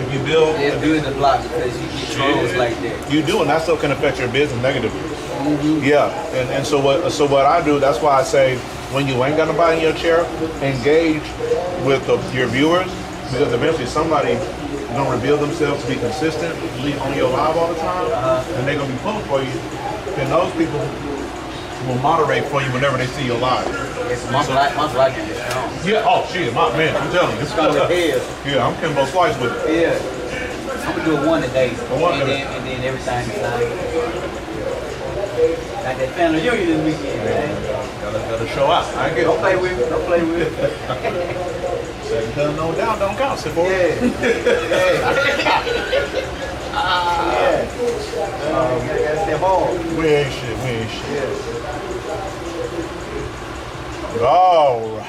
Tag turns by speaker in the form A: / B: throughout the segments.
A: If you build,
B: It's good to block because you get trolls like that.
A: you do, and that stuff can affect your business negatively. Yeah, and so what I do, that's why I say when you ain't got nobody in your chair, engage with your viewers, because eventually somebody is gonna reveal themselves to be consistent, on your live all the time, and they're gonna be pulling for you. And those people will moderate for you whenever they see your live.
B: My black is strong.
A: Yeah, oh shit, my man, I'm telling you.
B: It's strong as hell.
A: Yeah, I'm Kimbo Slice with it.
B: Yeah. I'm gonna do it one today.
A: One today.
B: And then everything is done. Got that family reunion this weekend, man.
A: Gotta show out. I get
B: Don't play with me. Don't play with me.
A: Second time, no doubt, don't count. Sit for
B: Yeah. Yeah. Gotta step hard.
A: We ain't shit.
B: Yeah.
A: All right.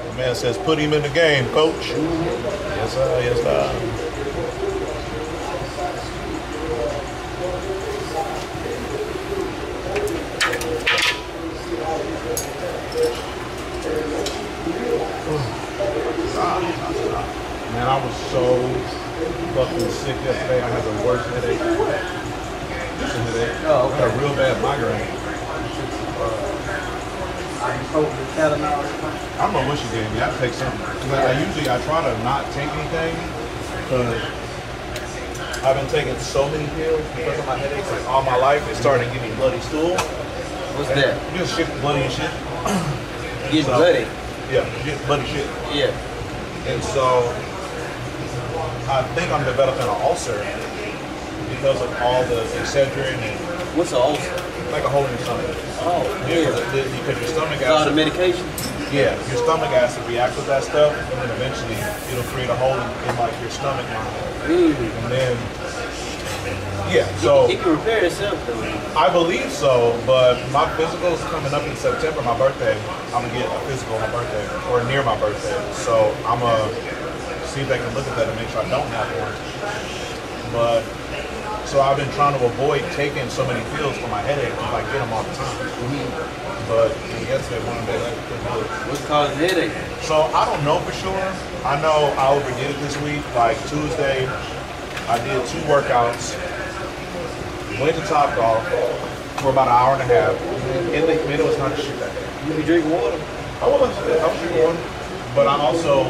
A: The man says, put him in the game, coach. Yes, sir. Yes, sir. Man, I was so fucking sick yesterday. I had the worst headache.
B: Oh,
A: I had a real bad migraine.
B: I told the Tylenol.
A: I don't know what she gave me. I take something. I try to not take anything because I've been taking so many pills because of my headaches like all my life. It's starting to give me bloody stool.
B: What's that?
A: Just shit, bloody and shit.
B: Get bloody.
A: Yeah, shit, bloody shit.
B: Yeah.
A: And so I think I'm developing an ulcer because of all the Excedrin and
B: What's an ulcer?
A: like a hole in your stomach.
B: Oh, yeah.
A: Because your stomach
B: It's all the
A: acid.
B: medication?
A: Yeah, your stomach acid reacts with that stuff, and then eventually it'll create a hole in like your stomach line. And then, yeah, so
B: It can repair itself, though.
A: I believe so, but my physical is coming up in September, my birthday. I'm gonna get a physical on my birthday, or near my birthday. So I'm gonna see if they can look at that and make sure I don't have one. But, so I've been trying to avoid taking so many pills for my headache because I get them all the time. But yesterday, one day, I couldn't do it.
B: What's causing headache?
A: So I don't know for sure. I know I overdid it this week. Like Tuesday, I did 2 workouts. Went to Topgolf for about an hour and a half. And it was not shit that day.
B: You be drinking water?
A: I was drinking water. But I also,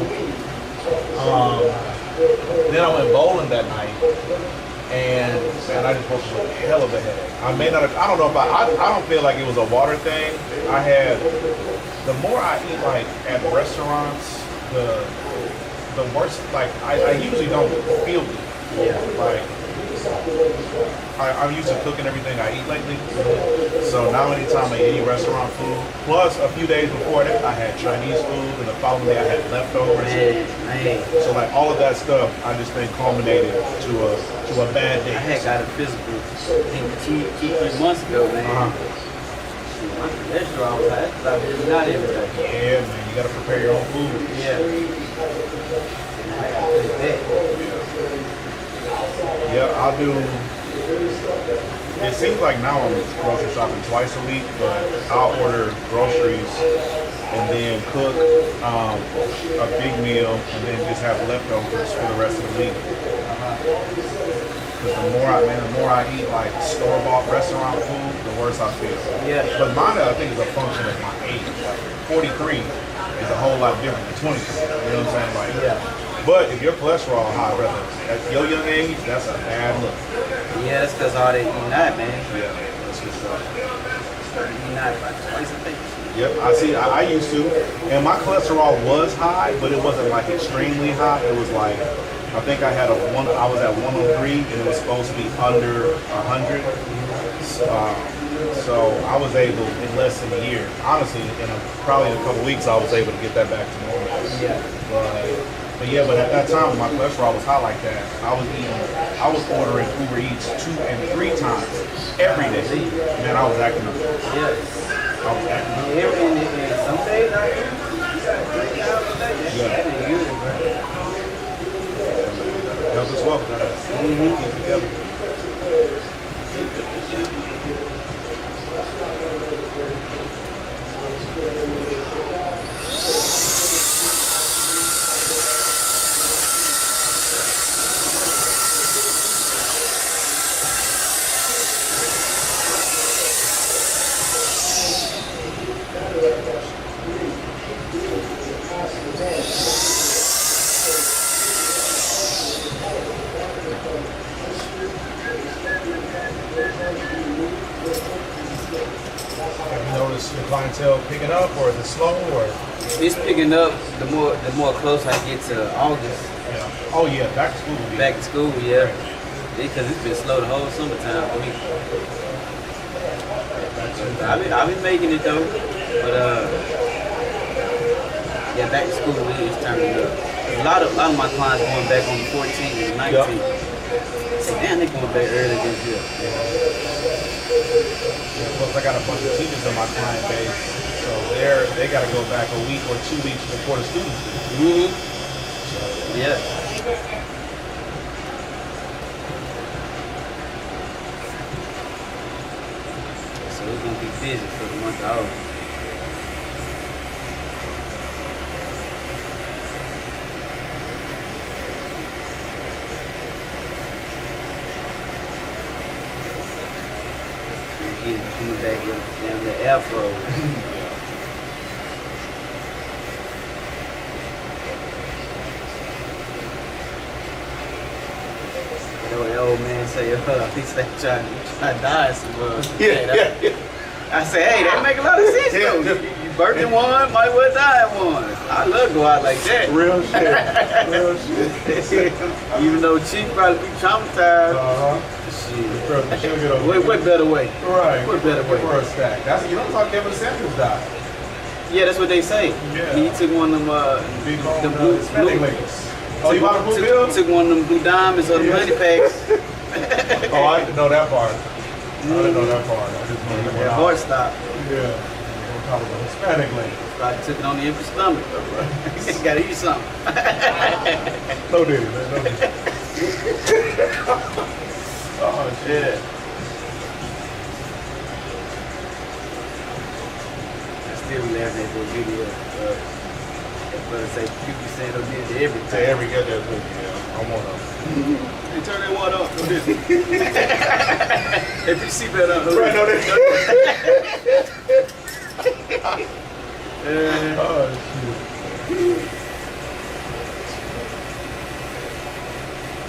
A: then I went bowling that night. And I just woke up with a hell of a headache. I don't know if I don't feel like it was a water thing. The more I eat like at restaurants, the worse, like I usually don't feel good.
B: Yeah.
A: Like, I'm used to cooking everything I eat lately. So now anytime I eat restaurant food, plus a few days before that I had Chinese food, and the following day I had leftovers.
B: Man.
A: So like all of that stuff, I just think culminated to a bad day.
B: I had got a physical, I think 3 months ago, man. My cholesterol was high. That's what I do not every day.
A: Yeah, man, you gotta prepare your own food.
B: Yeah. I got to put it back.
A: Yeah, I'll do. It seems like now I'm grocery shopping twice a week, but I'll order groceries and then cook a big meal and then just have leftovers for the rest of the week. Because the more I eat like store-bought restaurant food, the worse I feel.
B: Yeah.
A: But mine, I think, is a function of my age. Like 43 is a whole lot different than 23. You know what I'm saying? Like,
B: Yeah.
A: But if your cholesterol high, rather at your young age, that's a bad look.
B: Yeah, that's because all they eat not, man.
A: Yeah, that's just
B: Eat not about twice a day.
A: Yep, I see. I used to, and my cholesterol was high, but it wasn't like extremely high. It was like, I think I had I was at 103, and it was supposed to be under 100. So I was able, in less than a year, honestly, probably in a couple weeks, I was able to get that back to normal.
B: Yeah.
A: But at that time, when my cholesterol was high like that, I was ordering Uber Eats 2 and 3 times every day. Man, I was acting up.
B: Yeah.
A: I was acting up.
B: And some days I do.
A: Yeah. Health is wealth. Keep it together. clientele picking up, or is it slow, or?
B: It's picking up the more close I get to August.
A: Yeah. Oh yeah, back to school will be.
B: Back to school, yeah. Because it's been slow the whole summertime for me. I've been making it though, but yeah, back to school is turning up. A lot of my clients going back on the 14th and the 19th.
A: Yep.
B: Say, damn, they going back early this year.
A: Yeah, plus I got a bunch of teachers on my client base, so they got to go back a week or 2 weeks before the students do.
B: Yeah. So it's gonna be busy for the month of August. Coming back down the afro. That old man say, he said, trying to die some
A: Yeah.
B: I say, hey, that make a lot of sense though. You birthing one, might well die at one. I love to go out like that.
A: Real shit. Real shit.
B: Even though she probably be traumatized.
A: Shit.
B: What better way?
A: Right.
B: What better way?
A: For a stack. That's, you don't talk Kevin Samuels died.
B: Yeah, that's what they say.
A: Yeah.
B: He took one of them,
A: Big bone,
B: the blue
A: Hispanic ladies. Oh, you bought a blue bill?
B: Took one of them blue diamonds or the money packs.
A: Oh, I didn't know that part. I didn't know that part. I just know that
B: That heart stop.
A: Yeah. Don't talk about Hispanic lady.
B: Probably took it on the empty stomach. Gotta eat something.
A: No diddy. No diddy. Oh, shit.
B: I still be laughing at that video. That brother say 50% of this to everything.
A: To every get that movie, yeah. I'm one of them.
B: Hey, turn that water off. Hey, put your seatbelt on.
A: Right, no, that. Oh, shit.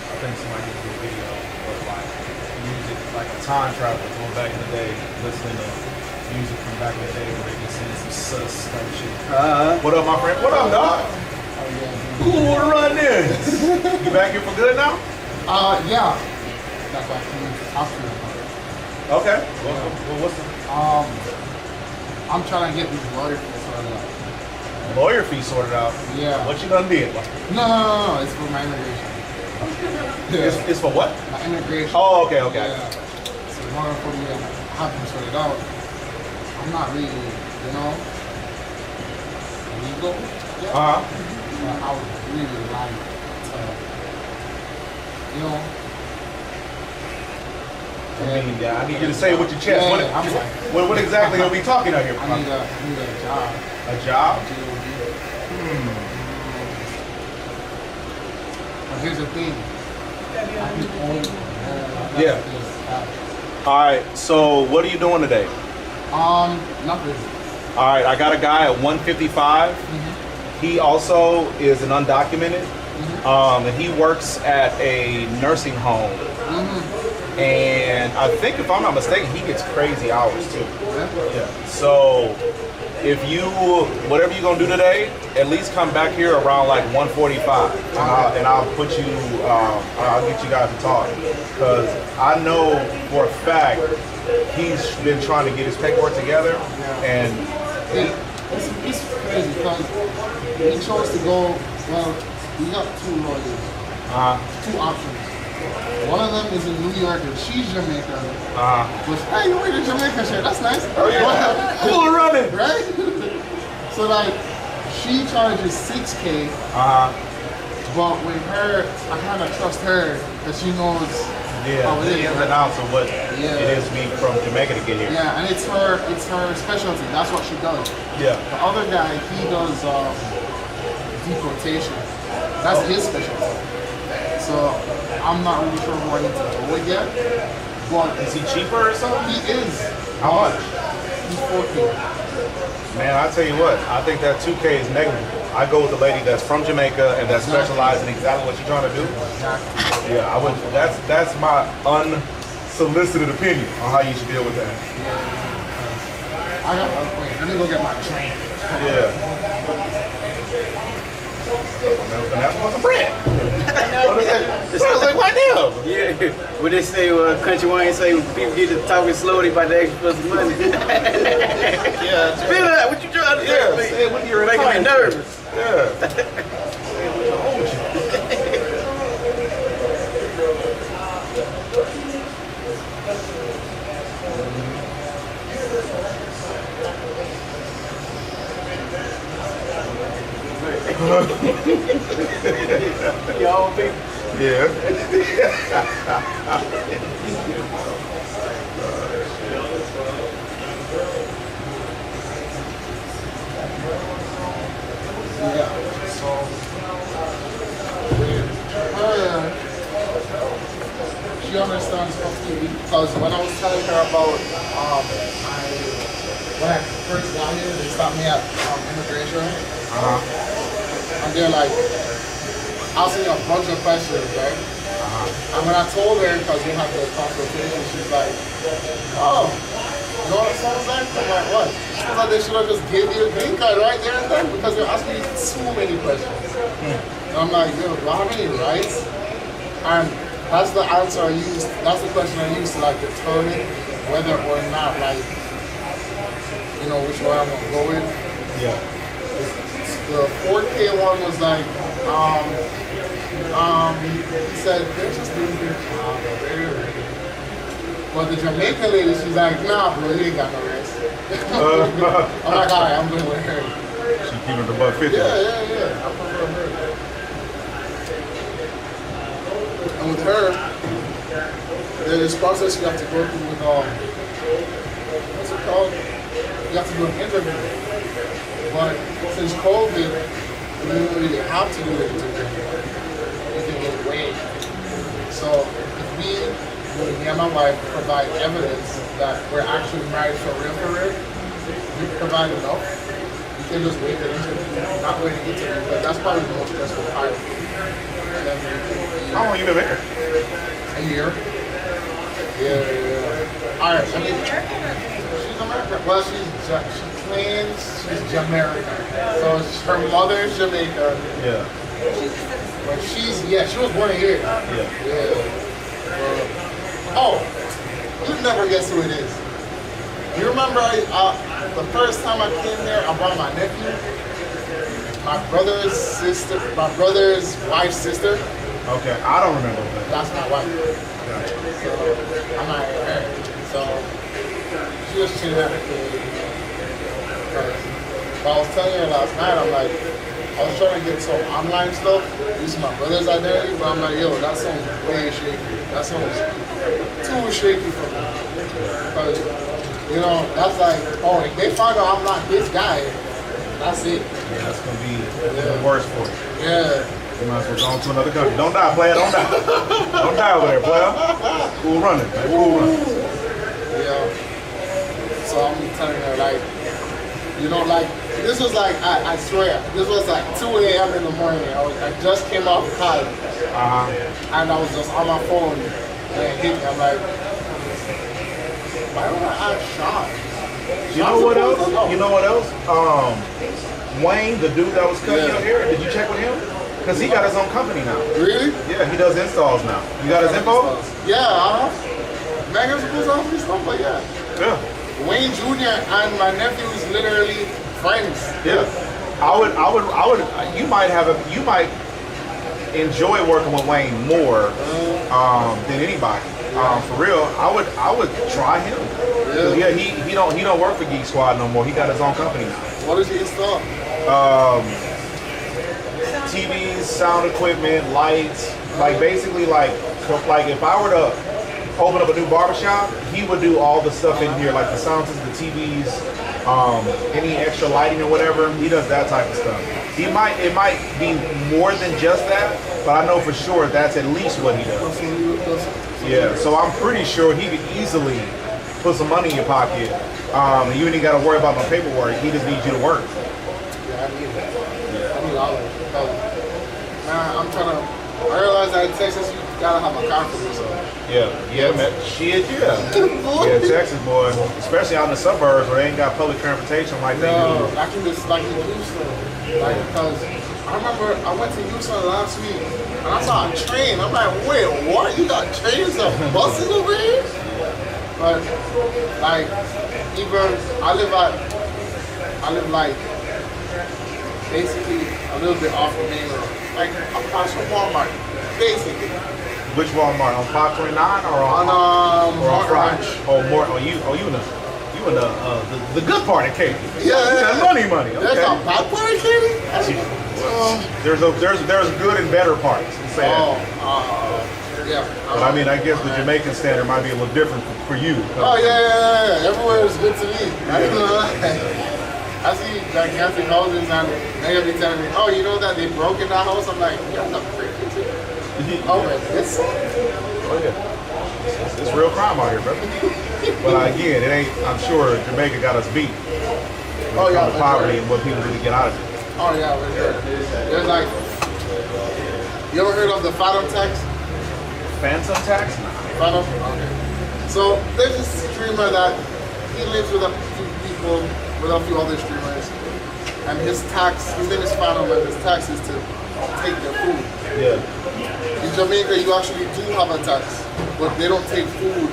A: I think somebody did a good video of like music, like a time travel going back in the day, listening to music from back in the day where they can send some sus type shit. What up, my friend? What up, dog? Who wanna run this? You back here for good now?
C: Yeah. That's why I came to talk to you about it.
A: Okay. What's the
C: I'm trying to get this lawyer fee sorted out.
A: lawyer fee sorted out?
C: Yeah.
A: What you done did?
C: No. It's for my immigration.
A: It's for what?
C: My immigration.
A: Oh, okay.
C: Yeah. So in order for me to have them sorted out, I'm not really, legal yet.
A: Uh-huh.
C: But I would really like to,
A: Yeah, I need you to say it with your chest.
C: Yeah, I'm sorry.
A: What exactly are we talking out here?
C: I need a job.
A: A job?
C: But here's the thing. I've been old.
A: Yeah. All right. So what are you doing today?
C: Nothing.
A: All right. I got a guy at 155. He also is an undocumented. And he works at a nursing home. And I think, if I'm not mistaken, he gets crazy hours too. Yeah. So if you, whatever you're gonna do today, at least come back here around like 1:45, and I'll put you, I'll get you guys to talk, because I know for a fact he's been trying to get his paperwork together, and
C: It's crazy because he chose to go. Well, we got two lawyers, two options. One of them is in New York and she's Jamaican. But hey, you wear the Jamaican shirt, that's nice.
A: Oh yeah, cool running,
C: right? So like, she charges $6K. But with her, I kind of trust her because she knows how it
A: the
C: is.
A: ins and outs of what it is me from Jamaica to get here.
C: Yeah, and it's her specialty. That's what she does.
A: Yeah.
C: The other guy, he does deportation. That's his specialty. So I'm not really sure who I need to go with yet. But
A: Is he cheaper or something?
C: he is.
A: How much?
C: He's 4K.
A: Man, I tell you what, I think that 2K is negligible. I go with the lady that's from Jamaica and that specializes in exactly what you're trying to do.
C: Exactly.
A: Yeah, I would. That's my unsolicited opinion on how you should deal with that.
C: I wait, let me go get my drink.
A: Yeah. And that's what's the bread. It sounds like my deal.
B: Yeah, what they say, country wine say, when people get to talking slow, they about to ask for some money.
A: Yeah.
B: Spit it out, what you trying to
A: Yeah,
B: say?
A: say it when you're
B: making me
A: in
B: nervous.
A: Yeah.
B: Y'all people.
A: Yeah.
C: Yeah. So she understands completely because when I was telling her about when I first got here, they stopped me at immigration, and they're like asking a bunch of questions, right? And when I told her, because we had the consultation, she's like, "Oh, you know what it sounds like?" I'm like, "What?" She was like, "They should have just gave you a green card right there and then because they're asking you so many questions." And I'm like, "Yo, do I have any rights?" And that's the answer I used. That's the question I used to like determine whether or not like which one I'm gonna go with.
A: Yeah.
C: The 4K one was like, he said they're just doing their job over there. But the Jamaican lady, she's like, "Nah, bro, you ain't got no rest." I'm like, "Alright, I'm going with her."
A: She keeping the $150.
C: Yeah. I prefer her. And with her, there's this process you have to go through with what's it called? You have to do an interview. But since COVID, we don't really have to do an interview. We can get away. So if me and my wife provide evidence that we're actually married for real, we provide enough. You can just wait the interview, not wait the interview, but that's probably the most stressful part. And then
A: How long you been married?
C: a year. Yeah. All right. I mean, she's American. Well, she claims she's Jamaican. So her mother is Jamaican.
A: Yeah.
C: But she was born here.
A: Yeah.
C: Oh, you never guess who it is. You remember the first time I came there, I brought my nephew, my brother's wife's sister.
A: Okay, I don't remember that.
C: That's my wife. So I'm not her. So she was chilling at the kid. But I was telling her last night, I'm like, I was trying to get some online stuff, using my brother's identity, but I'm like, yo, that sounds way shaky. That sounds too shaky for me. Because, that's like, oh, if they find out I'm not this guy, that's it.
A: Yeah, that's gonna be the worst for you.
C: Yeah.
A: You might as well go on to another country. Don't die, player. Don't die. Don't die over there, player. Cool running, man. Cool running.
C: Yeah. So I'm telling her, like, this was like, I swear, this was like 2 a.m. in the morning. I just came off college. And I was just on my phone and it hit me. I'm like, why don't I ask Shawn?
A: You know what else? You know what else? Wayne, the dude that was cutting your hair, did you check with him? Because he got his own company now.
C: Really?
A: Yeah, he does installs now. You got his info?
C: Yeah, Megan's supposed to offer me stuff, but yeah.
A: Yeah.
C: Wayne Jr. and my nephew is literally friends.
A: Yeah. You might enjoy working with Wayne more than anybody. For real, I would try him. Yeah, he don't work for Geek Squad no more. He got his own company now.
C: What does he install?
A: TVs, sound equipment, lights, like basically like if I were to open up a new barbershop, he would do all the stuff in here, like the sound system, the TVs, any extra lighting or whatever. He does that type of stuff. It might be more than just that, but I know for sure that's at least what he does. Yeah, so I'm pretty sure he could easily put some money in your pocket. You ain't got to worry about no paperwork. He just needs you to work.
C: Yeah, I need that. I need all of it. Man, I realize that in Texas, you gotta have a car for yourself.
A: Yeah, man. Shit, yeah. Yeah, Texas, boy. Especially out in the suburbs where they ain't got public transportation like they
C: No,
A: do.
C: actually, this like in Houston. Like, because I remember I went to Houston last week and I saw a train. I'm like, wait, what? You got trains and buses over here? But, like, even I live like basically a little bit off the main road. Like across from Walmart, basically.
A: Which Walmart? On 529 or on
C: Morton
A: French?
C: Ranch.
A: Oh, more. Oh, you in the good part of Katy.
C: Yeah.
A: Money.
C: There's
A: Okay.
C: a bad part of Katy?
A: There's good and better parts. I'm saying.
C: Yeah.
A: But I mean, I guess the Jamaican standard might be a little different for you.
C: Oh yeah. Everywhere is good to me. I ain't gonna lie. I see gigantic houses and they'll be telling me, oh, you know that they broke in that house? I'm like, you're not freaking too. Oh, this?
A: Oh yeah. It's real crime out here, brother. But again, it ain't. I'm sure Jamaica got us beat. When it comes to poverty and what people do to get out of it.
C: Oh yeah, for sure. There's like, you ever heard of the Phantom tax?
A: Phantom tax?
C: Phantom? Okay. So there's this streamer that he lives with a few people, with a few other streamers, and his name is Phantom, and his tax is to take their food.
A: Yeah.
C: In Jamaica, you actually do have a tax, but they don't take food.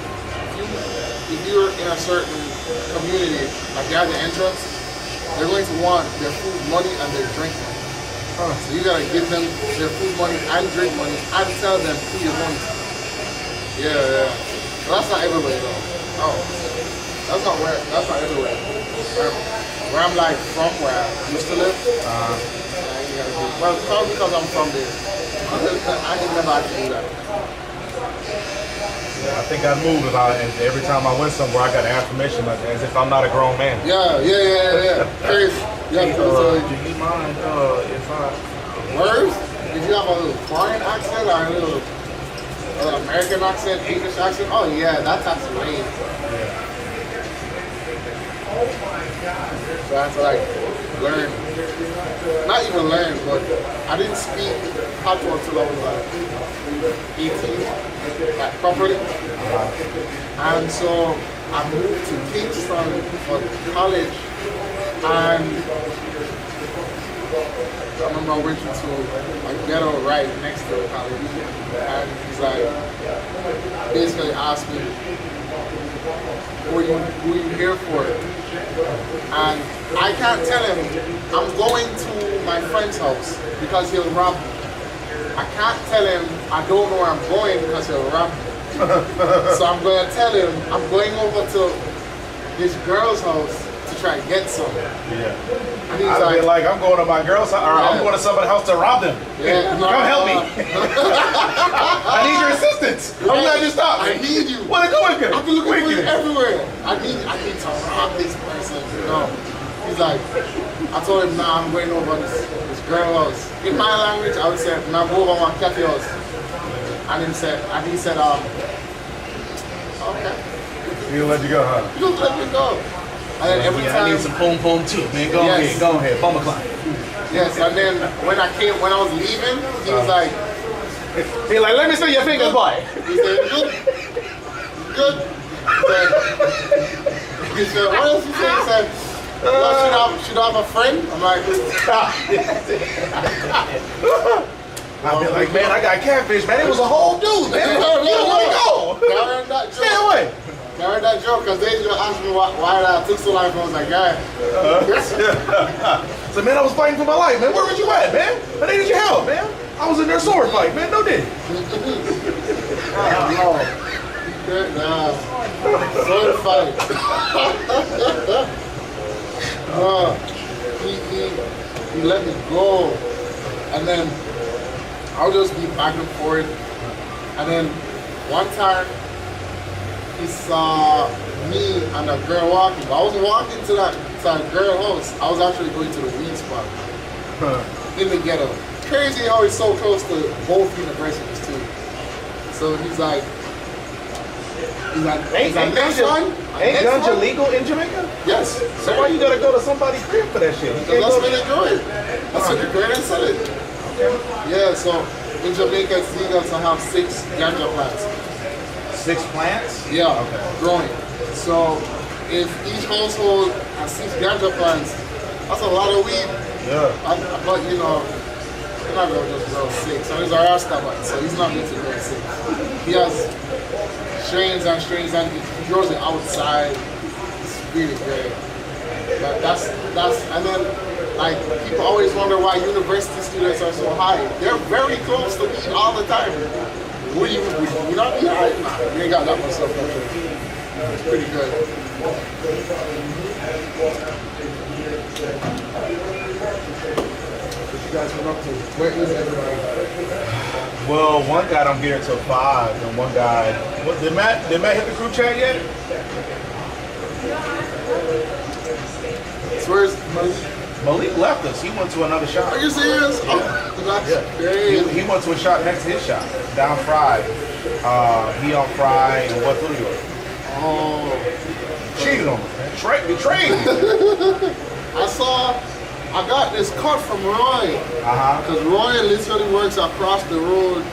C: If you're in a certain community, like you're at the entrance, they're going to want their food money and their drink money. So you gotta give them their food money and drink money and tell them who you're going to. Yeah. So that's not everywhere though. Oh. That's not everywhere. Where I'm like from, where I used to live. Well, probably because I'm from there. I can never actually do that.
A: I think I moved every time I went somewhere, I got an affirmation as if I'm not a grown man.
C: Yeah. Crazy. Yeah,
A: do you mind if I...
C: Words? Did you have a little foreign accent or a little American accent, English accent? Oh yeah, that's actually lame. So I had to like learn. Not even learn, but I didn't speak patois until I was like 18, like properly. And so I moved to Kingston for college, and I remember I went into a ghetto right next to the college, and he's like, basically asked me, who are you here for? And I can't tell him I'm going to my friend's house because he'll rob me. I can't tell him I don't know where I'm going because he'll rob me. So I'm going to tell him I'm going over to this girl's house to try and get some.
A: Yeah.
C: And he's
A: I'd be like, I'm going to my girl's house, or I'm going to somebody's house to rob them.
C: Yeah,
A: Come help me. I need your assistance. I'm glad you stopped me.
C: I need you.
A: What are you doing?
C: I've been looking for you everywhere. I need to rob this person. No. He's like, I told him, nah, I'm going over this girl's house. In my language, I would say, nah, go over my cat's house. And he said, okay.
A: He'll let you go, huh?
C: You just let me go. And then every time,
A: I need some boom boom too, man. Go ahead, bummer climb.
C: yes, and then when I was leaving, he was like,
A: He's like, let me see your fingers, boy.
C: he said, good. He said, what else you say? He said, well, should I have a friend? I'm like,
A: I've been like, man, I got catfish, man. It was a whole dude, man. You don't want to go.
C: Carry that joke.
A: Stay away.
C: Carry that joke, because they just asked me why I took so long. I was like, yeah.
A: So, man, I was fighting for my life, man. Where was you at, man? I needed your help, man. I was in their sword fight, man. No did.
C: Sword fight. He let me go, and then I'll just be back and forth. And then one time he saw me and a girl walking. I was walking to that girl house. I was actually going to the weed spot in the ghetto. Crazy how he's so close to both universities too. So he's like, next one?
A: Ain't guns illegal in Jamaica?
C: Yes.
A: So why you gotta go to somebody's crib for that shit?
C: That's when they do it. That's when they go and sell it. Yeah, so in Jamaica it's legal to have 6 ganja plants.
A: 6 plants?
C: Yeah,
A: Okay.
C: growing. So if each household has 6 ganja plants, that's a lot of weed.
A: Yeah.
C: But you know, you're not gonna just grow 6. So he's a Rasta man, so he's not going to grow 6. He has strains and strains, and he grows it outside. It's really great. But that's and then like people always wonder why university students are so high. They're very close to me all the time. Would you not be high? Nah, you ain't got that much stuff. It's pretty good. What you guys been up to? Where is everybody?
A: Well, one guy I'm here till 5, and one guy. What, did Matt hit the group chat yet?
C: So where's Malik?
A: Malik left us. He went to another shop.
C: Are you serious?
A: Yeah.
C: Oh, that's
A: Yeah.
C: crazy.
A: He went to a shop next to his shop, down Fry. He on Fry and what Julio.
C: Oh.
A: Cheated on me, man. Betrayed me.
C: I got this cut from Roy. Because Roy literally works across the road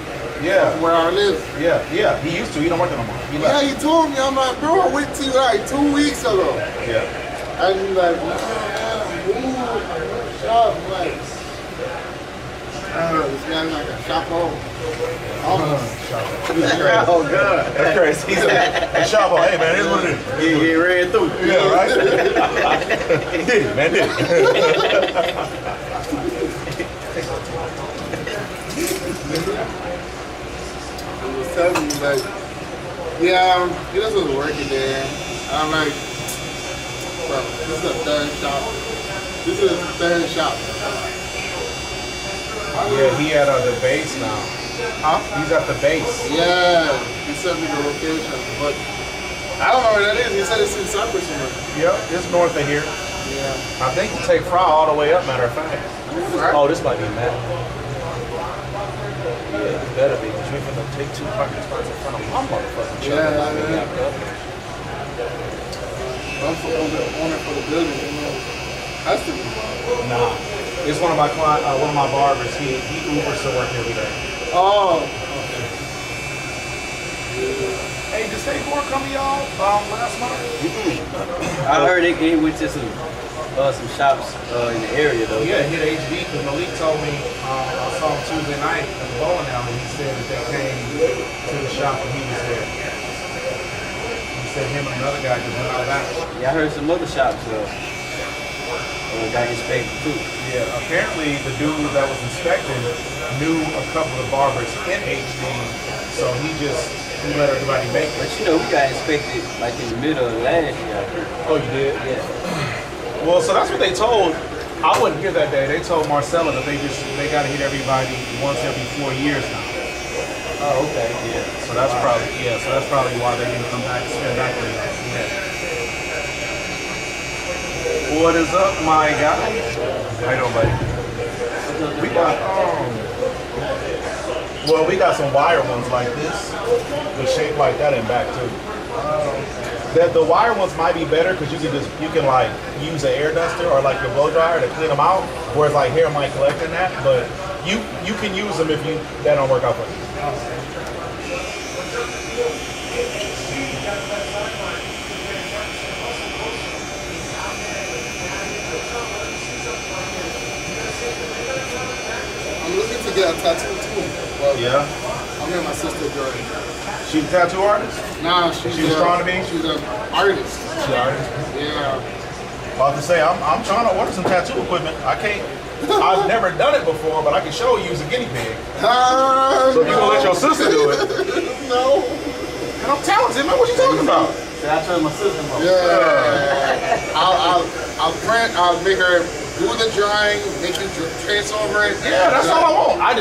A: Yeah.
C: where I live.
A: Yeah. He used to. He don't work there no more. He
C: Yeah,
A: left.
C: he told me. I'm like, bro, I went to you like 2 weeks ago.
A: Yeah.
C: And he's like, man, shop. I'm like, this guy's like a chapo. Almost.
A: That's crazy.
B: Oh God.
A: That's crazy. He said, hey, Shavo, hey, man, this is what it is.
B: He ran through.
A: Yeah, right? Did it, man, did it.
C: He was telling me, like, yeah, he doesn't work in there. I'm like, bro, this is the 3rd shop. This is the 3rd shop.
A: Yeah, he at the base now.
C: Huh?
A: He's at the base.
C: Yeah, he sent me the location, but I don't know where that is. He said it's in Cypress somewhere.
A: Yep, it's north of here.
C: Yeah.
A: I think you take Fry all the way up, matter of fact.
B: Oh, this might be Matt.
A: Yeah, it better be, because you're going to take 2 parking spots in front of my motherfucking truck.
C: Yeah,
A: Not
C: yeah.
A: me up there.
C: I'm for owner for the building, you know. Has to be.
A: Nah. It's one of my barbers. He Ubers to work every day.
C: Oh.
A: Hey, did State Board come to y'all last month?
B: I heard they went to some shops in the area though.
A: Yeah, hit HB because Malik told me I saw him Tuesday night at the bowling alley. He said that they came to the shop when he was there. He said him and another guy just went out back.
B: Yeah, I heard some other shops got inspected too.
A: Yeah, apparently the dude that was inspecting knew a couple of barbers in HD, so he let everybody make
B: But
A: it.
B: you know, we got inspected like in the middle of last year.
A: Oh, you did?
B: Yeah.
A: Well, so that's what they told. I wasn't here that day. They told Marcella that they got to hit everybody once every 4 years now.
B: Oh, okay.
A: Yeah. So that's probably why they didn't come back and spend back with us. Yeah. What is up, my guy? How you doing, buddy? We got we got some wire ones like this, with shape like that in back too. The wire ones might be better because you can like use an air duster or like your blow dryer to clean them out, whereas like hair might collect in that. But you can use them if that don't work out for you.
C: I'm looking to get a tattoo too. But
A: Yeah.
C: I'm in my sister Jordan.
A: She's a tattoo artist?
C: Nah, she's
A: trying to be?
C: She's an artist.
A: She's an artist.
C: Yeah.
A: About to say, I'm trying to order some tattoo equipment. I can't. I've never done it before, but I can show you as a guinea pig. So if you gonna let your sister do it?
C: No.
A: And I'm talented, man. What you talking about?
B: Should I turn my system on?
C: Yeah. I'll make her do the drawing, make you trace over it.
A: Yeah, that's all I want. I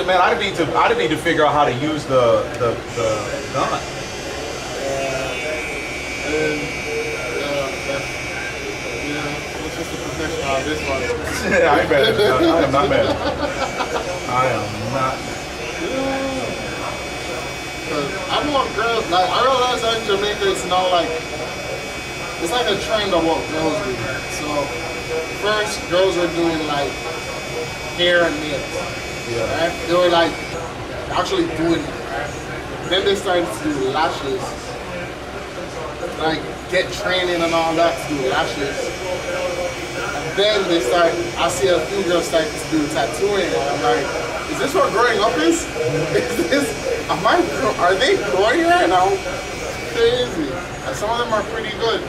A: need to figure out how to use the gun.
C: What's just a professional on this one?
A: I ain't bad at it. I am not bad. I am not.
C: I want girls, like, I realize that in Jamaica it's not like, it's like a trend of what girls do. So, first, girls are doing like hair and nails.
A: Yeah.
C: Right? They were like actually doing it. Right? Then they started to do lashes. like get training and all that to do that shit. And then they start, I see a few girls start to do tattooing, and I'm like, is this what growing up is? Is this, are they growing right now? Crazy. And some of them are pretty good,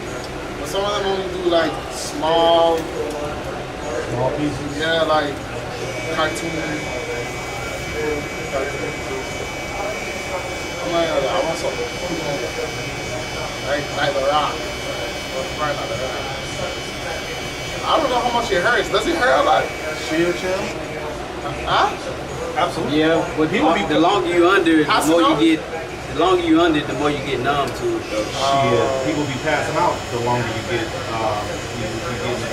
C: but some of them only do like small pieces. Yeah, like cartoon. I'm like, I want some, like The Rock. Right, like The Rock. I don't know how much it hurts. Does it hurt a lot?
A: Shield chill?
C: Huh?
A: Absolutely.
B: Yeah, but the longer you under it, the more you get. The longer you under it, the more you get numb to it.
A: Shit, people be passing out the longer you get.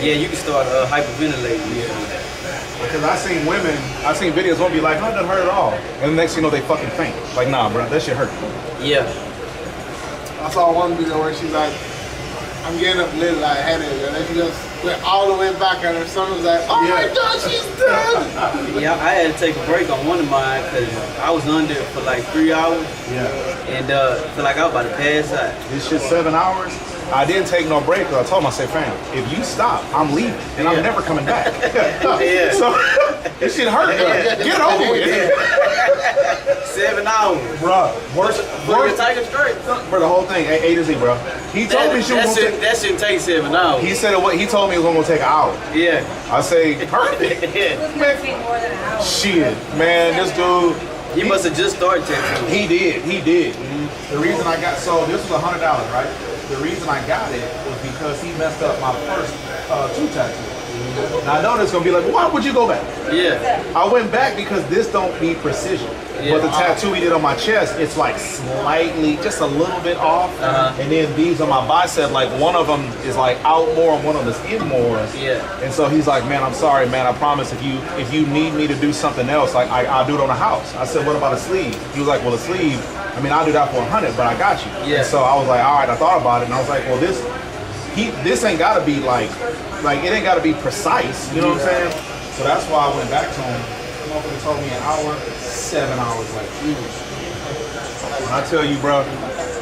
B: Yeah, you can start hyperventilating.
A: Yeah. Because I seen videos won't be like, oh, it doesn't hurt at all. And the next thing you know, they fucking faint. Like, nah, bro, that shit hurt.
B: Yeah.
C: I saw one video where she's like, I'm getting a little like headache, and then she just went all the way back, and her son was like, oh my god, she's dead.
B: Yeah, I had to take a break on one of mine because I was under it for like 3 hours.
A: Yeah.
B: And feel like I was about to pass out.
A: This shit 7 hours. I didn't take no break because I told him, I said, fam, if you stop, I'm leaving and I'm never coming back.
B: Yeah.
A: So this shit hurt. Get over it.
B: 7 hours.
A: Bro, worst
B: Tiger straight.
A: bro, the whole thing, A to Z, bro. He told me she was gonna take.
B: That shouldn't take 7 hours.
A: He said he told me it was gonna take an hour.
B: Yeah.
A: I say, perfect.
B: Yeah.
D: Take more than an hour.
A: Shit, man, this dude.
B: He must have just started tattooing.
A: He did. The reason I got, so this was $100, right? The reason I got it was because he messed up my first 2 tattoos. Now I know this gonna be like, why would you go back?
B: Yeah.
A: I went back because this don't need precision.
B: Yeah.
A: But the tattoo he did on my chest, it's like slightly, just a little bit off. And then these on my bicep, like one of them is like out more and one of them is in more.
B: Yeah.
A: And so he's like, man, I'm sorry, man. I promise if you need me to do something else, like I'll do it on the house. I said, what about a sleeve? He was like, well, a sleeve, I mean, I'll do that for 100, but I got you.
B: Yeah.
A: And so I was like, all right, I thought about it, and I was like, well, this ain't gotta be like it ain't gotta be precise. You know what I'm saying? So that's why I went back to him. The motherfucker told me an hour, 7 hours later. When I tell you, bro,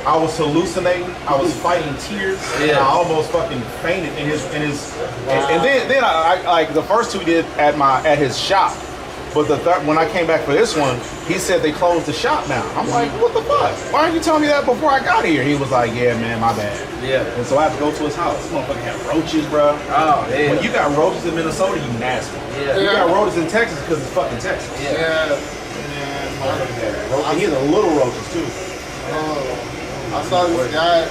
A: I was hallucinating. I was fighting tears. And I almost fucking fainted in his. And then I like the first 2 he did at his shop. But the third, when I came back for this one, he said they closed the shop now. I'm like, what the fuck? Why didn't you tell me that before I got here? He was like, yeah, man, my bad.
B: Yeah.
A: And so I had to go to his house. This motherfucker had roaches, bro.
B: Oh, yeah.
A: When you got roaches in Minnesota, you nasty.
B: Yeah.
A: You got roaches in Texas because it's fucking Texas.
C: Yeah.
A: He had the little roaches too.
C: I saw this guy,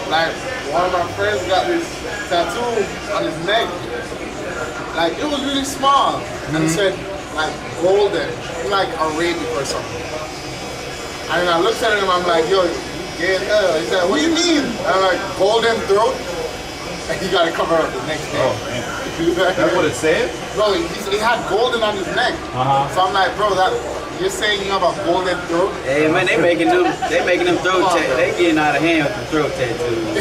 C: like one of my friends got this tattoo on his neck. Like it was really small, and it said like golden, like Arabic or something. And I looked at him, I'm like, yo, you gay as hell. He said, what do you mean? And I'm like, golden throat. And he got to cover up the next day.
A: Oh man, that's what it said.
C: Bro, he had golden on his neck. So I'm like, bro, you're saying you have a golden throat?
B: Hey man, they making them throat tattoos. They getting out of hand with the throat tattoos.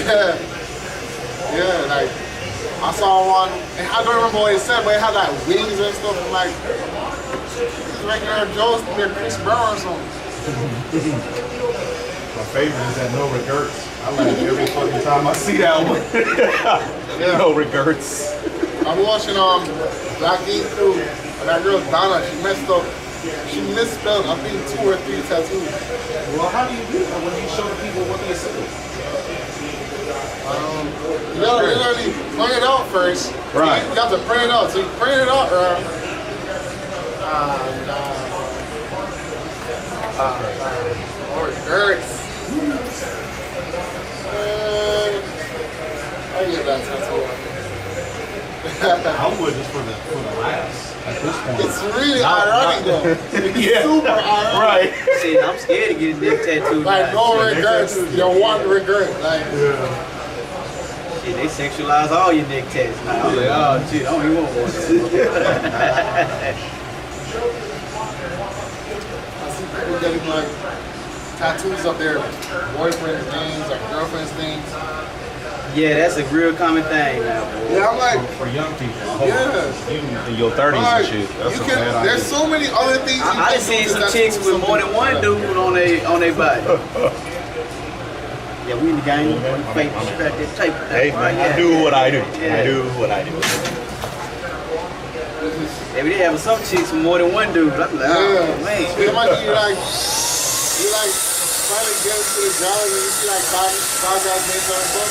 C: Yeah, like I saw one, and I don't remember what it said, but it had like wings and stuff. I'm like, this is regular Joe's near Chris Brown or something.
A: My favorite is that no regrets. I like it every fucking time I see that one. No regrets.
C: I'm watching Black Ink Crew, and that girl Donna, she messed up. She misspelled, I think, 2 or 3 tattoos.
A: Well, how do you do that when you show the people what they say?
C: You gotta print it out first.
A: Right.
C: You got to print it out. So you print it out, or it hurts. I get that tattoo.
A: I would just for the laughs at this point.
C: It's really ironic though. It's super ironic.
A: Right.
B: See, I'm scared to get a neck tattoo.
C: Like no regrets. Your one regret. Like
B: shit, they sexualize all your neck tats now. I'm like, oh shit, I don't even want one.
C: I see people getting like tattoos of their boyfriend's names or girlfriend's names.
B: Yeah, that's a real common thing now, boy.
C: Yeah, I'm like,
A: For young people.
C: yeah.
A: You in your 30s and shit. That's
C: You
A: a bad idea.
C: there's so many other things.
B: I done seen some chicks with more than one dude on their body. Yeah, we in the game. Fake, scratch that tape.
A: Hey, man, I do what I do. I do what I do.
B: Yeah, we did have some chicks with more than one dude. I'm like, oh, man.
C: It might be like, trying to get into the job and you see like five guys making on a book.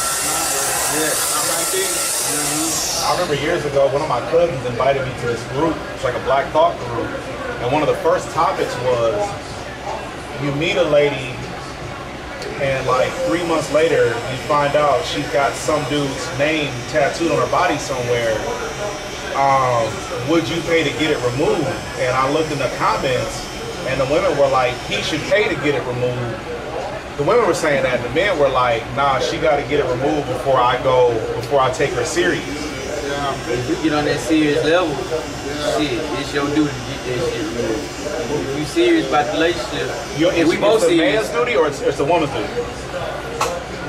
B: Yeah.
C: Not my thing.
A: I remember years ago, one of my cousins invited me to this group. It's like a Black Thought group. And one of the first topics was, you meet a lady and like 3 months later, you find out she's got some dude's name tattooed on her body somewhere. Would you pay to get it removed? And I looked in the comments and the women were like, he should pay to get it removed. The women were saying that. The men were like, nah, she got to get it removed before I take her serious.
B: If you get on that serious level, shit, it's your duty to get that shit removed. If you serious about the relationship,
A: Is
B: we both
A: the
B: serious.
A: man's duty or it's the woman's duty? Is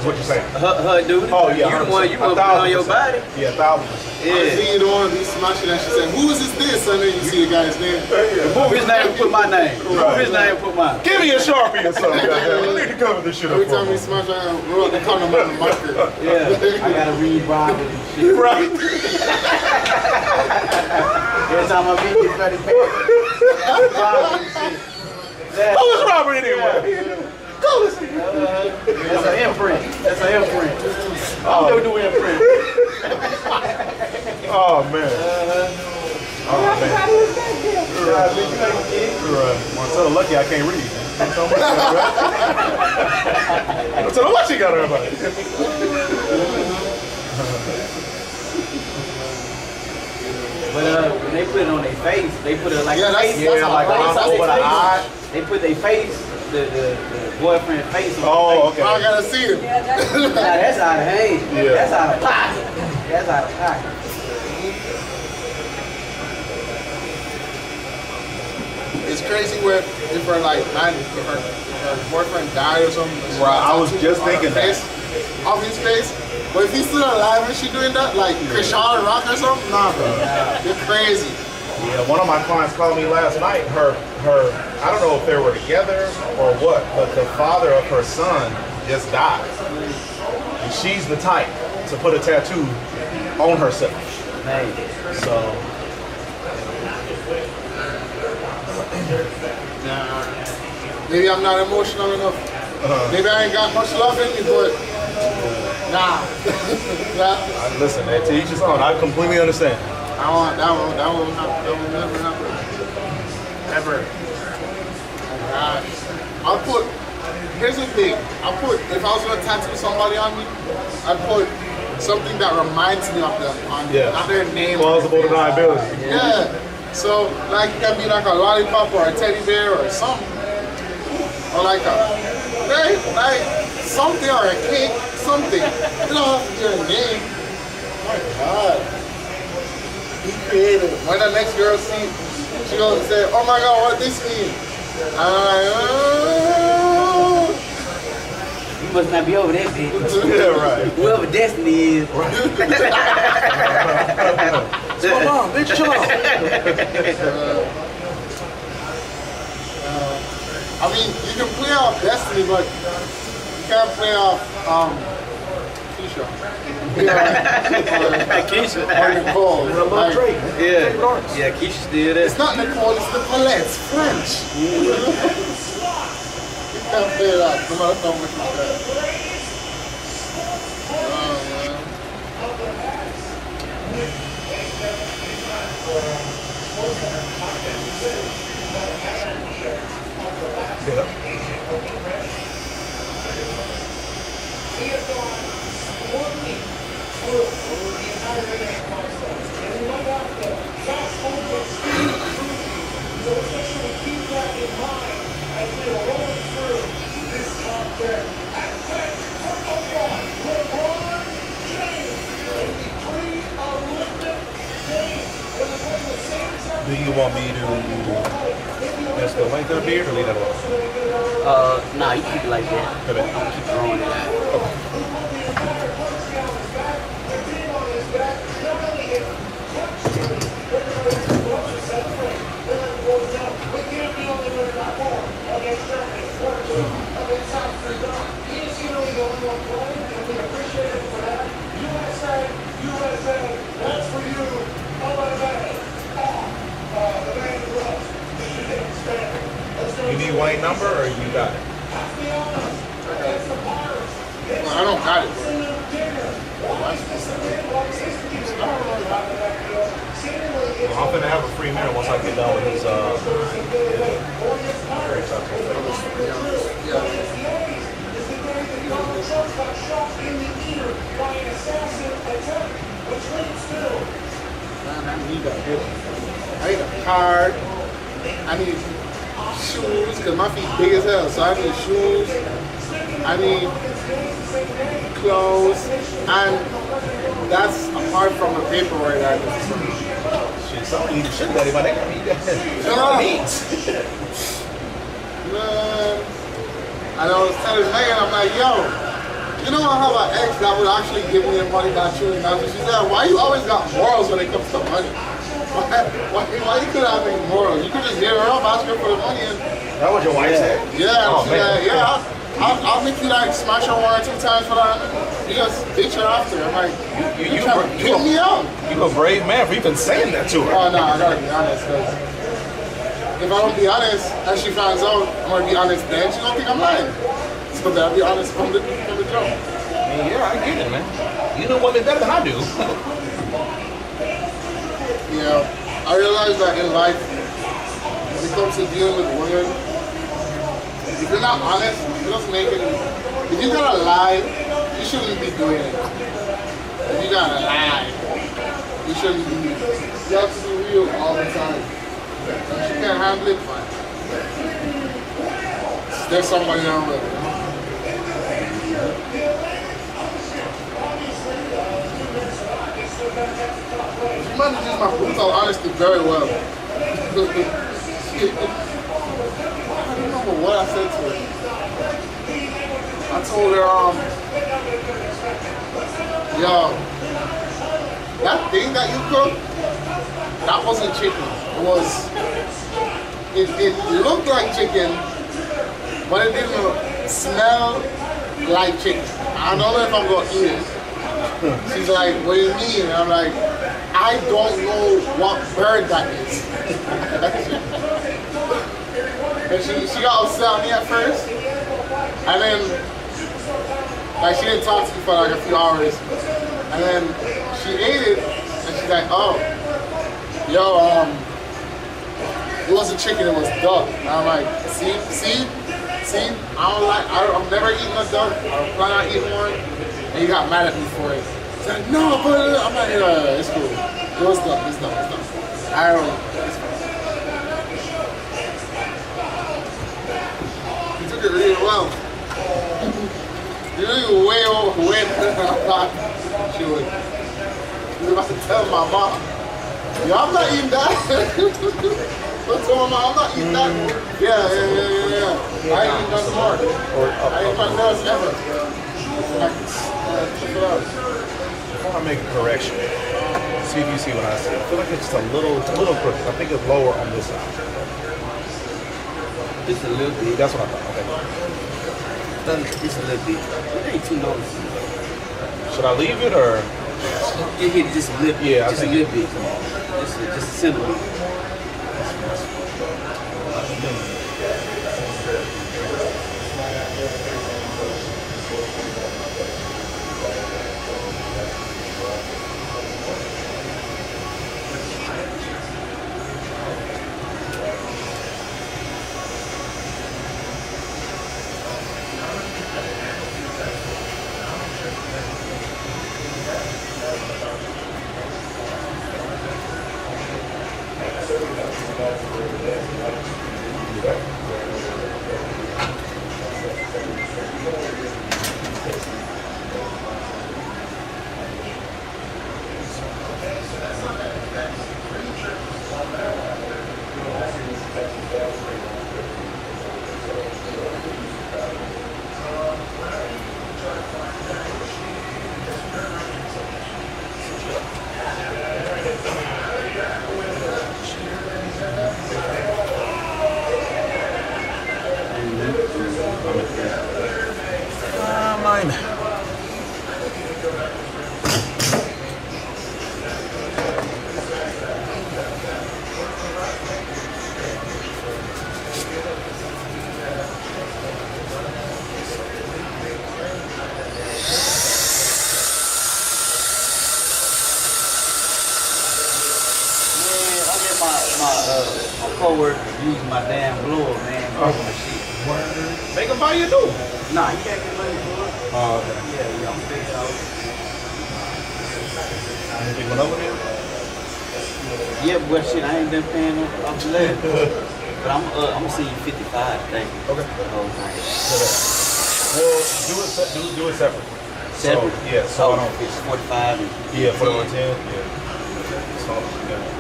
A: what you're saying?
B: Her duty.
A: Oh yeah,
B: You the one, you
A: 100%.
B: want to put it on your body.
A: Yeah, 1000%.
C: I
B: Yeah.
C: see you the one be smashing and she said, who is this? And then you see the guy's name.
B: Move his name and put my name. Move his name and put mine.
A: Give me a Sharpie or something. Goddamn. I need to cover this shit up
C: Every
A: for
C: time
A: me.
C: we smash, I roll the corner on the marker.
B: Yeah. I gotta read Bible and shit.
A: Right.
B: Every time I meet you, try to pay.
A: Who is Robert anyway? Go listen.
B: That's an imprint. That's an imprint. I'm gonna do imprint.
A: Oh man. Oh man. Right. Marcella lucky I can't read. Don't tell her what she got everybody.
B: But when they put it on their face, they put it like
C: Yeah,
B: a
C: that's-
B: face.
C: that's
A: like
C: how-
A: around
C: that's
A: over the
C: how-
A: eye.
B: They put their face, the boyfriend face on
A: Oh,
B: their face.
C: I
A: okay.
C: gotta see him.
B: Now that's out of hand.
A: Yeah.
B: That's out of pocket. That's out of pocket.
C: It's crazy where if her like man, if her boyfriend died or something. she
A: Right,
C: got
A: I was
C: tattooed
A: just
C: on her
A: thinking that.
C: face, off his face. But if he's still alive and she doing that, like Shawn Rock or something, nah, bro, you're crazy.
A: Yeah, one of my clients called me last night. Her, I don't know if they were together or what, but the father of her son just died. And she's the type to put a tattoo on herself.
B: Man.
A: So,
C: Nah. Maybe I'm not emotional enough. Maybe I ain't got much love in me, but nah. Nah.
A: listen, man, to each his own. I completely understand.
C: I want that one never happen. Ever. Oh gosh. Here's the thing. If I was gonna tattoo somebody on me, I'd put something that reminds me of them on
A: Yeah.
C: not their name.
A: Plausible deniability.
C: Yeah. So like it can be like a lollipop or a teddy bear or something. Or like something or a cake, something. You don't have to do a name. Oh my god. Be creative. When the next girl sees, she gonna say, oh my god, what this mean? I'm like, oh.
B: You must not be over that bitch.
A: Yeah, right.
B: Whoever Destiny is.
A: Chill out, bitch, chill out.
C: I mean, you can play off Destiny, but you can't play off Keisha.
B: Keisha.
C: Or Nicole. Like,
B: Yeah. Yeah, Keisha still there.
C: it's not Nicole, it's Nicolette. It's French. You can't play it off, no matter how much you try. Oh, man.
A: Do you want me to just the length of the beard or leave that alone?
B: Nah, you keep it like that.
A: Okay.
B: Don't keep throwing it out.
A: You need Wayne number or you got it?
C: Well, I don't got it.
A: I'm gonna have a free minute once I get done with his
C: Man, I need that book. I need a card. I need shoes because my feet big as hell. So I need shoes. I need clothes, and that's apart from the paperwork that I need.
A: shit. Somebody eat shit, daddy, but they gotta eat that.
C: Man, and I was telling Megan, I'm like, yo, you know I have an ex that would actually give me the money that you and she said, why you always got morals when it comes to money? Why you could have any morals? You could just hit her up, ask her for the money, and
A: That what your wife said?
C: yeah,
A: Oh,
C: she's
A: man.
C: like, yeah, I'll make you like smash her 1 or 2 times for that. You just ditch her after. I'm like, you trying to kill me out.
A: You a brave man for even saying that to her.
C: Oh no, I gotta be honest, because if I don't be honest and she finds out, I'm gonna be honest then, she's gonna think I'm lying. So I'll be honest from the jump.
A: I mean, yeah, I get it, man. You know women better than I do.
C: Yeah, I realize that in life, when it comes to dealing with women, if you're not honest, it doesn't make it. If you gotta lie, you shouldn't be doing it. If you gotta lie, you shouldn't be. You have to be real all the time. If you can't handle it, fine. There's somebody down there. She manages my brutal honesty very well. I don't remember what I said to her. I told her, yo, that thing that you cooked, that wasn't chicken. It looked like chicken, but it didn't smell like chicken. I don't know if I'm gonna eat it. She's like, what do you mean? And I'm like, I don't know what bird that is. And she got upset on me at first. And then, like, she didn't talk to me for like a few hours. And then she ate it, and she's like, oh, yo, it wasn't chicken, it was duck. And I'm like, see, I'm never eating a duck. I don't plan on eating one. And he got mad at me for it. He's like, no, but I'm like, it's cool. It was duck, it's duck. I don't know. It's fine. He took it really well. You know, you way better than I thought she would. He was about to tell my mom, yo, I'm not eating that. Don't tell my mom, I'm not eating that. Yeah. I ain't eating nothing more. I ain't nothing else ever. Check it out.
A: Before I make a correction, see if you see what I see. I feel like it's just a little crooked. I think it's lower on this side.
B: Just a little bit.
A: That's what I thought. Okay.
B: Just a little bit. It ain't too noticeable.
A: Should I leave it or?
B: It hit just a little bit.
A: Yeah, I
B: just a
A: think
B: little bit. Just a simple bit. my coworker using my damn blower, man. Broke my shit.
A: Make them buy you new.
B: Nah, you can't get money for it.
A: Oh, okay.
B: Yeah, I'm fixing it out.
A: Anything went over there?
B: Yeah, but shit, I ain't been paying off the last. But I'm gonna see you 55, thank you.
A: Okay.
B: Oh,
A: Well, do it separate.
B: Separate?
A: So, yeah, so I don't.
B: It's 45 and
A: Yeah, 41 10. Yeah. So, yeah.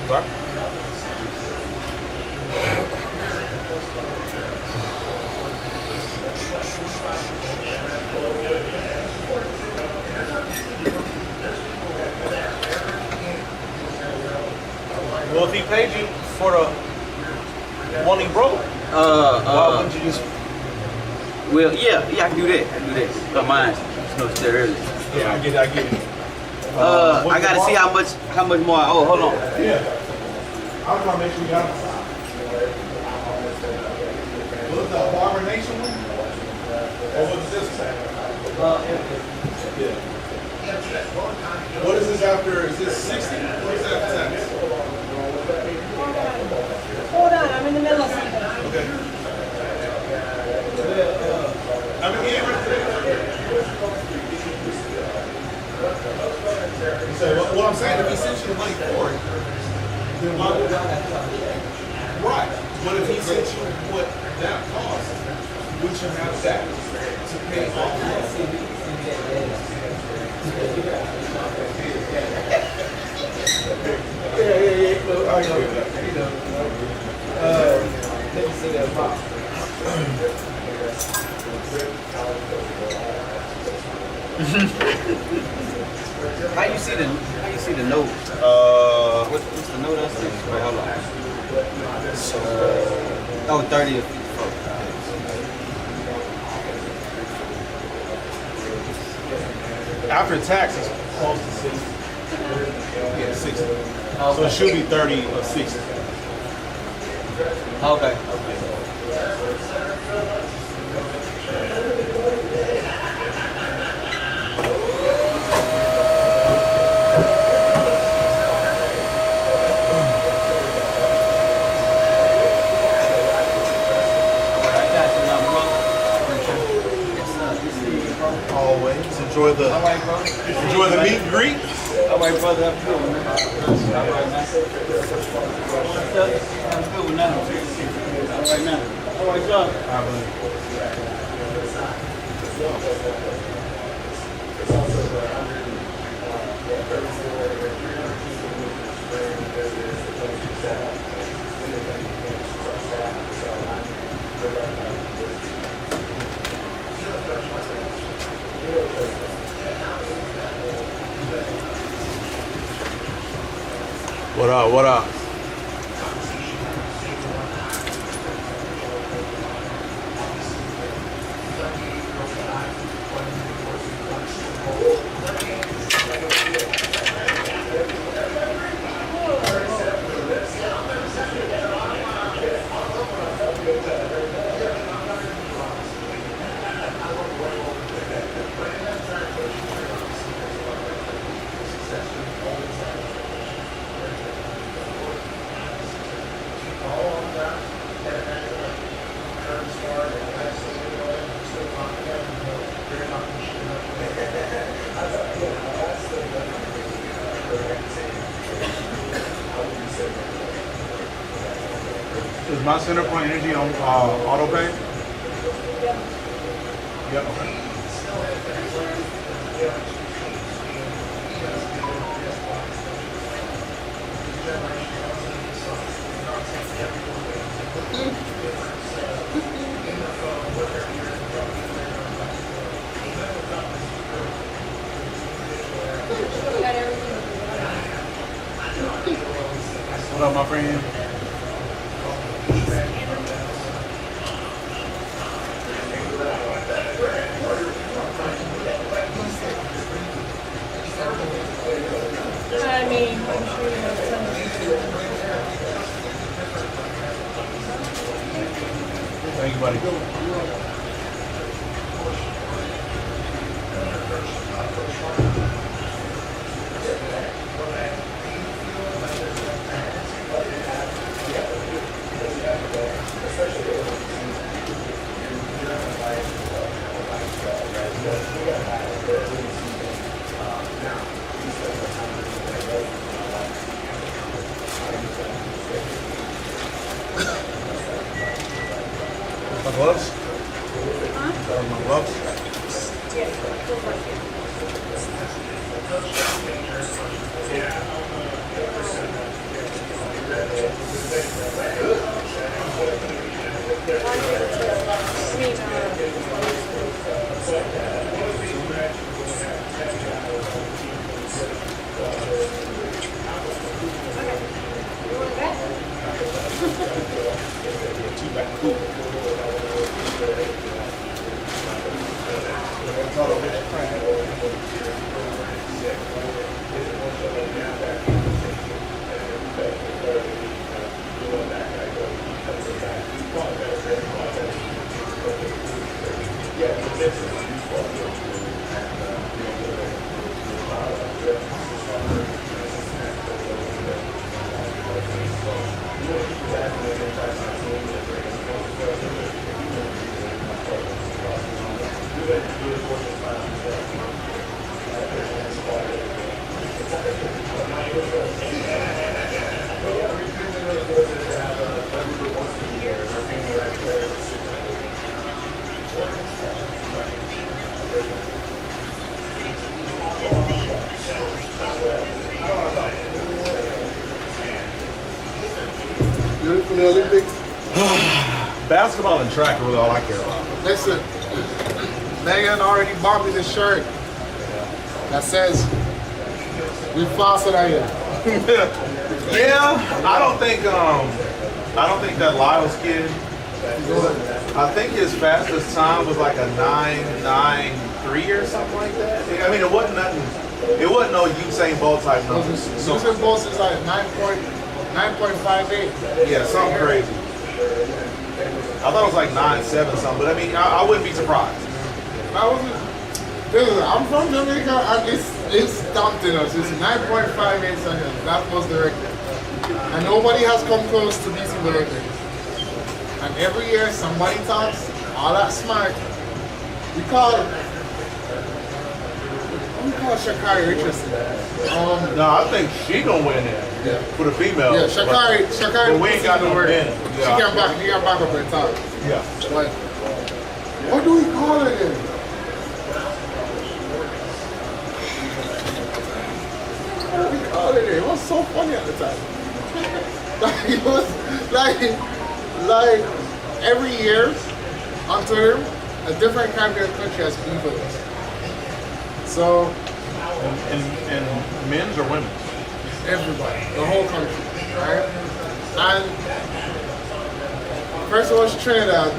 A: Sorry? Well, if he paid you for the one he broke, why wouldn't you just?
B: well, yeah, I can do that. I can do that. But mine, no, still early.
A: Yeah, I get it.
B: I gotta see how much more. Oh, hold on.
A: Yeah. I was trying to make sure you got it. Was it the Barber Nation one? Or was it this one? Yeah. What is this after? Is this 60? What is that after tax?
D: Hold on, I'm in the middle of something.
A: Okay. I mean, so what I'm saying, if he sent you the money for it, then why would right? But if he sent you what that cost, would you have that to pay off? Yeah. I agree with that.
B: Let me see that box. How you see the note? What's the note I see? Wait, hold on. Oh, 30 or 54.
A: After tax, it's close to 60. Yeah, 60. So it should be 30 or 60.
B: Okay.
A: Always enjoy the
B: All right, bro.
A: enjoy the meet and greet.
B: All right, brother. I'm good, man. All right, man. I'm good with nothing. All right, now. All right, y'all.
A: What up? What up? Is my center point energy on auto pay? Yep. Okay.
B: What up, my friend?
D: I mean, I'm sure you have some.
A: Thank you, buddy. My gloves? My gloves?
C: You ready for the Olympics?
A: Basketball and track are really all I care about.
C: Listen, Megan already bought me this shirt that says, "We faster than you."
A: Yeah, I don't think that Lyle's kid. I think his fastest time was like a 9:93 or something like that. I mean, it wasn't nothing. It wasn't no Usain Bolt type numbers. So,
C: Usain Bolt is like 9.58.
A: yeah, something crazy. I thought it was like 9.7 something, but I mean, I wouldn't be surprised.
C: I wasn't. Listen, I'm from Jamaica and it's daunting us. It's 9.58 seconds. That was the record. And nobody has come close to beating the record. And every year somebody talks all that smart. We call Sha'Carri Richardson.
A: No, I think she gonna win it
C: Yeah.
A: for the female.
C: Yeah, Sha'Carri
A: but we ain't got no
C: word.
A: men.
C: She can back up her top.
A: Yeah.
C: Like, what do we call it then? What do we call it then? It was so funny at the time. Like, it was like every year on Twitter, a different Caribbean country has beef with us. So
A: And men's or women's?
C: everybody, the whole country, right? And first of all, it's Trinidad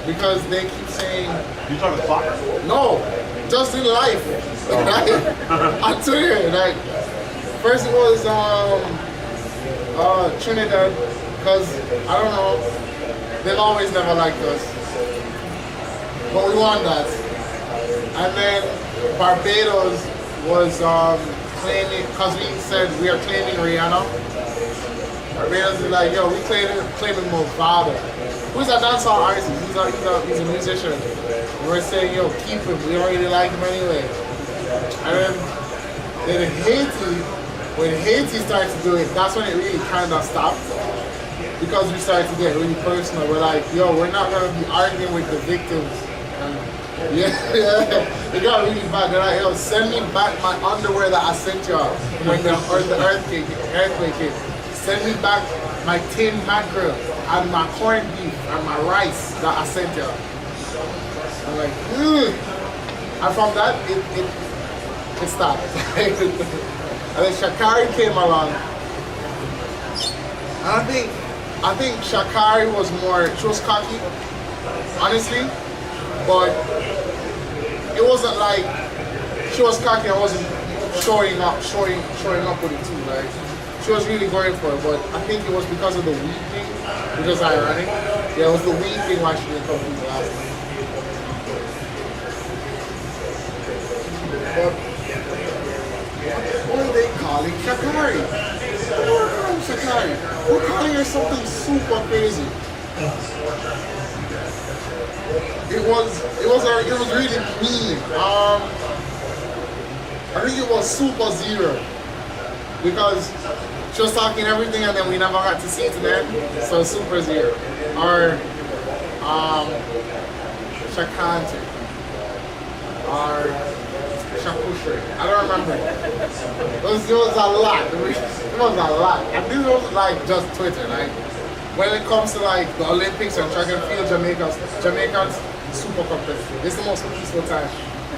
C: because they keep saying
A: You talking soccer?
C: no, just in life. Like, on Twitter, like first it was Trinidad because I don't know, they've always never liked us, but we won that. And then Barbados was claiming, because we said we are claiming Rihanna. Barbados is like, yo, we claiming Movado. Who's a dancehall artist? He's a musician. And we're saying, yo, keep him. We don't really like him anyway. And then Haiti, when Haiti started to do it, that's when it really kind of stopped. Because we started to get really personal. We're like, yo, we're not going to be arguing with the victims. And yeah, it got really bad. They're like, yo, send me back my underwear that I sent y'all when the earthquake hit. Send me back my tin mackerel and my corned beef and my rice that I sent y'all. I'm like, ugh. And from that, it stopped. And then Sha'Carri came along And I think Sha'Carri was more, she was cocky, honestly, but it wasn't like she was cocky and wasn't showing up with it too. Like she was really going for it, but I think it was because of the weed thing, which is ironic. Yeah, it was the weed thing why she didn't come through the last time. But what are they calling Sha'Carri? We're calling Sha'Carri. We're calling her something super crazy. It was really mean. I think it was Super Zero because she was talking everything and then we never got to see it to the end. So Super Zero or Shakante or Shakushri. I don't remember. It was a lot. It was a lot. And this was like just Twitter. Like when it comes to like the Olympics and track and field, Jamaicans super competitive. It's the most peaceful time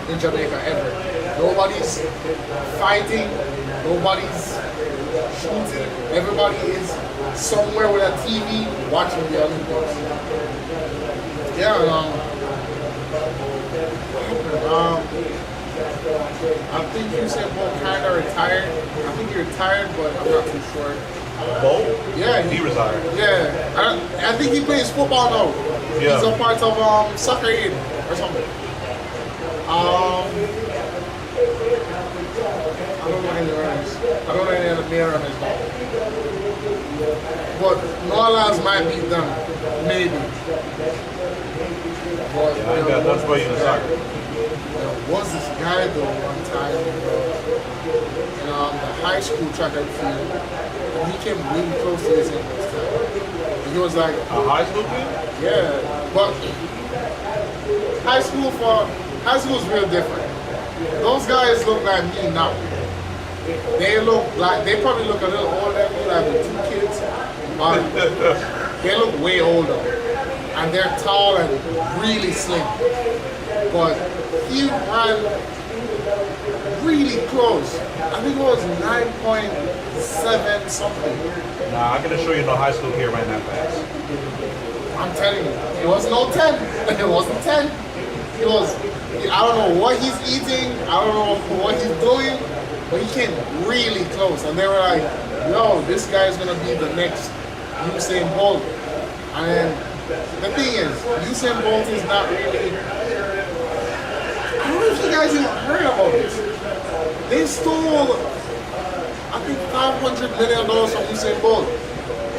C: in Jamaica ever. Nobody's fighting, nobody's shooting. Everybody is somewhere with a TV watching the Olympics. Yeah. I think you said Bolt kind of retired. I think he retired, but I'm not too sure.
A: Bolt?
C: Yeah,
A: He retired.
C: Yeah, I think he plays football now.
A: Yeah.
C: He's a part of Soccer Aid or something. I don't know any runners. I don't know any other male runners now. But Norlands might beat them, maybe. But
A: Yeah, I ain't got nothing for you in soccer.
C: there was this guy though one time in the high school track and field, and he came really close to this end this time. And he was like,
A: A high school kid?
C: yeah, but high school is real different. Those guys look like me now. They probably look a little older than me, like with 2 kids. But they look way older. And they're tall and really slim. But he ran really close. I think it was 9.7 something.
A: Nah, I can assure you no high school kid ran that fast.
C: I'm telling you, it was no 10. It wasn't 10. It was, I don't know what he's eating, I don't know what he's doing, but he came really close. And they were like, yo, this guy's gonna be the next Usain Bolt. And then the thing is, Usain Bolt is not really, I don't know if you guys even heard about this. They stole, I think $500 million from Usain Bolt.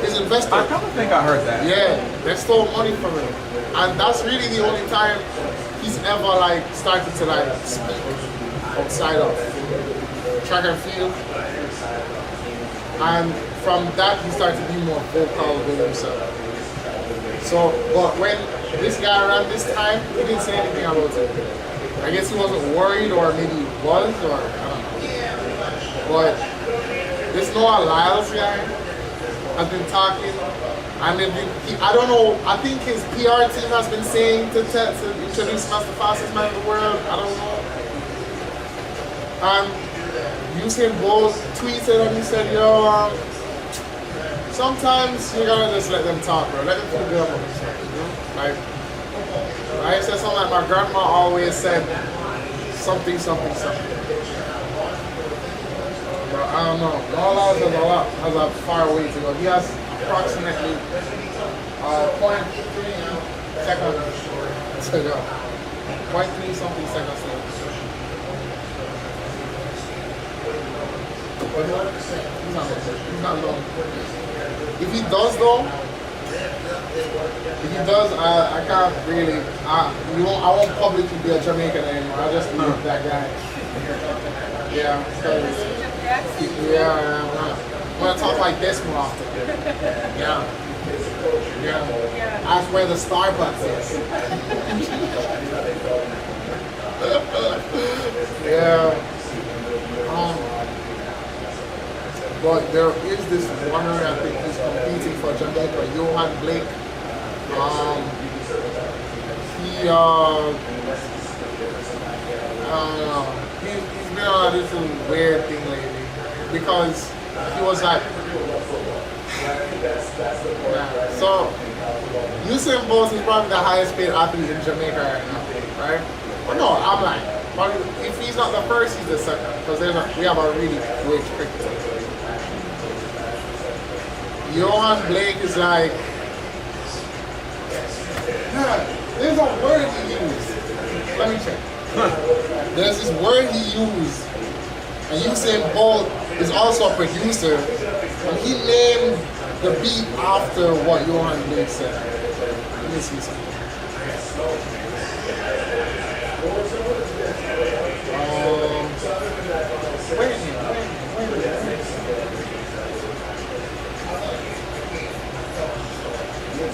C: His investor.
A: I kind of think I heard that.
C: Yeah, they stole money from him. And that's really the only time he's ever like started to like speak outside of track and field. And from that he started to be more vocal with himself. So, but when this guy ran this time, he didn't say anything about it. I guess he wasn't worried, or maybe he was, or I don't know. But this Noah Lyles guy has been talking, and I don't know, I think his PR team has been saying to introduce him as the fastest man in the world, I don't know. And Usain Bolt tweeted and he said, yo, sometimes you gotta just let them talk, bro. Let them feel good about themselves, you know? Like, I said something like my grandma always said, something. But I don't know. All out has a far way to go. He has approximately 0.3 seconds to go. 0.3 something seconds to go. But he's not long. If he does though, I can't really, I won't publicly be a Jamaican anymore. I'll just leave that guy. Yeah, I'm gonna talk like this more often. Yeah. That's where the Starbucks is. Yeah. But there is this runner I think who's competing for Jamaica, Johan Blake. He I don't know. He's been on this weird thing lately because he was like Yeah. So, Usain Bolt is probably the highest paid athlete in Jamaica right now, right? Well, no, I'm lying. But if he's not the first, he's the second. Because we have a really great cricketer. Johan Blake is like, there's a word he used. Let me check. There's this word he used. And Usain Bolt is also a producer. And he named the beat after what Johan Blake said. Let me see something. Wait a minute.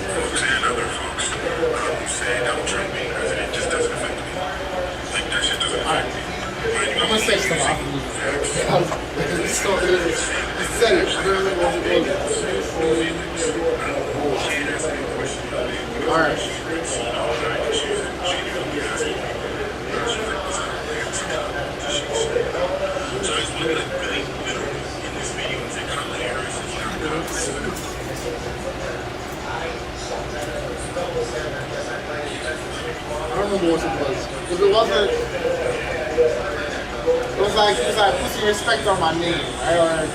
E: Folks and other folks who say don't drink me because it just doesn't affect me. Like that shit doesn't affect me.
C: I'm gonna say stuff after you. So he said it. I don't know what it was. Alright.
E: So I was looking like really literal in this video and said Kamala Harris is not confident.
C: I don't remember what it was. If it wasn't, it was like put some respect on my name, right? Or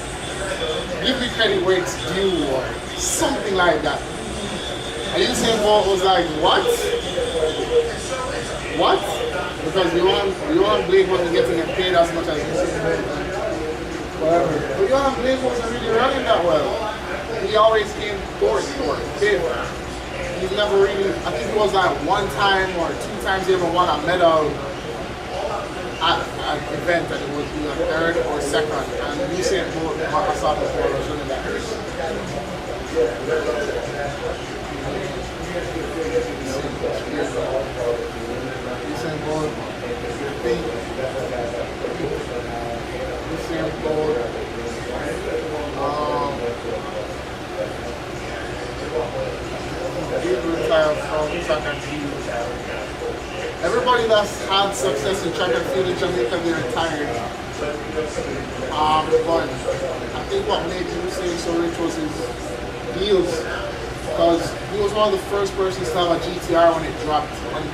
C: give me credit where it's due, or something like that. And Usain Bolt was like, what? What? Because Johan Blake wasn't getting paid as much as Usain Bolt. Whatever. But Johan Blake wasn't really running that well. He always came fourth or fifth. He's never really, I think it was like one time or two times he ever won a medal at an event, and it was either third or second. And Usain Bolt, Microsoft before was running that race. Usain Bolt, I think Usain Bolt, he retired from track and field. Everybody that's had success in track and field in Jamaica, they retired. But I think what made Usain so rich was his deals. Because he was one of the first persons to have a GTR when it dropped, when it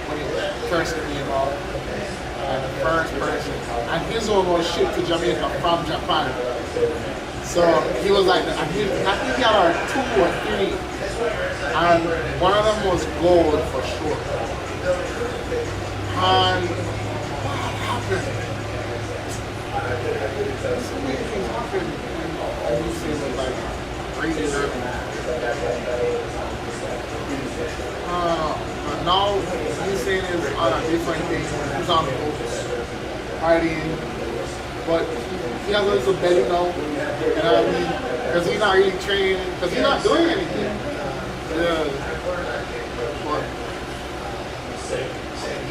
C: first came out. The first person. And his one was shipped to Jamaica from Japan. So he was like, I think he had 2 or 3. And one of them was gold for sure. And what happened? So many things happened. And Usain was like really early. But now Usain is on a different thing. He's on the boats, partying. But he has a little belly now. You know what I mean? Because he's not really training. Because he's not doing anything. Yeah. But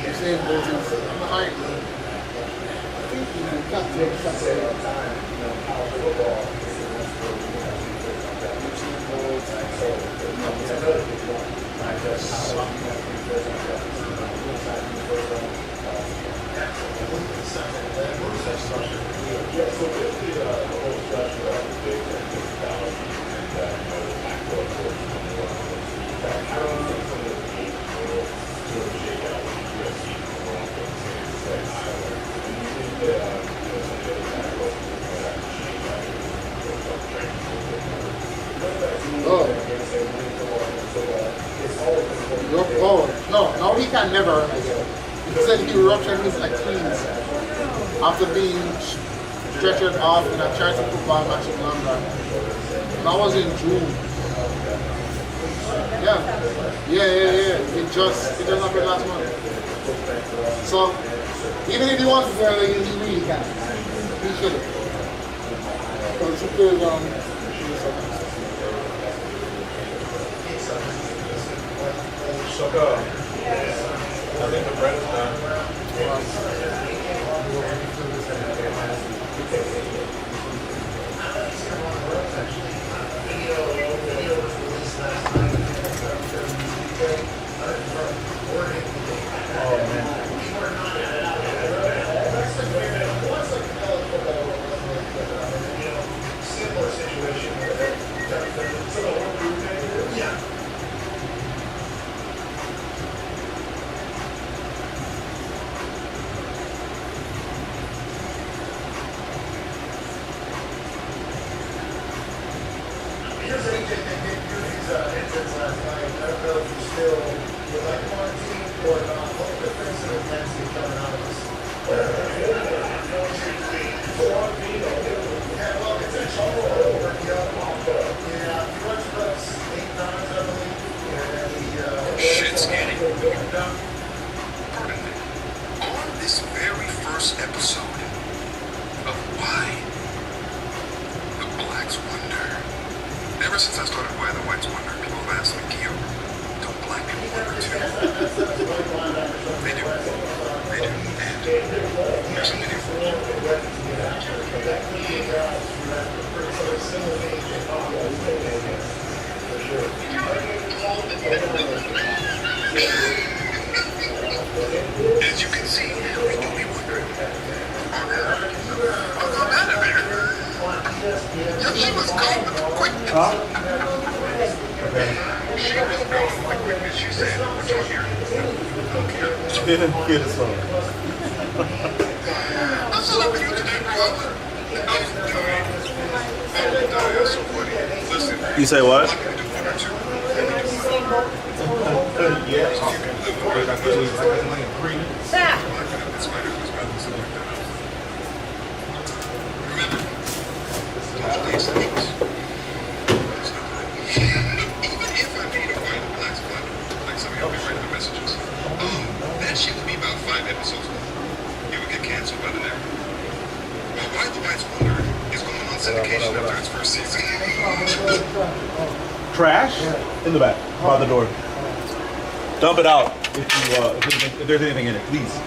C: Usain Bolt is high. I think he got to something. No, he can never run again. He said he ruptured his Achilles after being stretchered off in a charity football match in London. That was in June. Yeah. It just happened last month. So even if he wants to play, he really can. He should have. Because he could
A: Sugar. I think the bread is done.
E: first episode of why the blacks wonder. Ever since I started Why the Whites Wonder, people have asked me, Gio, don't black people wonder too? They do. They do. And there's something here for As you can see, we do be wondering. What's the matter there? Yeah, she was gone with quickness. She was gone with quickness, she said. What's wrong here?
A: Get this one.
E: I saw that video today, bro. I was dying. I was dying. That's so funny. Listen.
A: You say what?
E: I can do one or two.
A: Yeah.
D: Stop.
E: Even if I made a white and black spot, like some of y'all been writing the messages, that shit would be about 5 episodes long. It would get canceled by the network. While Why the Whites Wonder is going on syndication after its first season.
A: Trash in the back, by the door. Dump it out if there's anything in it, please.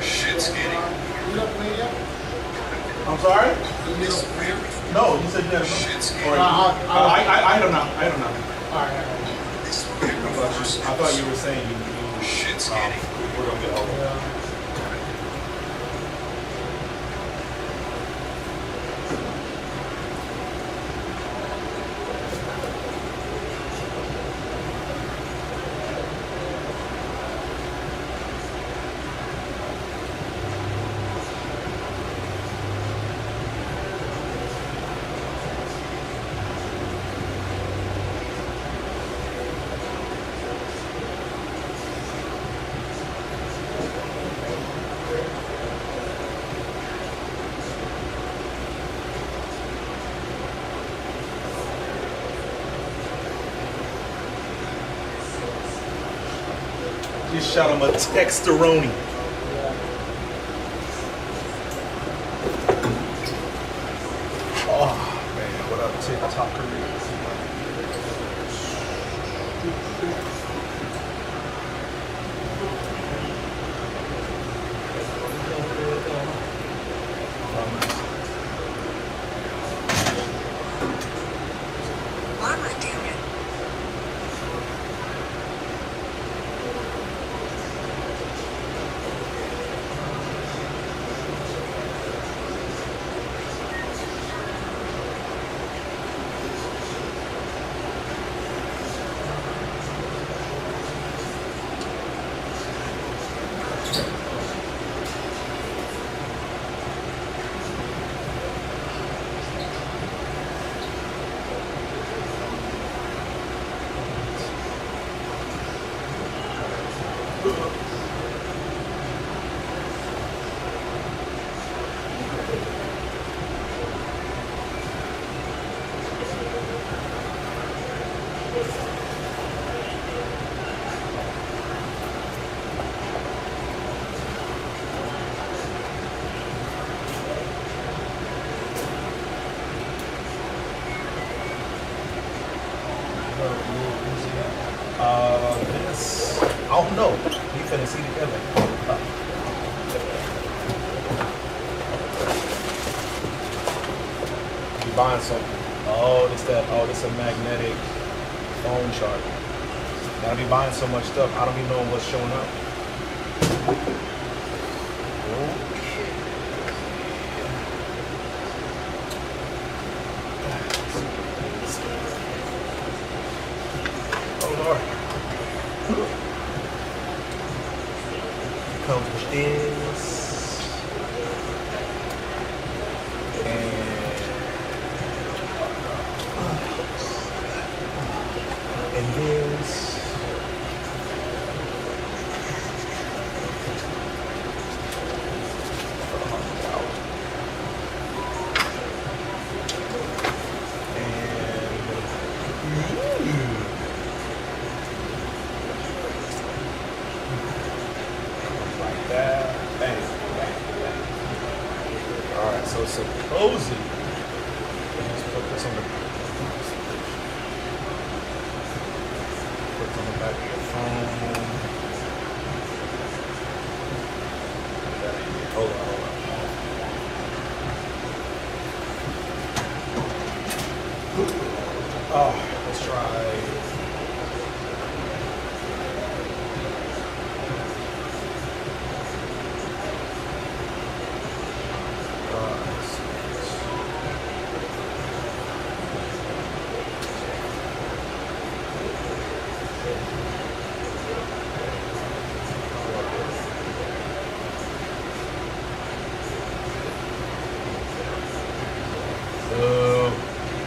E: Shit skinny.
C: You don't play yet?
A: I'm sorry?
E: It's very
A: No, you said yes.
E: shit skinny.
A: Or- I don't know. I don't know.
C: Alright.
E: It's very
A: I thought you were saying you
E: shit skinny.
A: we're gonna get over. Just shot him a texteroni. Oh man, what up, TikToker?
E: Mama, damn it.
A: This, I don't know. We finna see together. You buying something? Oh, this a magnetic phone charger. Gotta be buying so much stuff. I don't even know what's showing up. Oh Lord. Comes with this. And on the back of your phone. Hold on. Oh, let's try.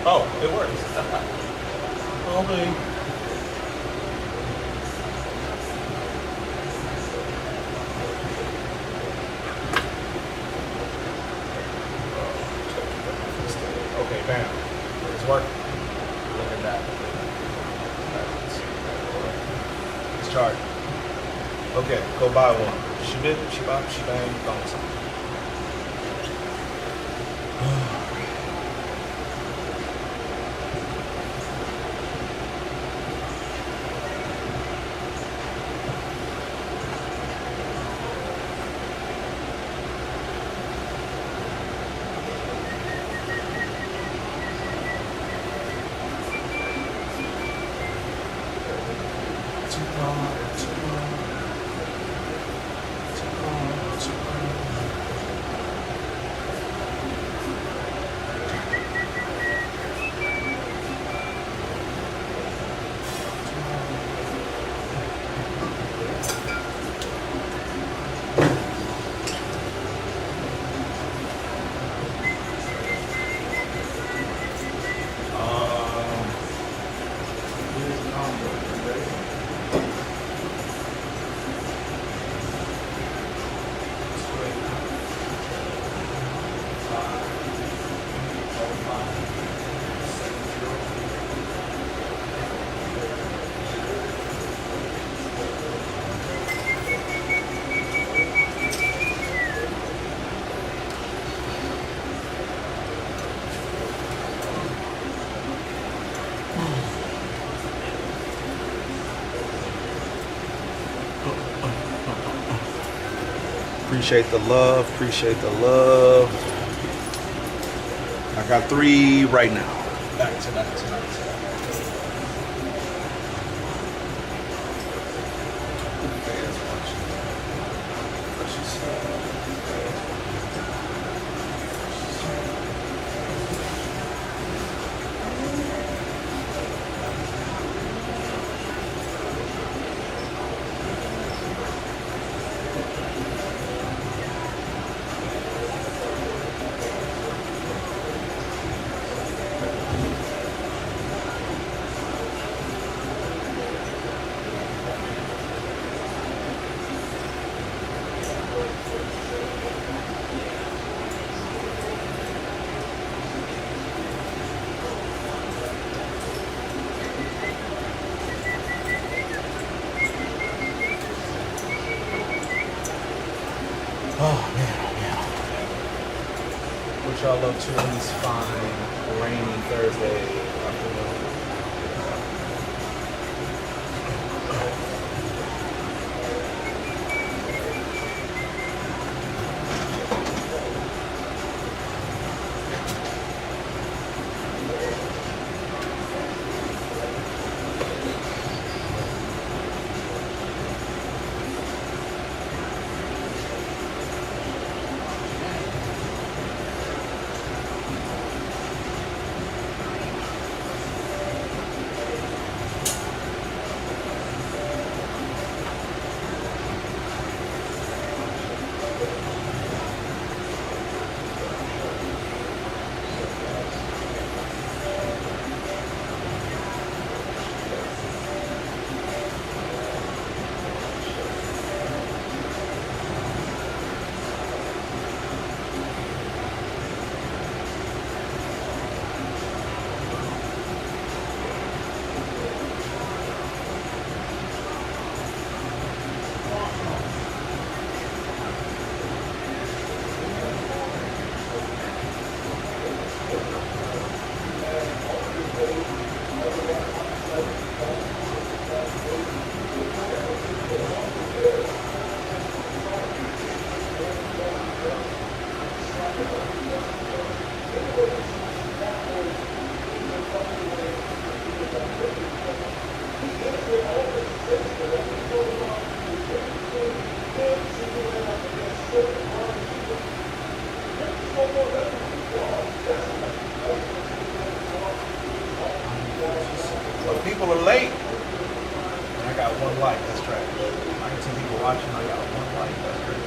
A: Oh, it works. Only. Okay, bam. It's working. Look at that. Let's charge. Okay, go buy one. Shibib, shibab, shibang, bounce. Appreciate the love. Appreciate the love. I got 3 right now. Back to that tonight. Oh man. What y'all up to on this fine, rainy Thursday afternoon? people are late. And I got one like. That's trash. I can see people watching. I got one like. That's crazy.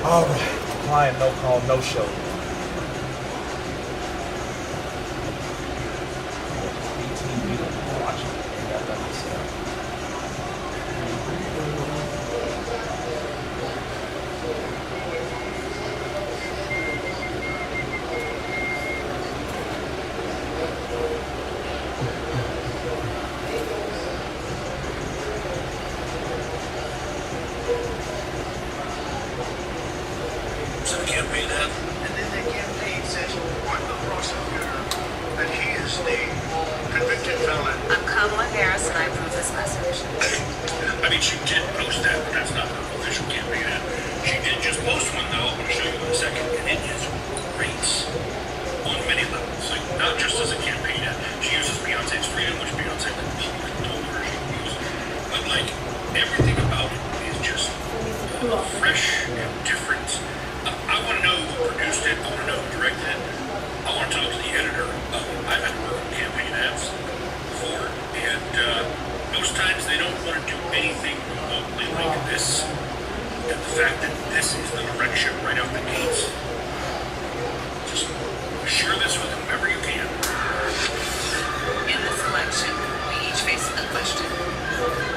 A: All right, client no call, no show. 18 people watching. Got that myself.
E: So the campaign ad, and then the campaign says, "What the prosecutor that he is the convicted felon."
F: I'm Kamala Harris, and I approve this message.
E: I mean, she did post that, but that's not the official campaign ad. She did just post one, though. I'm going to show you in a second, and it is great on many levels. Like, not just as a campaign ad. She uses Beyonce's Freedom, which Beyonce told her she would use. But, like, everything about it is just fresh and different. I want to know who produced it. I want to know who directed it. I want to talk to the editor. I've had to work on campaign ads before, and most times they don't want to do anything remotely like this. And the fact that this is the direction right out the gates, just share this with whomever you can.
F: In this election, we each face a question.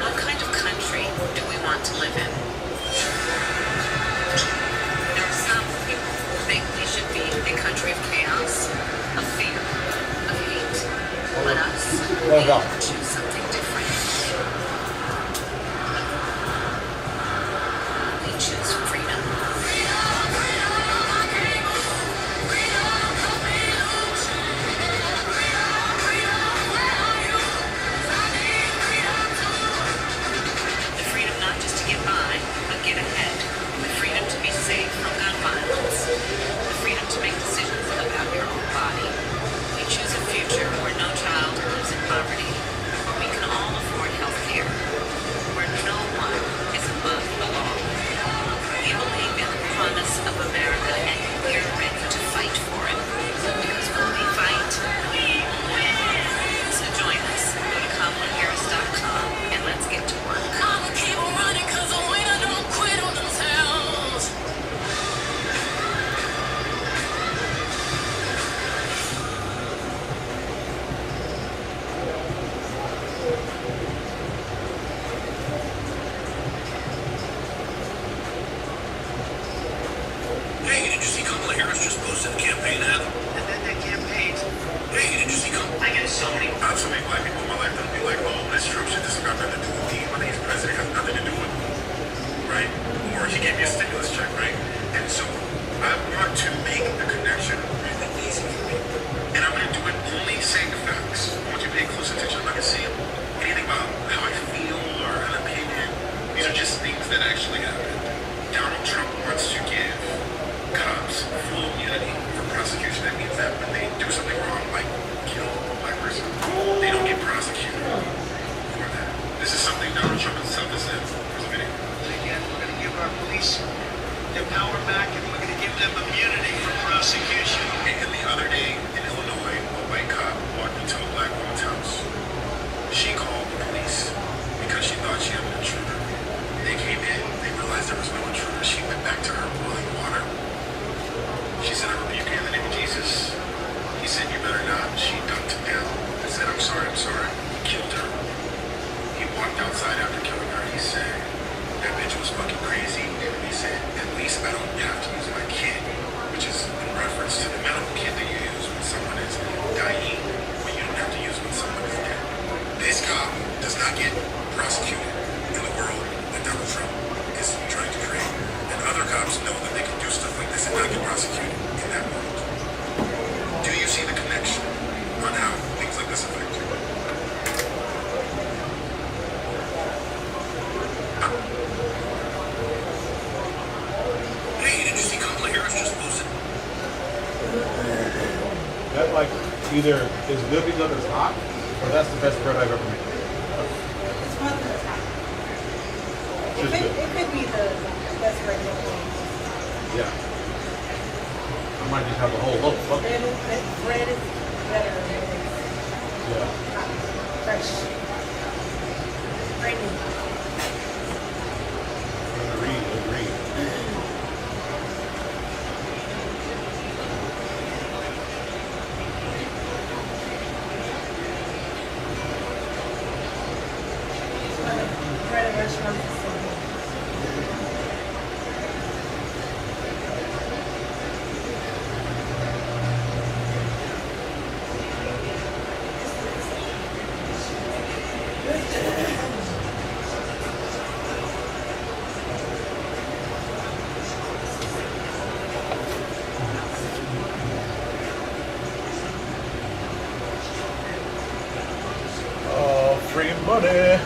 F: What kind of country do we want to live in? There are some people who think we should be a country of chaos, of fear, of hate. But us, we choose something different. We choose freedom. The freedom not just to get by, but get ahead. The freedom to be safe from gun violence. The freedom to make decisions about your own body. We choose a future where no child lives in poverty.
E: They ain't have them.
G: And then their campaigns.
E: Hey, did you see come?
G: I get so many.
E: I have so many black people in my life that'll be like, oh, this Trump shit, this has got nothing to do with me. My name's president, has nothing to do with me. Right? Or he gave me a stimulus check, right? And so I want to make the connection really easy for me. And I'm going to do it only saying the facts. I want you to pay close attention. I'm not going to say anything about how I feel or an opinion. These are just things that actually happen. Donald Trump wants to give cops full immunity for prosecution. That means that when they do something wrong, like kill a black person, they don't get prosecuted for that. This is something Donald Trump himself has said. There's a video.
G: Again, we're going to give our police their power back, and we're going to give them immunity from prosecution.
E: And the other day in Illinois, a white cop walked into a black woman's house. She called the police because she thought she had an intruder. They came in, they realized there was no intruder. She went back to her boiling water. She said, I rebuke you in the name of Jesus. He said, you better not. She dunked him down and said, I'm sorry. He killed her. He walked outside after killing her. He said, that bitch was fucking crazy. And he said, at least I don't have to use my kid, which is in reference to the medical kit that you use when someone is dying, but you don't have to use when someone is dead. This cop does not get prosecuted in the world that Donald Trump is trying to create. And other cops know that they can do stuff like this and not get prosecuted in that world. Do you see the connection on how things like this affect you? Hey, did you see Kamala Harris just posted?
A: That like either is good because it's hot, or that's the best bread I've ever made.
D: It's one of the top.
A: Just good.
D: It could be the best bread ever.
A: Yeah. I might just have a whole loaf. Fuck it.
D: Bread is better when it's
A: Yeah.
D: hot, fresh, brand new.
A: Agreed.
D: Bread at restaurants is so good.
A: Oh, free money.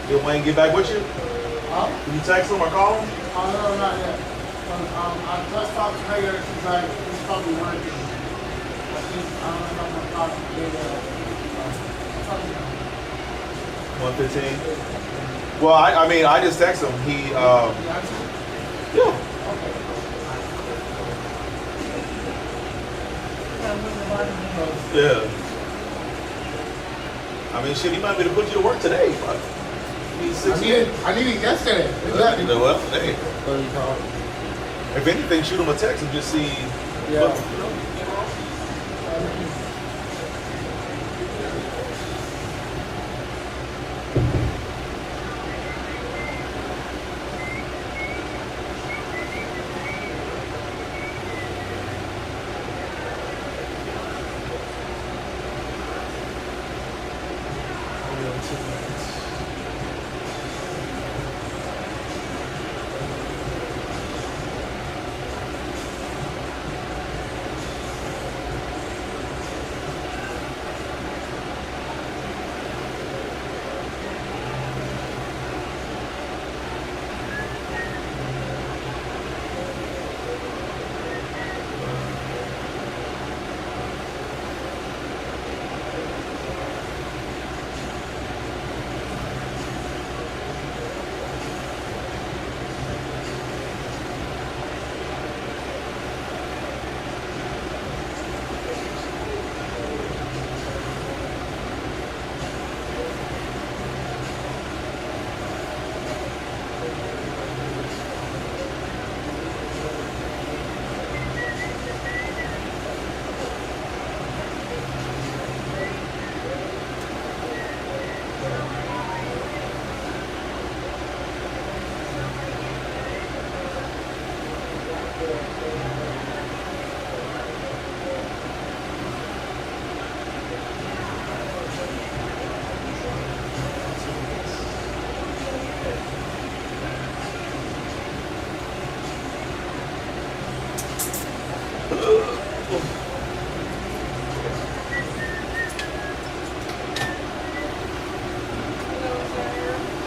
A: Did Wayne get back with you?
C: Huh?
A: Did you text him or call him?
C: Oh, no, not yet. I just talked to her. She's like, he's probably working. I think, I don't know if I'm going to talk to her.
A: 1:15. Well, I mean, I just texted him. He, yeah. Yeah. I mean, shit, he might be able to put you to work today. But he's 16.
C: I needed it yesterday. Exactly.
A: Well, hey. If anything, shoot him a text and just see.
C: Yeah.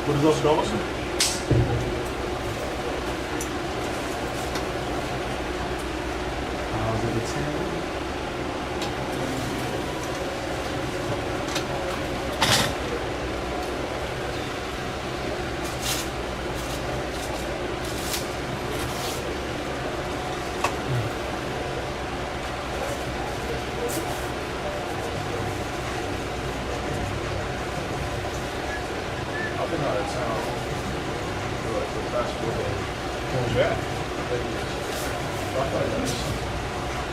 A: What is those dollars?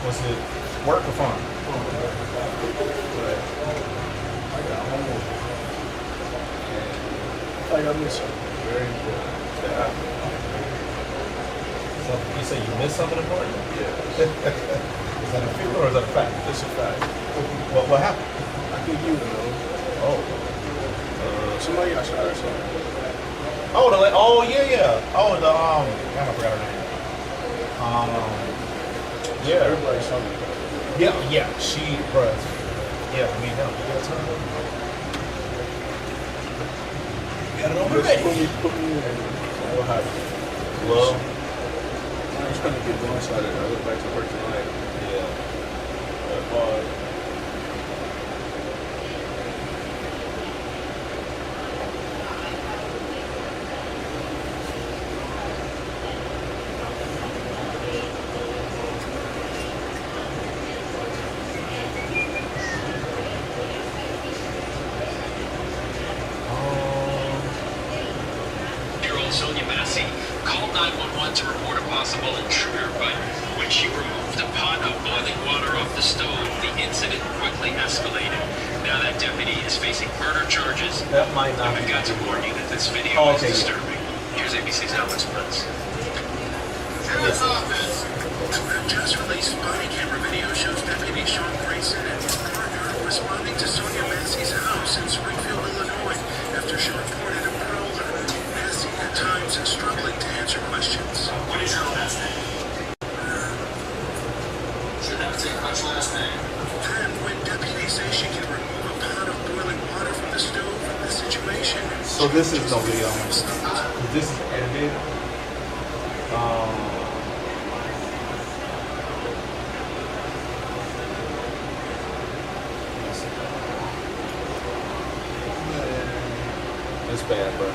A: Was it work or fun?
H: I got this one.
A: Very important. Yeah. So you say you missed something important?
H: Yeah.
A: Is that a feeling or is that a fact?
H: It's a fact.
A: What happened?
H: I think you know.
A: Oh.
H: Somebody got shot or something.
A: Oh, yeah. Oh, I forgot her name. Yeah.
H: Everybody saw me.
A: Yeah, she, bruh. Yeah, I mean, hell, you got time. You got it over ready.
H: Put me in. What happened?
A: Well,
H: I was trying to get going, so I went back to work tonight.
A: yeah.
I: Sonia Massey called 911 to report a possible intruder, but when she removed a pot of boiling water off the stove, the incident quickly escalated. Now that deputy is facing murder charges.
A: That might not
I: And we've
A: be
I: got to warn you that this video is disturbing. Here's ABC's Alex Prince.
E: Sheriff's office. A just released body camera video shows Deputy Shawn and his partner responding to Sonia Massey's house in Springfield, Illinois, after she reported a prowler. Massey at times struggling to answer questions.
I: What is your last name? Should have to take much last name.
E: Then, when deputies say she can remove a pot of boiling water from the stove, the situation
A: So this is no video. This is edited. It's bad, bro.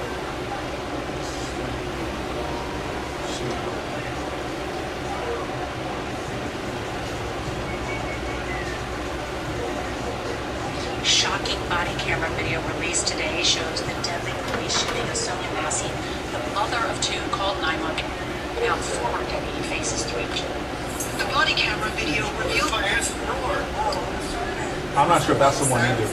F: Shocking body camera video released today shows the deadly police shooting of Sonia Massey, the mother of two, called 911. Now former deputy faces 3 children. The body camera video revealed.
A: I'm not sure if that's the one either.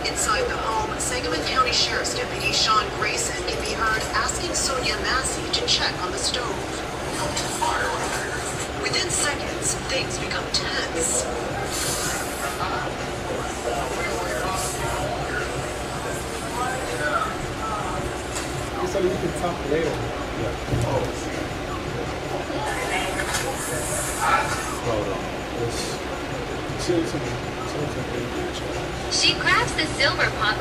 F: Inside the home, Sangamon County Sheriff's Deputy Shawn Grayson can be heard asking Sonia Massey to check on the stove. Within seconds, things become tense.
C: So you can talk later.
A: Hold on.
J: She grabs the silver pot.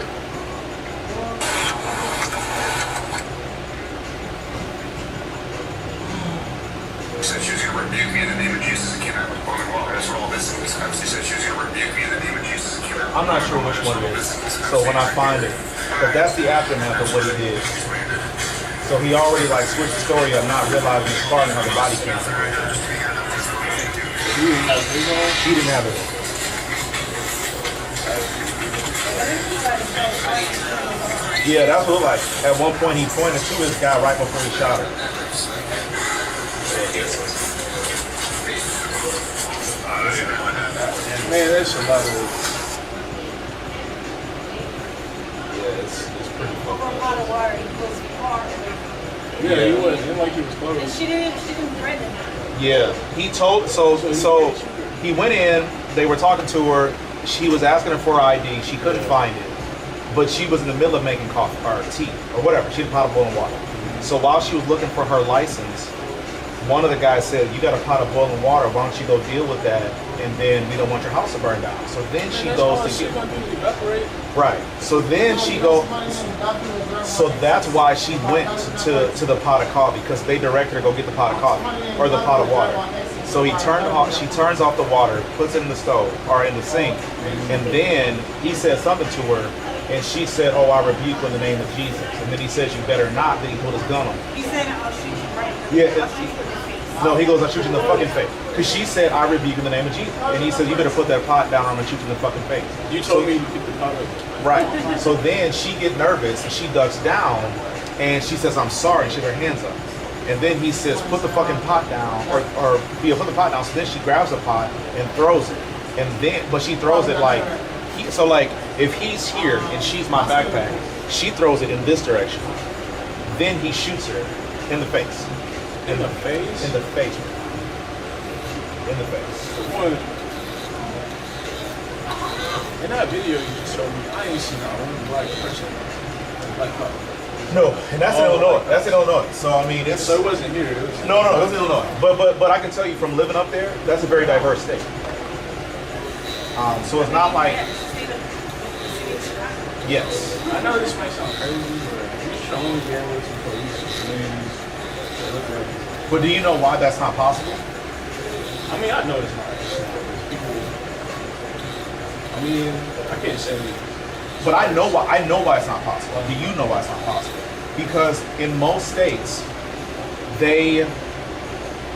E: Said she was going to rebuke me in the name of Jesus and came out with boiling water. That's what all this is. She said she was going to rebuke me in the name of Jesus and came out with
A: I'm not sure which one it is. So when I find it, but that's the aftermath of what he did. So he already like switched the story of not realizing the part how the body came.
H: He didn't have his on.
A: He didn't have it. Yeah, that's what like. At one point he pointed to this guy right before he shot her.
H: Man, that's a lot of.
A: Yeah, it's pretty
D: From
A: fucked up.
D: hot water, he pulls the car away.
H: Yeah, he was. It didn't like he was
D: And
H: close.
D: she didn't threaten him.
A: Yeah, he told so he went in. They were talking to her. She was asking her for her ID. She couldn't find it, but she was in the middle of making coffee or tea or whatever. She had a pot of boiling water. So while she was looking for her license, one of the guys said, "You got a pot of boiling water. Why don't you go deal with that? And then we don't want your house to burn down." So then she goes to get right. So then she goes. So that's why she went to the pot of coffee because they directed her to go get the pot of coffee or the pot of water. So he turned off. She turns off the water, puts it in the stove or in the sink, and then he said something to her, and she said, "Oh, I rebuke you in the name of Jesus." And then he says, "You better not." Then he pulled his gun on her.
D: He said, I'll shoot you right in the
A: Yeah,
D: I'll shoot you in the face.
A: No, he goes, "I shoot you in the fucking face." Because she said, "I rebuke in the name of Jesus." And he said, "You better put that pot down. I'm gonna shoot you in the fucking face."
H: You told me to get the pot up.
A: Right. So then she get nervous and she ducks down and she says, "I'm sorry," and she has her hands up. And then he says, "Put the fucking pot down," or yeah, put the pot down. So then she grabs the pot and throws it. And then, but she throws it like, so like, if he's here and she's my backpack, she throws it in this direction. Then he shoots her in the face.
H: In the face?
A: In the face. In the face.
H: One. In that video you just showed me, I ain't seen not one black person. Black couple.
A: No, and that's in Illinois. That's in Illinois. So I mean, it's
H: So it wasn't here. It was
A: no, it was in Illinois. But I can tell you from living up there, that's a very diverse state. So it's not like yes.
H: I know this might sound crazy, but you should only be able to police communities that look like.
A: But do you know why that's not possible?
H: I mean, I know it's not. People. I mean, I can't say.
A: But I know why it's not possible. Do you know why it's not possible? Because in most states, they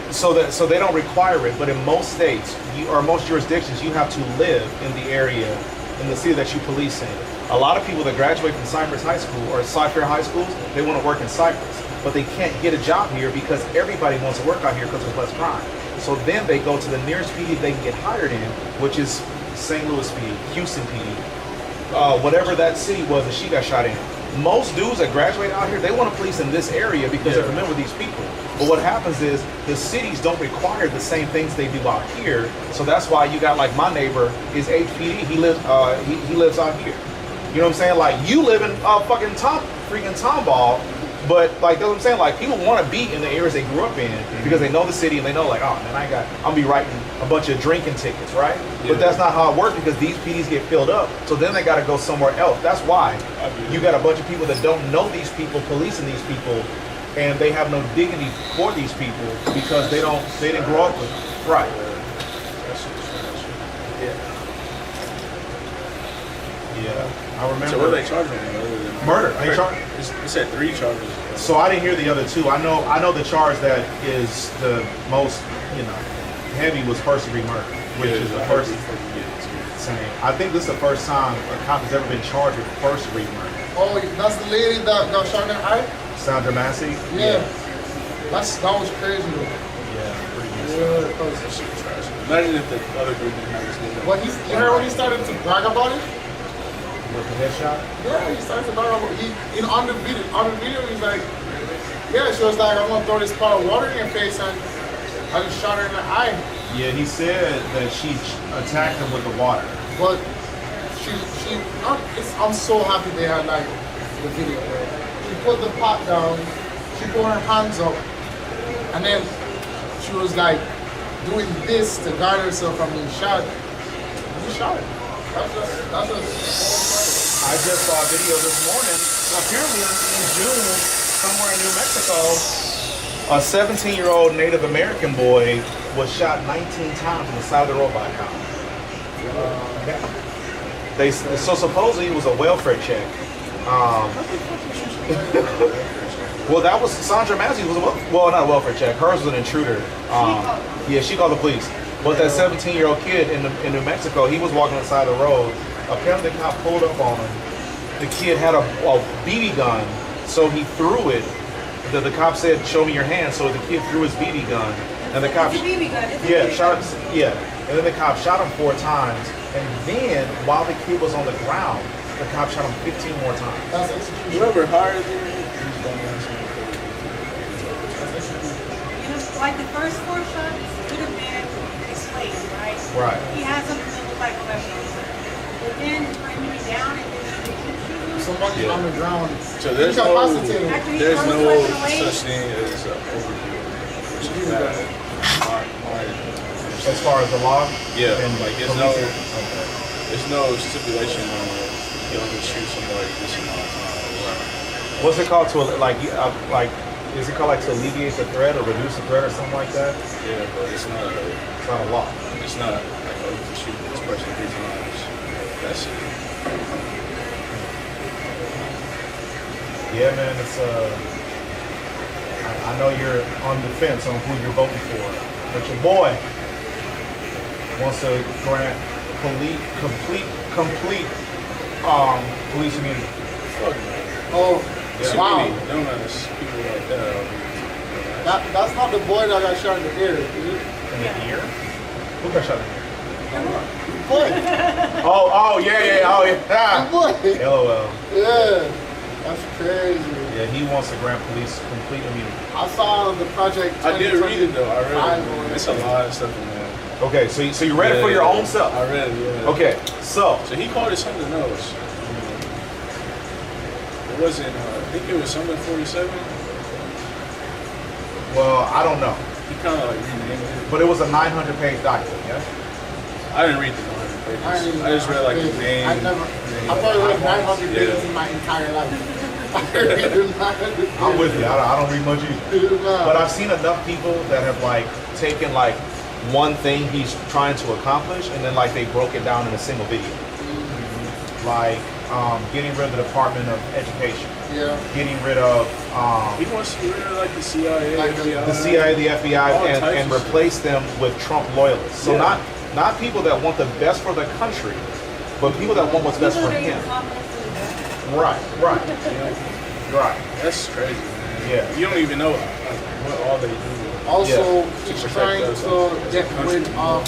A: don't require it, but in most states or most jurisdictions, you have to live in the area, in the city that you police in. A lot of people that graduate from Cypress High School or Cypher High Schools, they want to work in Cypress, but they can't get a job here because everybody wants to work out here because of less crime. So then they go to the nearest PD they can get hired in, which is St. Louis PD, Houston PD, whatever that city was that she got shot in. Most dudes that graduate out here, they want to police in this area because they're familiar with these people. But what happens is the cities don't require the same things they do out here. So that's why you got like my neighbor is HPD. He lives he lives out here. You know what I'm saying? Like you live in fucking Tomball, but like that's what I'm saying. Like people want to be in the areas they grew up in because they know the city and they know like, oh man, I'm gonna be writing a bunch of drinking tickets, right? But that's not how it works because these PDs get filled up. So then they got to go somewhere else. That's why you got a bunch of people that don't know these people, policing these people, and they have no dignity for these people because they didn't grow up with them. Right. Yeah. I remember.
H: So what are they charging him?
A: Murder. They
H: It said 3 charges.
A: So I didn't hear the other 2. I know the charge that is the most, heavy was first-degree murder, which is the first same. I think this is the first time a cop has ever been charged with first-degree murder.
C: Oh, that's the lady that got shot in the eye?
A: Sandra Massey?
C: Yeah. That was crazy though.
A: Yeah, pretty good.
C: Yeah, because
H: Imagine if the other group didn't have this name.
C: you heard when he started to brag about it?
A: With the headshot?
C: Yeah, he started to brag about it. On the video, he's like, yeah, she was like, I'm gonna throw this pot of water in your face, and I just shot her in the eye.
A: Yeah, he said that she attacked him with the water.
C: But I'm so happy they had like the video. She put the pot down, she put her hands up, and then she was like doing this to guard herself from being shot. He shot her. That's just.
A: I just saw a video this morning. Apparently in June, somewhere in New Mexico, a 17-year-old Native American boy was shot 19 times on the side of the road by a cop. So supposedly it was a welfare check. Well, that was Sandra Massey was not a welfare check. Hers was an intruder. Yeah, she called the police. But that 17-year-old kid in New Mexico, he was walking on the side of the road. Apparently the cop pulled up on him. The kid had a BB gun, so he threw it. The cop said, "Show me your hand." So the kid threw his BB gun, and the cop,
D: It's a BB gun. It's a
A: yeah,
D: BB
A: shot
D: gun.
A: him. Yeah, and then the cop shot him 4 times, and then while the kid was on the ground, the cop shot him 15 more times.
C: That's execution.
H: Whoever hired him,
D: Like the first 4 shots would have been explained, right?
A: Right.
D: He has something that looks like a weapon. But then bringing me down and then shooting.
C: Somebody on the ground.
H: so there's
C: Incapacitated.
H: there's no such thing as overview.
A: As far as the law,
H: Yeah,
A: and
H: like there's no stipulation on you only shoot somebody this amount of time.
A: what's it called to is it called like to alleviate the threat or reduce the threat or something like that?
H: Yeah, but it's not
A: a law.
H: It's not like, oh, you can shoot this person 3 times. That's it.
A: Yeah, man, it's I know you're on the fence on who you're voting for, but your boy wants to grant complete police immunity.
H: Fuck man.
C: Oh,
H: Too
C: wow.
H: many dumbass people like that.
C: That's not the boy that got shot in the ear, is it?
A: In the ear? Who got shot in the ear?
C: Boy.
A: Oh, yeah.
C: Boy.
A: LOL.
C: Yeah. That's crazy.
A: Yeah, he wants to grant police complete immunity.
C: I saw the project.
H: I did read it though. I read it. It's a
C: it.
H: lot of stuff in there.
A: Okay, so you read it for your own self.
H: I read it, yeah.
A: Okay, so
H: he called it something else. It wasn't, I think it was something 47.
A: well, I don't know.
H: He kind of like renamed it.
A: But it was a 900-page document, yeah?
H: I didn't read the 900 pages. I just read like the name.
C: I probably read 900 pages in my entire life.
A: I'm with you. I don't read much either. But I've seen enough people that have like taken like one thing he's trying to accomplish and then like they broke it down in a single video. Like getting rid of the Department of Education.
C: Yeah.
A: Getting rid of
H: He wants to get rid of like the CIA, FBI.
A: the CIA, the FBI,
H: all types
A: and
H: of
A: replace them with Trump loyalists. So
H: Yeah.
A: not people that want the best for the country, but people that want what's best for him. Right. Right.
H: That's crazy, man.
A: Yeah.
H: You don't even know like, what all they do.
C: Also,
A: Yeah.
C: he's
H: protect
C: trying
H: us.
C: to get rid of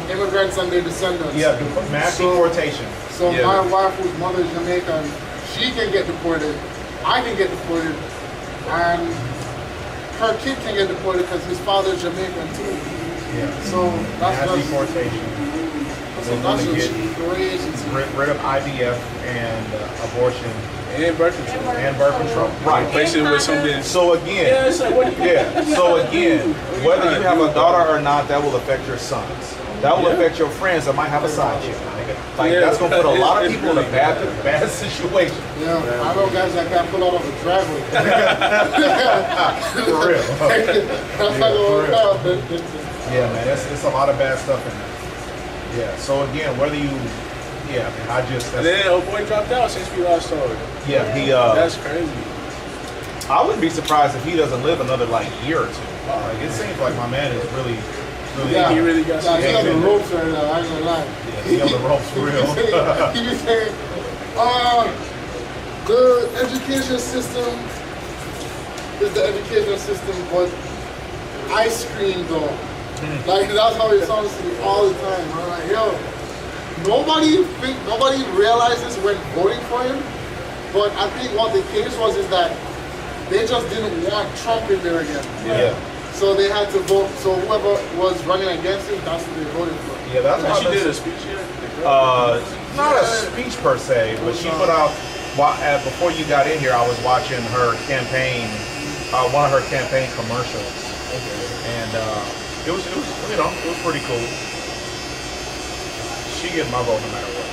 C: immigrants and their descendants.
A: Yeah, mass deportation.
C: So
H: Yeah.
C: my wife, whose mother is Jamaican, she can get deported. I can get deported, and her kid can get deported because his father is Jamaican too.
A: Yeah.
C: So that's
A: Mass
C: just
A: deportation. They want
C: That's
A: to
C: just
A: get
C: crazy.
A: rid of IVF and abortion
H: And birth control.
A: and birth control. Right.
H: Replace it with something.
A: So again,
H: Yeah, it's like, what do you
A: So again, whether you have a daughter or not, that will affect your sons. That will affect your friends that might have a side chick. Like that's gonna put a lot of people in a bad situation.
C: Yeah, I know guys that can't pull out of a driveway.
A: For real.
C: That's not gonna work out.
A: Yeah, man, it's a lot of bad stuff in there. Yeah. So again, whether you, yeah, I mean, I just.
H: And then old boy dropped out since we last saw it.
A: Yeah, he.
H: That's crazy.
A: I wouldn't be surprised if he doesn't live another like year or two. Like it seems like my man is really.
C: Yeah,
H: he really got some.
C: he on the ropes right now. I ain't gonna lie.
A: Yeah, he on the ropes for real.
C: He be saying, the education system is the education system, but ice cream though. Like that's how it sounds to me all the time. I'm like, yo, nobody realizes when voting for him, but I think what the case was is that they just didn't want Trump in there again.
A: Yeah.
C: So they had to vote. So whoever was running against him, that's who they voted for.
A: Yeah, that's why
H: She did a speech here.
A: not a speech per se, but she put out before you got in here. I was watching her campaign, one of her campaign commercials, and it was pretty cool. She gets my vote no matter what.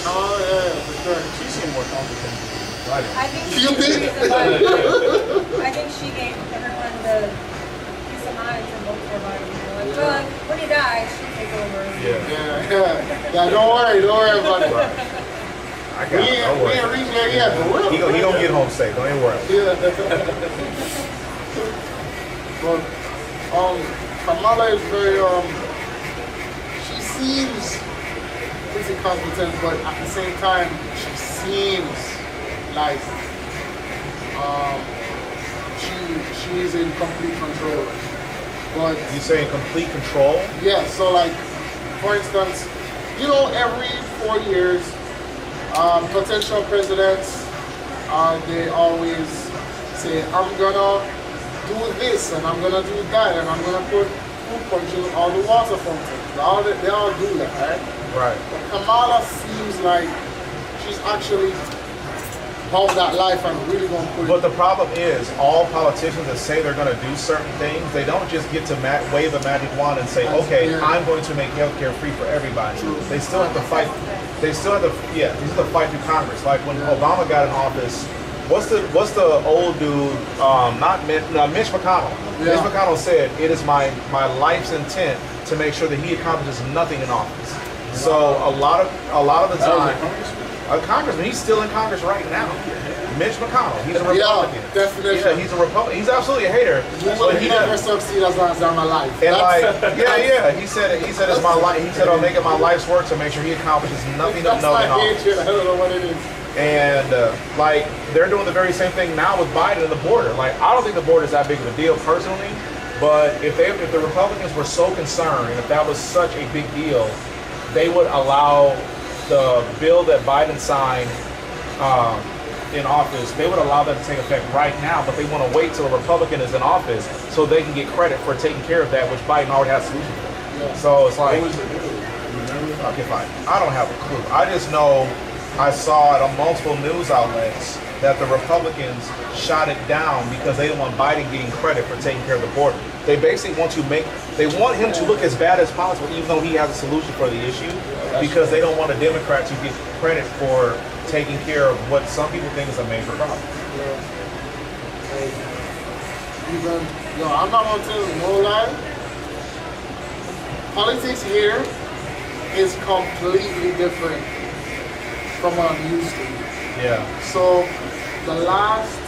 C: Oh yeah, for sure.
H: She seemed more competent.
D: I think
C: You think?
D: I think she gave everyone the peace of mind to vote for Biden. Like, well, when he dies, she'll take over.
C: Yeah. Don't worry about it.
A: I got
C: We
A: it. Don't worry.
C: ain't reached there yet, but we'll.
A: He gonna get home safe. Don't even worry.
C: Yeah. But Kamala is very she seems pretty competent, but at the same time she seems like she's in complete control. But
A: You saying complete control?
C: yeah, so like for instance, every 4 years potential presidents they always say, I'm gonna do this and I'm gonna do that and I'm gonna put food punches in all the water fountains. They all do that, right?
A: Right.
C: But Kamala seems like she's actually about that life and really gonna put
A: But the problem is, all politicians that say they're going to do certain things, they don't just get to wave a magic wand and say, okay,
C: Yeah.
A: I'm going to make healthcare free for everybody.
C: True.
A: They still have to fight. They still have to, they have to fight through Congress. Like when Obama got in office, what's the old dude? Mitch McConnell.
C: Yeah.
A: Mitch McConnell said, it is my life's intent to make sure that he accomplishes nothing in office. So a lot of the time. A congressman, he's still in Congress right now. Mitch McConnell, he's a Republican.
C: Yeah, definitely.
A: Yeah, he's a Republican. He's absolutely a hater.
C: You will never succeed as long as I'm alive.
A: And he said it's my life. He said I'll make it my life's work to make sure he accomplishes nothing of
C: That's
A: nothing.
C: my hatred. I don't know what it is.
A: And they're doing the very same thing now with Biden and the border. Like I don't think the border is that big of a deal personally, but if the Republicans were so concerned and if that was such a big deal, they would allow the bill that Biden signed in office, they would allow that to take effect right now, but they want to wait till a Republican is in office so they can get credit for taking care of that, which Biden already has a solution for.
C: Yeah.
A: So it's like, okay, fine. I don't have a clue. I just know I saw it on multiple news outlets that the Republicans shot it down because they didn't want Biden getting credit for taking care of the border. They basically want him to look as bad as possible, even though he has a solution for the issue, because they don't want a Democrat to get credit for taking care of what some people think is a major problem.
C: I'm not gonna tell you no lie. Politics here is completely different from what I'm used to.
A: Yeah.
C: So the last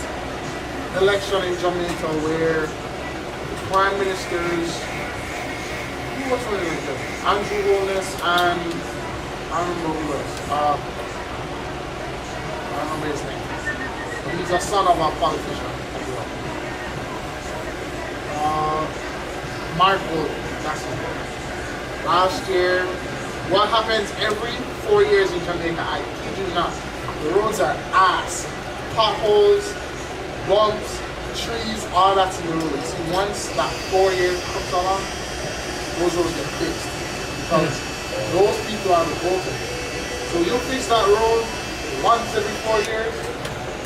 C: election in Jamaica where the prime ministers, who was really good? Andrew Holness and I don't remember who else. I don't remember his name. But he's a son of a politician. Mark Wood, that's his name. Last year, what happens every 4 years in Jamaica, I kid you not, the roads are ass. Potholes, bumps, trees, all that's in the roads. Once that 4 years comes along, those roads get fixed. Because Those people are the voters. So you fix that road once every 4 years,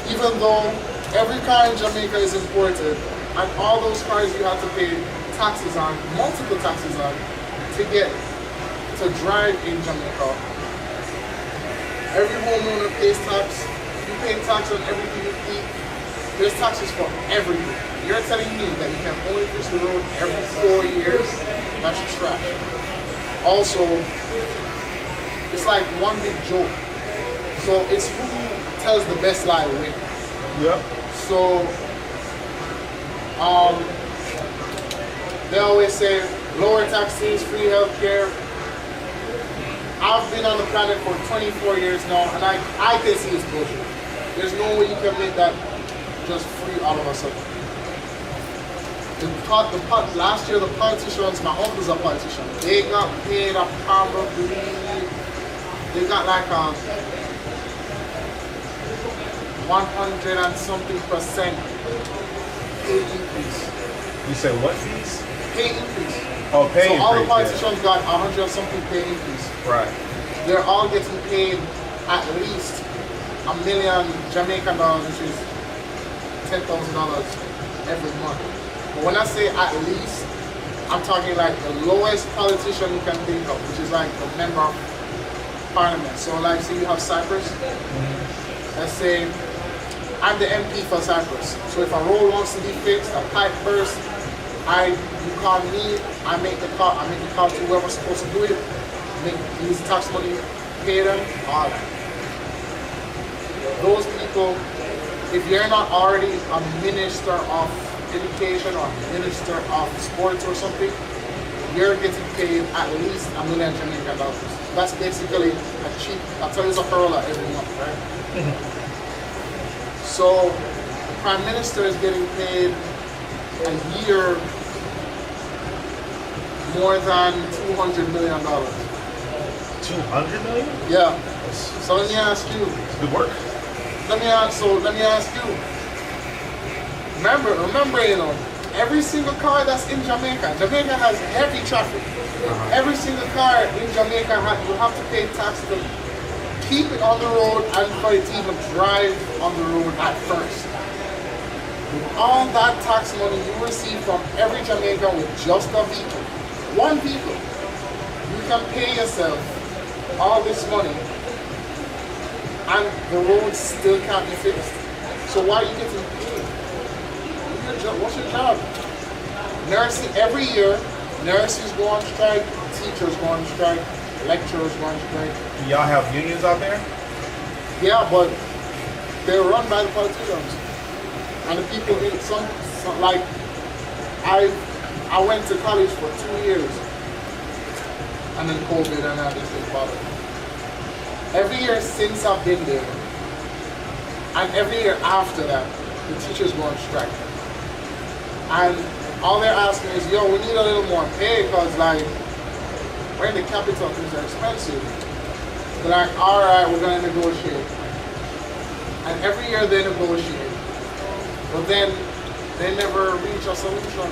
C: even though every car in Jamaica is imported, and all those cars you have to pay taxes on, multiple taxes on, to get to drive in Jamaica. Every homeowner pays tax. You pay tax on everything you eat. There's taxes for everything. You're telling me that you can only fix the road every 4 years? That's trash. Also, it's like one big joke. So it's who tells the best lie win.
A: Yep.
C: So, they always say lower taxes, free healthcare. I've been on the planet for 24 years now, and I can see it's bullshit. There's no way you can make that just free all of a sudden. Last year, the politicians, my uncle's a politician, they got paid probably, they got like 100 and something percent pay increase.
A: You say what fees?
C: Pay increase.
A: Oh, pay increase.
C: So all the politicians got 100 and something pay increase.
A: Right.
C: They're all getting paid at least $1 million Jamaican dollars, which is $10,000 every month. But when I say at least, I'm talking like the lowest politician you can think of, which is like the member of parliament. So like, say you have Cyprus, let's say I'm the MP for Cyprus. So if a road wants to be fixed, a pipe burst, you call me, I make the call to whoever's supposed to do it, use tax money, pay them, all that. Those people, if you're not already a minister of education or minister of sports or something, you're getting paid at least $1 million Jamaican dollars. That's basically a Toyota Corolla every month, right? So the Prime Minister is getting paid a year more than $200 million.
A: 200 million?
C: Yeah. So let me ask you.
A: Good work.
C: Let me ask you. Remember, you know, every single car that's in Jamaica has heavy traffic. Every single car in Jamaica you have to pay tax to keep it on the road and for it to even drive on the road at first. With all that tax money you receive from every Jamaican with just a vehicle, one vehicle, you can pay yourself all this money and the roads still can't be fixed. So why are you getting paid? What's your job? Nursing, every year, nurses go on strike, teachers go on strike, lecturers go on strike.
A: Do y'all have unions out there?
C: Yeah, but they're run by the politicians. And the people in some like, I went to college for 2 years. And then COVID and all this thing bothered me. Every year since I've been there, and every year after that, the teachers go on strike. And all they're asking is, yo, we need a little more pay because, like, we're in the capital, things are expensive. They're like, all right, we're going to negotiate. And every year they negotiate. But then they never reach a solution.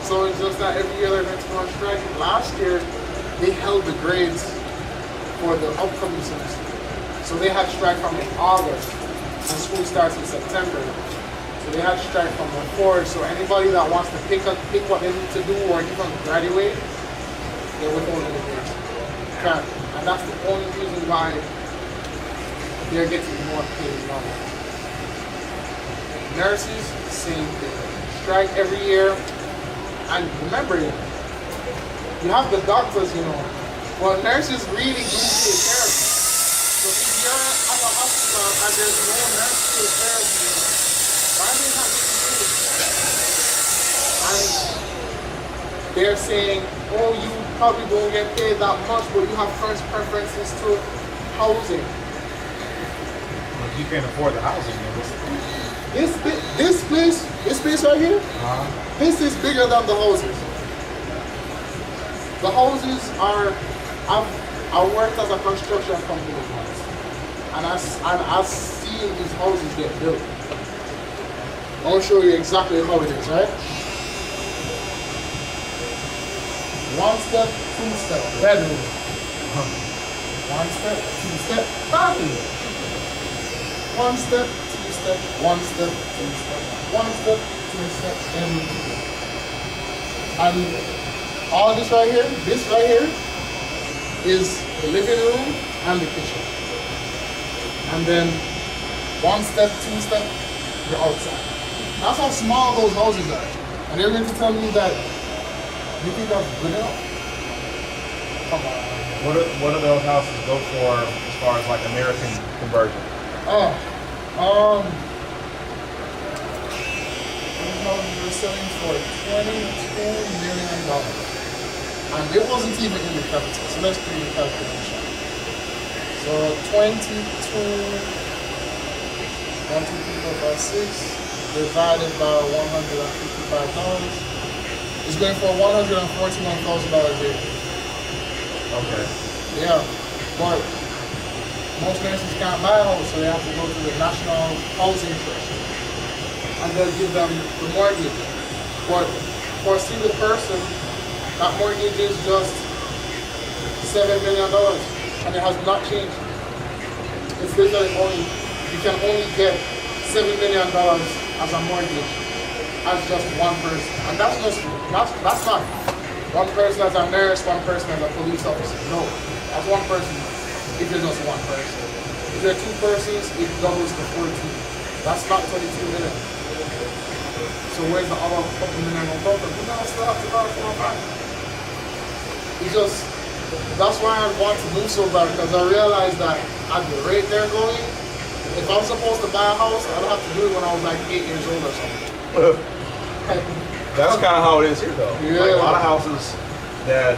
C: So it's just that every year they're going to go on strike. Last year, they held the grades for the upcoming semester. So they had strike from August, and school starts in September. So they had strike from before. So anybody that wants to pick what they need to do or even graduate, they're withholding the grades. Okay. And that's the only reason why they're getting more paid now. Nurses, same thing. Strike every year. And remember, you have the doctors, you know. Well, nurses really do take care of you. So if you're at a hospital and there's no nurse to take care of you, why are they not getting paid? And they're saying, oh, you probably won't get paid that much, but you have first preferences to housing.
A: Well, you can't afford the housing.
C: This place right here, this is bigger than the houses. The houses are, I worked as a construction company once, and I've seen these houses get built. I'll show you exactly how it is, right? 1 step, 2 step, bedroom. One step, two step, parking. One step, two step, one step, two step, one step, two step, everything. And all this right here is the living room and the kitchen. And then one step, two step, you're outside. That's how small those houses are. And they're going to tell me that you think that's good enough? Come on.
A: What do those houses go for as far as like American conversion?
C: These houses were selling for $22 million. And it wasn't even in the capital, so let's do the calculation. So 22, 1, 2, 3, 4, 5, 6, divided by $155 is going for $141,000 a year.
A: Okay.
C: Yeah, but most nurses can't buy a house, so they have to go to the National Housing Trust, and they'll give them the mortgage. But for a single person, that mortgage is just $7 million, and it has not changed. It's literally you can only get $7 million as a mortgage as just one person, and that's not one person as a nurse, one person as a police officer. No, that's one person. If you're just one person, if you're two persons, it doubles to 14. That's not 22 million. So where's the other couple million on top of it? You know, still have to go for back. It's just, that's why I want to move so bad, because I realized that at the rate they're going, if I'm supposed to buy a house, I'd have to do it when I was like 8 years old or something.
A: That's kind of how it is here, though.
C: Yeah.
A: Like a lot of houses that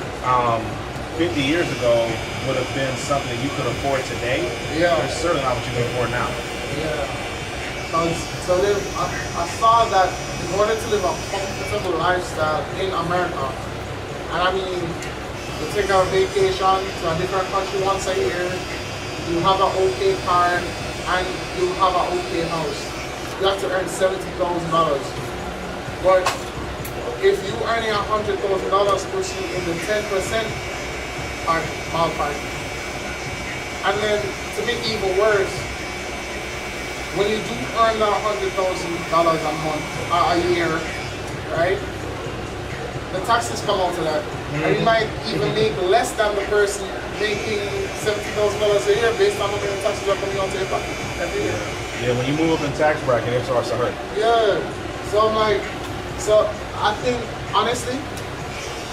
A: 50 years ago would have been something that you could afford today.
C: Yeah.
A: They're certainly not what you can afford now.
C: Yeah. So then I saw that in order to live a comfortable lifestyle in America, and I mean, you take a vacation to a different country once a year, you have an okay car, and you have an okay house. You have to earn $70,000. But if you earning $100,000 puts you in the 10% ballpark. And then to make it even worse, when you do earn that $100,000 a month, a year, right? The taxes come out of that. And you might even make less than the person making $70,000 a year based on how many taxes are coming out of your pocket every year.
A: Yeah, when you move up in tax bracket, it starts to hurt.
C: Yeah. So I'm like, so I think honestly,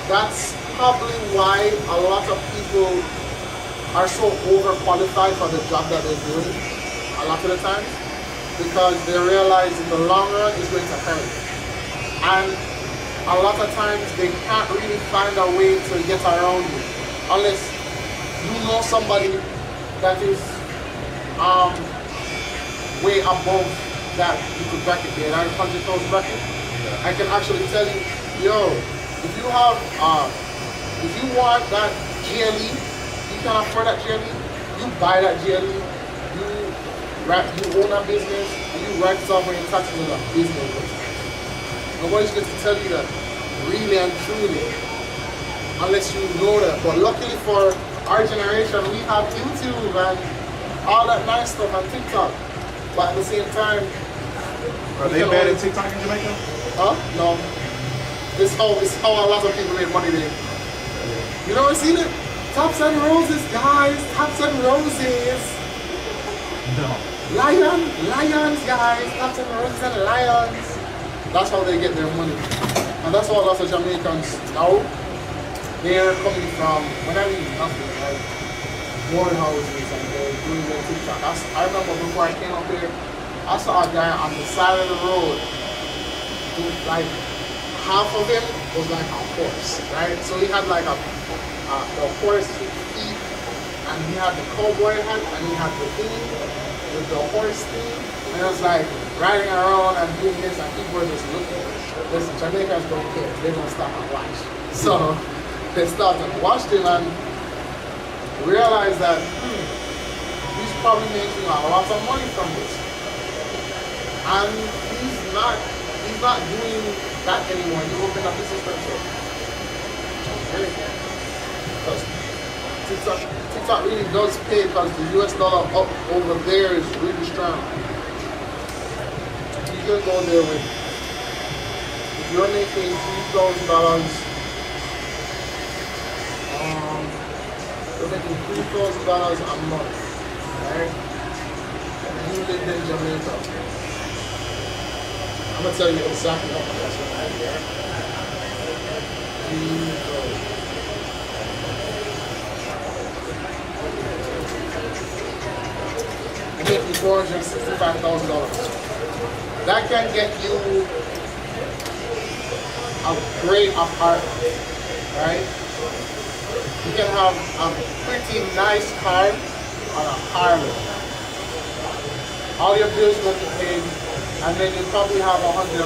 C: that's probably why a lot of people are so overqualified for the job that they're doing a lot of the time, because they realize in the long run it's going to hurt. And a lot of times they can't really find a way to get around it unless you know somebody that is way above that you could bracket there, that 100,000 bracket. I can actually tell you, yo, if you have, if you want that GLE, you can afford that GLE, you buy that GLE, you own a business, and you write it off when you're taxing on a business. Nobody's going to tell you that, really and truly, unless you know that. But luckily for our generation, we have YouTube and all that nice stuff on TikTok. But at the same time,
A: are they bad at TikTok in Jamaica?
C: No. This is how a lot of people make money there. You never seen it? Tops and roses, guys. Tops and roses.
A: No.
C: Lions, guys. Tops and roses and lions. That's how they get their money. And that's what a lot of Jamaicans now, they're coming from, when I mean nothing, like board houses and they're doing their TikTok. I remember before I came up here, I saw a guy on the side of the road who, like, half of him was like a horse, right? So he had like a horse feet, and he had the cowboy hat, and he had the thing with the horse thing, and it was like riding around and doing this, and people were just looking. Listen, Jamaicans don't care, they don't stop and watch. So they stopped and watched him and realized that he's probably making a lot of money from this. And he's not doing that anymore. He opened a business for himself. TikTok really does pay because the US dollar up over there is really strong. You can go there with, if you're making $3,000, you're making $3,000 a month, right? And you live in Jamaica. I'm gonna tell you exactly how much that's gonna be, right? You're making $465,000. That can get you a great apartment, right? You can have a pretty nice car on a highway. All your bills will be paid, and then you probably have $150,000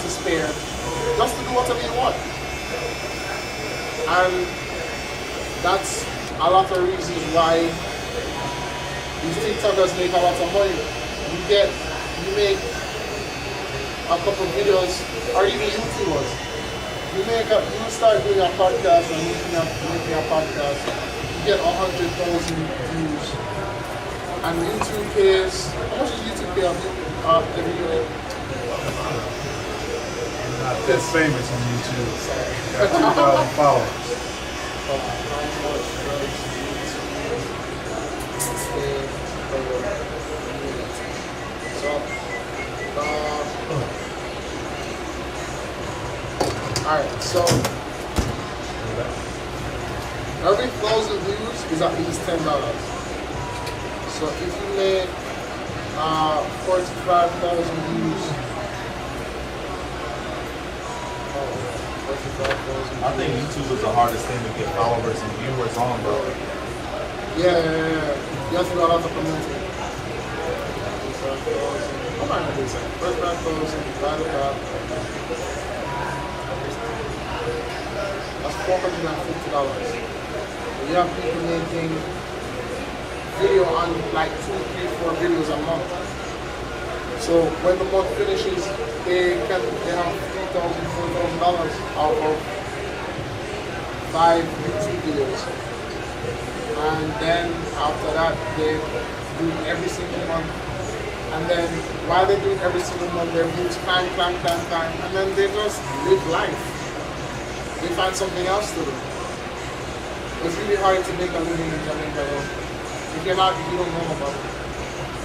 C: to spare just to do whatever you want. And that's a lot of reasons why these TikTokers make a lot of money. You make a couple videos, or even YouTubers. You start doing a podcast and making a podcast, you get 100,000 views. And YouTube pays, how much does YouTube pay every year?
A: Not that famous on YouTube. Got 2,000 followers.
C: Alright, so every 1,000 views is at least $10. So if you make 45,000 views,
A: I think YouTube is the hardest thing to get followers and viewers on, bro.
C: Yeah. You have to do a lot of promoting. I'm not gonna do that. 45,000 divided by, that's $450. You have people making video on like 2, 3, 4 videos a month. So when the month finishes, they have $3,000, $4,000 out of 5 YouTube videos. And then after that, they do every single month. And then while they do it every single month, their views climb. And then they just live life. They find something else to do. It's really hard to make a living in Jamaica. If you're not, you don't know about it.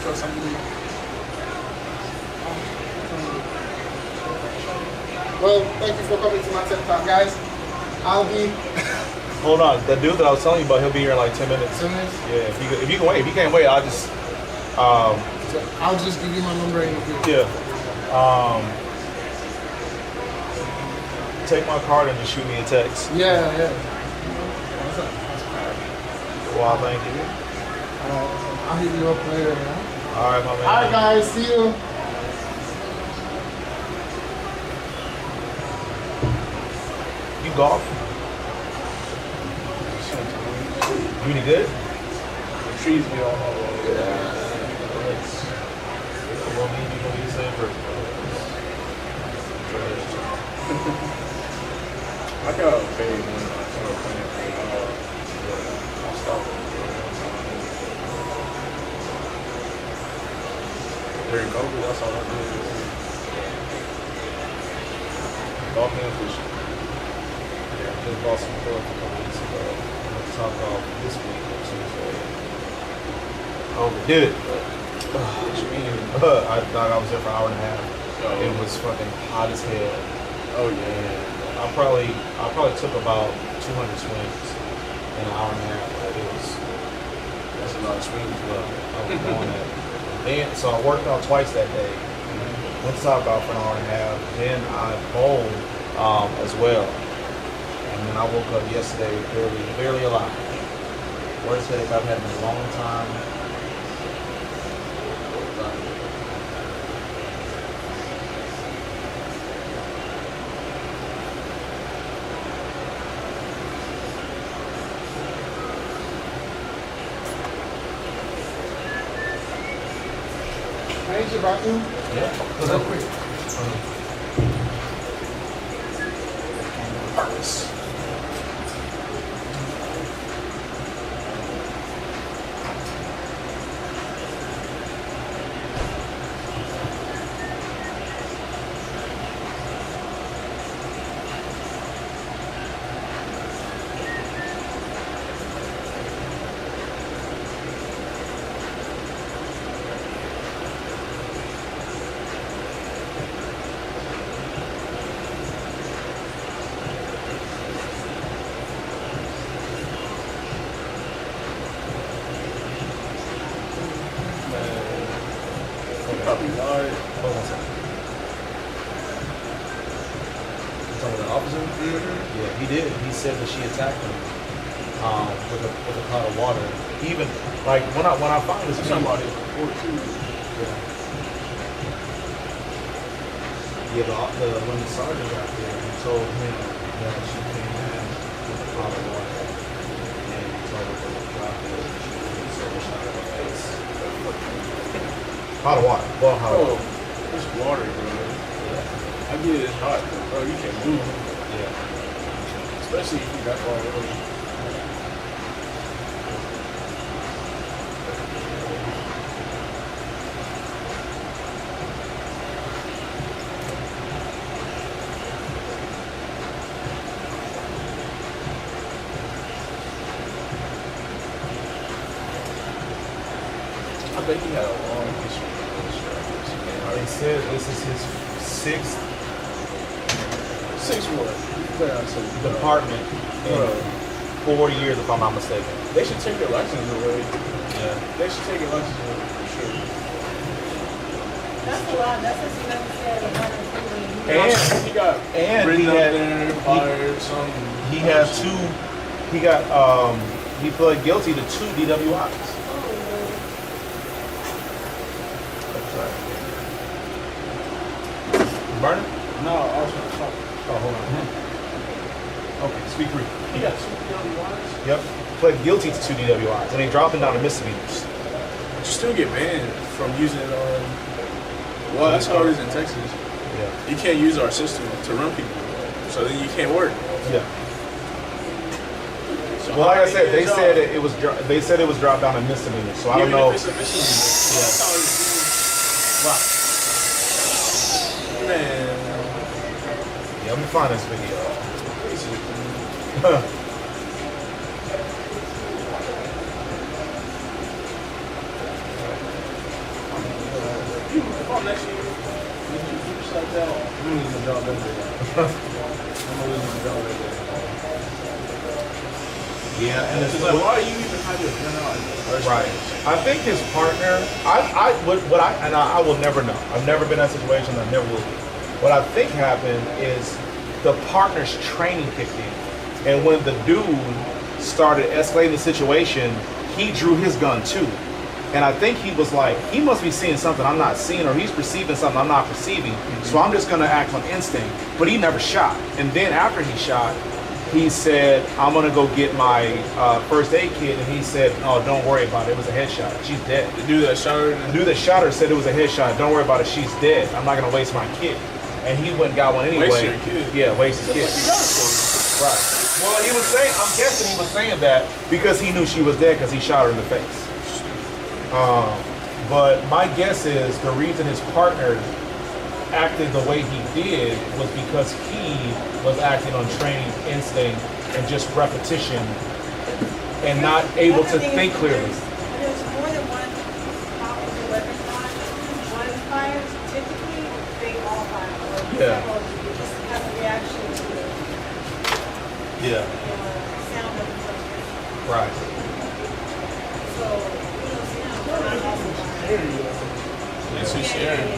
C: Trust me. Well, thank you for coming to my TED Talk, guys. I'll be...
A: Hold on, the dude that I was telling you about, he'll be here in like 10 minutes.
C: 10 minutes?
A: Yeah, if you can wait. If you can't wait, I'll just...
C: I'll just give you my number and
A: yeah. Take my card and just shoot me a text.
C: Yeah.
A: Well, thank you.
C: I'll hit you up later, man.
A: All right, my man.
C: All right, guys. See you.
A: You golf? You any good?
H: The trees be all over.
A: Well, me and you gonna be the same person.
H: I got a big one. I started playing I'll stop. During COVID, that's all I did. Golfing and fishing. Yeah, I just bought some clubs a couple weeks ago. I'm gonna top off this week on Tuesday.
A: Overdid it.
H: What you mean?
A: I thought I was there for an hour and a half.
H: Oh.
A: It was fucking hot as hell.
H: Oh yeah.
A: I probably took about 200 swings in an hour and a half. Like, it was.
H: That's a lot of swings, bro.
A: I was doing that. Then, so I worked out twice that day. Went to Topgolf for an hour and a half. Then I bowled as well. And then I woke up yesterday barely alive. Worst headache I've had in a long time.
C: Can I use your bathroom?
A: Yeah.
C: Real quick.
B: probably lied.
H: Hold on a second. You talking about the officer?
B: Mm-hmm.
H: Yeah, he did. He said that she attacked him with a pot of water.
A: Even like when I find this,
B: That's talking about his report too.
H: Yeah, when the sergeant got there, he told him that she came in with a pot of water, and he told her to drop it, and she said a shot in her face.
A: hot water. Well, hot
B: Bro,
A: water.
B: it's water, bro.
H: Yeah.
B: I get it, it's hot, bro. You can't move.
H: Yeah.
B: Especially if you got far away. I bet he had a long history with those struggles.
H: They said this is his sixth
B: 6'1".
H: department in 4 years, if I'm not mistaken.
B: They should take their license away.
H: Yeah.
B: They should take your license away for sure.
D: That's a lot. That's what you never said about improving.
H: And
B: He got
H: and
B: written
H: he
B: up
H: had-
B: there, fired, something.
A: He has two. He got. He pled guilty to 2 DWIs. Burning?
B: No, I was trying to talk.
A: Oh, hold on. Okay, speak free.
B: He got 2 DWIs.
A: Yep. Pled guilty to 2 DWIs, and they dropped him down to misdemeanors.
B: But you still get banned from using well, that's how it is in Texas.
A: Yeah.
B: You can't use our system to run people. So then you can't work.
A: Yeah.
B: So
A: Well, like I
B: how
A: said,
B: do you
A: they
B: get a
A: said
B: job?
A: it was. They said it was dropped down to misdemeanors. So I don't
B: Even
A: know.
B: if it's a misdemeanor. That's how it's Man.
A: Yeah, let me find this video.
B: If I'm next to you, you keep yourself down. I'm losing my job every day. I'm losing my job every day.
A: Yeah, and
B: It's like, why do you even have your gun out?
A: right. I think his partner. I will never know. I've never been in that situation. I never will be. What I think happened is the partner's training kicked in, and when the dude started escalating the situation, he drew his gun too. And I think he was like, he must be seeing something I'm not seeing, or he's perceiving something I'm not perceiving. So I'm just gonna act on instinct. But he never shot. And then after he shot, he said, I'm gonna go get my first aid kit. And he said, oh, don't worry about it. It was a headshot. She's dead.
B: The dude that shot her.
A: The dude that shot her said it was a headshot. Don't worry about it. She's dead. I'm not gonna waste my kit. And he went and got one anyway.
B: Waste your kid.
A: Yeah, waste his kid. Right. Well, he was saying, I'm guessing he was saying that because he knew she was dead because he shot her in the face. But my guess is the reason his partner acted the way he did was because he was acting on training instinct and just repetition and not able to think clearly.
D: There's more than one possible weapon on. One fires, typically they all fire.
A: Yeah.
D: You just have a reaction to the
A: Yeah.
D: sound of the gun.
A: Right.
D: So,
B: Yes, he's sharing.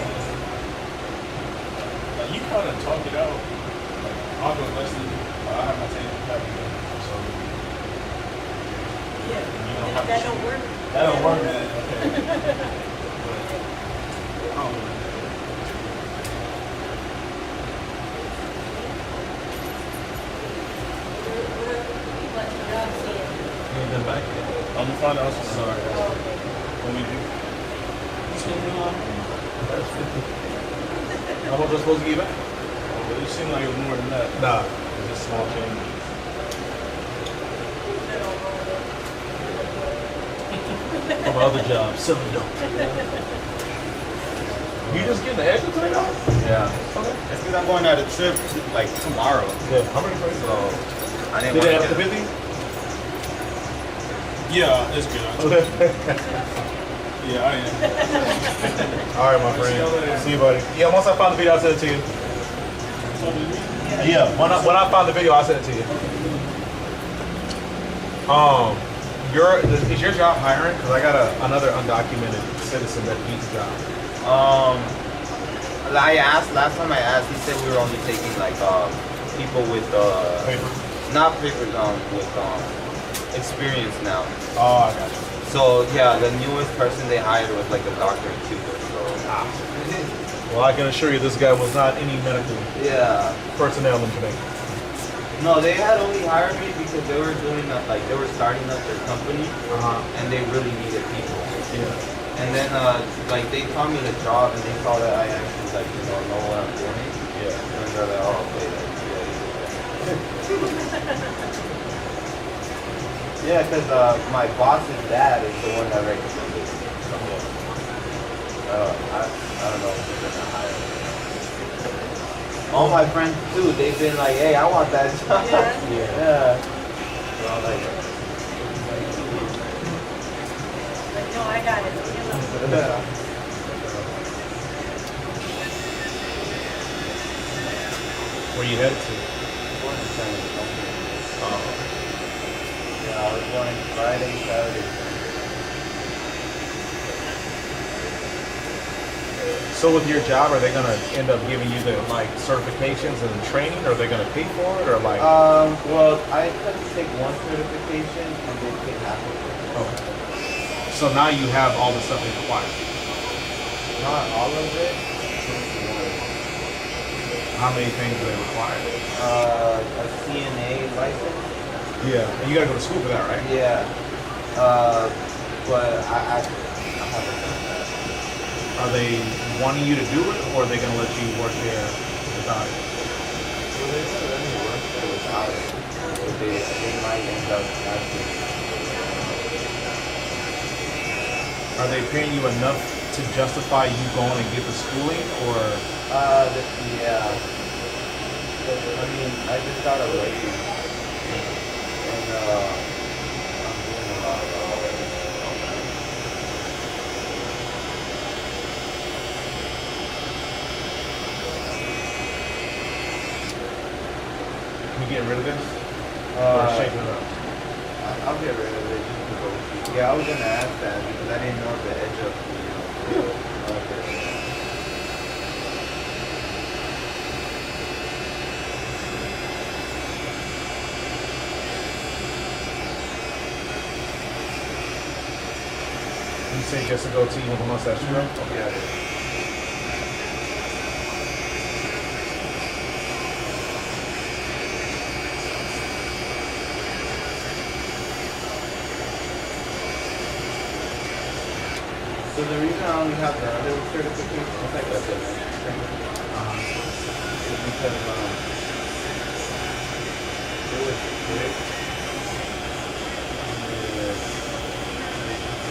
B: Like, you kind of talk it out. Like, I'll go Leslie. I have my tank happy. So,
D: yeah,
B: you don't have
D: that
B: to
D: don't work.
B: That don't work, man. Okay. I'm gonna find out. Sorry. When we do.
A: How much was supposed to give back?
B: But it seemed like it was more than that.
A: Nah.
B: It's just small change.
H: From other jobs, selling dope.
A: You just getting the extra $20?
K: Yeah. It's because I'm going on a trip like tomorrow.
A: Yeah. How many places?
K: So I didn't
A: Did they
K: want
A: have
K: to
A: the 50?
B: Yeah, it's good. Yeah, I am.
A: All right, my friend. See you, buddy. Yeah, once I found the video, I'll send it to you. Yeah, when I found the video, I'll send it to you. Is your job hiring? Because I got another undocumented citizen that needs a job.
K: I asked last time I asked. He said we were only taking like people with not papers with experience now.
A: Oh, I got you.
K: So yeah, the newest person they hired was like a doctor too. So
A: Well, I can assure you, this guy was not any medical
K: yeah.
A: personnel in Jamaica.
K: No, they had only hired me because they were doing they were starting up their company and they really needed people.
A: Yeah.
K: And then like they taught me the job and they saw that I actually like know what I'm doing.
A: Yeah.
K: And they're like, oh, okay, then, yeah, because my boss's dad is the one that recommended it. I don't know if they're gonna hire me. All my friends too, they've been like, hey, I want that job. Yeah. So I'm like,
D: No, I got it.
A: Where you headed to?
K: yeah, I was going Friday, Saturday.
A: So with your job, are they gonna end up giving you the like certifications and training, or are they gonna pay for it, or like?
K: Well, I had to take one certification and they paid half of it.
A: Okay. So now you have all the stuff they require.
K: Not all of it.
A: How many things do they require?
K: A CNA license.
A: Yeah, and you gotta go to school for that, right?
K: Yeah. But I haven't done that.
A: Are they wanting you to do it, or are they gonna let you work there without it?
K: Well, they're gonna let me work there without it. But they might end up asking.
A: Are they paying you enough to justify you going and get the schooling, or?
K: Yeah. I mean, I just got a raise. And, I'm doing a lot of it.
A: Can you get rid of this? Or shake it up?
K: I'll get rid of it. Just to go. Yeah, I was gonna ask that because I didn't know the edge of okay.
A: You say just to go to you with a mustache, bro?
K: Yeah. So the reason I only have the other certification is like a training. Is because it was quick.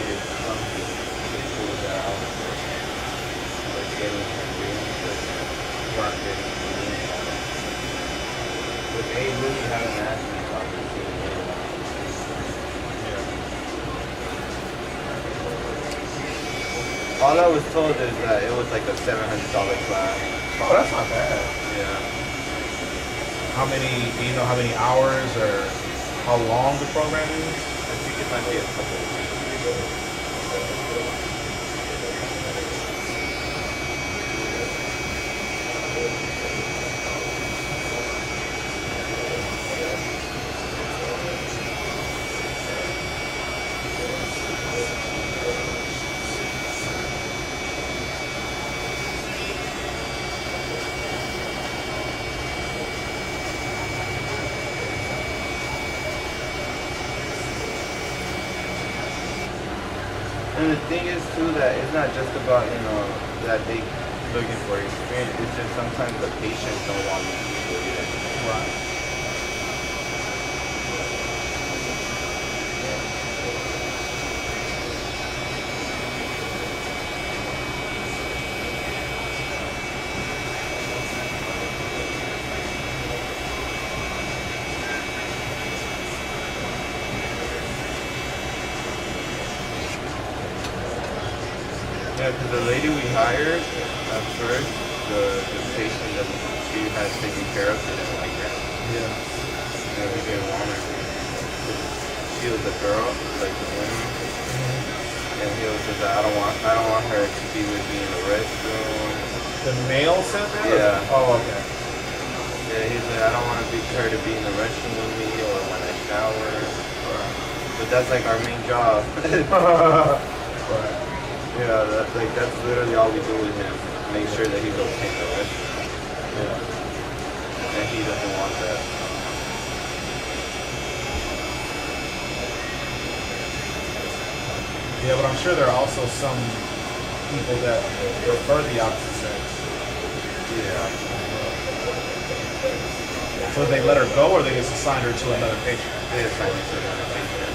K: It's something to pull it out. Like getting experience weren't getting experience. But they really haven't asked me about this. All I was told is that it was like a $700 class.
A: Oh, that's not bad.
K: Yeah.
A: How many, do you know how many hours or how long the program is?
K: I think it might be a couple of weeks. And the thing is too that it's not just about, that they looking for experience. It's just sometimes the patients don't want to do it.
A: Right.
K: Yeah, because the lady we hired at first, the patient that she had taken care of didn't like her.
A: Yeah.
K: And we didn't want her. She was a girl, like the woman. And he was says that I don't want her to be with me in the restroom.
A: The male said that?
K: Yeah.
A: Oh, okay.
K: Yeah, he said I don't want her to be in the restroom with me or when I shower. But that's like our main job.
A: Right.
K: Yeah, that's literally all we do with him. Make sure that he's okay in the restroom.
A: Yeah.
K: And he doesn't want that.
H: Yeah, but I'm sure there are also some people that prefer the opposite sex.
K: Yeah.
H: So they let her go, or they just assigned her to another patient?
K: They assign her to another patient.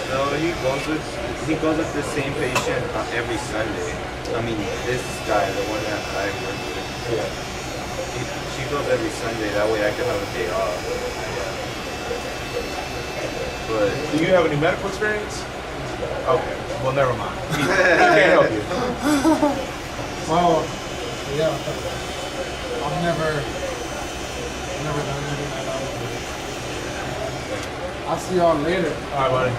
K: So he goes with the same patient every Sunday. I mean, this guy, the one that I work with.
H: Yeah.
K: She goes every Sunday. That way I can have a day off. But
H: Do you have any medical experience? Okay. Well, never mind. He can't help you.
C: Well, yeah. I've never done anything like that. I'll see y'all later.
H: All right, buddy.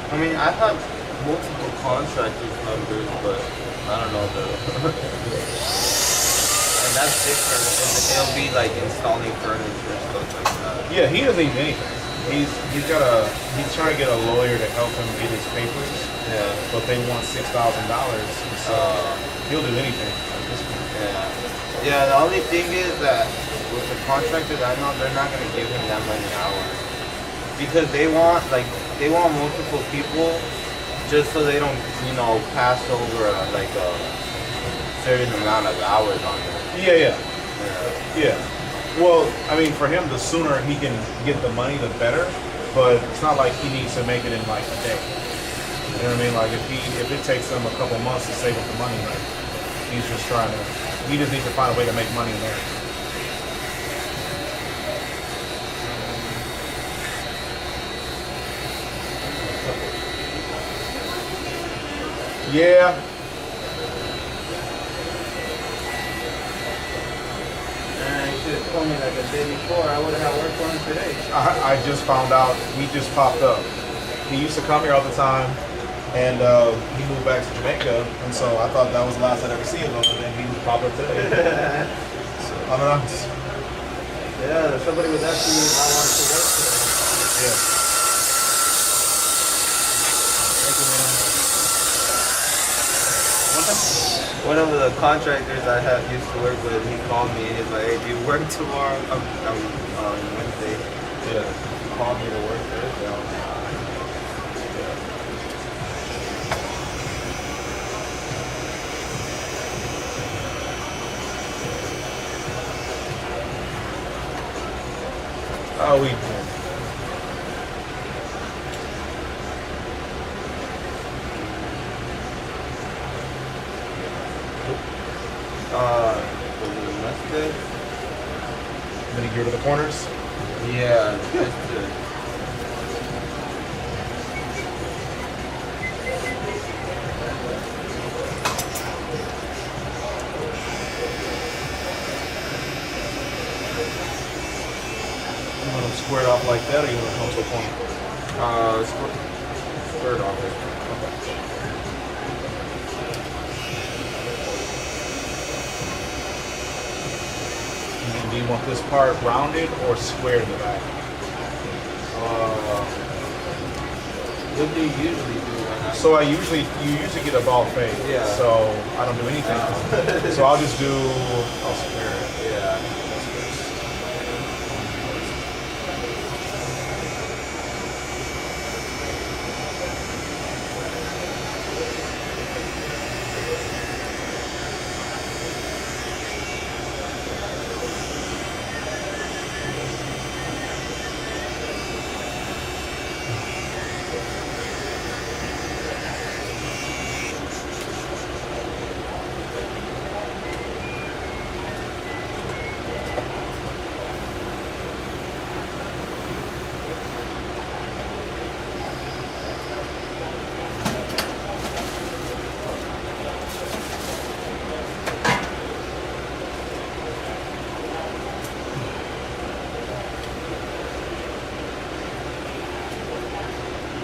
K: I mean, I have multiple contractors numbers, but I don't know and that's different. It'll be like installing furniture and stuff like that.
H: Yeah, he doesn't need anything. He's trying to get a lawyer to help him get his papers.
K: Yeah.
H: But they want $6,000, so he'll do anything at this point.
K: Yeah. Yeah, the only thing is that with the contractors I know, they're not gonna give him that many hours. Because they want multiple people just so they don't, pass over like a certain amount of hours on them.
H: Yeah. Well, I mean, for him, the sooner he can get the money, the better. But it's not like he needs to make it in like a day. You know what I mean? Like if it takes him a couple months to save up the money, like he just needs to find a way to make money in there. Yeah.
K: You should have told me like a day before. I would have had work for him today.
H: I just found out. He just popped up. He used to come here all the time, and he moved back to Jamaica, and so I thought that was the last I'd ever see him. And then he would pop up today. So, I don't know.
K: Yeah, somebody was asking me if I wanted to work today.
H: Yeah.
K: Thank you, man. One of the contractors I used to work with, he called me and he's like, "Hey, do you work tomorrow?" On Wednesday.
H: Yeah.
K: He called me to work Thursday. I was like,
H: I'll eat.
K: Mustard?
H: Then you give it to the corners.
K: Yeah, just to.
H: You want them squared off like that, or you want to come to a corner?
K: Squared off it.
H: And then do you want this part rounded or square in the back?
K: What do you usually do when
H: So you usually get a ball fade.
K: Yeah.
H: So I don't do anything. So I'll square it.
K: Yeah.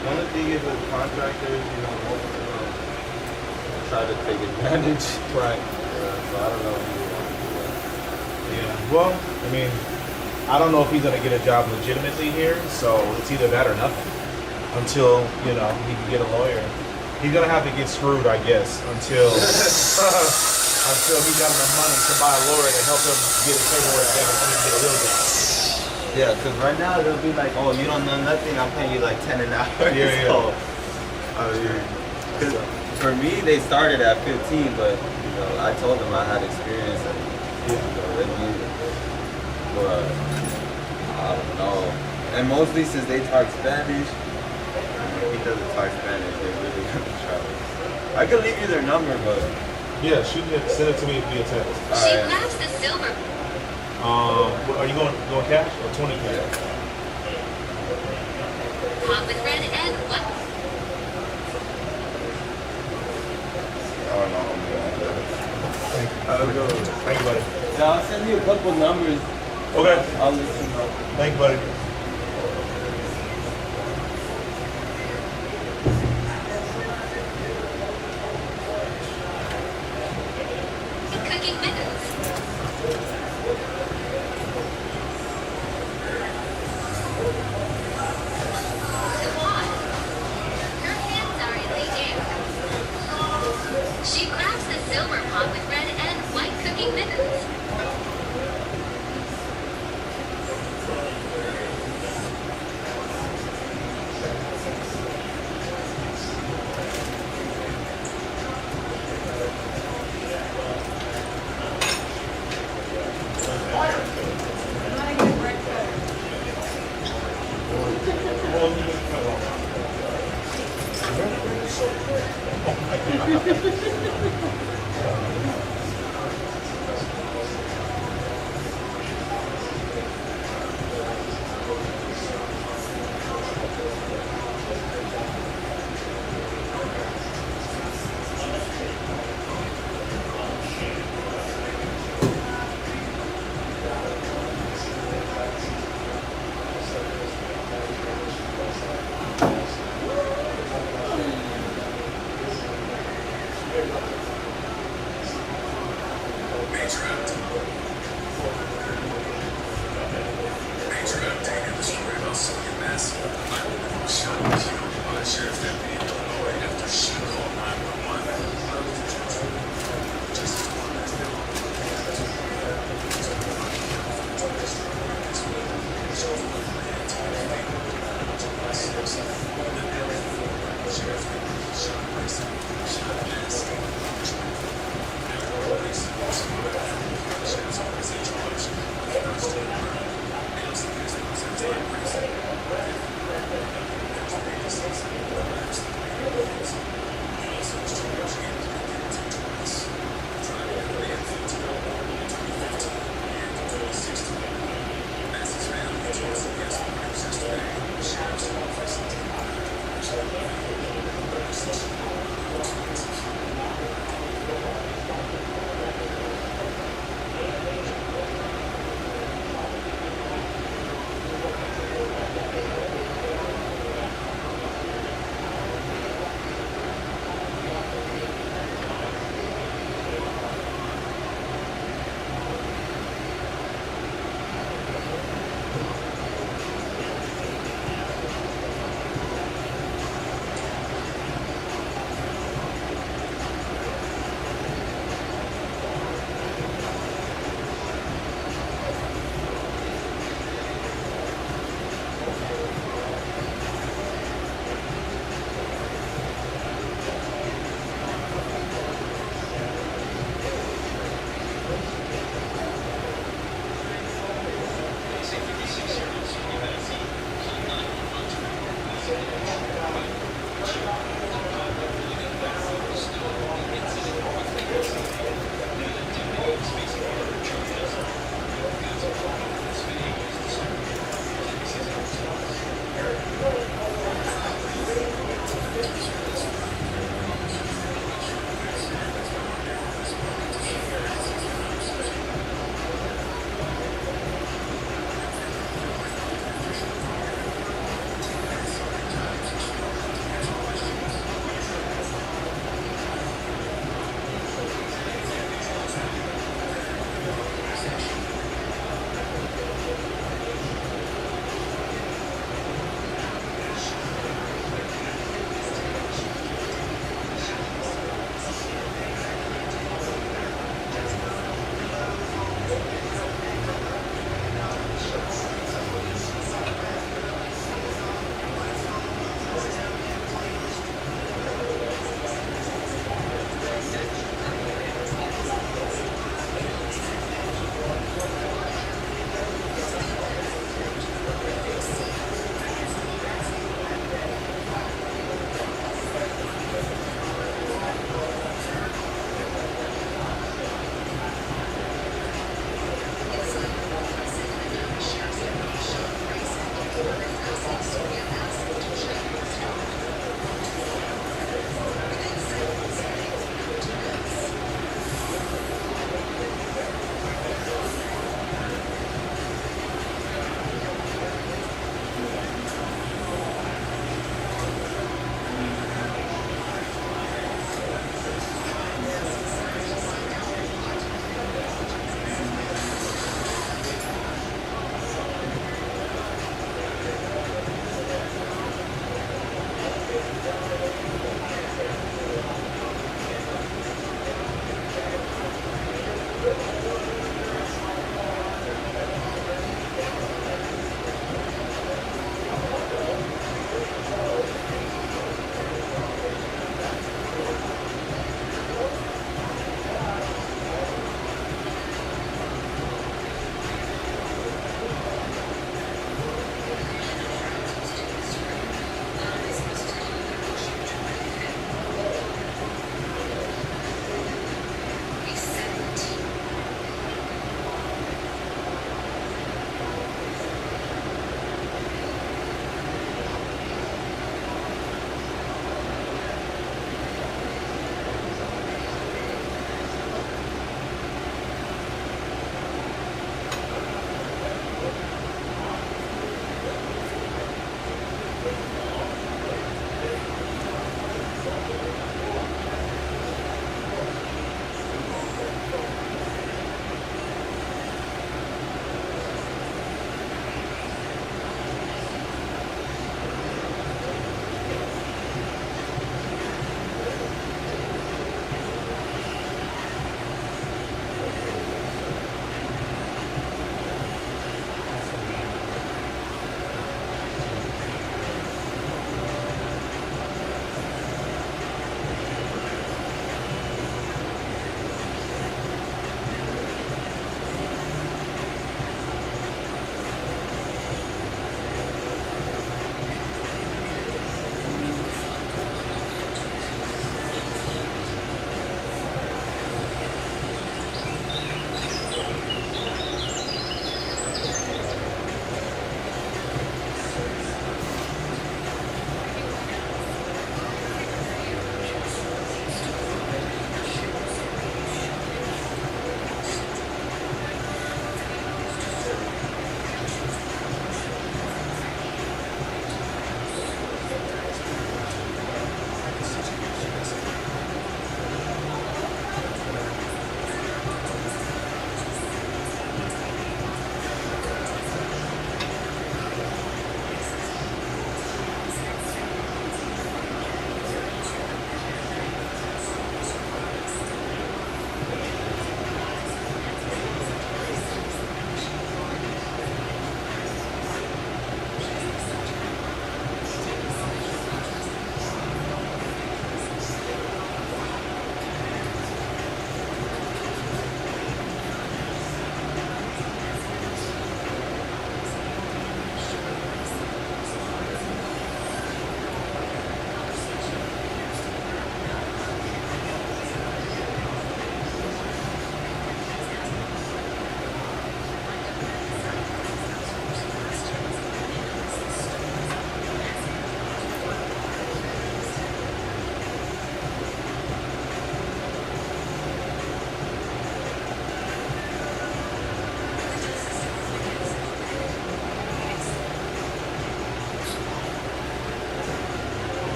K: One thing is with contractors, most of them try to take advantage.
H: Right.
K: So I don't know if you want to do that.
H: Yeah. Well, I mean, I don't know if he's gonna get a job legitimately here. So it's either that or nothing. Until he can get a lawyer. He's gonna have to get screwed, I guess, until he got enough money to buy a lawyer to help him get his paperwork together and get a real job.
K: Yeah, because right now they'll be like, oh, you don't know nothing, I'm paying you like 10 an hour.
H: Yeah.
K: So, for me, they started at 15, but I told them I had experience and they knew it. But I don't know. And mostly since they talk Spanish, if he doesn't talk Spanish, they really gonna try. I could leave you their number, but
H: Yeah, send it to me via text.
J: She grabs the silver.
H: Are you going cash or 20 cash?
J: Pot with red and what?
K: oh no,
H: Thank you, buddy.
B: So I'll send you a couple numbers.
H: Okay.
B: I'll let you know.
H: Thank you, buddy.
J: Cooking mittens. Shawn. Her hands are in the air. She grabs the silver pot with red and white cooking mittens.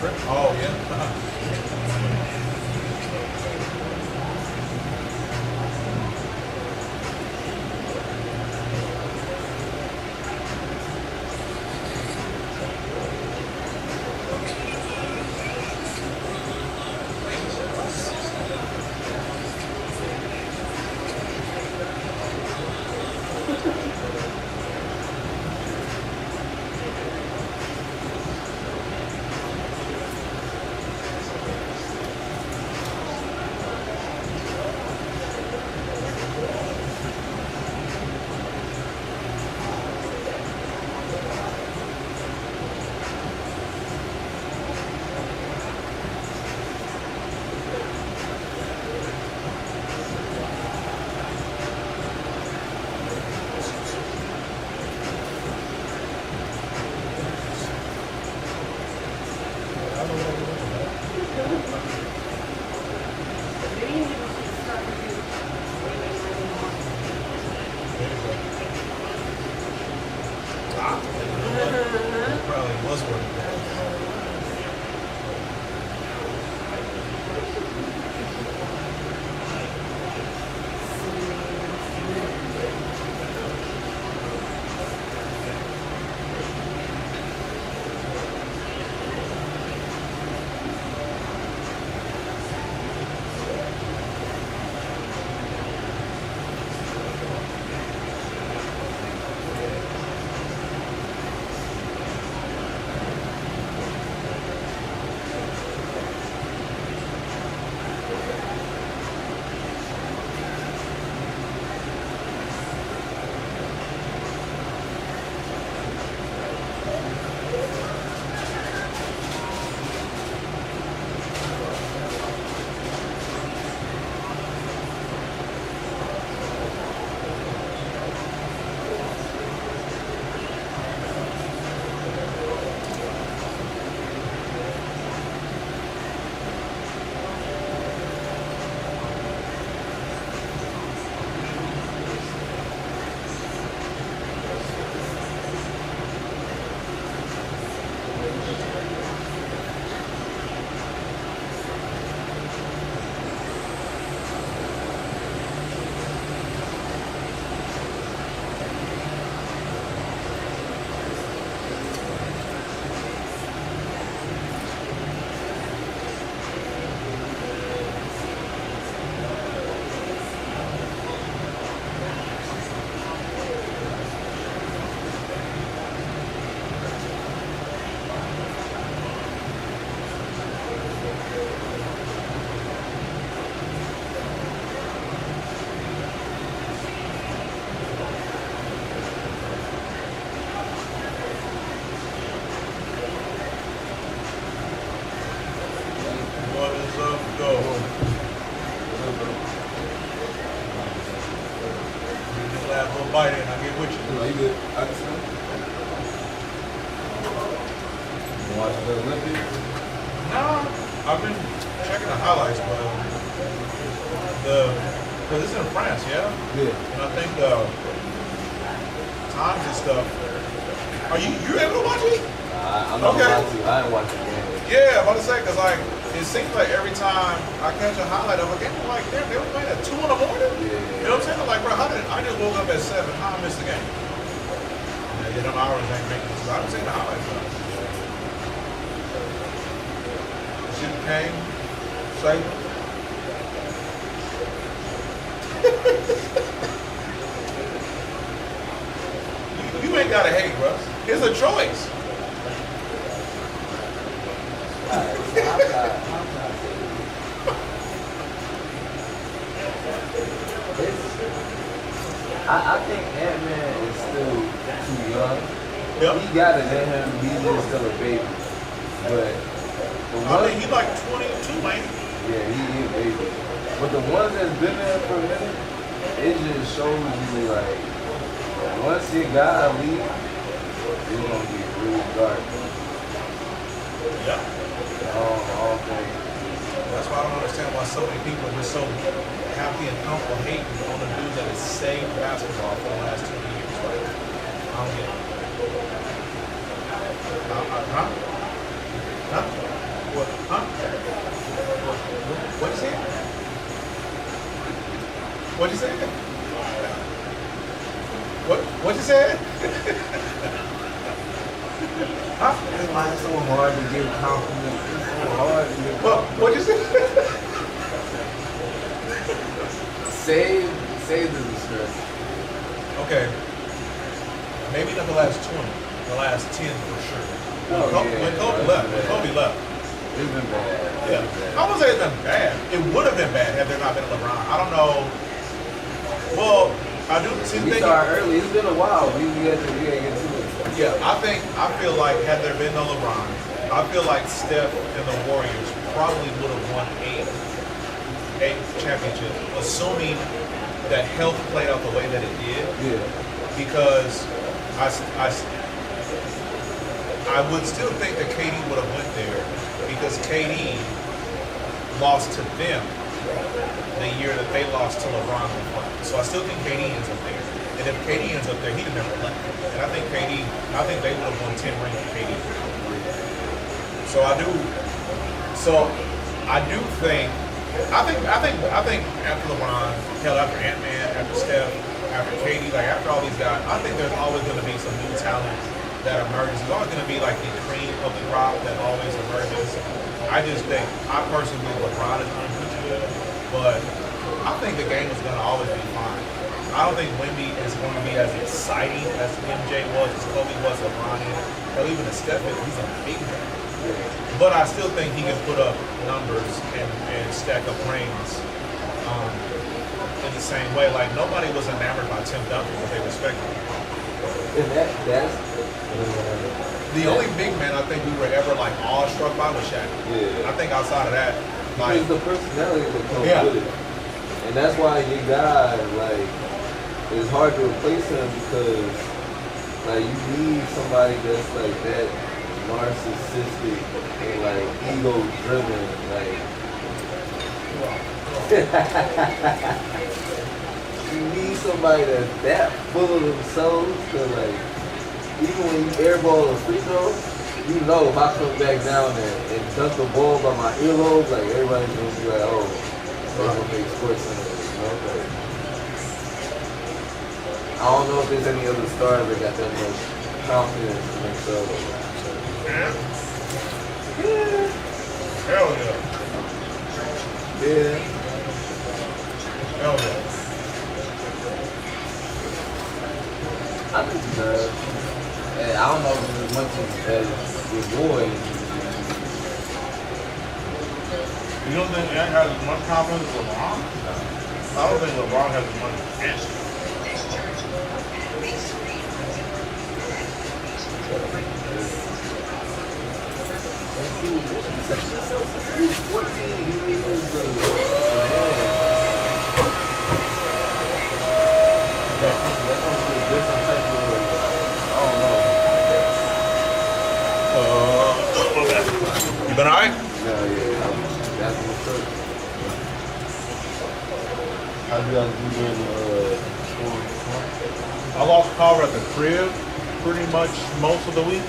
H: Oh, yeah. Probably was worth it. What is up, go? Just last little bite in, I'll get with you.
K: No, you good. I can see. You watch the Olympics?
H: No, I've been checking the highlights, but because it's in France, yeah?
K: Yeah.
H: And I think times and stuff. Are you able to watch it?
K: I'm not
H: Okay.
K: about to. I ain't watching the game.
H: Yeah, I'm about to say, because like, it seems like every time I catch a highlight of a game, I'm like, damn, they were playing at 2 in the morning?
K: Yeah.
H: You know what I'm saying? I'm like, bro, I just woke up at 7, how I missed the game? Yeah, them hours ain't making this. I haven't seen the highlights though. Shit came, saved. You ain't gotta hate, bro. It's a choice.
K: I think Ant-Man is still too young.
H: Yep.
K: He gotta let him be just still a baby. But the
H: I
K: ones,
H: mean, he like 22, ain't he?
K: yeah, he is a baby. But the ones that's been there for a minute, it just shows you like once your guy leaves, it's gonna get really dark.
H: Yeah.
K: I don't think.
H: That's why I don't understand why so many people are just so happy and comfortable hating on the dude that has saved basketball for the last 20 years. Like, I don't get it. Huh? Huh? What? Huh? What'd you say? What'd you say? What'd you say? Huh?
K: That's why it's so hard to give compliments. It's so hard to give
H: What'd you say?
K: Save the distress.
H: Okay. Maybe not the last 20, the last 10 for sure. When Kobe left.
K: It's been bad.
H: Yeah. I wouldn't say it's been bad. It would have been bad had there not been a LeBron. I don't know. Well, I do see
K: We started early. It's been a while. We gotta get to it.
H: Yeah, I feel like had there been no LeBron, I feel like Steph and the Warriors probably would have won eight championships, assuming that health played out the way that it did.
K: Yeah.
H: Because I would still think that KD would have went there because KD lost to them the year that they lost to LeBron in the finals. So I still think KD ends up there. And if KD ends up there, he'd have never left. And I think they would have won 10 rings with KD. So I think after LeBron, hell, after Ant-Man, after Steph, after KD, like after all these guys, I think there's always going to be some new talent that emerges. There's always going to be like the cream of the crop that always emerges. I just think, I personally believe LeBron is unbeatable, but I think the game is going to always be fine. I don't think Wemby is going to be as exciting as MJ was, as Kobe was, LeBron is, or even as Steph is. He's a big guy. But I still think he can put up numbers and stack up rings in the same way. Like, nobody was enamored by Tim Duncan, but they respected him. The only big man I think we were ever, like, awestruck by was Shaq.
K: Yeah.
H: I think outside of that, like...
K: It's the personality that comes
H: Yeah.
K: with it. And that's why you got, like, it's hard to replace him because, like, you need somebody that's, like, that narcissistic and, like, ego-driven, like... You need somebody that's that full of themselves to, like, even when you airball a free throw, you know if I come back down and dunk the ball by my earlobe, like, everybody's gonna be like, oh, they're gonna make sports center, you know? Like, I don't know if there's any other stars that got that much confidence in themselves.
H: Yeah. Hell yeah.
K: Yeah.
H: Hell yeah.
K: I think he does. And I don't know if it's as much as your boy.
H: You don't think Ant has as much confidence as LeBron? I don't think LeBron has as much as Ant.
K: He's 14, he is the different type of, I don't know.
H: You been alright?
K: Yeah, that's what's up. How do you guys do during the school?
H: I lost power at the crib pretty much most of the week,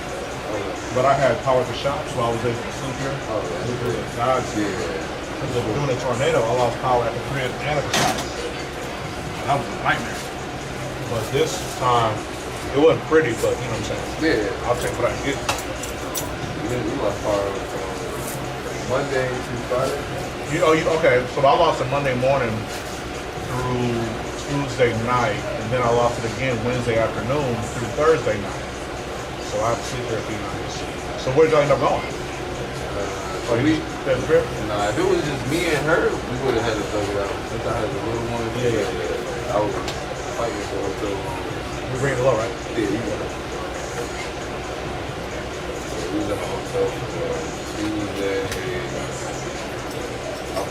H: but I had power at the shop, so I was able to sleep here.
K: Oh, yeah.
H: Sleep here at God's because of doing a tornado, I lost power at the crib and at the shop. That was a nightmare. But this time, it wasn't pretty, but you know what I'm saying?
K: Yeah.
H: I'll take what I can get.
K: You lost power Monday through Friday?
H: Okay, so I lost it Monday morning through Tuesday night, and then I lost it again Wednesday afternoon through Thursday night. So I have to sleep there a few nights. So where'd y'all end up going? That trip?
K: Nah, if it was just me and her, we would have had to throw it out. Since I had a little one, I was fighting for her so long.
H: We bring it low, right?
K: Yeah, you got it. So we was at the hotel for Tuesday.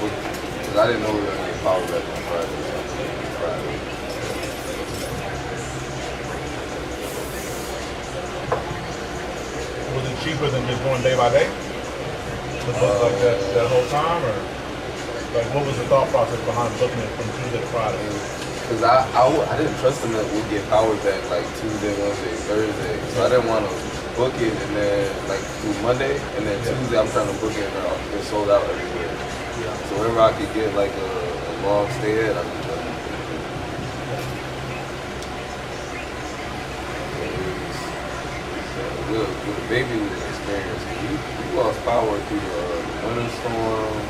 K: Because I didn't know we were going to get power back on Friday.
H: Was it cheaper than just going day by day? Was it like that whole time, or like what was the thought process behind booking it from Tuesday to Friday?
K: Because I didn't trust them that we'd get power back like Tuesday, Wednesday, Thursday. So I didn't want to book it, and then like through Monday, and then Tuesday I'm trying to book it, and it's sold out everywhere. So whenever I could get like a long stay at, I'm just like, with the baby was an experience. We lost power through the winter storm.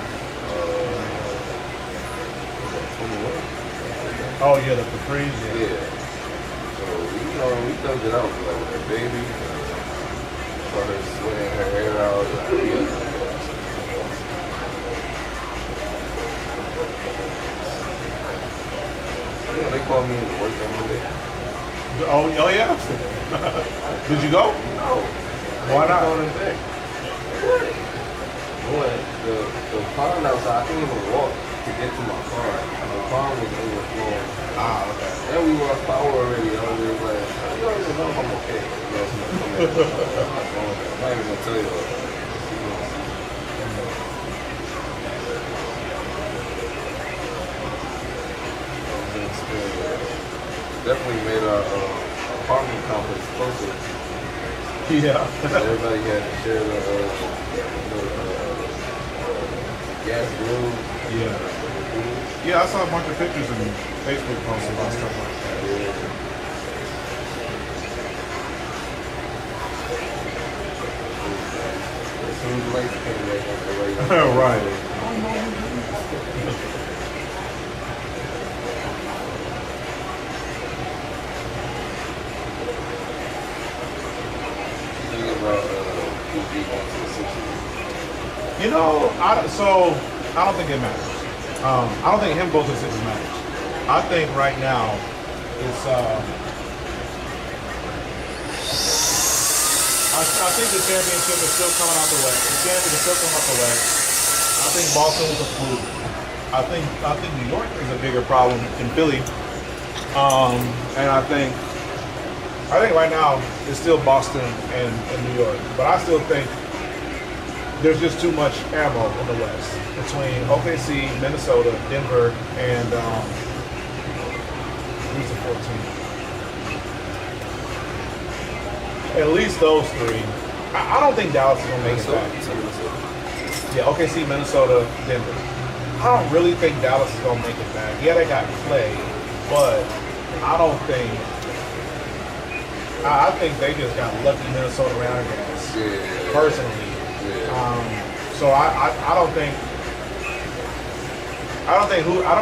K: 21.
H: Oh yeah, the freeze.
K: Yeah. So we thugged it out like with her baby. Saw her sweating her hair out. They called me in to work on Monday.
H: Oh yeah. Did you go?
K: No.
H: Why not?
K: Going back. Boy, the pond outside, I couldn't even walk to get to my car. The pond was overflowing.
H: Ah, okay.
K: And we lost power already. I was just like, you don't even know if I'm okay. I'm not even gonna tell you all. Definitely made our apartment complex closer.
H: Yeah.
K: Everybody had to share the gas grill.
H: Yeah. Yeah, I saw a bunch of pictures and Facebook posts about stuff like that.
K: As soon as the lights came back, everybody
H: Right. You know, I don't think it matters. I don't think him going to the Sixers matters. I think right now it's. I think the championship is still coming out the West. The champion is still coming out the West. I think Boston was a fluke. I think New York is a bigger problem than Philly. And I think right now it's still Boston and New York. But I still think there's just too much ammo in the West between OKC, Minnesota, Denver, and who's the 14th? At least those three. I don't think Dallas is gonna make it back. Yeah, OKC, Minnesota, Denver. I don't really think Dallas is gonna make it back. Yeah, they got Clay, but I don't think. I think they just got lucky Minnesota round guys.
K: Yeah.
H: Personally. So I don't think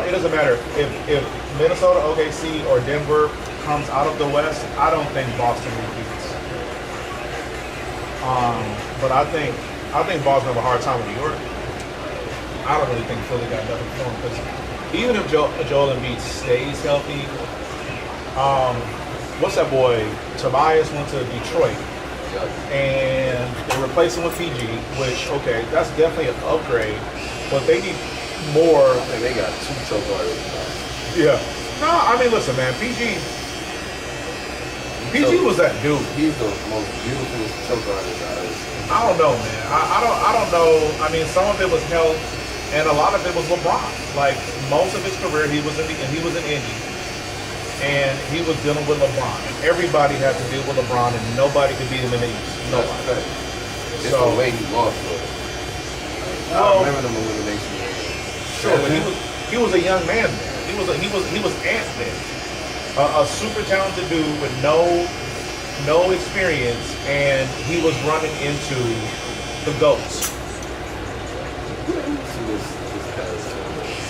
H: it doesn't matter if Minnesota, OKC, or Denver comes out of the West. I don't think Boston repeats. But I think Boston have a hard time with New York. I don't really think Philly got nothing for him because even if Joel Embiid stays healthy, what's that boy? Tobias went to Detroit. And they replaced him with PG, which, okay, that's definitely an upgrade, but they need more.
K: And they got 2 choke artists.
H: Yeah. No, I mean, listen, man, PG was that dude.
K: He's the most beautiful choke artist I've ever seen.
H: I don't know, man. I don't know. I mean, some of it was health, and a lot of it was LeBron. Like, most of his career, he was in Indy. And he was dealing with LeBron. And everybody had to deal with LeBron, and nobody could beat him in the East. Nobody.
K: It's the way he lost, though. I remember them elimination games.
H: Sure, but he was a young man there. He was Ant there. A super talented dude with no experience, and he was running into the GOATs.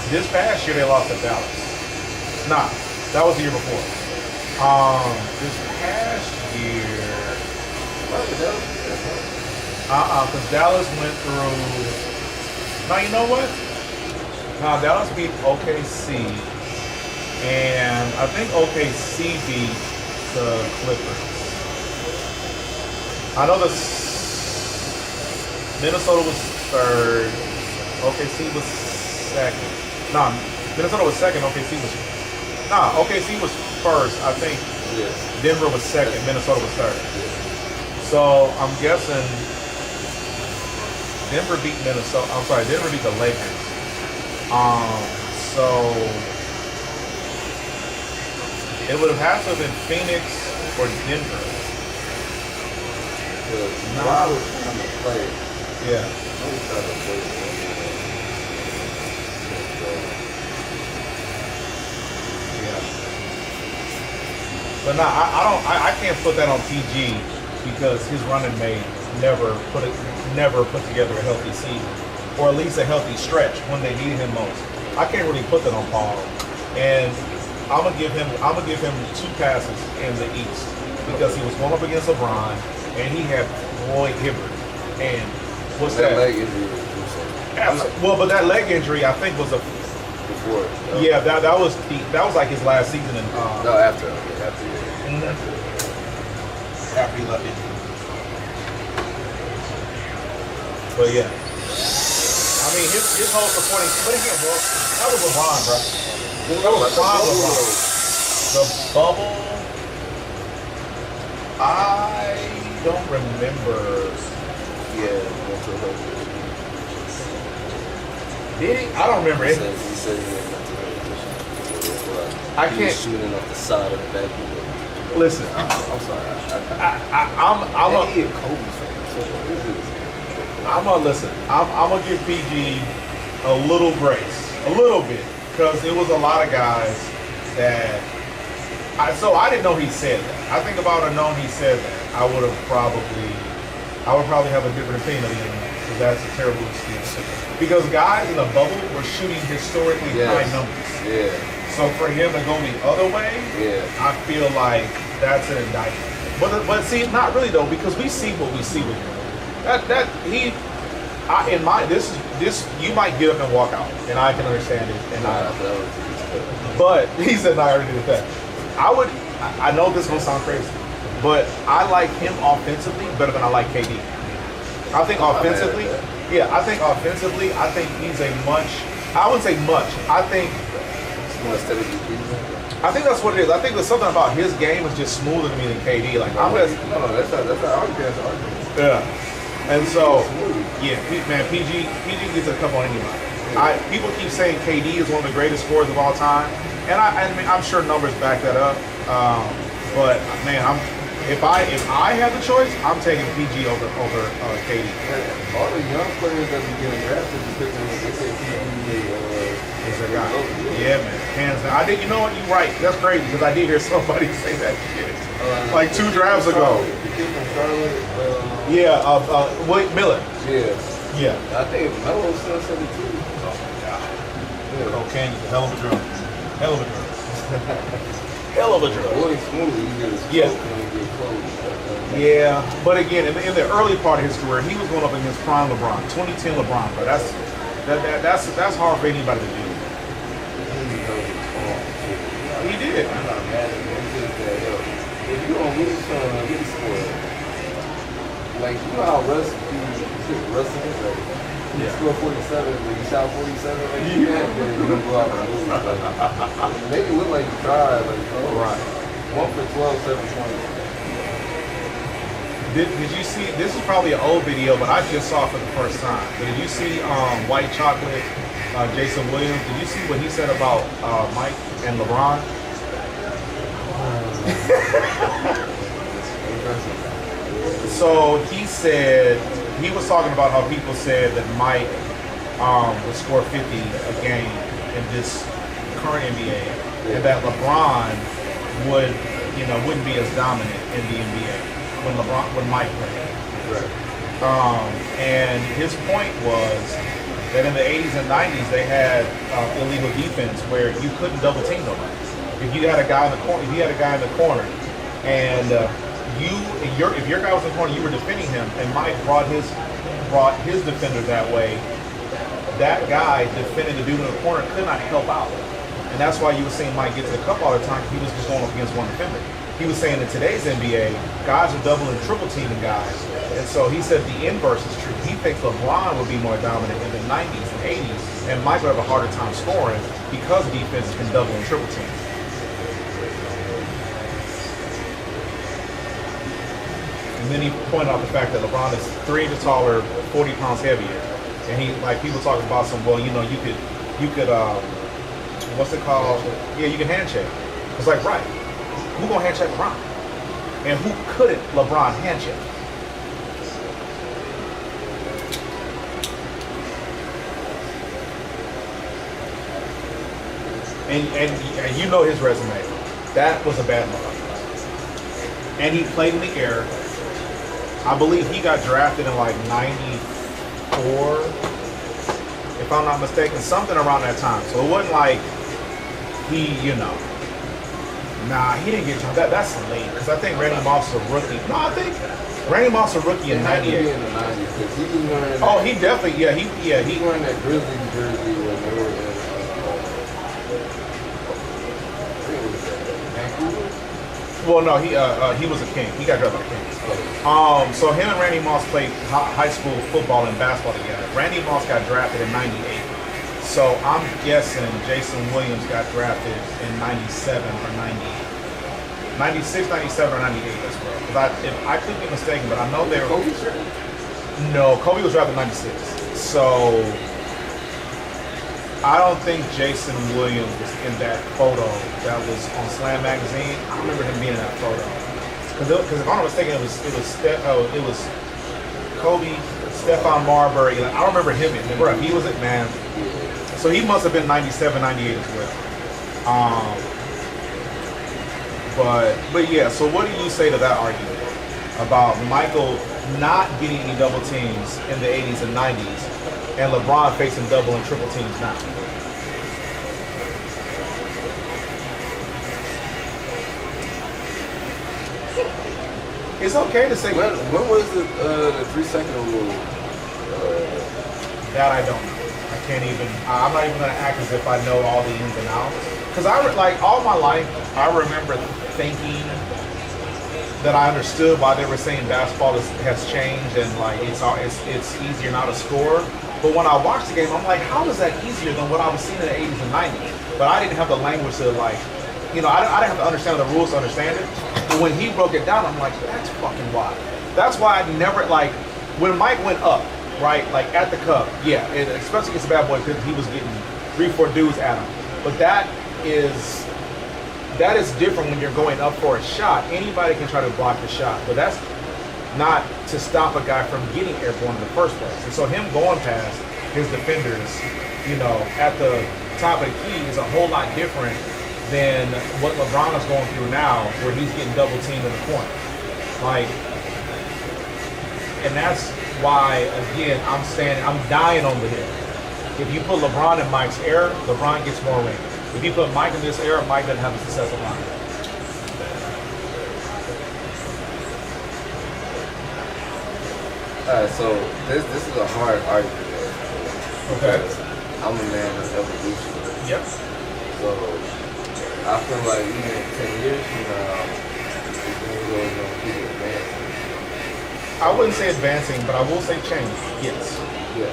H: This past year, they lost to Dallas. Nah. That was the year before. This past year, because Dallas went through. Now you know what? Now Dallas beat OKC, and I think OKC beat the Clippers. I know Minnesota was third, OKC was second. Nah, Minnesota was second, OKC was first, I think.
K: Yeah.
H: Denver was second, Minnesota was third. So I'm guessing Denver beat Minnesota. I'm sorry, Denver beat the Lakers. So it would have had to have been Phoenix or Denver.
K: Because LeBron was kind of player.
A: Yeah.
K: I was trying to play
A: Yeah. But nah, I can't put that on PG because his running mate never put together a healthy season, or at least a healthy stretch when they needed him most. I can't really put that on Paul, and I'm gonna give him 2 passes in the East because he was going up against LeBron and he had Roy Hibbert. And what's that?
K: leg injury was
A: Well, but that leg injury I think was
K: before.
A: yeah, that was like his last season in
K: No, after.
A: after he left it. But yeah, I mean his whole supporting. But again, bro, that was LeBron, bro. That was LeBron. The bubble. I don't remember.
K: Yeah,
A: Did he? I don't remember
K: he
A: it.
K: said he had mental health issues.
A: I
K: He
A: can't
K: was shooting off the side of the back.
A: listen.
K: I'm sorry.
A: I'm a
K: he a Kobe fan. So this is.
A: I'm gonna listen. I'm gonna give PG a little grace, a little bit, because it was a lot of guys that. So I didn't know he said that. I think if I would have known he said that, I would probably have a different opinion of him because that's a terrible excuse. Because guys in the bubble were shooting historically high numbers.
K: Yeah.
A: So for him to go the other way, I feel like that's an indictment. But see, not really though, because we see what we see with him. This you might get up and walk out, and I can understand it. And but he said, "I already did that." I know this is gonna sound crazy, but I like him offensively better than I like KD. I think offensively, I think he's a much. I wouldn't say much. I think that's what it is. I think there's something about his game is just smoother to me than KD. Like I'm just.
K: No, that's not argument.
A: Yeah. And so, PG gets a cup on anybody. People keep saying KD is one of the greatest scorers of all time, and I mean I'm sure numbers back that up. But man, if I had the choice, I'm taking PG over KD.
K: All the young players that be getting drafted, they say PG
A: is a guy. Yeah, man, hands down. You know what? You're right. That's crazy because I did hear somebody say that shit like 2 drafts ago.
K: The kid from Charlotte.
A: William Miller.
K: Yeah. I think Melo still 72.
A: Oh my God. Cocaine is a hell of a drug. Hell of a drug.
K: Willie Smooth, he gets
A: Yeah, but again, in the early part of his career, he was going up against prime LeBron, 2010 LeBron. But that's hard for anybody to do. He did.
K: If you don't lose at least like you know how Russ is like he scored 47, but he shot 47. Like you can't go out and lose. Like, make it look like you tried. Like
A: right.
K: 1 for 12, 7 points.
A: Did you see? This is probably an old video, but I just saw it for the first time. But did you see White Chocolate, Jason Williams? Did you see what he said about Mike and LeBron? So he said, he was talking about how people said that Mike would score 50 a game in this current NBA, and that LeBron wouldn't be as dominant in the NBA when Mike played. And his point was that in the 80s and 90s they had illegal defense where you couldn't double team nobody. If you had a guy in the corner, and if your guy was in the corner, you were defending him, and Mike brought his defender that way. That guy defending the dude in the corner could not help out, and that's why you were seeing Mike get to the cup all the time. He was just going up against one defender. He was saying in today's NBA, guys are double and triple teaming guys, and so he said the inverse is true. He thinks LeBron would be more dominant in the 90s and 80s, and Mike would have a harder time scoring because defenses can double and triple team. And then he pointed out the fact that LeBron is 3 inches taller, 40 pounds heavier. And people talking about you could what's it called? Yeah, you can handshake. It's like, right. Who gonna handshake LeBron? And who couldn't LeBron handshake?
H: and you know his resume. That was a bad move. And he played in the air. I believe he got drafted in like 94, if I'm not mistaken, something around that time. So it wasn't like he, he didn't get drafted. That's late, because I think Randy Moss was a rookie. No, I think Randy Moss was a rookie in 98.
K: In the 90s, because he was wearing
H: Oh, he definitely,
K: he wearing that Grizzlies jersey when they were in Vancouver.
H: Well, no, he was a King. He got drafted by the Kings. So him and Randy Moss played high school football and basketball together. Randy Moss got drafted in 98. So I'm guessing Jason Williams got drafted in 97 or 98. 96, 97, or 98 as well. If I could be mistaken, but I know they were. No, Kobe was drafted in 96. So I don't think Jason Williams was in that photo that was on Slam Magazine. I remember him being in that photo. Because if I'm not mistaken, it was Kobe, Stephon Marbury. Like, I remember him in there. He was it, man. So he must have been 97, 98 as well. But yeah, so what do you say to that argument about Michael not getting any double teams in the 80s and 90s and LeBron facing double and triple teams now? It's okay to say.
K: When was the 3-second rule?
H: That I don't know. I can't even. I'm not even gonna act as if I know all the ins and outs. Because all my life, I remember thinking that I understood why they were saying basketball has changed and like it's easier now to score. But when I watched the game, I'm like, how is that easier than what I was seeing in the 80s and 90s? But I didn't have the language to I didn't have to understand the rules to understand it. But when he broke it down, I'm like, that's fucking wild. That's why I never, when Mike went up, right, at the cup, yeah, and especially against the bad boy, because he was getting 3-4 dudes at him. But that is different when you're going up for a shot. Anybody can try to block the shot, but that's not to stop a guy from getting airborne in the first place. And so him going past his defenders, at the top of the key is a whole lot different than what LeBron is going through now, where he's getting double teamed in the corner. And that's why, again, I'm dying on the hill. If you put LeBron in Mike's era, LeBron gets more rings. If you put Mike in this era, Mike doesn't have a successful line.
K: Alright, so this is a hard argument.
H: Okay.
K: I'm a man of evolution.
H: Yep.
K: So I feel like even 10 years from now, the game is going to keep advancing.
H: I wouldn't say advancing, but I will say change. Yes.
K: Yeah.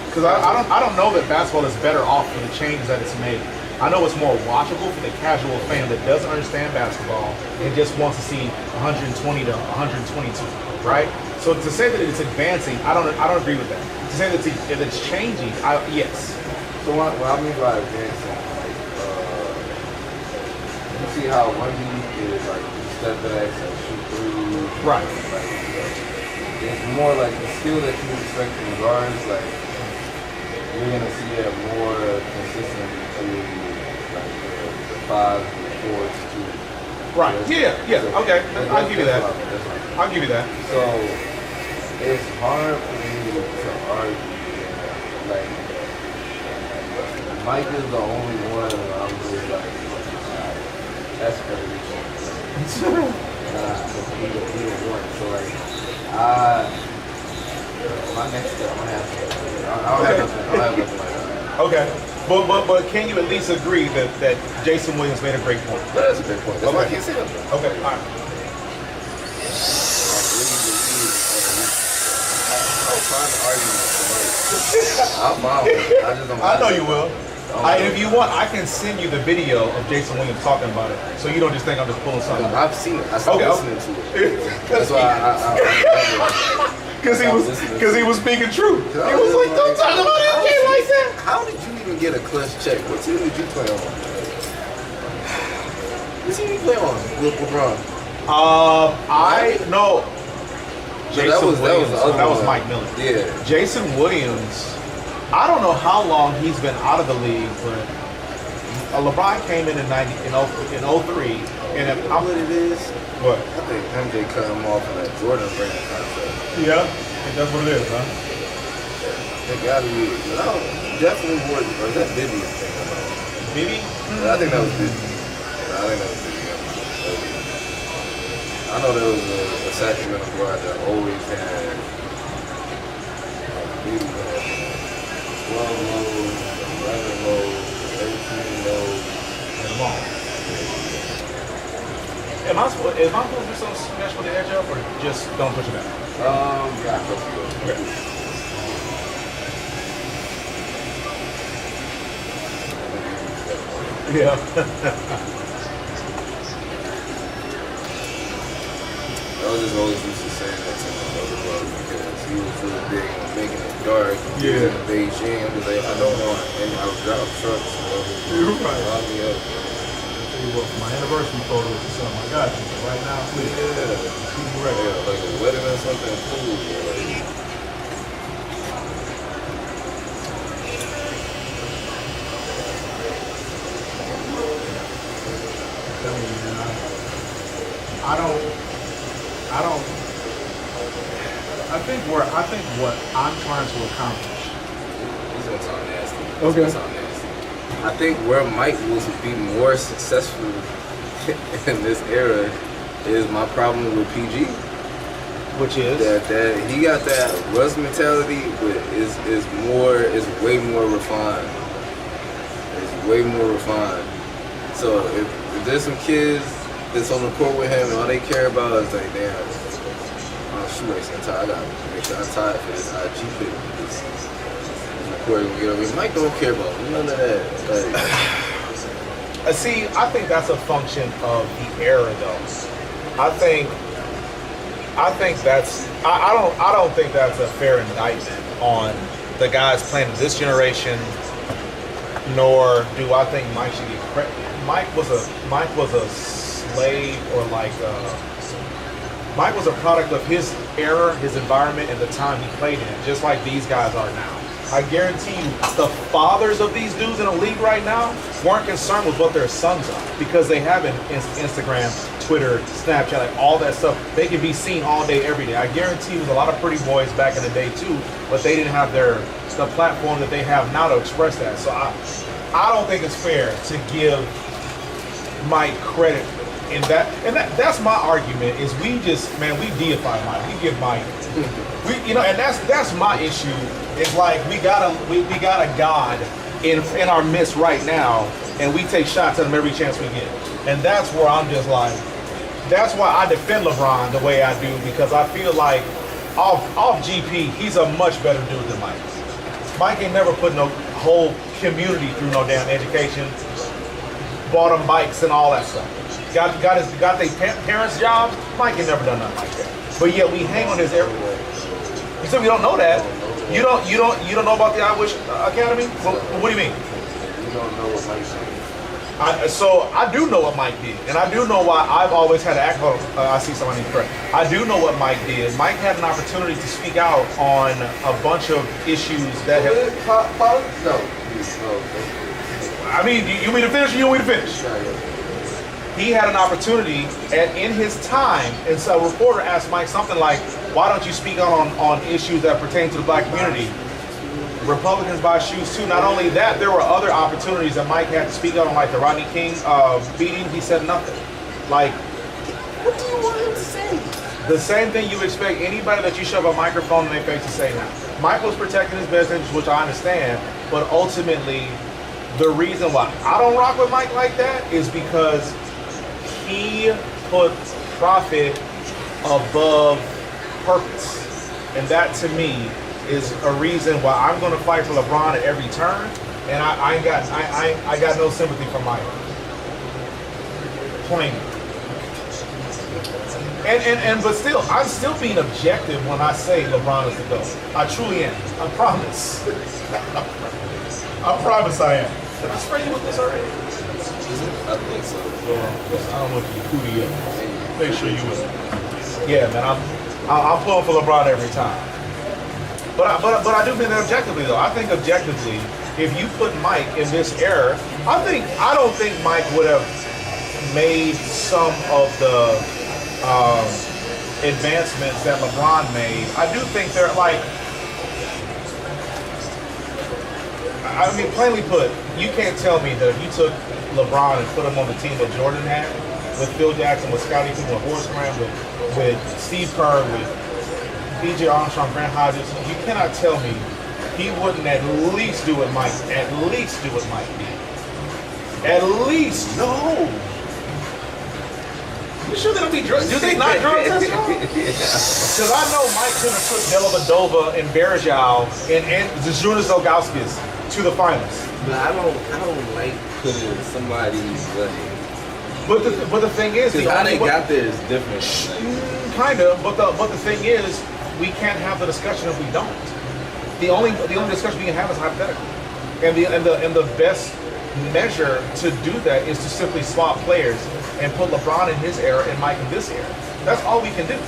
H: Because I don't know that basketball is better off for the changes that it's made. I know it's more watchable for the casual fan that doesn't understand basketball and just wants to see 120 to 122, right? So to say that it's advancing, I don't agree with that. To say that it's changing, yes.
K: So what I mean by advancing, you see how one is step backs and shoot through.
H: Right.
K: It's more like the skill that you expect from guards, you're gonna see that more consistent through the 5, 4s, 2.
H: Right. Yeah. Okay. I'll give you that. I'll give you that.
K: So it's hard for me to argue. Mike is the only one where I'm just that's crazy. Either one. So my next step, I don't have nothing like that.
H: Okay. But can you at least agree that Jason Williams made a great point?
K: That's a great point. That's why I can't say that.
H: Okay, all right.
K: I'm trying to argue with I'll follow it. I just don't.
H: I know you will. If you want, I can send you the video of Jason Williams talking about it, so you don't just think I'm just pulling something.
K: No, I've seen it. I started listening to it. That's why
H: because he was speaking true. He was like, "Don't talk about MJ like that."
K: How did you even get a clutch check? What team did you play on? What team did you play on with LeBron?
H: I know. That was Mike Miller.
K: Yeah.
H: Jason Williams, I don't know how long he's been out of the league, but
A: LeBron came in 90 in 03, and if I'm
K: What it is?
A: what?
K: I think MJ cut him off in that Jordan brand contract.
A: Yeah, I think that's what it is, huh?
K: They gotta be. No, definitely would. Or is that Vivian thing?
A: Maybe.
K: I think that was Vivian. I think that was Vivian. I know there was a Sacramento guard that always had maybe 12 lows, 11 lows, 13 lows.
A: Come on. Am I supposed to do something special to edge up, or just don't push it back?
K: Yeah, I hope you
A: Okay. Yeah.
K: I was just always used to saying that to my brother because he was really big on making it dark. He was in Beijing. I was like, I don't want any out drop trucks.
A: You're right.
K: Lock me up.
A: Tell you what, for my anniversary photos or something, I got you. Right now, please. Keep it ready.
K: Yeah, like a wedding or something cool. Like,
A: I think what I'm trying to accomplish.
K: he's gonna talk nasty.
A: Okay.
K: He's gonna talk nasty. I think where Mike will be more successful in this era is my problem with PG.
A: Which is?
K: That he got that Russ mentality, but is way more refined. It's way more refined. So if there's some kids that's on the court with him and all they care about is like, damn, my shoelace and tie, I gotta make sure I tie it for this IG pick. This court gonna get over here. Mike don't care about none of that. Like,
A: See, I think that's a function of the era, though. I don't think that's a fair indictment on the guys playing this generation. Nor do I think Mike should get credit. Mike was a slave, or Mike was a product of his era, his environment, and the time he played in, just like these guys are now. I guarantee you, the fathers of these dudes in the league right now weren't concerned with what their sons are, because they have Instagram, Twitter, Snapchat, like all that stuff. They can be seen all day, every day. I guarantee you, there was a lot of pretty boys back in the day too, but they didn't have the platform that they have now to express that. So I don't think it's fair to give Mike credit in that. And that's my argument. Is we deify Mike. We give Mike. And that's my issue. It's like we got a god in our midst right now, and we take shots at him every chance we get. And that's where I'm just like, that's why I defend LeBron the way I do, because I feel like off GP, he's a much better dude than Mike. Mike ain't never put no whole community through no damn education, bought them bikes and all that stuff. Got their parents' jobs. Mike ain't never done nothing like that. But yet we hang on his everywhere. You said we don't know that. You don't know about the I Wish Academy? Well, what do you mean?
K: you don't know what Mike's saying.
A: So I do know what Mike did, and I do know why I've always had to act. I see somebody correct. I do know what Mike did. Mike had an opportunity to speak out on a bunch of issues that have.
K: No.
A: I mean, you want me to finish or you want me to finish? He had an opportunity in his time, and so a reporter asked Mike something like, why don't you speak out on issues that pertain to the black community? Republicans buy shoes too. Not only that, there were other opportunities that Mike had to speak out on, like the Rodney King beating. He said nothing. Like, what do you want him to say? The same thing you expect anybody that you shove a microphone in their face to say now. Mike was protecting his best interest, which I understand, but ultimately, the reason why I don't rock with Mike like that is because he put profit above purpose. And that to me is a reason why I'm going to fight for LeBron at every turn, and I got no sympathy for Mike. Plain. And but still, I'm still being objective when I say LeBron is the GOAT. I truly am. I promise. I promise I am. Did I spray you with this already?
K: I think so.
A: I don't know if you cootie up. Make sure you was. Yeah, man. I'm pulling for LeBron every time.
H: But I do think that objectively though. I think objectively, if you put Mike in this era, I don't think Mike would have made some of the advancements that LeBron made. I do think they're like, I mean, plainly put, you can't tell me that if you took LeBron and put him on the team that Jordan had, with Phil Jackson, with Scottie Pippen, with Horace Grant, with Steve Kerr, with B.J. Armstrong, Grant Hodges, you cannot tell me he wouldn't at least do what Mike did. At least, no. You sure they don't be drug? Do they not drug test y'all? Because I know Mike could have put Dellavedova and Berejau and Zydrunas Ilgauskas to the finals.
K: But I don't like putting somebody's
H: But the thing is,
K: how they got there is different.
H: Kind of, but the thing is, we can't have the discussion if we don't. The only discussion we can have is hypothetical, and the best measure to do that is to simply swap players and put LeBron in his era and Mike in this era. That's all we can do.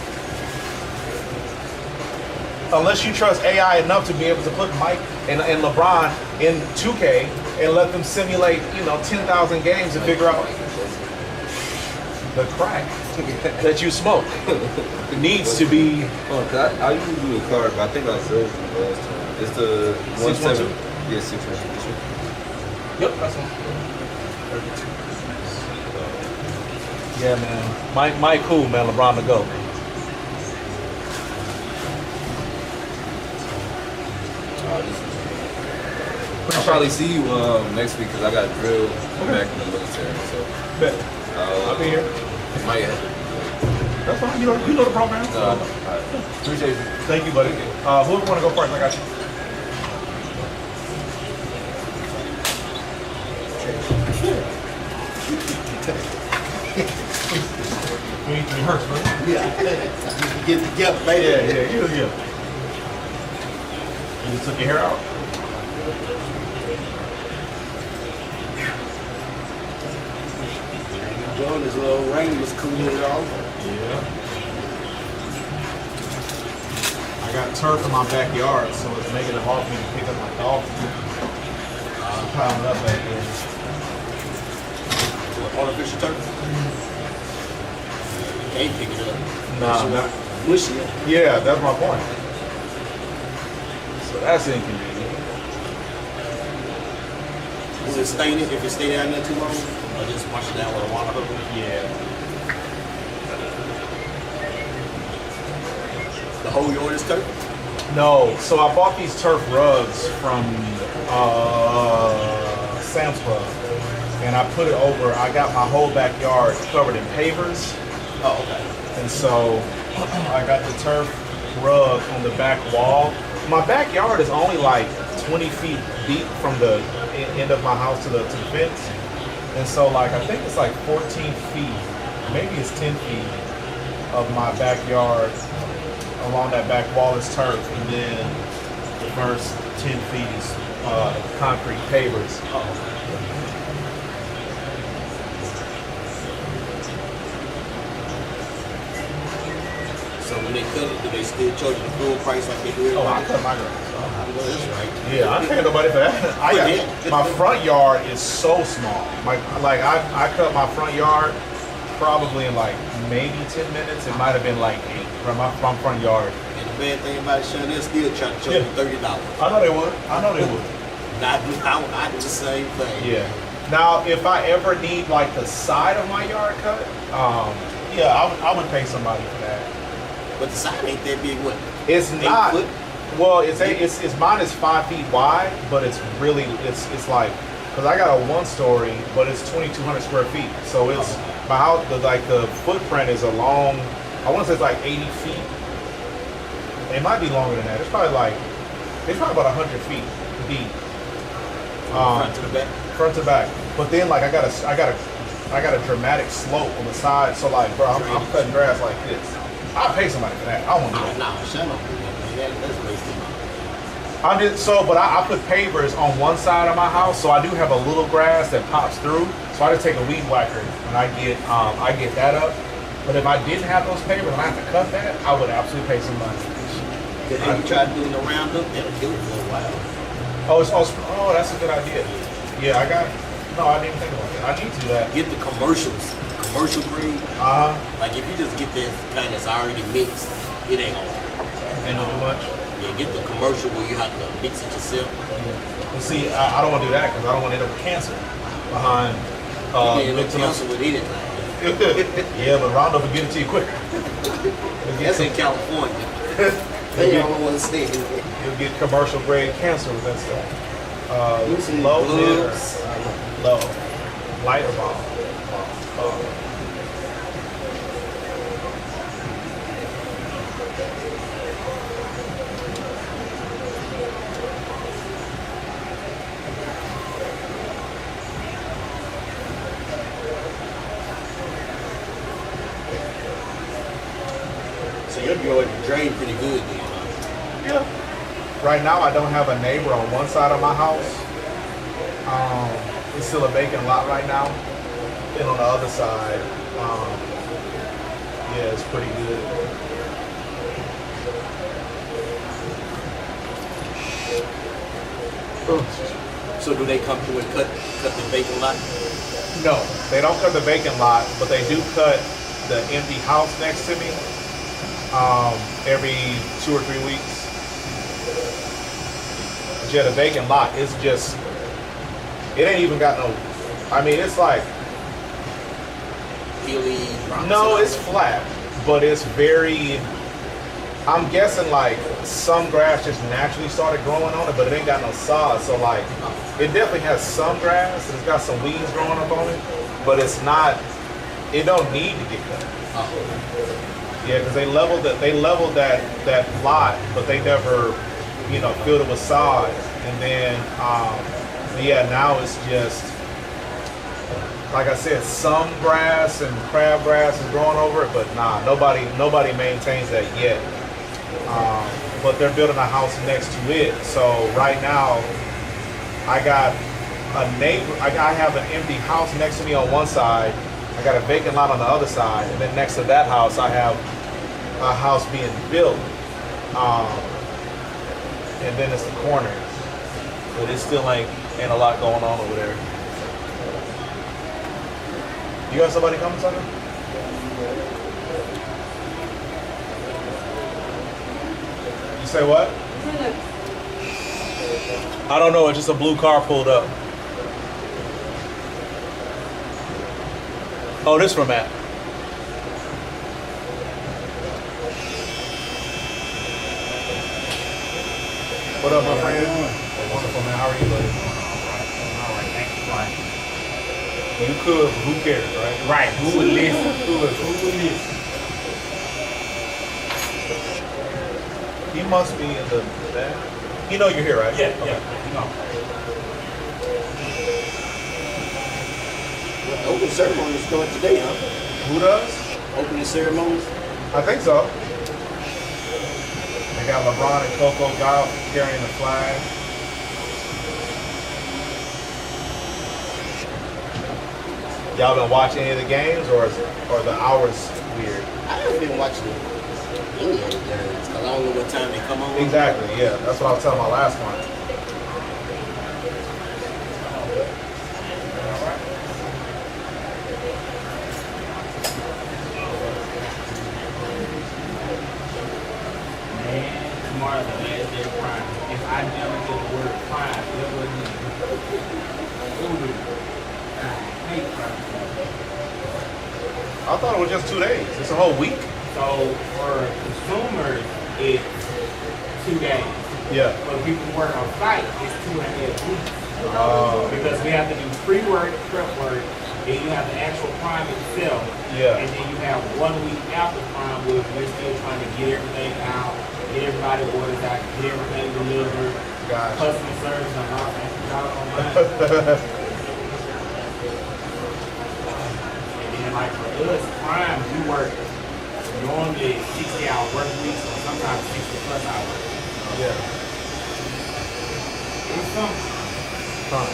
H: Unless you trust AI enough to be able to put Mike and LeBron in 2K and let them simulate, 10,000 games and figure out the crack that you smoke needs to be.
K: I usually do a card, but I think I said it last time. It's the 1-7. Yeah, 6-1.
H: Yep, that's one. Yeah, man. Mike cool, man. LeBron to go.
K: I'll probably see you next week because I got drilled back in the military. So
H: I'll be here.
K: Might have.
H: That's fine. You know the program.
K: No, I know. All right. Appreciate you.
H: Thank you, buddy. Whoever want to go first, I got you. It hurts, man.
C: Yeah. Get together, baby.
H: Yeah. You just took your hair out.
C: Enjoying this little rain was cooling it off.
H: Yeah. I got turf in my backyard, so it's making it hard for me to pick up my dog. I'm piling up back there.
C: Artificial turf? Can't pick it up.
H: Nah.
C: Mushy.
H: Yeah, that's my point. So that's inconvenient.
C: Does it stain it if it stay down there too long? Or just wash it down with a water hose?
H: Yeah.
C: The whole yard is turf?
H: No, so I bought these turf rugs from Sam's Club, and I put it over. I got my whole backyard covered in pavers.
C: Oh, okay.
H: And so I got the turf rug on the back wall. My backyard is only like 20 feet deep from the end of my house to the fence. And so like, I think it's like 14 feet, maybe it's 10 feet of my backyard along that back wall is turf. And then the first 10 feet is concrete pavers.
C: So when they cut it, do they still charge you the full price like they do?
H: Oh, I cut my grass.
C: I know that's right.
H: Yeah, I don't pay nobody for that. My front yard is so small. I cut my front yard probably in like maybe 10 minutes. It might have been like 8 from my front yard.
C: And the bad thing about it, Shawn, they'll still try to charge you $30.
H: I know they would.
C: Not the same thing.
H: Yeah. Now, if I ever need like the side of my yard cut, I would pay somebody for that.
C: But the side ain't that big. What?
H: It's
C: 8
H: not.
C: foot?
H: Well, it's mine is 5 feet wide, but it's really it's like because I got a 1-story, but it's 2,200 square feet. So it's my house. The footprint is a long. I want to say it's like 80 feet. It might be longer than that. It's probably about 100 feet deep.
C: Front to the back.
H: Front to back. But then like I got a dramatic slope on the side. So like, bro, I'm cutting grass like this. I'll pay somebody for that. I won't do that.
C: No, Shawn don't do that, man. That's wasting money.
H: But I put pavers on one side of my house, so I do have a little grass that pops through. So I just take a weed whacker and I get that up. But if I didn't have those pavers and I have to cut that, I would absolutely pay somebody.
L: Because if you try doing the roundup, that'll kill it for a while.
H: Oh, that's a good idea. Yeah, I didn't even think about that. I need to do that.
L: Get the commercial grade. Like if you just get this kind that's already mixed, it ain't gonna work.
H: Ain't gonna do much.
L: Yeah, get the commercial where you have to mix it yourself.
H: Well, see, I don't want to do that because I don't want to end up with cancer behind
L: you can't cancel with anything.
H: Yeah, but Roundup will get it to you quicker.
L: That's in California. They don't want to say it.
H: You'll get commercial grade cancer with that stuff. Low, mid, or low, light or bomb.
L: So you'll be able to drain pretty good then, huh?
H: Yeah. Right now, I don't have a neighbor on one side of my house. It's still a vacant lot right now. And on the other side, yeah, it's pretty good.
L: So do they come through and cut the vacant lot?
H: No, they don't cut the vacant lot, but they do cut the empty house next to me every 2 or 3 weeks. But yeah, the vacant lot is just, it ain't even got no, I mean, it's like,
L: hilly,
H: no, it's flat, but it's very, I'm guessing like some grass just naturally started growing on it, but it ain't got no sod. So like, it definitely has some grass. It's got some weeds growing up on it, but it's not, it don't need to get cut. Yeah, because they leveled that lot, but they never, filled it with sod. And then, yeah, now it's just, like I said, some grass and crabgrass is growing over it, but nah, nobody maintains that yet. But they're building a house next to it. So right now, I got a neighbor. I have an empty house next to me on one side. I got a vacant lot on the other side, and then next to that house, I have a house being built. And then it's the corner, but it still ain't a lot going on over there. You got somebody coming, Sucker? You say what? I don't know. It's just a blue car pulled up. Oh, this from Matt. What up, my friend? Wonderful, man. How are you, buddy?
M: All right, thank you, Brian.
H: You could, but who cares, right?
M: Right. Who would listen?
H: Who would listen? He must be in the back. You know you're here, right?
M: Yeah, okay. No.
L: Open ceremonies going today, huh?
H: Who does?
L: Opening ceremonies?
H: I think so. They got LeBron and Coco Golf carrying the flag. Y'all been watching any of the games, or the hours weird?
L: I haven't been watching any of the games because I don't know what time they come on.
H: Exactly, yeah. That's what I was telling my last one.
M: Man, tomorrow's the last day of Prime. If I never get the word Prime, it wouldn't I hate Prime.
H: I thought it was just 2 days. It's a whole week.
M: So for consumers, it's 2 days.
H: Yeah.
M: For people who work on site, it's 2.5 weeks.
H: Oh.
M: Because we have to do pre-work, prep work, then you have the actual Prime itself.
H: Yeah.
M: And then you have 1 week after Prime where we're still trying to get everything out, get everybody orders out, get everything delivered,
H: Gotcha.
M: customer service, and all that. And then like for us, Prime, we work normally 60-hour work weeks or sometimes 60+ hours.
H: Yeah.
M: It's something.
H: Huh.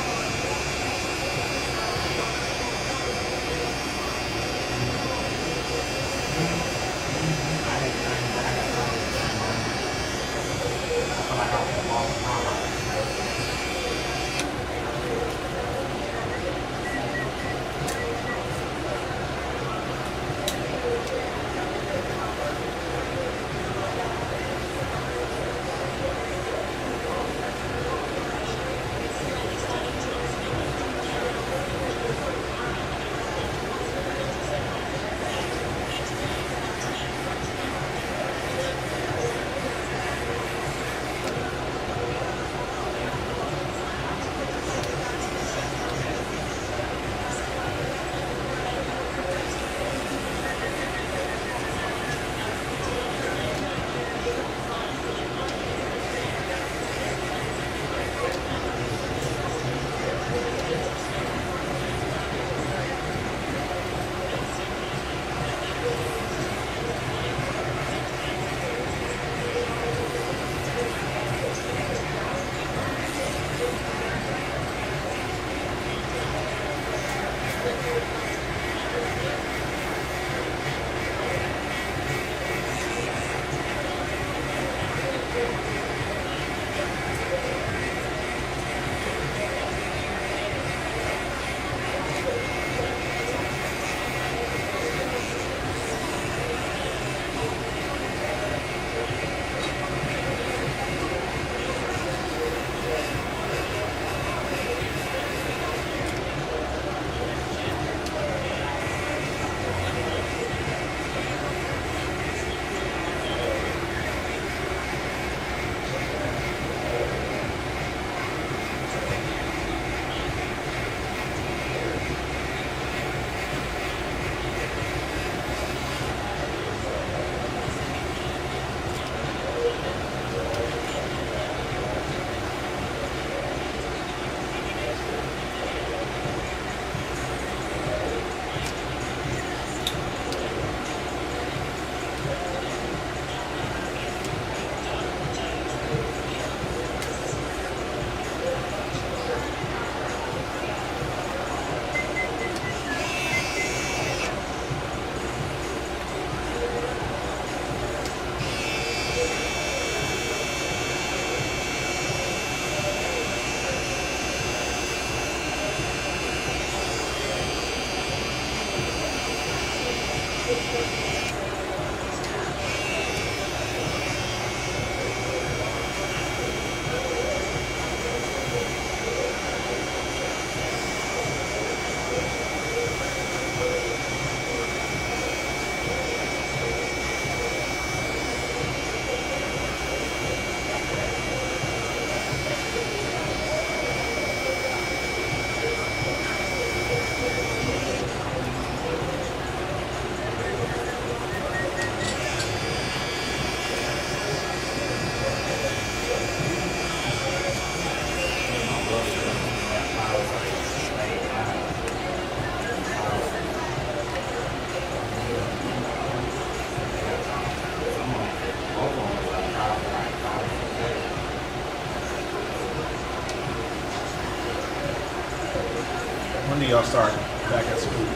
A: When do y'all start back at school?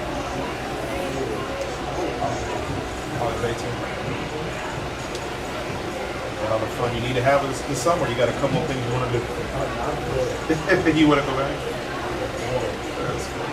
A: August 18th. All the fun you need to have this summer. You got a couple of things you want to do. You want to go back? That's cool.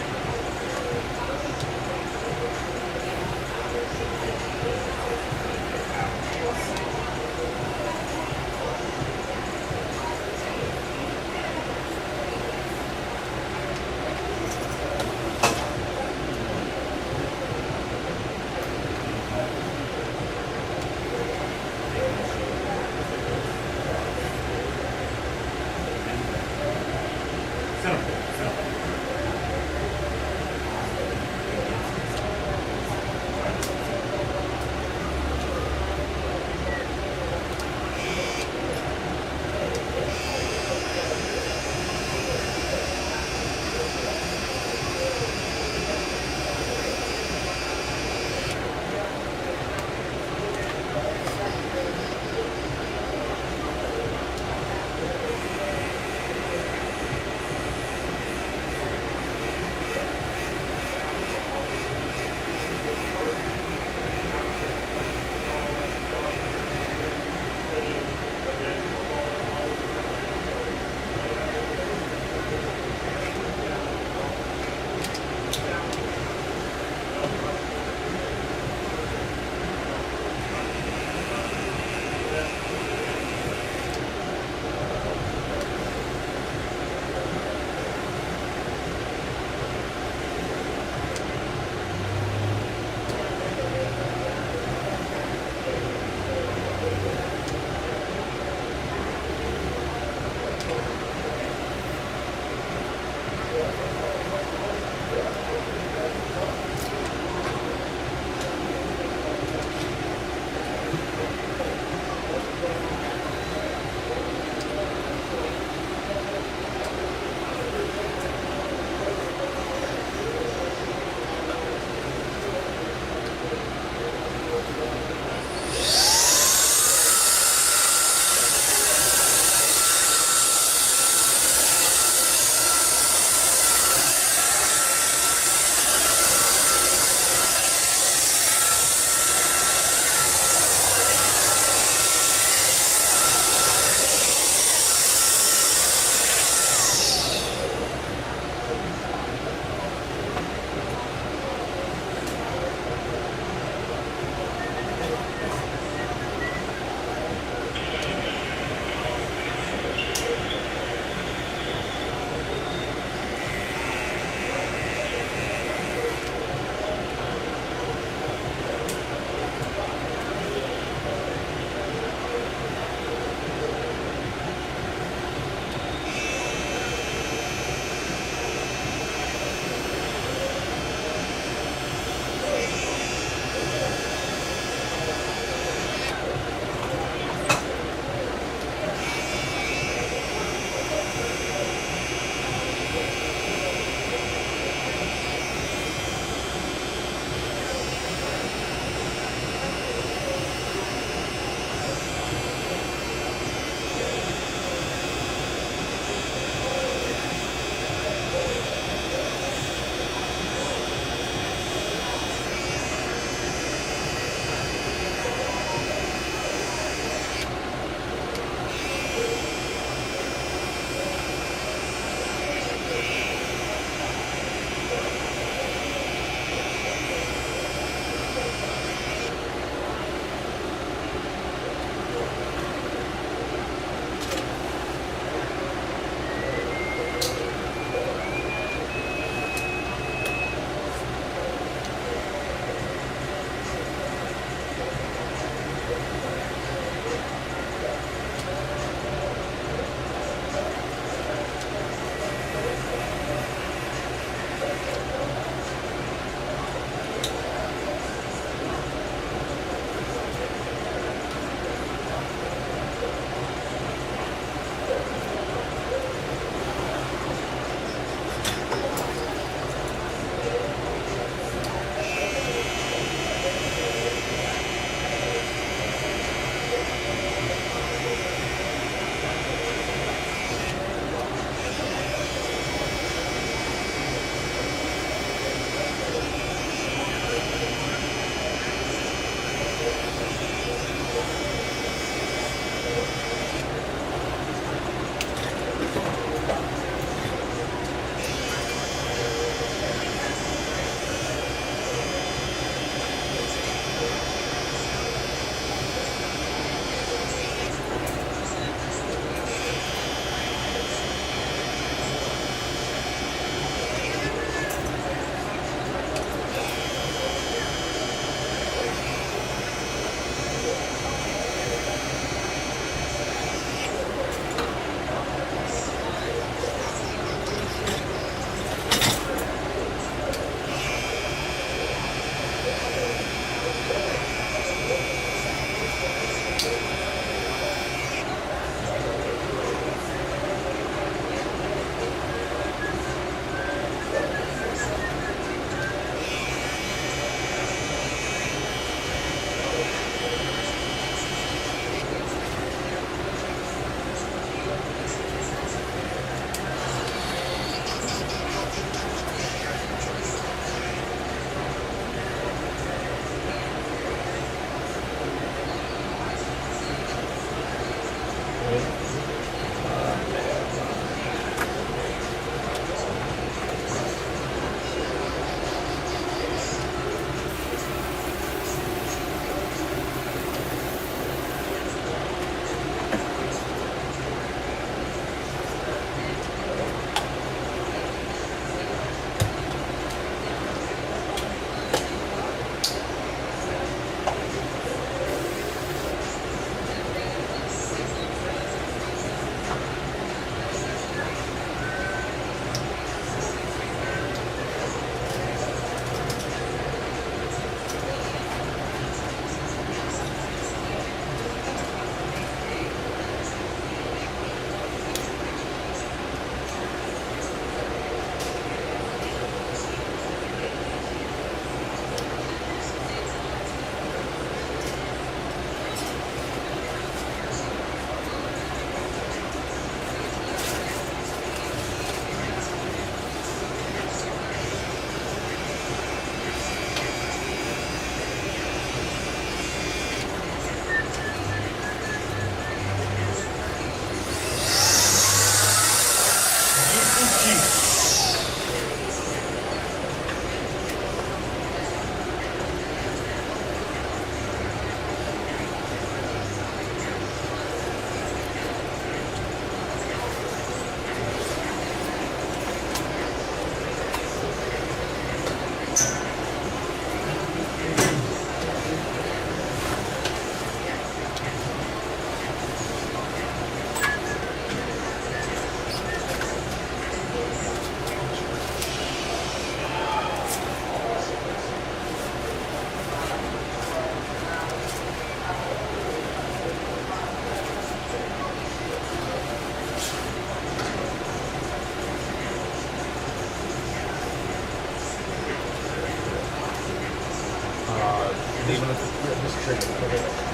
H: Leaving this trigger.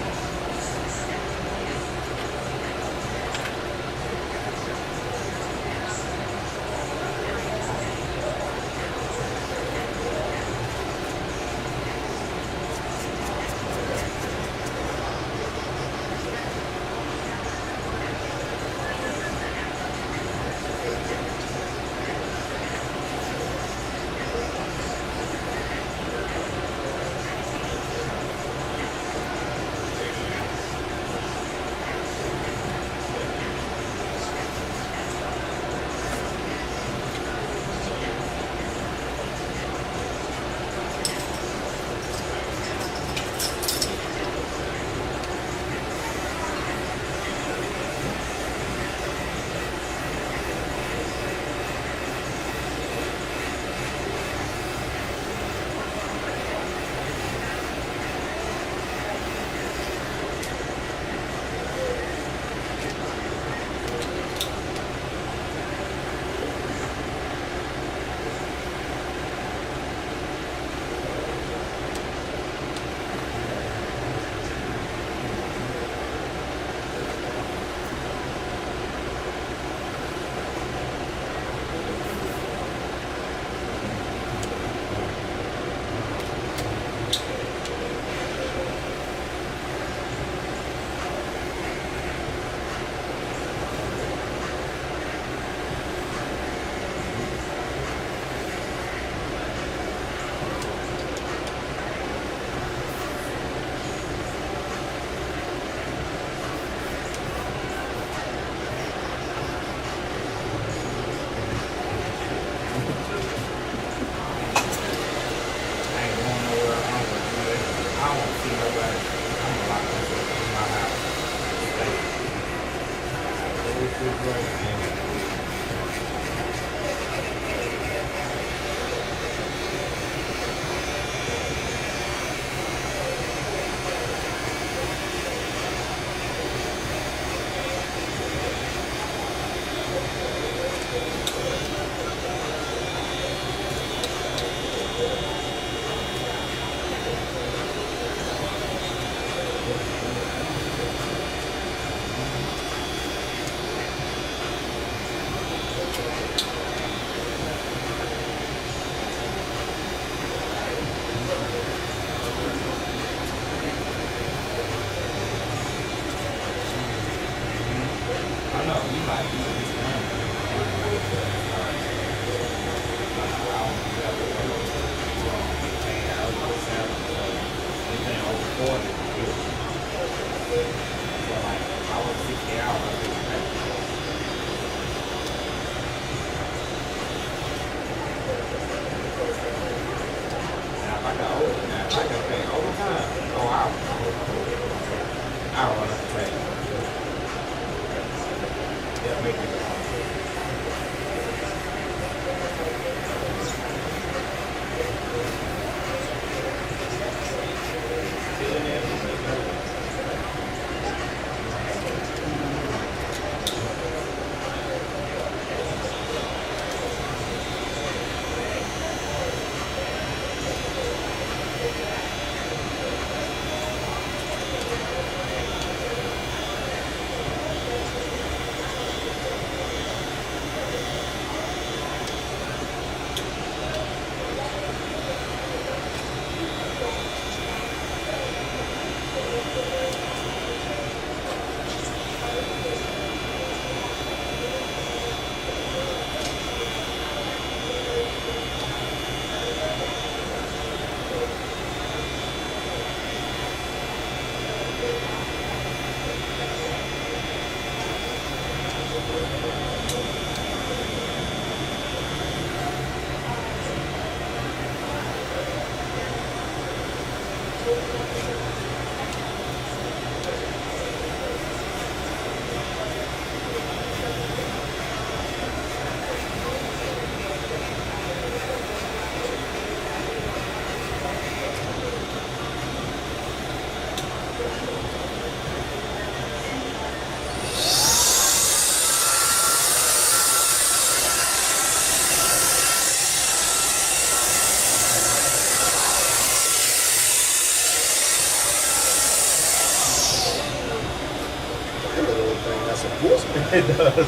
H: It does.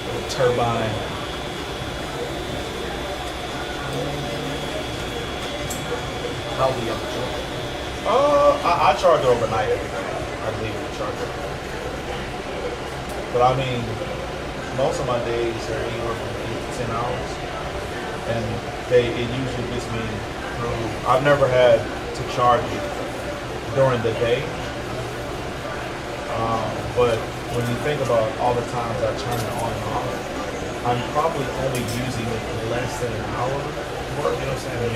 H: Little turbine.
L: How do you have to charge?
H: I charge it overnight every night. I leave it to charge it. But I mean, most of my days are anywhere from 8 to 10 hours, and it usually gets me through. I've never had to charge it during the day, but when you think about all the times I turn it on and off, I'm probably only using it less than an hour worth. You know what I'm saying?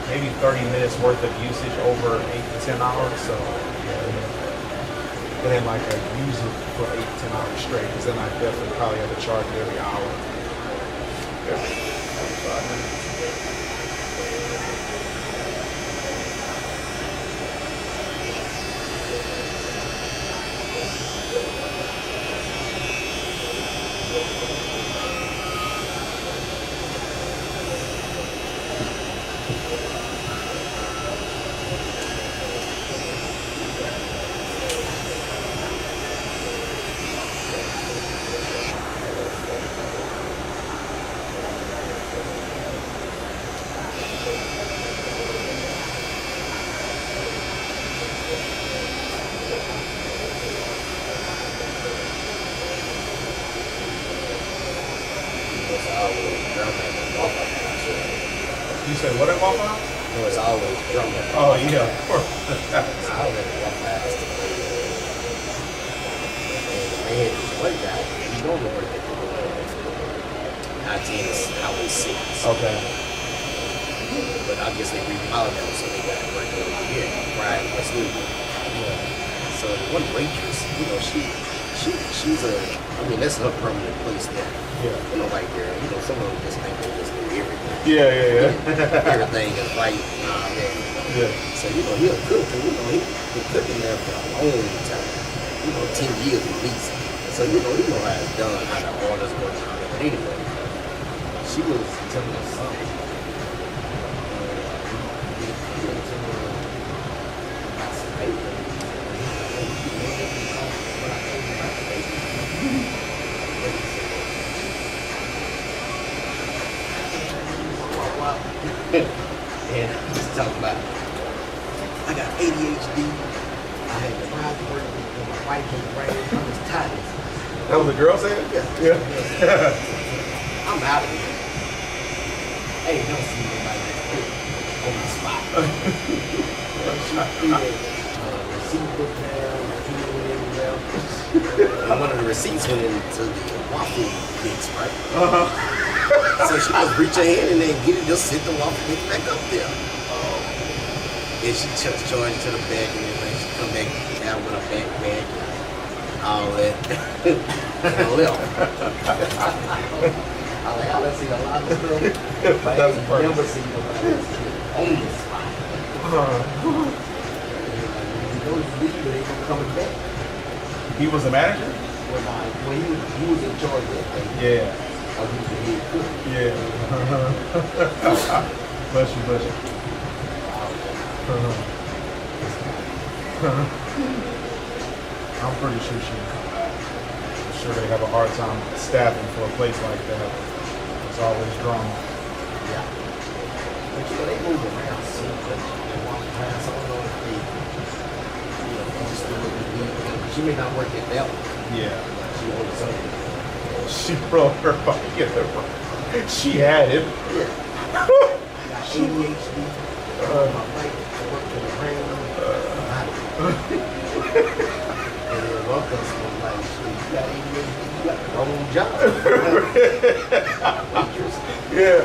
H: Maybe 30 minutes worth of usage over 8 to 10 hours. So yeah, it ain't like I use it for 8 to 10 hours straight, because then I definitely probably have to charge it every hour. Every 5 minutes. You said what at Waffle House?
L: No, it's always drummer.
H: Oh yeah, of course.
L: It's always walk past. And they had this one guy, he normally worked at the I-10's Highway 6.
H: Okay.
L: But I guess they remodeled them, so they got work over here, right in West Louisville. So one waitress, she's that's her permanent place there.
H: Yeah.
L: Like there, some of them just think they just do everything.
H: Yeah.
L: Everything is right and all that.
H: Yeah.
L: So, he'll cook, and, he been cooking there for a long time. 10 years at least. So, he know how it's done, how the orders go down. But anyway, she was telling us something. And he's talking about, I got ADHD. I had to drive to work with my wife in the rain. I was tired.
H: That was the girl saying? Yeah.
L: I'm out of here. Hey, don't see nobody that's quick on the spot. She did receipt book there, and one of the receipts went into the waffle mix, right? So she just reach her hand and then get it, just sit the waffle mix back up there. And she just charged to the back, and then she come back down with her backpack and all that. And left. I was like, I done seen a lot of stuff, but I ain't never seen nobody on the spot. You know he's leaving, they ain't coming back.
H: He was the manager?
L: Well, he was in charge of that thing.
H: Yeah.
L: He was the head cook.
H: Yeah. Bless you. I'm pretty sure I'm sure they have a hard time staffing for a place like that. It's always drama.
L: Yeah. But they move around so much. They walk around, so I don't know if they, just do what they need. She may not work at that one.
H: Yeah.
L: She owns something.
H: She broke her pocket. She had it.
L: Yeah. Got ADHD. My wife worked in the rain. And then one customer was like, you got ADHD, you got the wrong job. Waitress.
H: Yeah.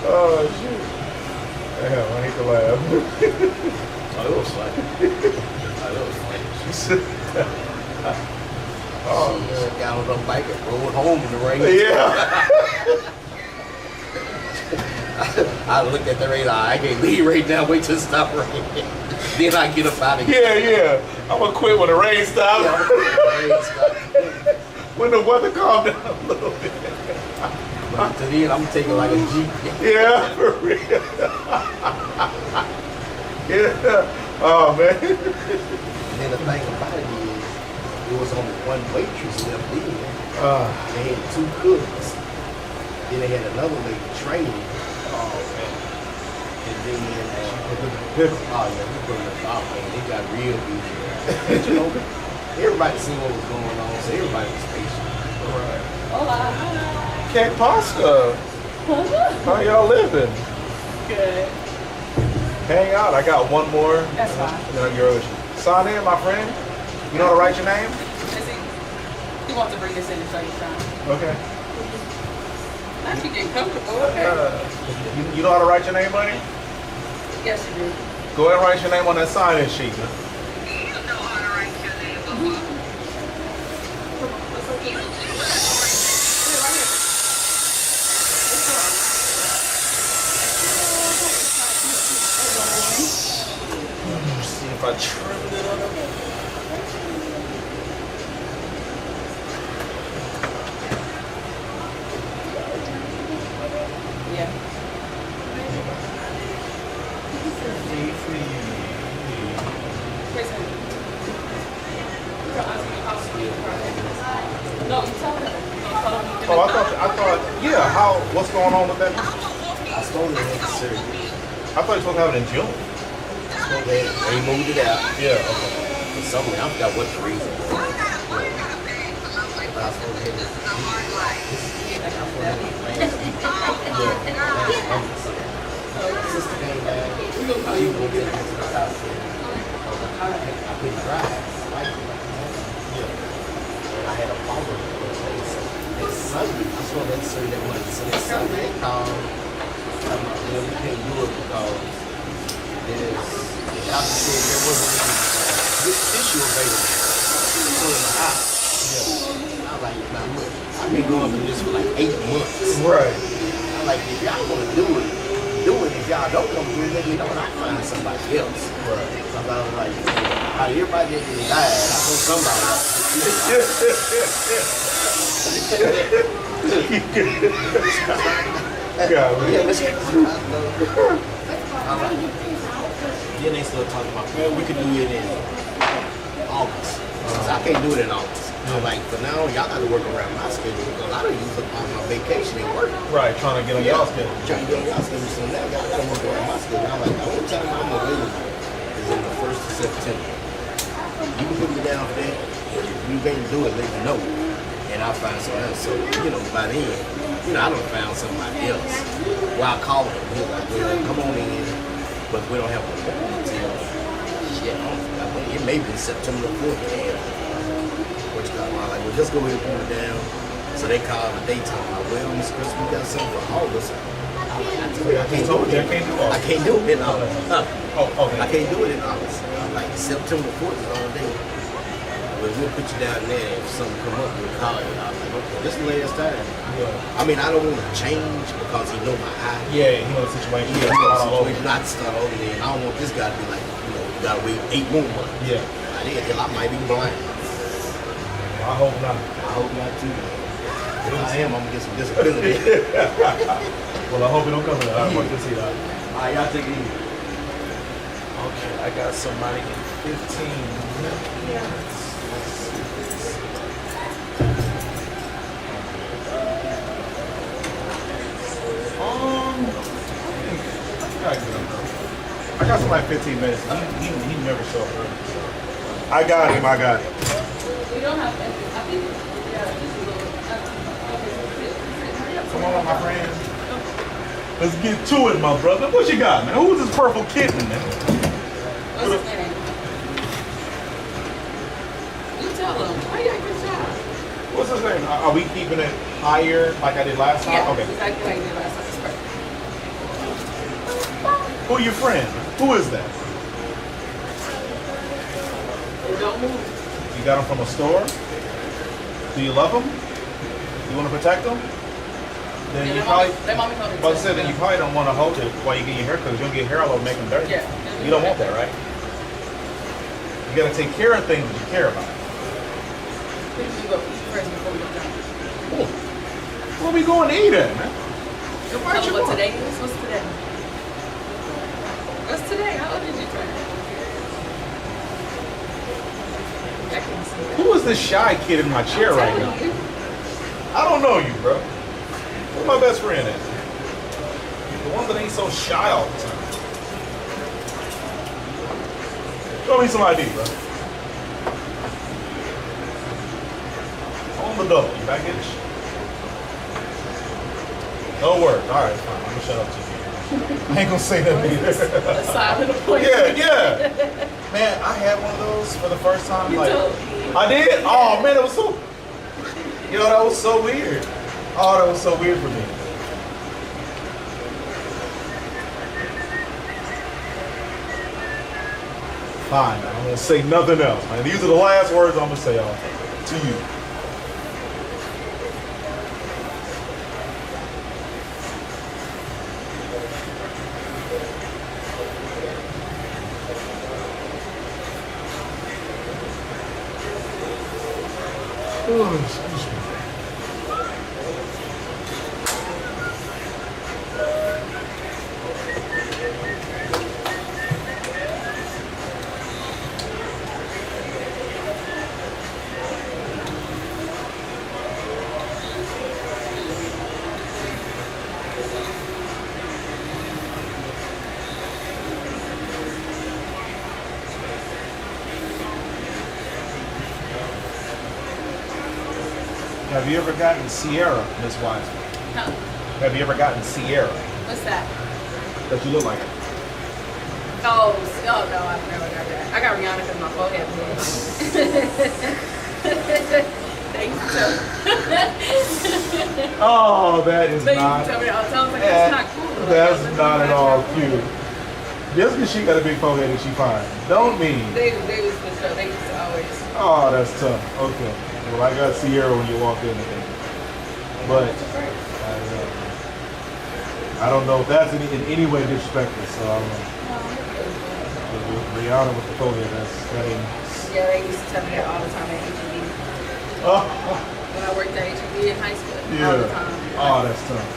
H: Oh, shit. Damn, I hate to laugh.
L: It was funny. She got on her bike and rode home in the rain.
H: Yeah.
L: I looked at the radar. I can't leave right now. Wait till it stop raining. Then I get up out of here.
H: Yeah. I'm gonna quit when the rain stops.
L: Yeah, I'm gonna quit when the rain stops.
H: When the weather calms down a little bit.
L: But to then, I'm taking like a Jeep.
H: Yeah, for real. Yeah. Oh man.
L: And then the thing about it is, It was only one waitress left in. They had 2 cooks. Then they had another lady training.
H: Oh man.
L: And then we put in the dog, man. They got real busy. But you know, everybody seen what was going on, so everybody was patient.
H: Right.
D: Hola.
H: Cake pasta. How y'all living?
D: Good.
H: Hang out. I got one more.
D: That's fine.
H: Then I'll get over with you. Sign in, my friend. You know how to write your name?
D: He wants to bring this in and show you something.
H: Okay.
D: Now you get comfortable. Okay.
H: You know how to write your name, buddy?
D: Yes, you do.
H: Go ahead and write your name on that sign-in sheet. See if I trimmed it on it. Oh, I thought, yeah, what's going on with that?
L: I supposed to have surgery.
H: I thought you were supposed to have it in June.
L: They moved it out.
H: Yeah, okay.
L: For some reason, I forgot what the reason was. But I was supposed to have it. Sister came back. She moved in the house. I couldn't drive. I had a problem. It's Sunday. I was going to surgery that Monday. So that Sunday, they called. We can't do it because the doctor said there wasn't any tissue available. So in the house. Yeah. I was like, now look, I've been going through this for like 8 months.
H: Right.
L: I'm like, if y'all want to do it. If y'all don't come through, let me know and I'll find somebody else. Right. So I was like, out of everybody that can die, I know somebody else. Yeah, let's get Then they started talking about, well, we could do it in August. So I can't do it in August. I'm like, for now, y'all got to work around my schedule because I don't use up all my vacation and work.
H: Right, trying to get on y'all schedule.
L: Trying to get on y'all schedule. So now y'all got to work around my schedule. I'm like, the only time I'm available is in the 1st of September. You can put me down for that. If you can't do it, let me know. And I'll find someone else. So, by then, I done found somebody else. Well, I call him. He's like, well, come on in. But we don't have a appointment until, it may be September 4th. I'm like, well, just go ahead and put it down. So they called the daytime. I'm like, well, Miss Chris, we got something for August. I can't do it in August. I can't do it in August. I'm like, September 4th is all day. Well, we'll put you down there. If something come up, we'll call you. I was like, okay, this is the last time. Yeah. I mean, I don't want to change because he know my eye.
H: Yeah, he knows the situation.
L: Yeah, he knows the situation. Not to start over there. I don't want this guy to be like, you got to wait 8 more months. Yeah. I might be blind.
H: I hope not.
L: I hope not too. If I am, I'm gonna get some disability.
H: Well, I hope it don't come to that. I want to see that.
L: All right, y'all take it easy.
H: Okay, I got somebody in 15 minutes. I got somebody 15 minutes. He never showed up early. I got him.
D: You don't have to. I think,
H: Come on, my friend. Let's get to it, my brother. What you got, man? Who's this purple kitten, man?
D: What's his name? You tell him. Why you acting shy?
H: What's his name? Are we keeping it higher like I did last time?
D: Yeah,
H: Okay.
D: exactly like I did last time. It's perfect.
H: Who your friend? Who is that?
D: Don't move.
H: You got him from a store? Do you love him? You want to protect him? Then you probably, but I said then you probably don't want to hold it while you get your hair cut because you'll get hair all over, make them dirty.
D: Yeah.
H: You don't want that, right? You got to take care of things that you care about. Where we going to eat at, man?
D: Tell them what today is. What's today? What's today? How old did you turn?
H: Who is this shy kid in my chair right now? I don't know you, bro. Who's my best friend at? The one that ain't so shy all the time. Show me some ID, bro. On the double, you back in? No words. All right, fine. I'm gonna shut up to you. I ain't gonna say nothing either.
N: A silent appointment.
H: Yeah. Man, I had one of those for the first time.
N: You
H: Like,
N: told me.
H: I did? Oh man, it was so. Yo, that was so weird. Oh, that was so weird for me. Fine, I'm gonna say nothing else, man. These are the last words I'm gonna say to you. Oh, excuse me. Have you ever gotten Sierra, Miss Wiseman?
N: No.
H: Have you ever gotten Sierra?
N: What's that?
H: That you look like her?
N: Oh no, I've never got that. I got Rihanna because my forehead big. Thanks,
H: Oh, that is
N: They
H: not.
N: tell me all the time, like, that's not cool.
H: That's not at all cute. Just because she got a big forehead and she fine, don't mean.
N: They was for sure. They used to always.
H: Oh, that's tough. Okay. Well, I got Sierra when you walked in today. But I don't know if that's in any way disrespectful, so I don't know. Rihanna with the forehead, that ain't.
N: Yeah, they used to tell me that all the time at HEB.
H: Oh.
N: When I worked at HEB in high school.
H: Yeah.
N: All the time.
H: Oh, that's tough.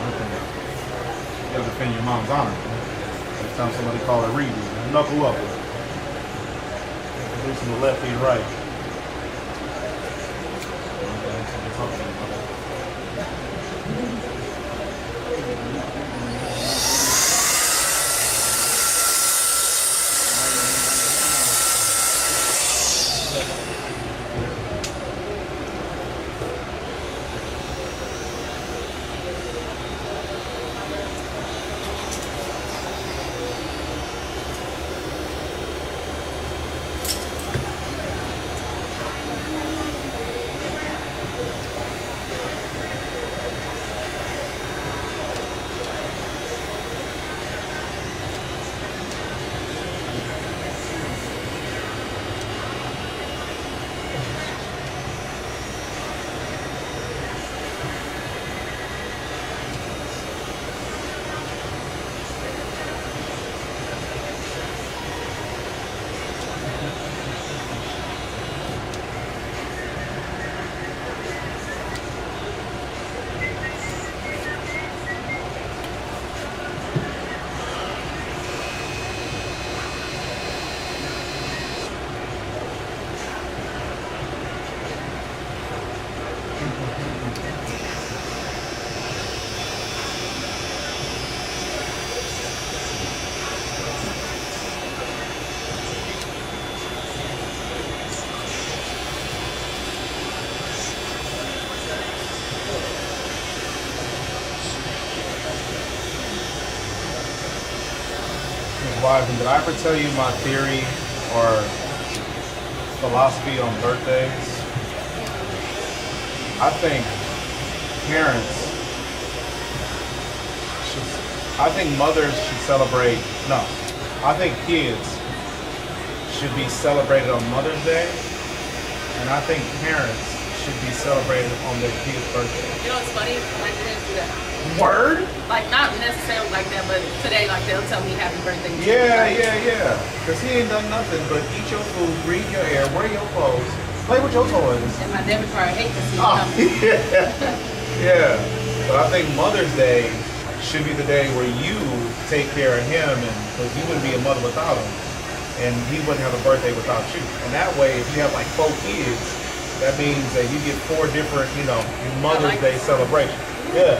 H: Okay. You gotta defend your mom's honor. Every time somebody call her Reedy, knuckle up. Do some left and right. Wiseman, did I ever tell you my theory or philosophy on birthdays? I think parents, I think mothers should celebrate, no, I think kids should be celebrated on Mother's Day, and I think parents should be celebrated on their kids' birthday.
N: You know what's funny? My parents do that.
H: Word?
N: Like, not necessarily like that, but today, like, they'll tell me happy birthday.
H: Yeah. Because he ain't done nothing but eat your food, breathe your air, wear your clothes, play with your toys.
N: And my debit card, I hate to see
H: Yeah. But I think Mother's Day should be the day where you take care of him, and because you wouldn't be a mother without him. and he wouldn't have a birthday without you. And that way, if you have like 4 kids, that means that you get 4 different, Mother's Day celebrations. Yeah.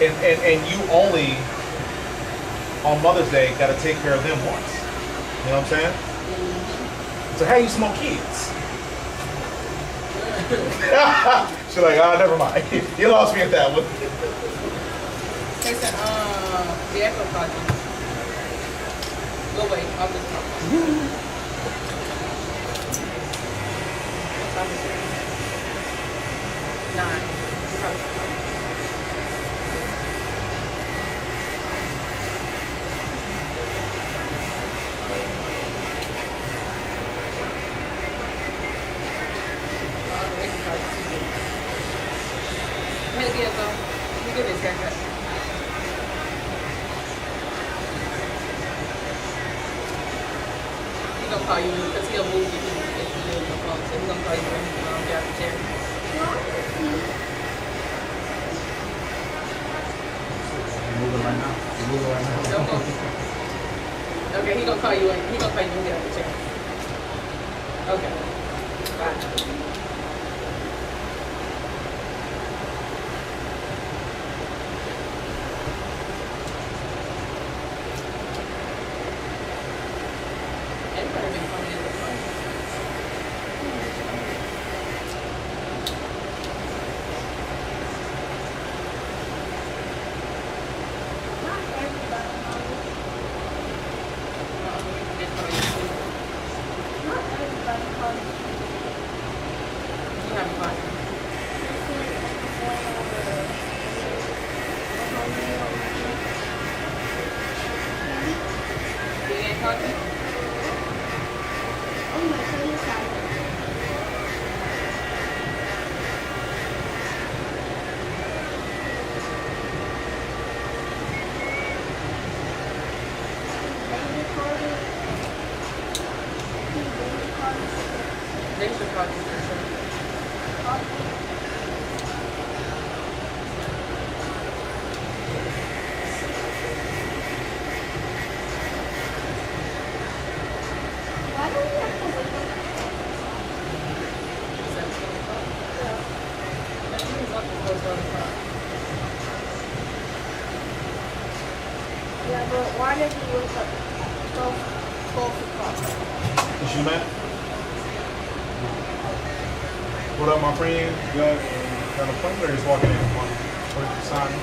H: And you only, on Mother's Day, got to take care of them once. You know what I'm saying? So how you smoke kids? She's like, never mind. You lost me at that one.
N: They said, the Echo Project. Go wait, I'll just talk. What time is it? 9. Hey, Diego, you give me a haircut. He's gonna call you because he'll move you if you do the phone. So he's gonna call you when you get out the chair.
M: You're moving right now. You're moving right now.
N: Don't move. Okay, he's gonna call you when you get out the chair. Okay. Bye.
D: Yeah, but why did you wake up 12 o'clock?
H: Is you mad? What up, my friend? You got an appointment or just walking in? What did you sign?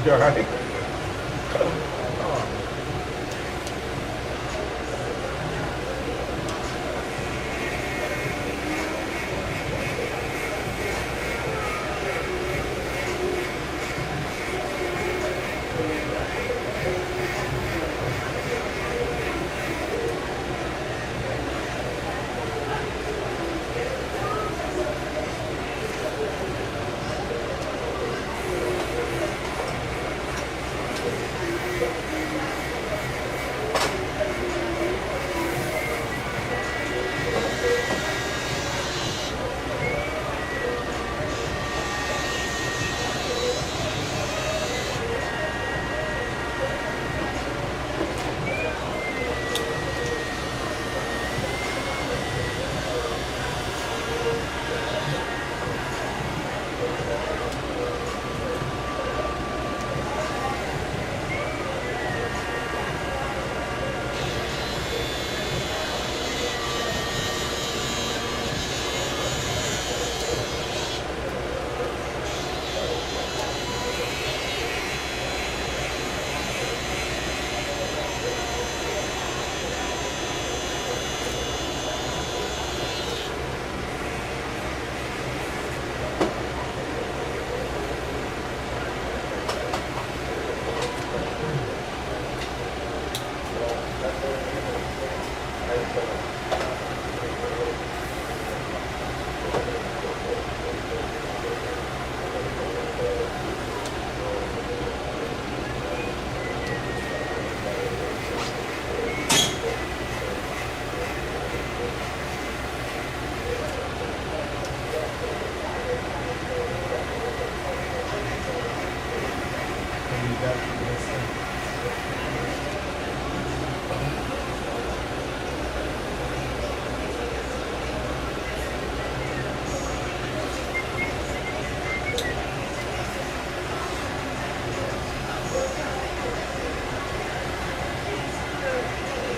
H: You all right? need that for this thing.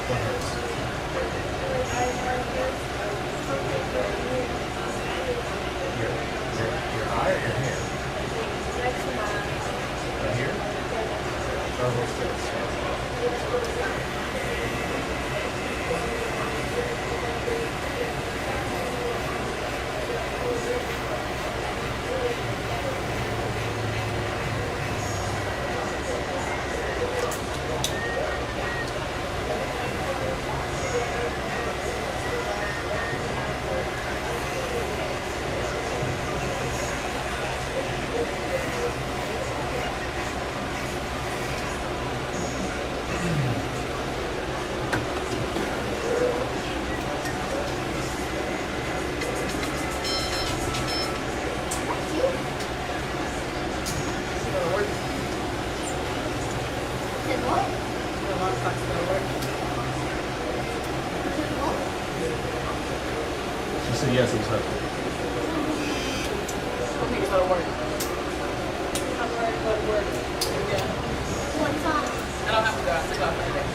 H: What hurts? Your eye or your hair? Right here? Oh, what's this? She said yes, it was her.
N: I think it's gonna work. I'm ready to go to work. Yeah. What time? I don't have to go. I still got my day.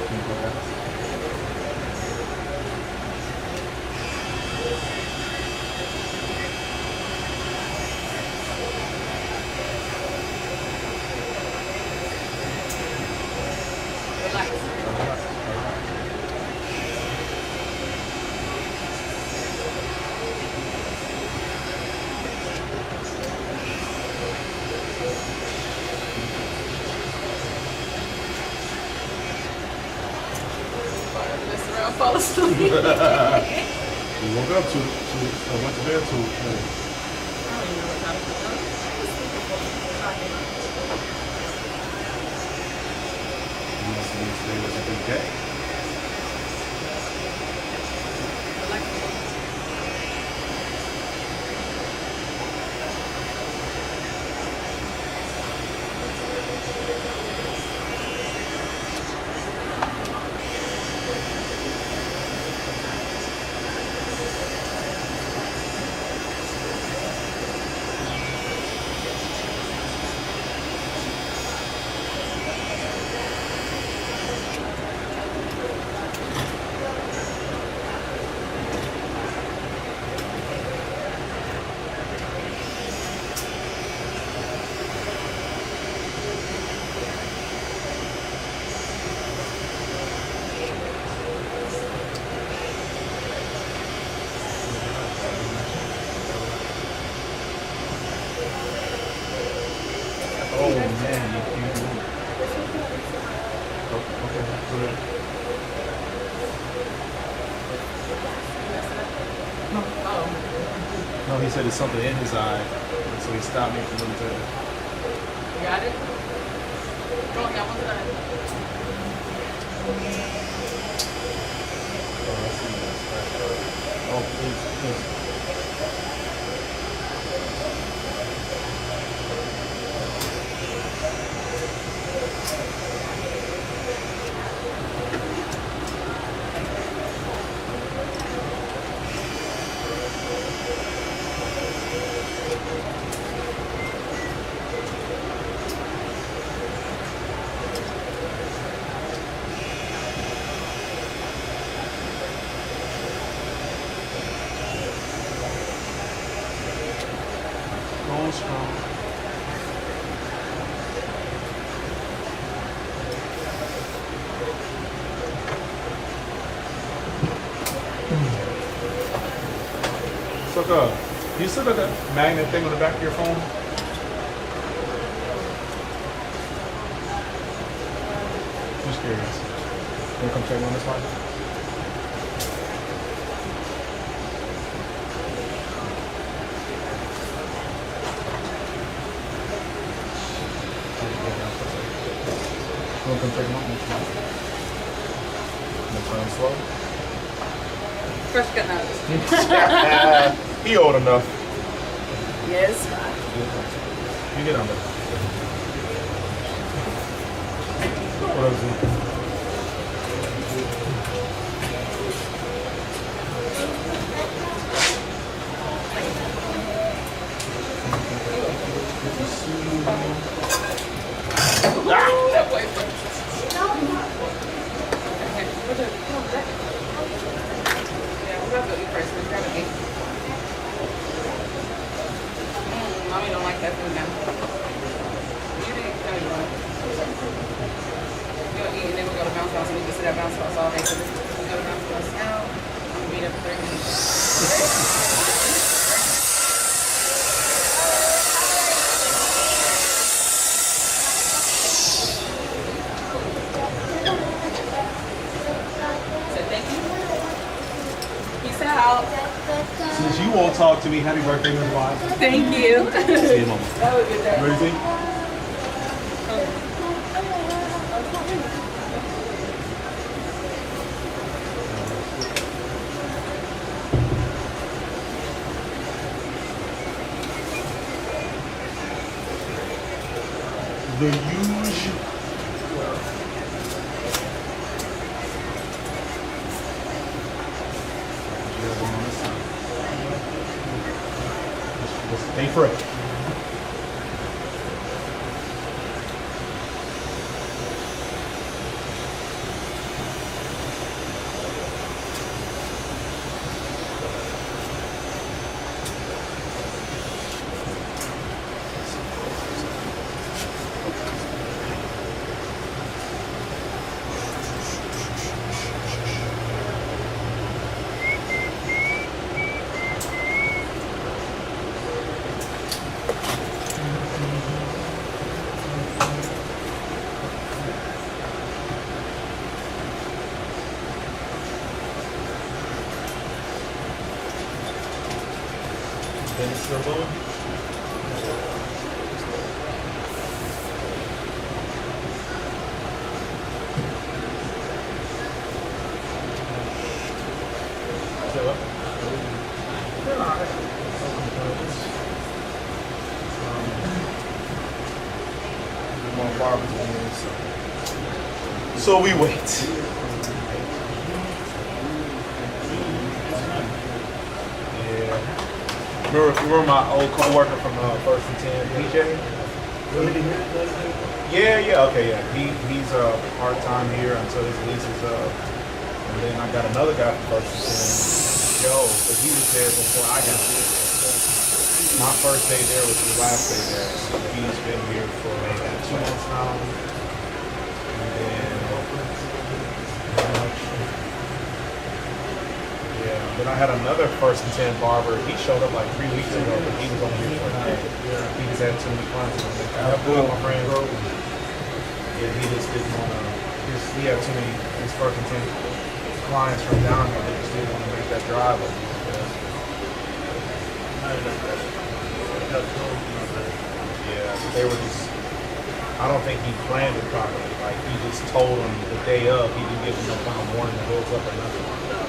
H: Can you go back?
N: Mess around, fall asleep.
H: We woke up to went to bed to.
N: I don't even know what time it is. I was sleeping
H: You must mean today was a good day. Oh man, you oh, okay, go ahead. No, he said it's something in his eye, so he stopped me from looking at it.
N: You got it? Go on, yeah, one time.
H: Oh, please. Going strong. Sucker, you still got that magnet thing on the back of your phone? Just curious. Can you come check me on this one? Come check them out. Next time slow.
N: Fresh cut knives.
A: He old enough.
N: Yes.
A: You get on there. What else is it?
N: That boy. Yeah, we're about to eat first. Let's grab a cake. Mommy don't like that food now. You didn't tell you what. We'll eat and then we'll go to bounce house and we can sit at bounce house all day. So we go to bounce house now. I'm gonna be there for 30 minutes. So thank you. Peace out.
A: Since you won't talk to me, happy birthday, Ms. Wise.
N: Thank you.
A: See you, Mama.
N: That was a good day.
A: Ready to see? The usual. Stay fresh. Then it's still going. Still up. More barbers in here, so we wait. Remember my old co-worker from First and 10, PJ? Yeah, okay, yeah. He's part-time here until his lease is up. And then I got another guy from First and 10, Joe, but he was there before I got there. My first day there was his last day there. So he's been here for 2 months now. And then, then I had another First and 10 barber. He showed up like 3 weeks ago, but he was only here for a day. He just had too many clients. I have two of my friends. Yeah, he just didn't want to. He had too many his First and 10 clients from down here. They just didn't want to make that drive. Yeah, they were just. I don't think he planned it properly. Like he just told them the day of. He didn't give them no kind of warning to heads up or nothing like that.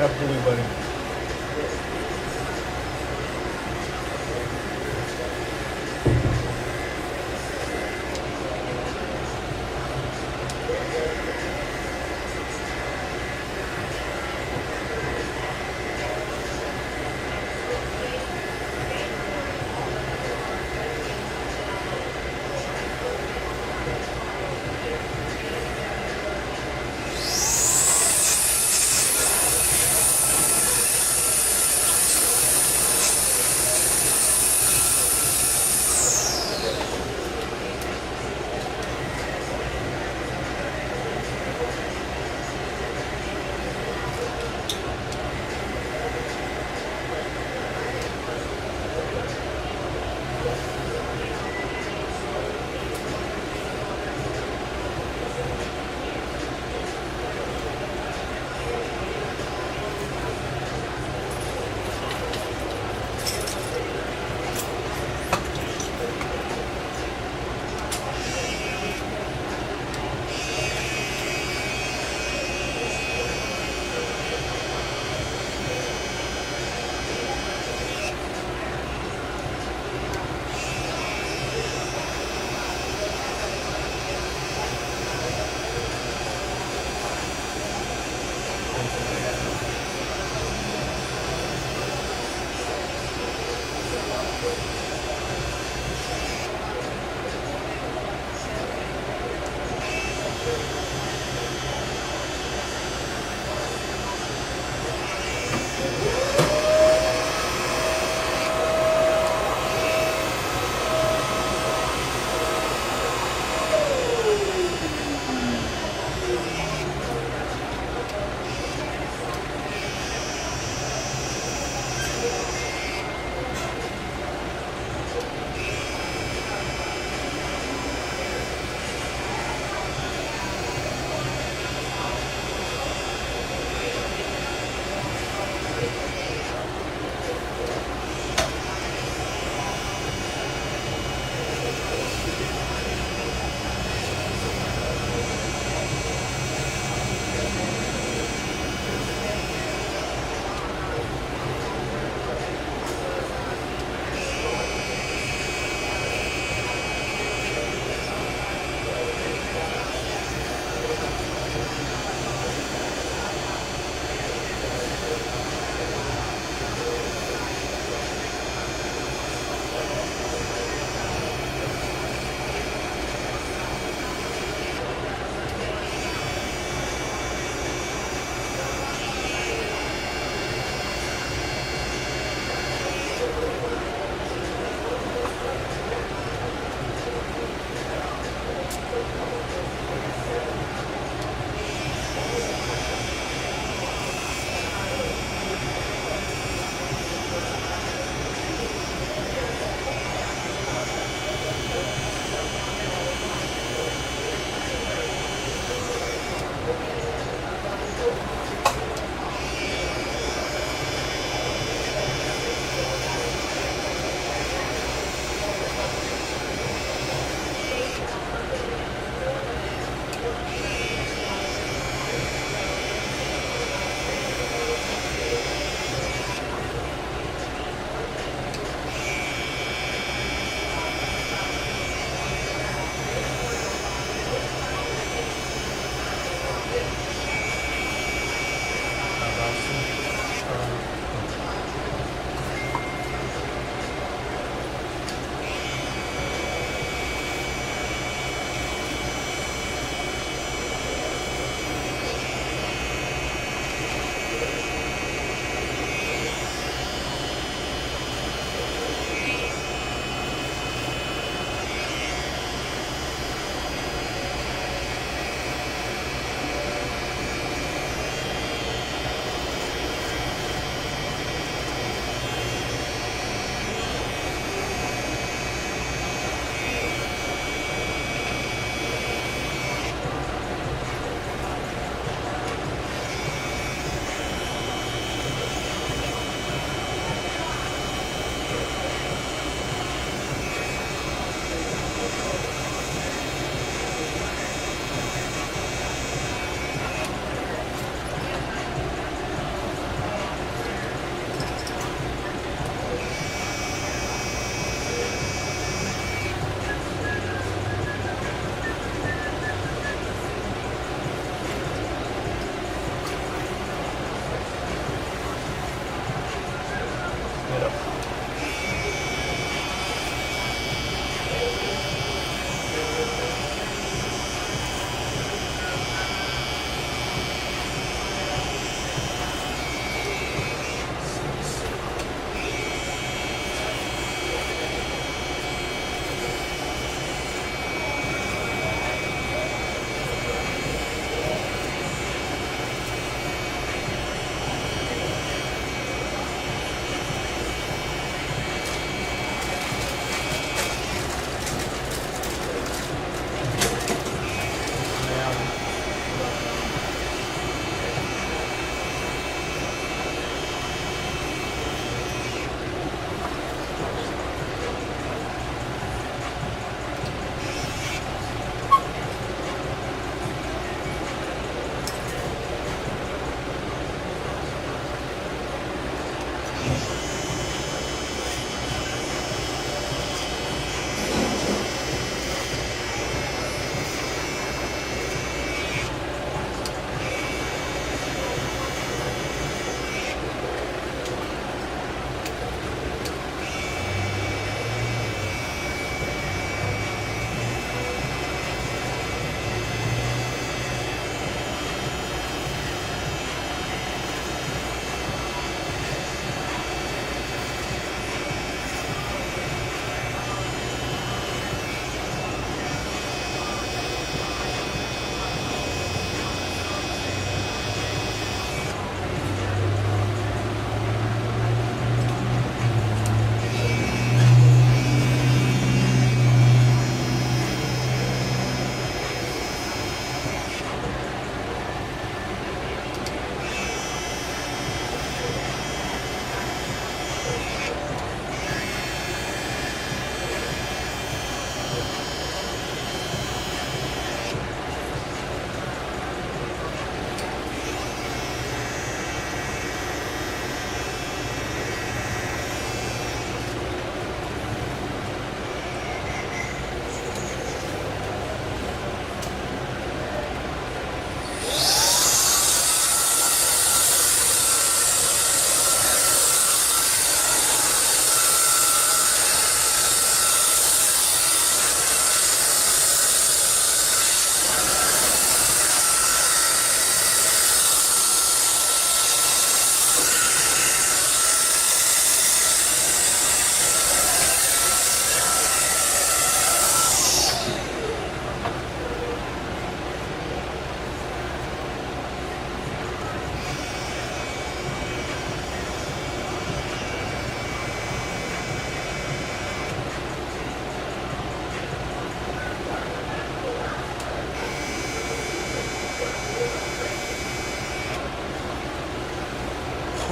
A: Absolutely, buddy.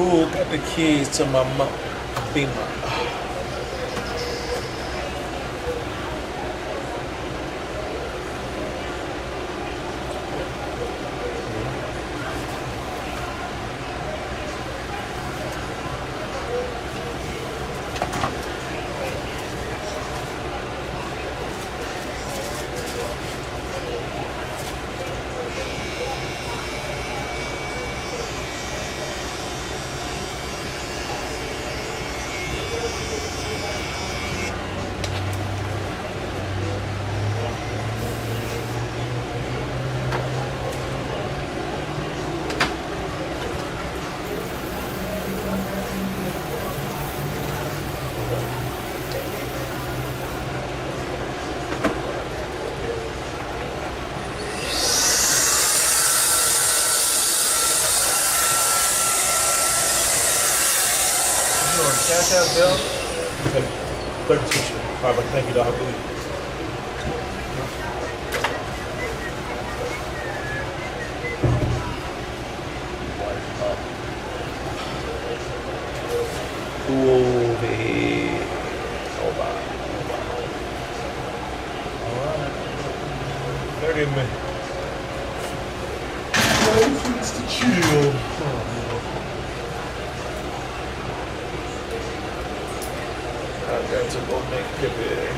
O: Who got the keys to my Beamer?
H: Cash App Bill? Okay. 32. All right, thank you, dog. Alright. 30 minutes. 30 minutes to chill. I got to go make pivot.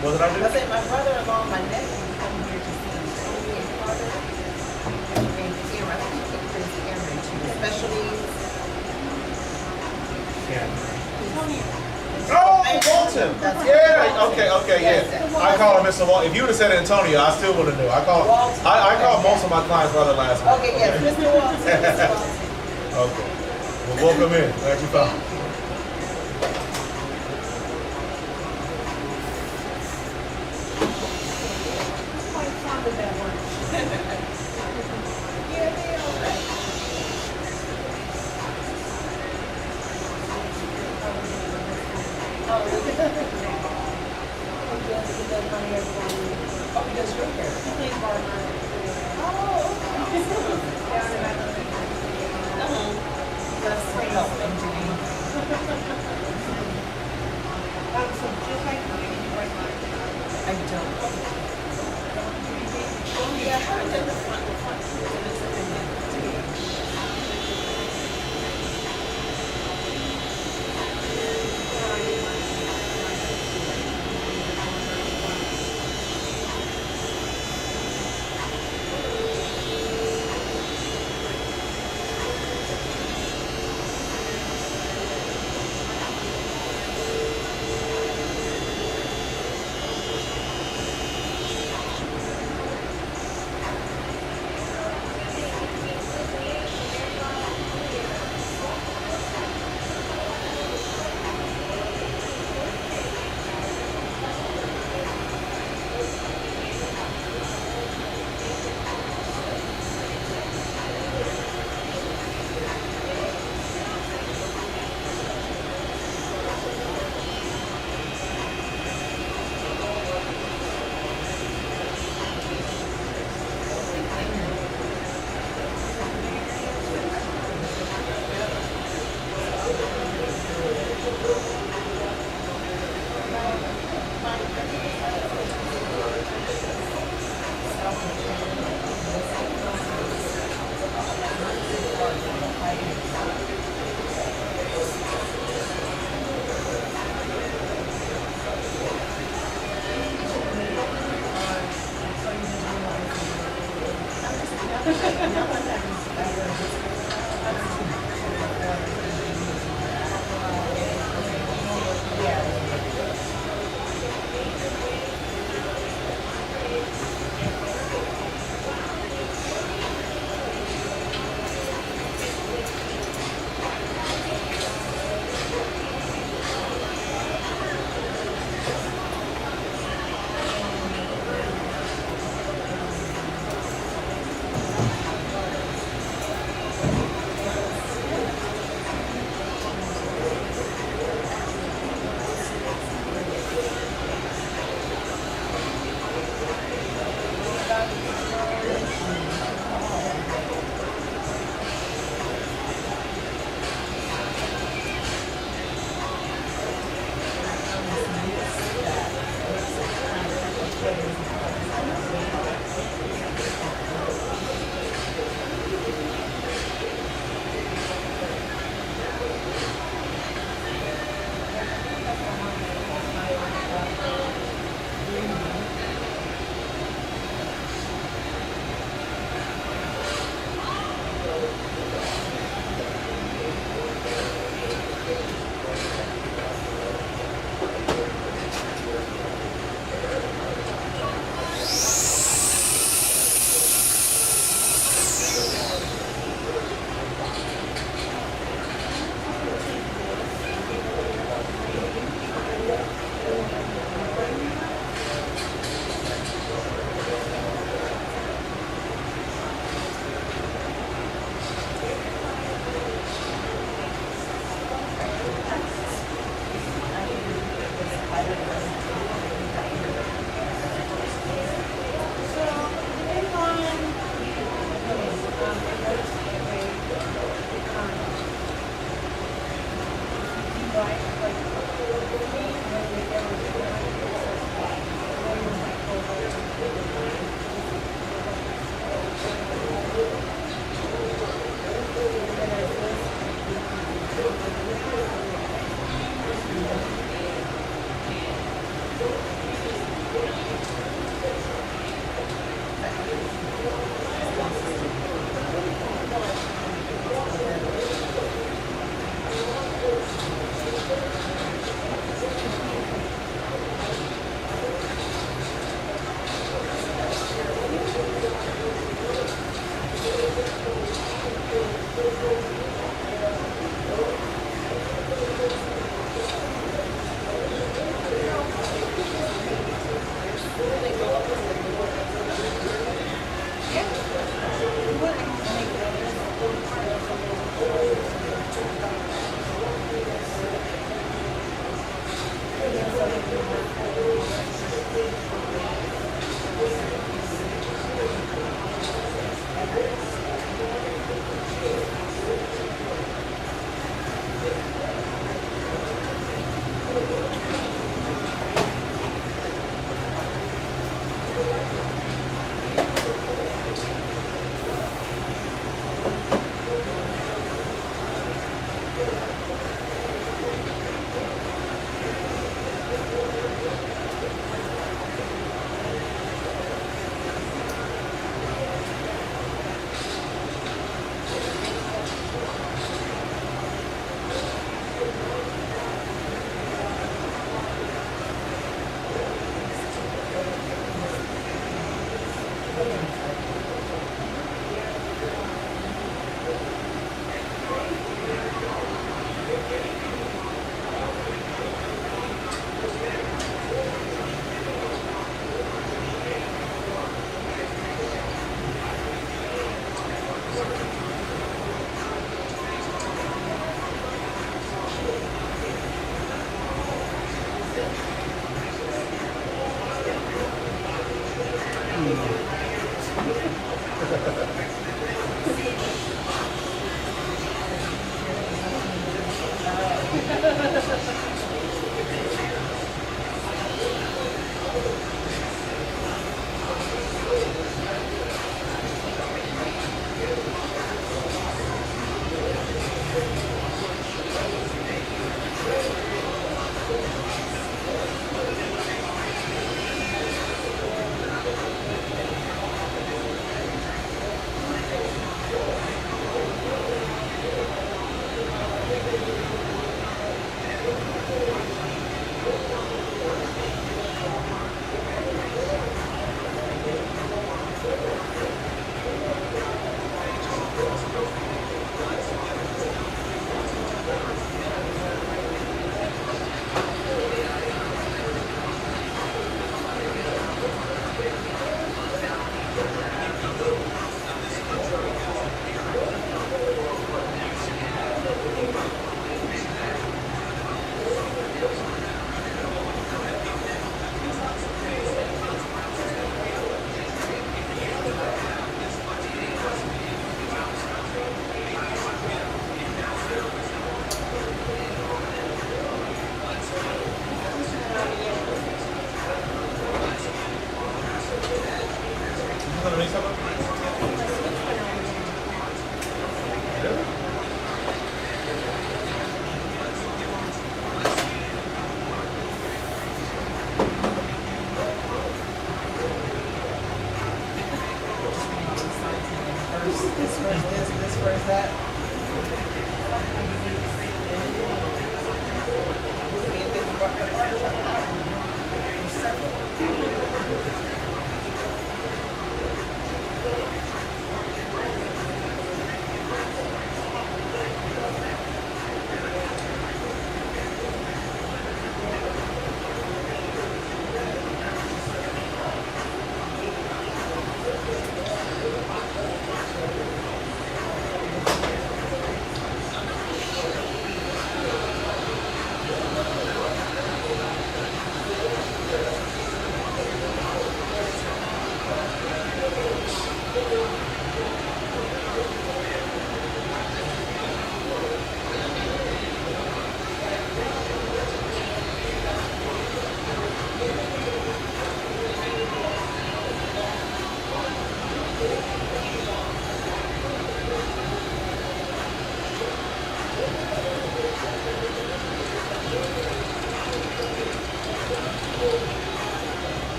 H: What did I do?
N: I said my brother-in-law, my nephew, come here to see Tony and Carter. And Cameron, I think he took his Cameron to special needs.
H: Oh, Walton. Yeah. Okay. Yeah. I call him Mr. Walton. If you would have said Antonio, I still would have knew. I call most of my clients by their last name.
N: Okay, yes, Mr. Walton.
H: Okay. Well, welcome in. Glad you found.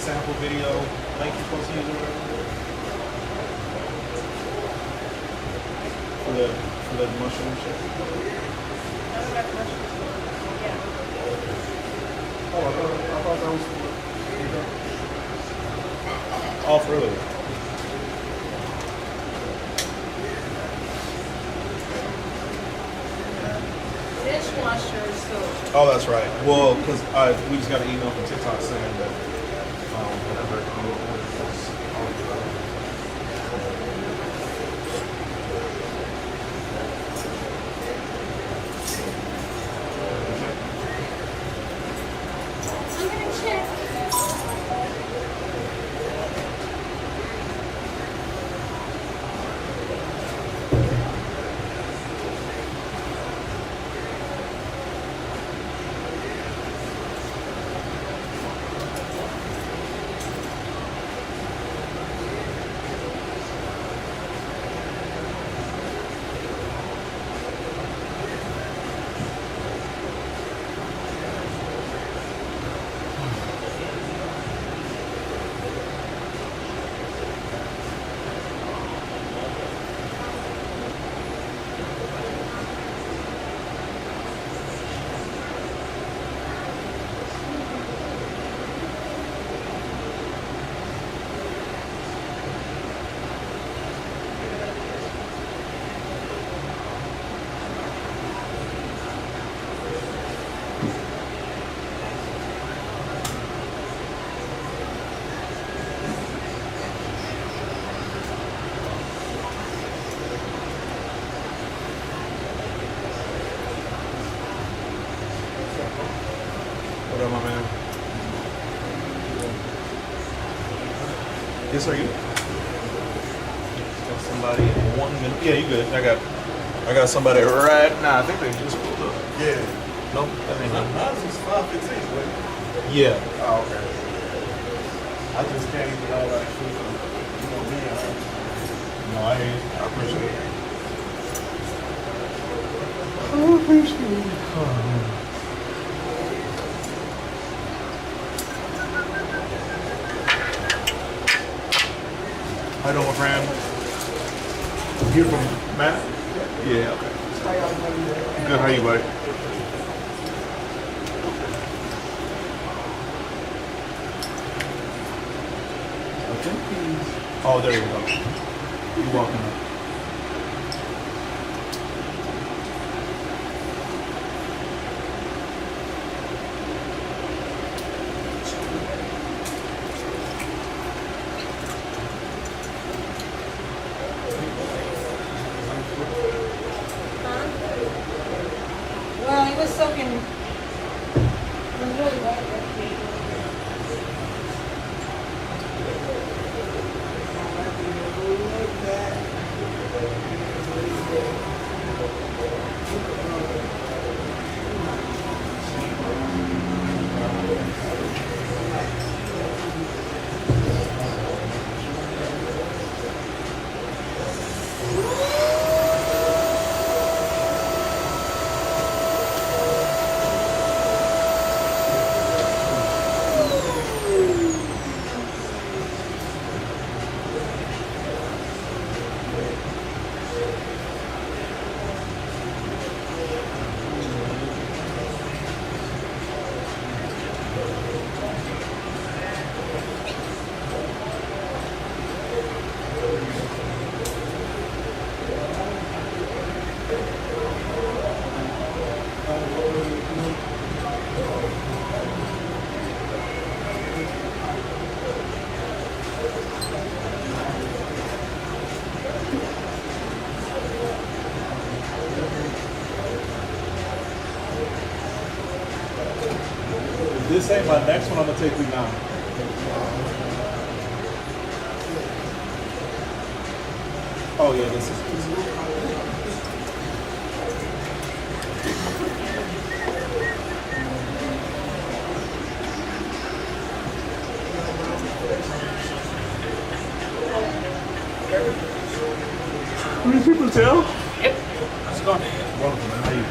H: sample video link you're supposed to use or whatever? For the mushroom shit. Oh, I thought that was off earlier.
N: Dishwasher soap.
H: Oh, that's right. Well, because we just got an email from TikTok saying that whatever.
N: I'm gonna check.
H: What up, my man? Yes, sir. You? Got somebody in 1 minute. Yeah, you good. I got somebody right now. I think they just pulled up.
A: Yeah.
H: Nope, that ain't him.
A: Mine's is 5:15.
H: Yeah.
A: Oh, okay. I just can't even know like you know me.
H: No, I hear you. I appreciate it. How you doing, my friend? You from Matt? Yeah, okay. Good, how you, buddy? I think he's... Oh, there you go. You're welcome.
D: Well, he was soaking. It was really wet.
H: This ain't my next one. I'm gonna take you now. Oh yeah, this is. Can people tell?
B: Yep. How's it going?
H: Wonderful, man. How you?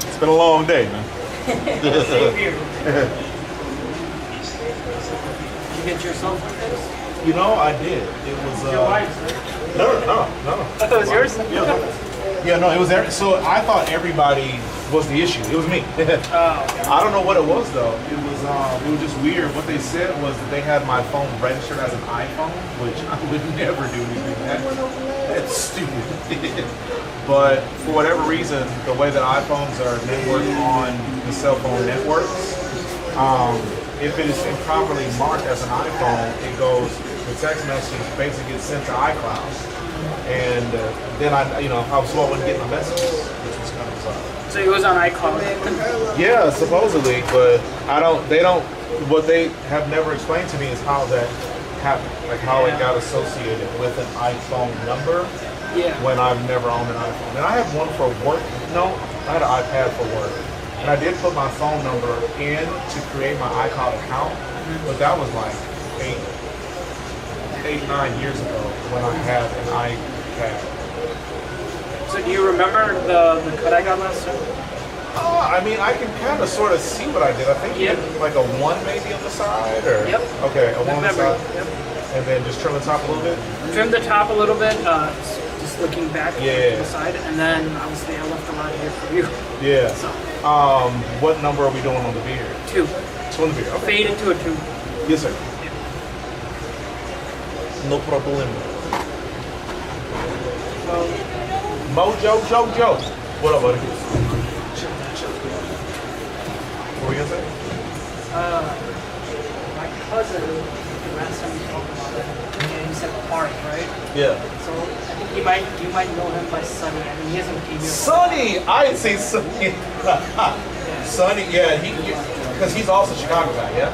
H: It's been a long day, man.
B: Same here. Did you get yourself with this?
H: You know, I did. It was.
B: Your wife's, right?
H: No.
B: I thought it was yours?
H: Yeah, no, it was. So I thought everybody was the issue. It was me. I don't know what it was though. It was just weird. What they said was that they had my phone registered as an iPhone, which I would never do anything that's stupid. But for whatever reason, the way that iPhones are networked on the cell phone networks, if it is improperly marked as an iPhone, it goes, the text message basically gets sent to iCloud. And then I was slow in getting the messages, which was kind of bizarre.
B: So it was on iCloud.
H: Yeah, supposedly, but what they have never explained to me is how that happened, like how it got associated with an iPhone number.
B: Yeah.
H: When I've never owned an iPhone. And I have one for work. No, I had an iPad for work. And I did put my phone number in to create my iCloud account, but that was like 9 years ago when I had an iPad.
B: So do you remember the cut I got last time?
H: I mean, I can kind of sort of see what I did. I think you did like a 1 maybe on the side, or okay, a 1 on the side, and then just trim the top a little bit.
B: Trim the top a little bit, just looking back to the side, and then obviously I left a lot here for you.
H: Yeah.
B: So.
H: What number are we doing on the beard?
B: 2.
H: 2 on the beard. Okay.
B: Fade into a 2.
H: Yes, sir. No problem. Mojo Jojo. What up, buddy? What were you gonna say?
B: My cousin, last time we talked about it, he said Park, right?
H: Yeah.
B: So I think you might know him by Sonny. I mean, he hasn't came here.
H: Sonny! I see Sonny. Sonny, yeah, Because he's also a Chicago guy, yeah?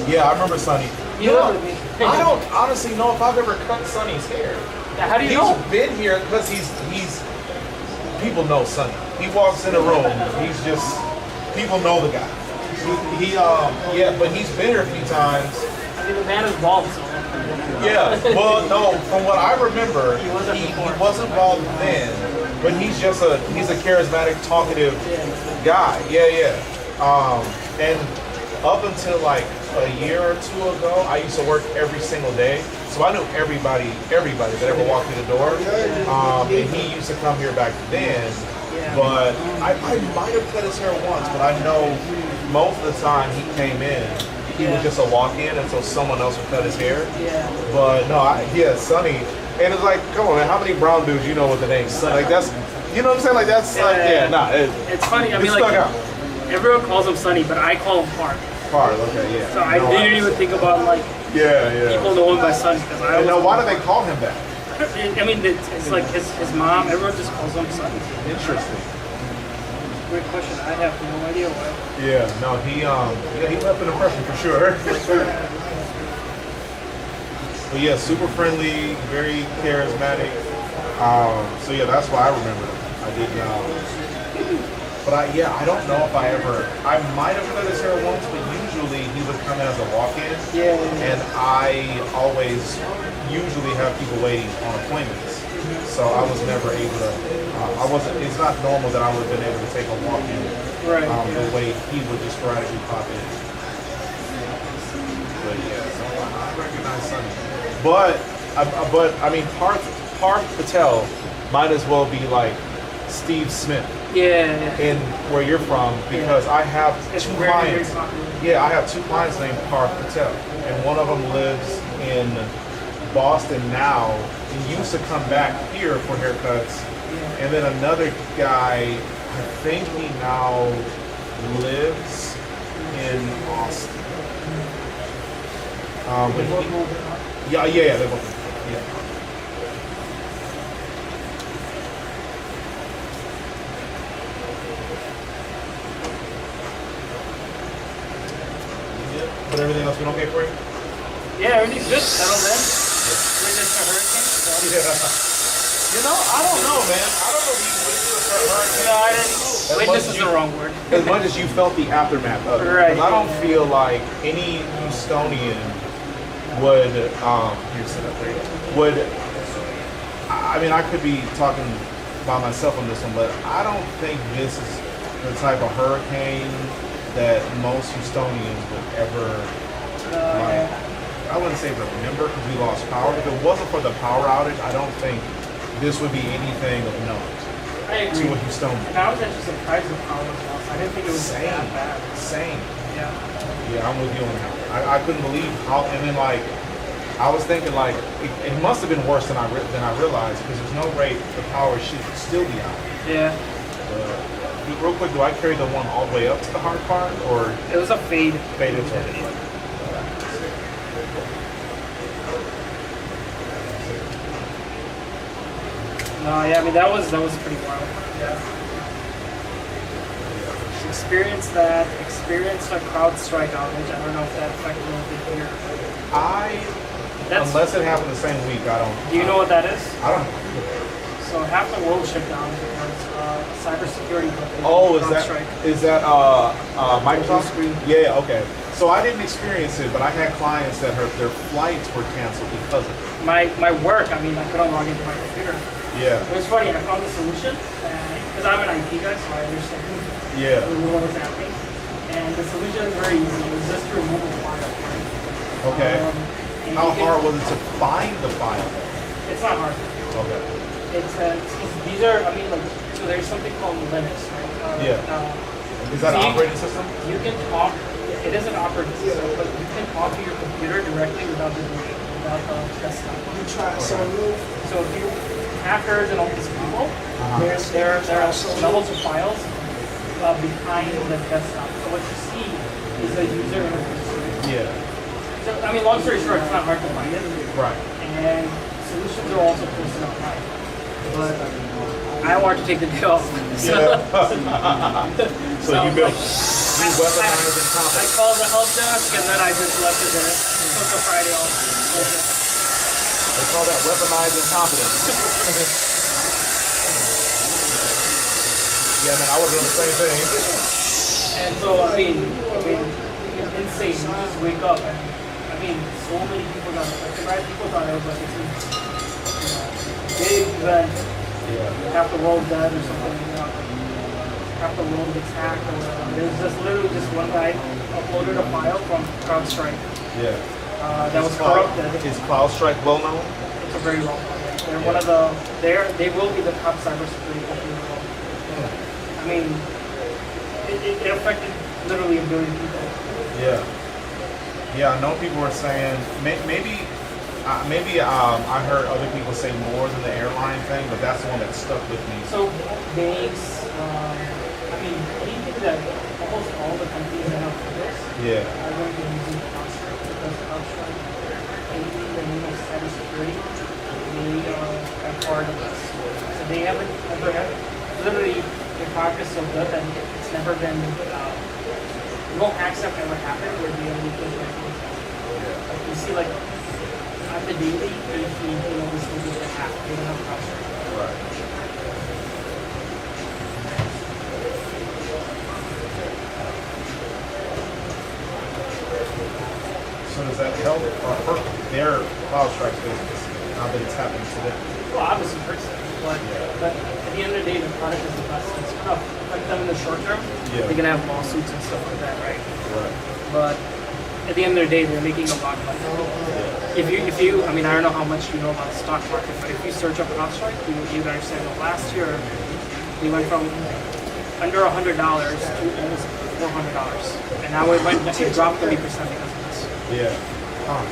H: Yeah, I remember Sonny. You know, I don't honestly know if I've ever cut Sonny's hair.
N: How do you know?
H: He's been here because he's people know Sonny. He walks in a room, he's just, people know the guy. Yeah, but he's been here a few times.
N: I mean, the man is bald, so.
H: Yeah, well, no, from what I remember, he wasn't bald then, but he's a charismatic, talkative guy. Yeah. And up until like a year or two ago, I used to work every single day, so I knew everybody that ever walked through the door. And he used to come here back then, but I might have cut his hair once, but I know most of the time he came in, he was just a walk-in until someone else would cut his hair. But no, Sonny, and it's like, come on, man, how many brown dudes you know with the name Sonny? Like that's, you know what I'm saying? Like that's
N: it's funny. I mean, like everyone calls him Sonny, but I call him Park.
H: Park, okay, yeah.
N: So I didn't even think about like people know him by Sonny because I.
H: Now, why do they call him that?
N: I mean, it's like his mom. Everyone just calls him Sonny.
H: Interesting.
N: Great question. I have no idea why.
H: Yeah, no, he left an impression for sure. But yeah, super friendly, very charismatic. So yeah, that's why I remember him. I didn't. But I don't know if I might have cut his hair once, but usually he would come in as a walk-in.
N: Yeah.
H: And I always usually have people waiting on appointments. So I was never able to, it's not normal that I would have been able to take a walk-in the way he would just sporadically pop in. But yeah, so I recognize Sonny. But I mean, Parth Patel might as well be like Steve Smith. In where you're from, because I have two clients. Yeah, I have two clients named Parth Patel, and one of them lives in Boston now and used to come back here for haircuts. And then another guy, I think he now lives in Austin. But they're both. Yeah. But everything else been okay for you?
N: Yeah, everything's good. Settled in. Witnessed a hurricane. So.
H: You know, I don't know, man. I don't know if you witnessed a hurricane.
N: No, I didn't. Witness is the wrong word.
H: As much as you felt the aftermath of it.
N: Right.
H: I don't feel like any Houstonian would, I mean, I could be talking by myself on this one, but I don't think this is the type of hurricane that most Houstonians would ever, I wouldn't say remember because we lost power. If it wasn't for the power outage, I don't think this would be anything of note to a Houstonian.
N: And I was actually surprised with power loss. I didn't think it was that bad.
H: Same.
N: Yeah,
H: I'm with you on that. I couldn't believe how, and then like, I was thinking like, it must have been worse than I realized because there's no way the power should still be out.
N: Yeah.
H: Real quick, do I carry the one all the way up to the hard part, or?
N: It was a fade.
H: Faded to it.
N: No, yeah, I mean that was pretty wild. Yeah. Experienced a CrowdStrike outage. I don't know if that affected anything here.
H: Unless it happened the same week, I don't.
N: Do you know what that is?
H: I don't know.
N: So half the world shut down because cybersecurity.
H: Oh, is that Microsoft? Yeah, okay. So I didn't experience it, but I had clients that their flights were canceled because of it.
N: My work, I mean, I couldn't log into my computer.
H: Yeah.
N: It was funny. I found the solution because I'm an IT guy, so I understand.
H: Yeah.
N: What was happening, and the solution is very easy. It was just to remove a file.
H: Okay. How hard was it to find the file?
N: It's not hard.
H: Okay.
N: These are, I mean, like, so there's something called Linux, right?
H: Is that an operating system?
N: You can talk, it is an operating system, but you can talk to your computer directly without the desktop.
C: You try so move.
N: So if you, hackers and all these people, there are levels of files behind the desktop. So what you see is the user interface.
H: Yeah.
N: So, I mean, long story short, it's not hard to find it.
H: Right.
N: And solutions are also posted online. But I wanted to take the day off.
H: So you built. weaponized
N: I
H: incompetence.
N: called the help desk and then I just left it there. Took the Friday off.
H: They call that weaponized incompetence. Yeah, man, I would have done the same thing.
N: And so, I mean, it's insane. You just wake up and, I mean, so many people got affected by it. People thought it was like a big event.
H: Yeah.
N: Half the world dead or something, you know. Half the world gets hacked or whatever. There's just literally just one guy uploaded a file from CrowdStrike.
H: Yeah.
N: That was corrupted.
H: Is CrowdStrike well known?
N: It's a very well known. They're one of the, they will be the top cybersecurity company in the world. I mean, it affected literally a billion people.
H: Yeah. Yeah, I know people were saying, maybe I heard other people say more than the airline thing, but that's the one that stuck with me.
N: So banks, I mean, anything that almost all the companies that have this are going to be using CrowdStrike because CrowdStrike, anything in the name of cybersecurity, they are part of this. So they haven't ever had, literally, their product is so good that it's never been, no hacks have ever happened where the only thing like you see, like, at the daily, this will be a hack. They don't have CrowdStrike.
H: Right. So does that help or hurt their CrowdStrike business now that it's happening to them?
N: Well, obviously hurts them, but at the end of the day, the product is the best. It's gonna affect them in the short term.
H: Yeah.
N: They're gonna have lawsuits and stuff like that, right?
H: Right.
N: But at the end of the day, they're making a lot of money. If you, I mean, I don't know how much you know about the stock market, but if you search up CrowdStrike, you understand that last year they went from under $100 to almost $400, and now it dropped 30% because of this.
H: Yeah. Huh.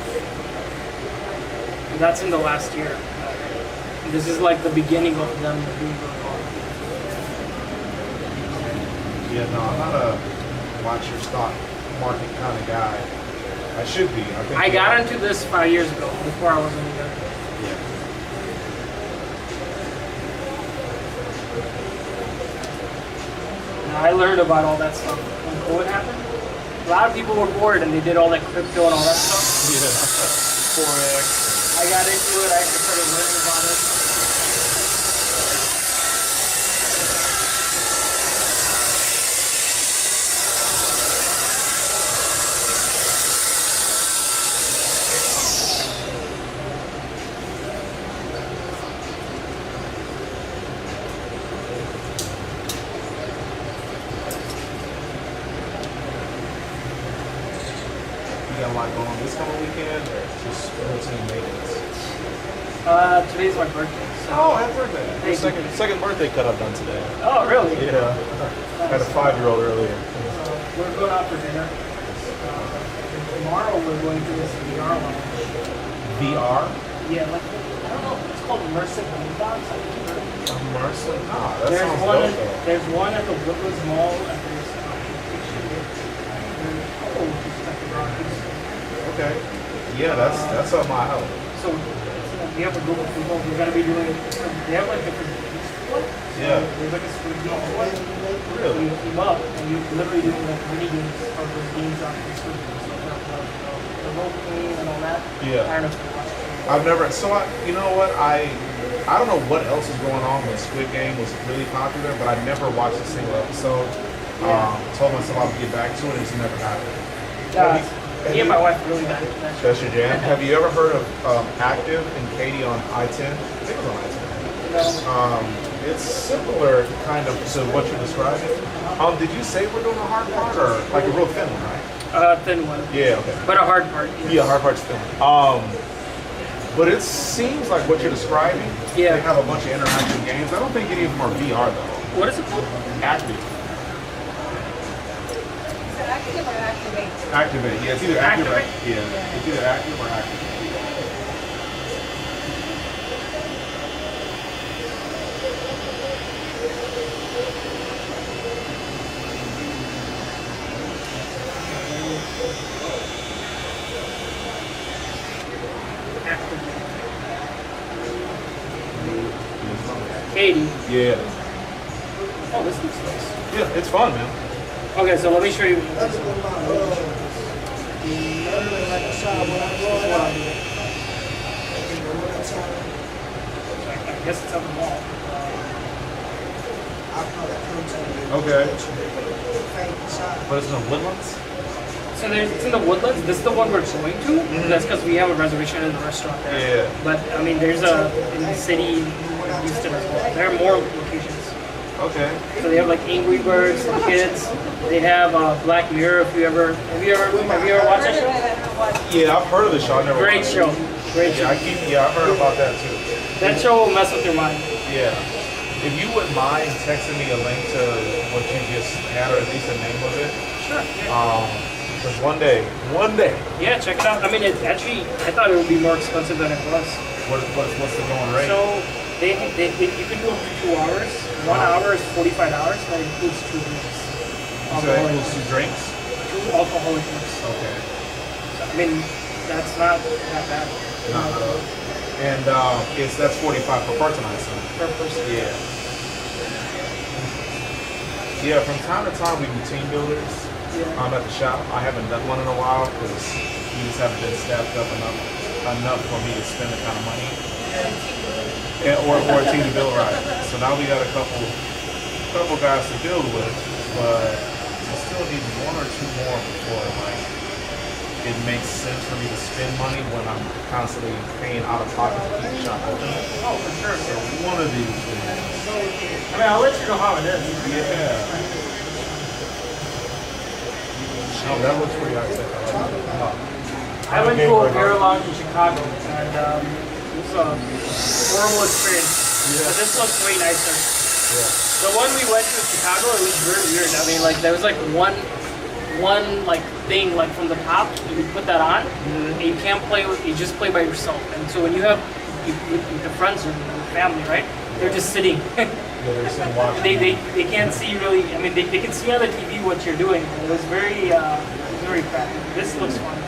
N: And that's in the last year. This is like the beginning of them doing really well.
H: Yeah, no, I'm not a watch your stock market kind of guy. I should be.
N: I got into this 5 years ago, before I was in the
H: Yeah.
N: Now, I learned about all that stuff when COVID happened. A lot of people were bored and they did all that crypto and all that stuff.
H: Yeah. Forex.
N: I got into it, I started learning about it.
H: You got a lot going on this coming weekend or just routine maintenance?
N: Today's my birthday. So
H: Oh, happy birthday.
N: Thank you.
H: Second birthday cut I've done today.
N: Oh, really?
H: Yeah. I had a 5-year-old earlier.
N: We're going out for dinner. Tomorrow we're going to this VR lounge.
H: VR?
N: Yeah, like, I don't know, it's called immersive box.
H: Immersive? Nah, that
N: There's
H: sounds
N: one.
H: dope though.
N: There's one at the Woodlands Mall, and there's
H: Okay. Yeah, that's up my alley.
N: So we have a group of people. We're gonna be doing. They have like different.
H: Yeah.
N: There's like a street game.
H: Really?
N: You team up and you literally doing like mini games or those games on the street. So the role playing and all that.
H: Yeah.
N: I don't know if you watch it.
H: I've never. So you know what? I don't know what else is going on when Squid Game was really popular, but I never watched a single episode. Told myself I would get back to it, and it's never happened.
N: Me and my wife really got into that.
H: That's your jam. Have you ever heard of Active and Katie on I-10? I think it was on I-10.
N: No.
H: It's similar kind of to what you're describing. Did you say we're doing a hard part or like a real thin one, right?
N: Thin one.
H: Yeah, okay.
N: But a hard part.
H: Yeah, hard part's thin. But it seems like what you're describing.
N: Yeah.
H: They have a bunch of interaction games. I don't think any of them are VR though.
N: What is it called?
H: Active.
D: Active or activate?
H: Activate. Yeah, it's either activate. Yeah, it's either active or activate.
N: Katie.
H: Yeah.
N: Oh, this looks nice.
H: Yeah, it's fun, man.
N: Okay, so let me show you. I guess it's up the wall.
H: Okay. But it's in the Woodlands?
N: So it's in the Woodlands. This is the one we're going to. That's because we have a reservation in the restaurant there.
H: Yeah.
N: But I mean, there's a in the city, Houston as well. There are more locations.
H: Okay.
N: So they have like Angry Birds for kids. They have Black Mirror. If you ever have you ever watched that show?
H: Yeah, I've heard of the show. I never
N: Great
H: watched
N: show.
H: it.
N: Great show.
H: I've heard about that too.
N: That show will mess with your mind.
H: Yeah. If you wouldn't mind texting me a link to what you just had, or at least the name of it.
N: Sure.
H: Because one day.
N: Yeah, check it out. I mean, it's actually, I thought it would be more expensive than it was.
H: What's the going rate?
N: So they you can do it for 2 hours. 1 hour is $45. That includes 2 drinks.
H: So that includes 2 drinks?
N: 2 alcoholic drinks.
H: Okay.
N: So, I mean, that's not that bad.
H: And that's 45 per person, I assume.
N: Per person.
H: Yeah. Yeah, from time to time we do team builders. I'm at the shop. I haven't done one in a while because we just haven't been staffed up enough for me to spend the kind of money. Or a team to build right. So now we got a couple guys to build with, but I still need 1 or 2 more before it makes sense for me to spend money when I'm constantly paying out of pocket to keep the shop open.
N: Oh, for sure.
H: So one of these days.
N: I mean, I'll let you know how it is.
H: Yeah. Oh, that looks pretty nice.
N: I went to a beer lounge in Chicago, and it was a horrible experience. But this looks way nicer.
H: Yeah.
N: The one we went to in Chicago, it was very weird. I mean, like there was like one like thing like from the top. You put that on, and you can't play with. You just play by yourself. And so when you have with the friends or the family, right? They're just sitting. They can't see really. I mean, they can see on the TV what you're doing. It was very crappy. This looks fun.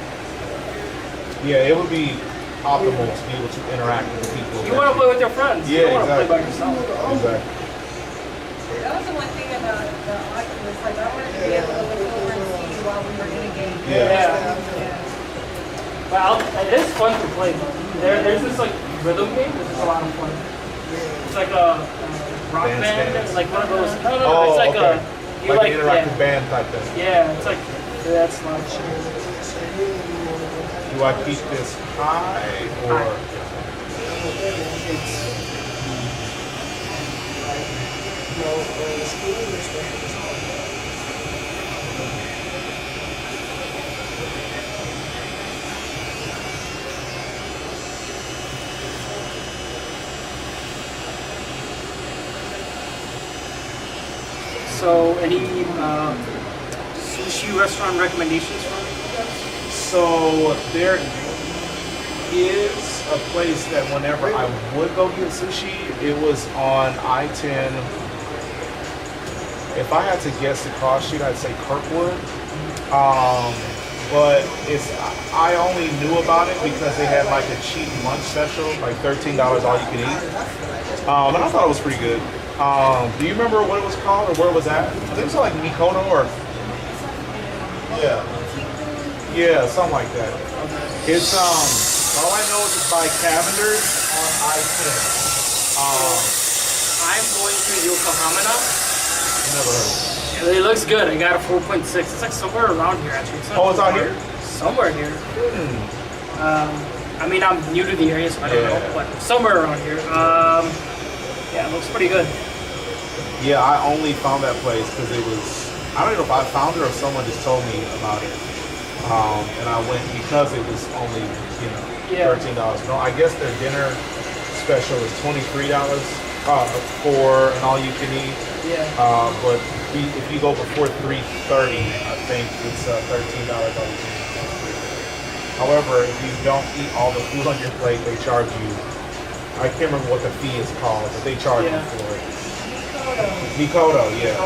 H: Yeah, it would be optimal to be able to interact with people.
N: You want to play with your friends.
H: Yeah,
N: you don't want to
H: exactly.
N: play by yourself.
H: Exactly.
D: That was the one thing about the Oculus. Like, I wanted to be able to look over and see while we were in a game.
N: Yeah. Well, it is fun to play. There's this like rhythm game. This is a lot of fun. It's like a rock band, like one of those. No, it's like
H: okay.
N: like
H: an interactive band type thing.
N: Yeah, it's like that's much.
H: Do I keep this high or?
N: So, any sushi restaurant recommendations for me?
H: So there is a place that whenever I would go get sushi, it was on I-10. If I had to guess the cross street, I'd say Kirkwood. But I only knew about it because they had like a cheap lunch special, like $13 all you can eat. And I thought it was pretty good. Do you remember what it was called or where it was at? I think it was like Mikono or yeah, something like that. It's all I know is it's by Cavender's on I-10.
N: I'm going to Yokohama now.
H: Never heard of it.
N: It looks good. I got a 4.6. It's like somewhere around here actually. It's
H: Oh, it's out here?
N: Somewhere here. I mean, I'm new to the area, so I don't know, but somewhere around here. Yeah, it looks pretty good.
H: Yeah, I only found that place because it was, I don't know if I found it or someone just told me about it. And I went because it was only, $13. No, I guess their dinner special is $23 for an all-you-can-eat.
N: Yeah.
H: But if you go before 3:30, I think it's $13 all you can eat. However, if you don't eat all the food on your plate, they charge you. I can't remember what the fee is called, but they charge you for it. Mikoto, yeah.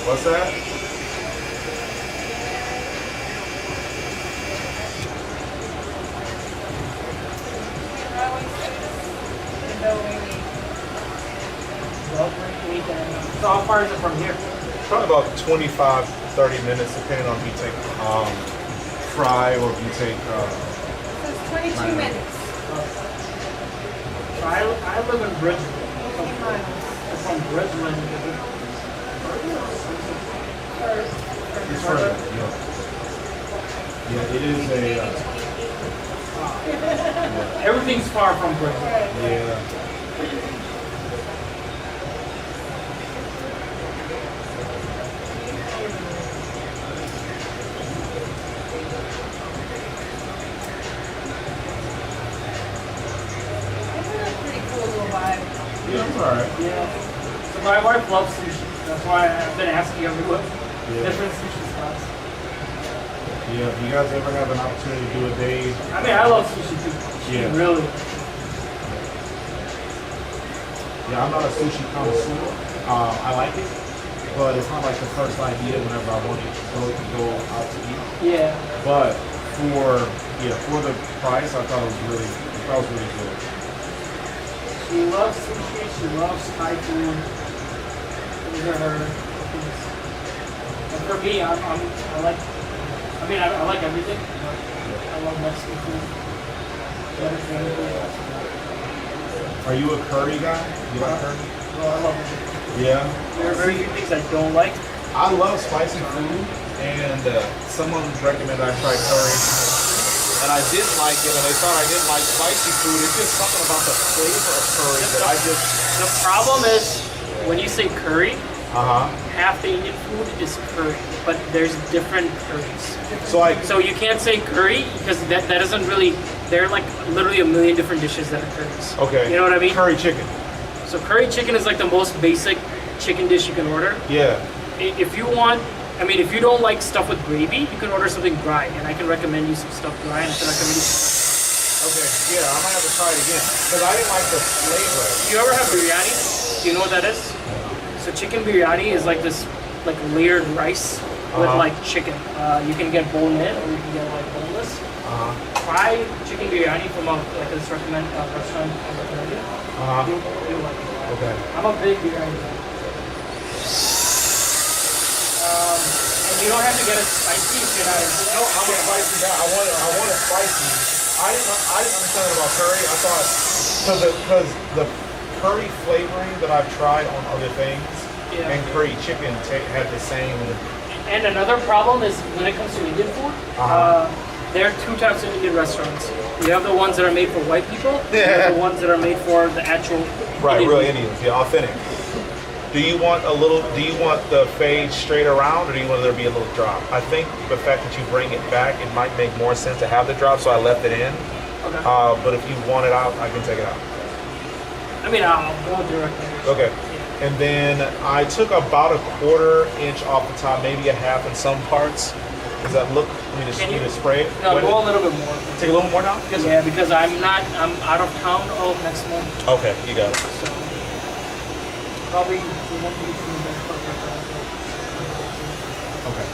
H: What's that?
N: So how far is it from here?
H: Probably about 25, 30 minutes, depending on if you take Fry or if you take.
D: So it's 22 minutes.
N: So I live in Bridgeland. I'm from Bridgeland.
H: It's further. Yeah. Yeah, it is a.
N: Everything's far from Bridgeland.
H: Yeah.
D: Pretty cool little vibe.
H: Yeah, it's alright.
N: Yeah. So my wife loves sushi. That's why I've been asking everyone different sushi spots.
H: Yeah, if you guys ever have an opportunity to do a day.
N: I mean, I love sushi too.
H: Yeah.
N: Really.
H: Yeah, I'm not a sushi connoisseur. I like it, but it's not like the first idea whenever I want to go out to eat.
N: Yeah.
H: But for the price, I thought it was really good.
N: She loves sushi. She loves Thai food. These are her things. And for me, I like everything. I love Mexican food. Mediterranean food.
H: Are you a curry guy? You like curry?
N: Well, I love it.
H: Yeah.
N: There are very few things I don't like.
H: I love spicy food, and someone recommended I try curry, and I didn't like it, and they thought I didn't like spicy food. It's just something about the flavor of curry that I just.
N: The problem is when you say curry,
H: Uh-huh.
N: half the Indian food is curry, but there's different curries.
H: So
N: you can't say curry because that doesn't really. There are like literally a million different dishes that are curries.
H: Okay.
N: You know what I mean?
H: Curry chicken.
N: So curry chicken is like the most basic chicken dish you can order.
H: Yeah.
N: If you want, I mean, if you don't like stuff with gravy, you can order something dry, and I can recommend you some stuff dry, and I can recommend you.
H: Okay. Yeah, I might have to try it again because I didn't like the flavor.
N: You ever have biryani? Do you know what that is? So chicken biryani is like this, like layered rice with like chicken. You can get bone in or you can get like boneless. Try chicken biryani from this restaurant I recommend you. You'll like it.
H: Okay.
N: I'm a big biryani fan. And you don't have to get it spicy if you're not.
H: No, I'm a spicy guy. I want it spicy. I didn't understand about curry. I thought because the curry flavoring that I've tried on other things and curry chicken had the same.
N: And another problem is when it comes to Indian food, there are two types of Indian restaurants. You have the ones that are made for white people, and you have the ones that are made for the actual
H: Real Indians, yeah, authentic. Do you want the fade straight around, or do you want there to be a little drop? I think the fact that you bring it back, it might make more sense to have the drop, so I left it in.
N: Okay.
H: But if you want it out, I can take it out.
N: I mean, I'll go directly.
H: Okay. And then I took about a 1/4 inch off the top, maybe a half in some parts. Does that look? Can you spray it?
N: No, go a little bit more.
H: Take a little more now?
N: Yeah, because I'm out of town all next month.
H: Okay, you got it.
N: So probably we won't be seeing that part right now.
H: Okay.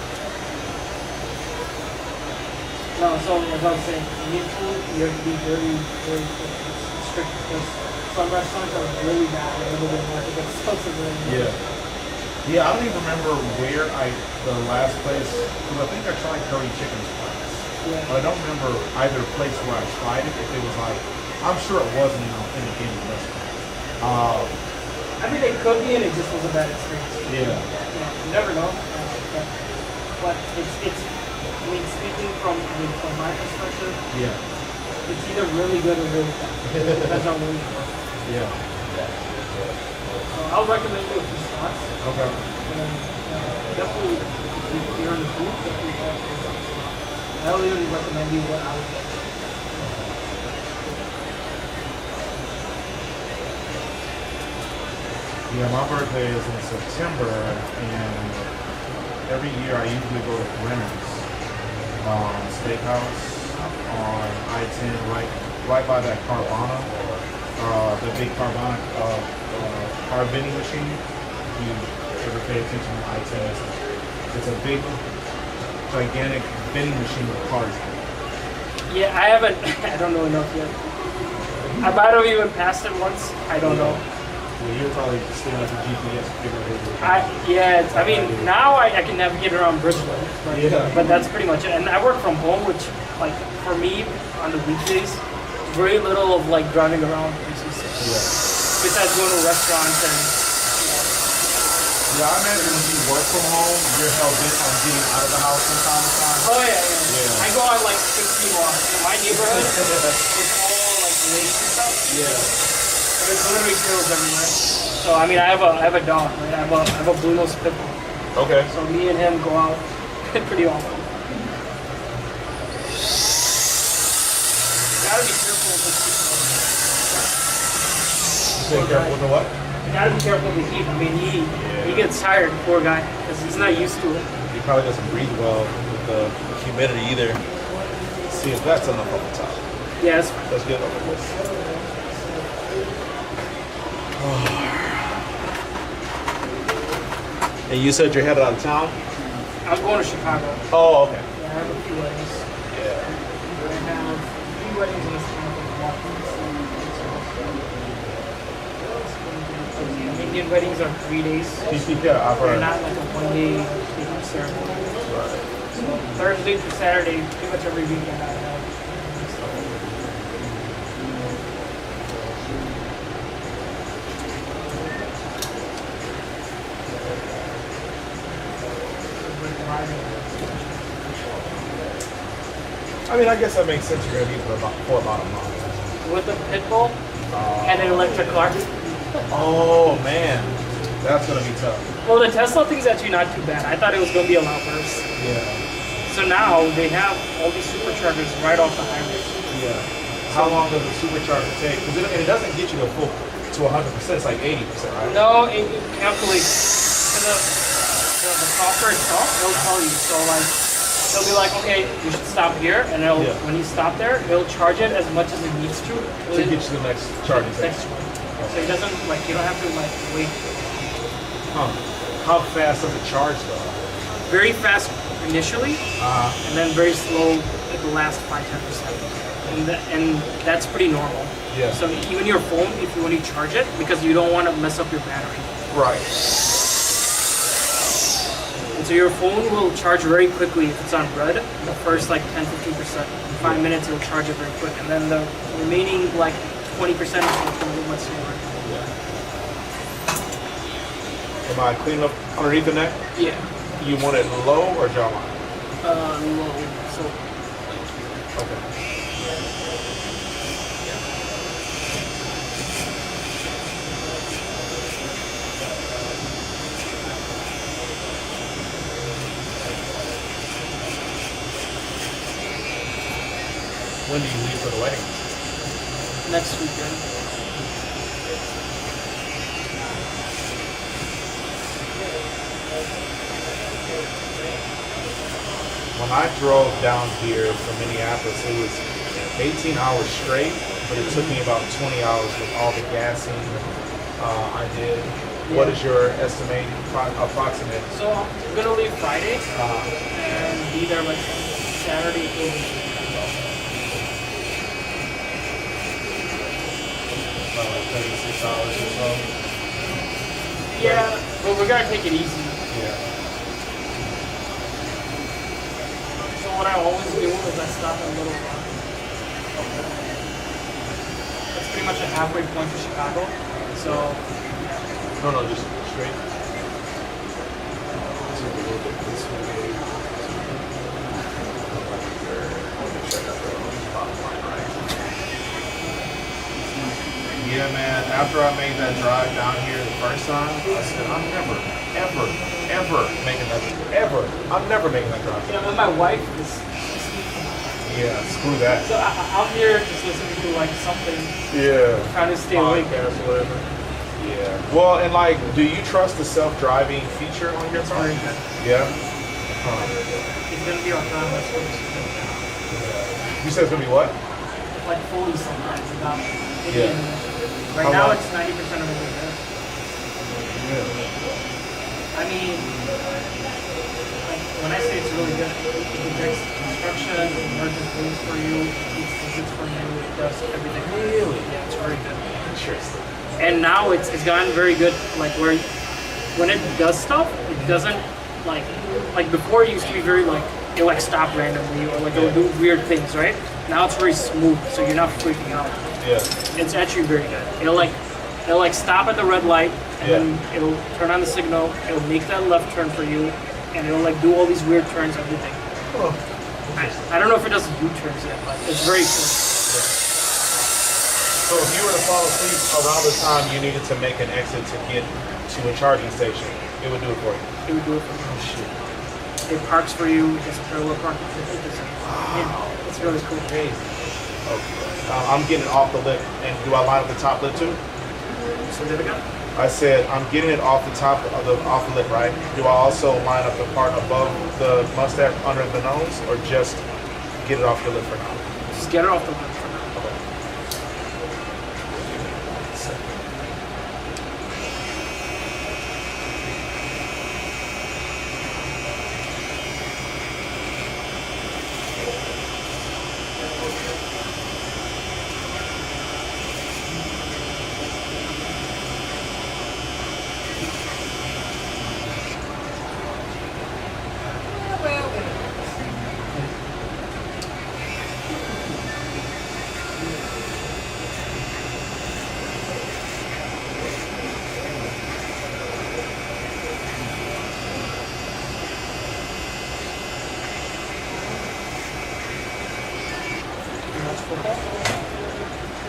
N: No, so as I was saying, Indian food, you have to be very, very strict because some restaurants are really bad at everything market that's expensive.
H: Yeah. Yeah, I don't even remember where the last place, because I think I tried curry chicken twice.
N: Yeah.
H: But I don't remember either place where I tried it, if it was like, I'm sure it wasn't an authentic Indian restaurant.
N: I mean, it could be, and it just was a bad experience.
H: Yeah.
N: You never know. But it's, I mean, speaking from my perspective,
H: Yeah.
N: it's either really good or really bad. It depends on where you go.
H: Yeah.
N: So I'll recommend you a few spots.
H: Okay.
N: And definitely, if you're in the food, definitely try to get some. I'll even recommend you what I would get.
H: Yeah, my birthday is in September, and every year I usually go to Brenner's Steakhouse on I-10, right by that Carvana, the big Carvana car vending machine. If you ever pay attention to I-10, it's a big, gigantic vending machine with cars.
N: Yeah, I haven't, I don't know enough yet. I might have even passed it once, I don't know.
M: Yeah, you're probably staring at the GPS figuring it
N: I mean, now I can navigate around Bridgeland, but that's pretty much it. And I work from home, which, like, for me, on the weekdays, very little of, like, driving around places. Besides going to restaurants and,
H: Yeah, I imagine when you work from home, you're hell bent on getting out of the house from time to time.
N: Oh, yeah. I go on, like, 15 blocks. In my neighborhood, it's all, like, lakes and stuff.
H: Yeah.
N: There's literally hills everywhere. So I mean, I have a dog, right? I have a blue nose pit bull.
H: Okay.
N: So me and him go out pretty often. You gotta be careful with the heat.
H: You say careful with the what?
N: You gotta be careful with the heat. I mean, he gets tired, poor guy, because he's not used to it.
H: He probably doesn't breathe well with the humidity either. See if that's enough on the top.
N: Yeah,
H: that's good. And you said you're headed out of town?
N: I'm going to Chicago.
H: Oh, okay.
N: Yeah, I have a few weddings.
H: Yeah.
N: I have 3 weddings in this town. Indian weddings are 3 days.
H: Yeah, I've heard.
N: They're not like a 1-day ceremony.
H: Right.
N: So Thursday through Saturday, pretty much every weekend I have.
H: I mean, I guess that makes sense. You're gonna be for about a month.
N: With a pit bull and an electric car.
H: Oh man, that's gonna be tough.
N: Well, the Tesla thing's actually not too bad. I thought it was gonna be a lot worse.
H: Yeah.
N: So now they have all these superchargers right off the highway.
H: Yeah. How long does the supercharger take? Because it doesn't get you to full to 100%. It's like 80%, right?
N: No, it calculates. The software itself, it'll tell you. So like, it'll be like, okay, you should stop here, and it'll when you stop there, it'll charge it as much as it needs to.
H: To get you to the next charging station.
N: So it doesn't like you don't have to like wait.
H: How fast does it charge though?
N: Very fast initially, and then very slow at the last 5-10%, and that's pretty normal.
H: Yeah.
N: So even your phone, if you want to charge it, because you don't want to mess up your battery.
H: Right.
N: And so your phone will charge very quickly if it's on red. The first like 10-15%, in 5 minutes it'll charge it very quick, and then the remaining like 20% is a little much slower.
H: Am I cleaning up underneath the neck?
N: Yeah.
H: You want it low or jawline?
N: Low. So.
H: Okay. When do you leave for the wedding?
N: Next weekend.
H: When I drove down here from Minneapolis, it was 18 hours straight, but it took me about 20 hours with all the gassing I did. What is your estimate, approximate?
N: So I'm gonna leave Friday and be there like Saturday evening.
H: About like 36 hours or so.
N: Yeah, but we're gonna take it easy.
H: Yeah.
N: So what I always do is I stop at Little Rock. That's pretty much a halfway point to Chicago. So
H: No, just straight. This is a little bit this way. Yeah, man. After I made that drive down here the first time, I said, I'm never making that drive.
N: yeah, but my wife is.
H: Yeah, screw that.
N: So I'm here just listening to like something.
H: Yeah.
N: Trying to stay awake.
H: Podcast or whatever. Yeah. Well, and like, do you trust the self-driving feature on your car? Yeah.
N: It's gonna be autonomous.
H: You said it's gonna be what?
N: Like fully sometimes. About
H: Yeah.
N: Right
H: How
N: now
H: long?
N: it's 90% of the way there. I mean, like, when I say it's really good, it detects construction, it merges things for you, it keeps visits for you, it does everything.
H: Really?
N: Yeah, it's very good.
H: Interesting.
N: And and now it's gotten very good. Like where when it does stuff, it doesn't like before it used to be very like it'll like stop randomly or like it'll do weird things, right? Now it's very smooth, so you're not freaking out.
H: Yeah.
N: It's actually very good. It'll like stop at the red light and then it'll turn on the signal. It'll make that left turn for you, and it'll like do all these weird turns, everything. I don't know if it does U-turns yet, but it's very cool.
H: So if you were to fall asleep around the time you needed to make an exit to get to a charging station, it would do it for you.
N: It would do it for you.
H: Oh shit.
N: It parks for you. It's parallel parking. It's really cool.
H: Crazy. Okay. I'm getting it off the lip, and do I line up the top lip too?
N: So there we go.
H: I said I'm getting it off the top of off the lip, right? Do I also line up the part above the mustache under the nose, or just get it off your lip for now?
N: Just get it off the lip for now.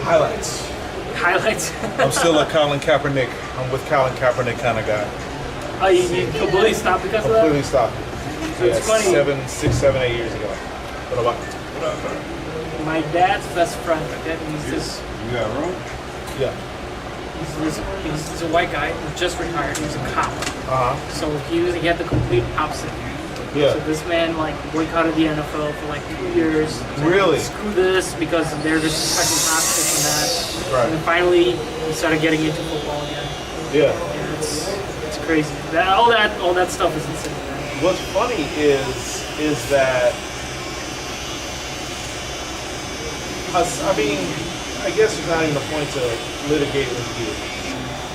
H: Highlights.
N: Highlights.
H: I'm still a Colin Kaepernick. I'm with Colin Kaepernick kind of guy.
N: Oh, you completely stopped because of that?
H: Completely stopped.
N: It's funny.
H: 6, 7, 8 years ago. What about?
N: My dad's best friend, okay? He's this.
H: You got room? Yeah.
N: He's a white guy who just retired. He was a cop. So he had the complete opposite.
H: Yeah.
N: So this man like boycotted the NFL for like 2 years. Like,
H: really?
N: Screw this because they're disrespecting prospects and that.
H: Right.
N: And then finally he started getting into football again.
H: Yeah.
N: It's crazy. All that stuff is insane.
H: What's funny is that I mean, I guess there's not even a point to litigate with you.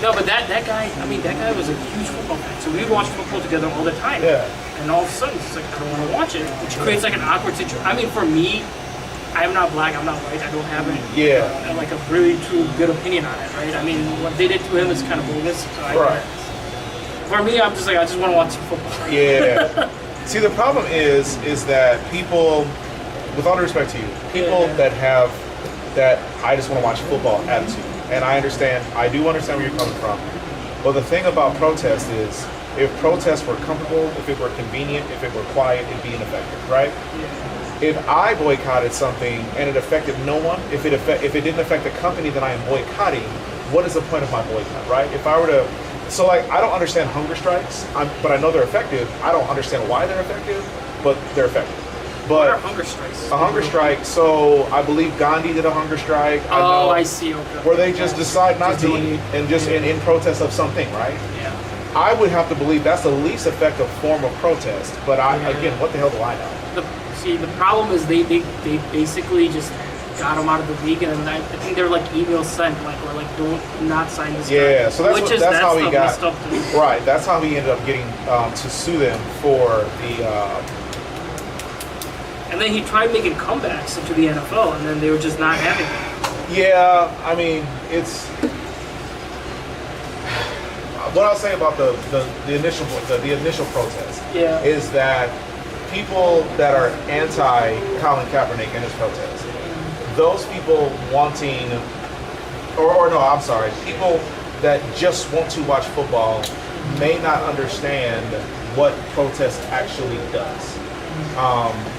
N: No, but that guy, I mean, that guy was a huge football fan. So we would watch football together all the time.
H: Yeah.
N: And all of a sudden, it's like, I don't want to watch it, which creates like an awkward situation. I mean, for me, I'm not black, I'm not white, I don't have like a really true good opinion on it, right? I mean, what they did to him is kind of bogus. So for me, I'm just like, I just want to watch football.
H: Yeah. See, the problem is that people, with all due respect to you, people that have that I just want to watch football attitude, and I do understand where you're coming from, but the thing about protest is, if protests were comfortable, if it were convenient, if it were quiet, it'd be ineffective, right? If I boycotted something and it affected no one, if it didn't affect the company that I am boycotting, what is the point of my boycott, right? If I were to, so like, I don't understand hunger strikes, but I know they're effective. I don't understand why they're effective, but they're effective. But
N: what are hunger strikes?
H: A hunger strike, so I believe Gandhi did a hunger strike.
N: I see, okay.
H: Where they just decide not to eat and just in protest of something, right?
N: Yeah.
H: I would have to believe that's the least effective form of protest, but again, what the hell do I know?
N: The problem is they basically just got him out of the league, and I think they're like emails sent, or like don't not sign this.
H: Yeah, so that's how he got. Right, that's how he ended up getting to sue them for the.
N: And then he tried making comebacks into the NFL, and then they were just not having it.
H: Yeah, I mean, it's. What I'll say about the initial protest is that people that are anti Colin Kaepernick and his protest, those people wanting, people that just want to watch football may not understand what protest actually does.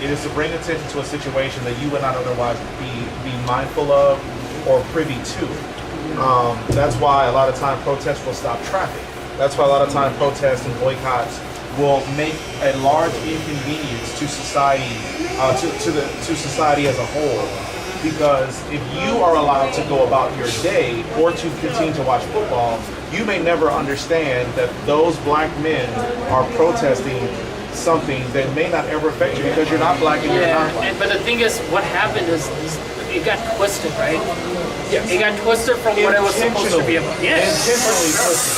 H: It is to bring attention to a situation that you would not otherwise be mindful of or privy to. That's why a lot of time protests will stop traffic. That's why a lot of time protests and boycotts will make a large inconvenience to society, to society as a whole. Because if you are allowed to go about your day or to continue to watch football, you may never understand that those black men are protesting something that may not ever affect you because you're not black and you're not black.
N: But the thing is, what happened is it got twisted, right? It got twisted from what it was supposed to be about. Yes.
H: Intentionally twisted.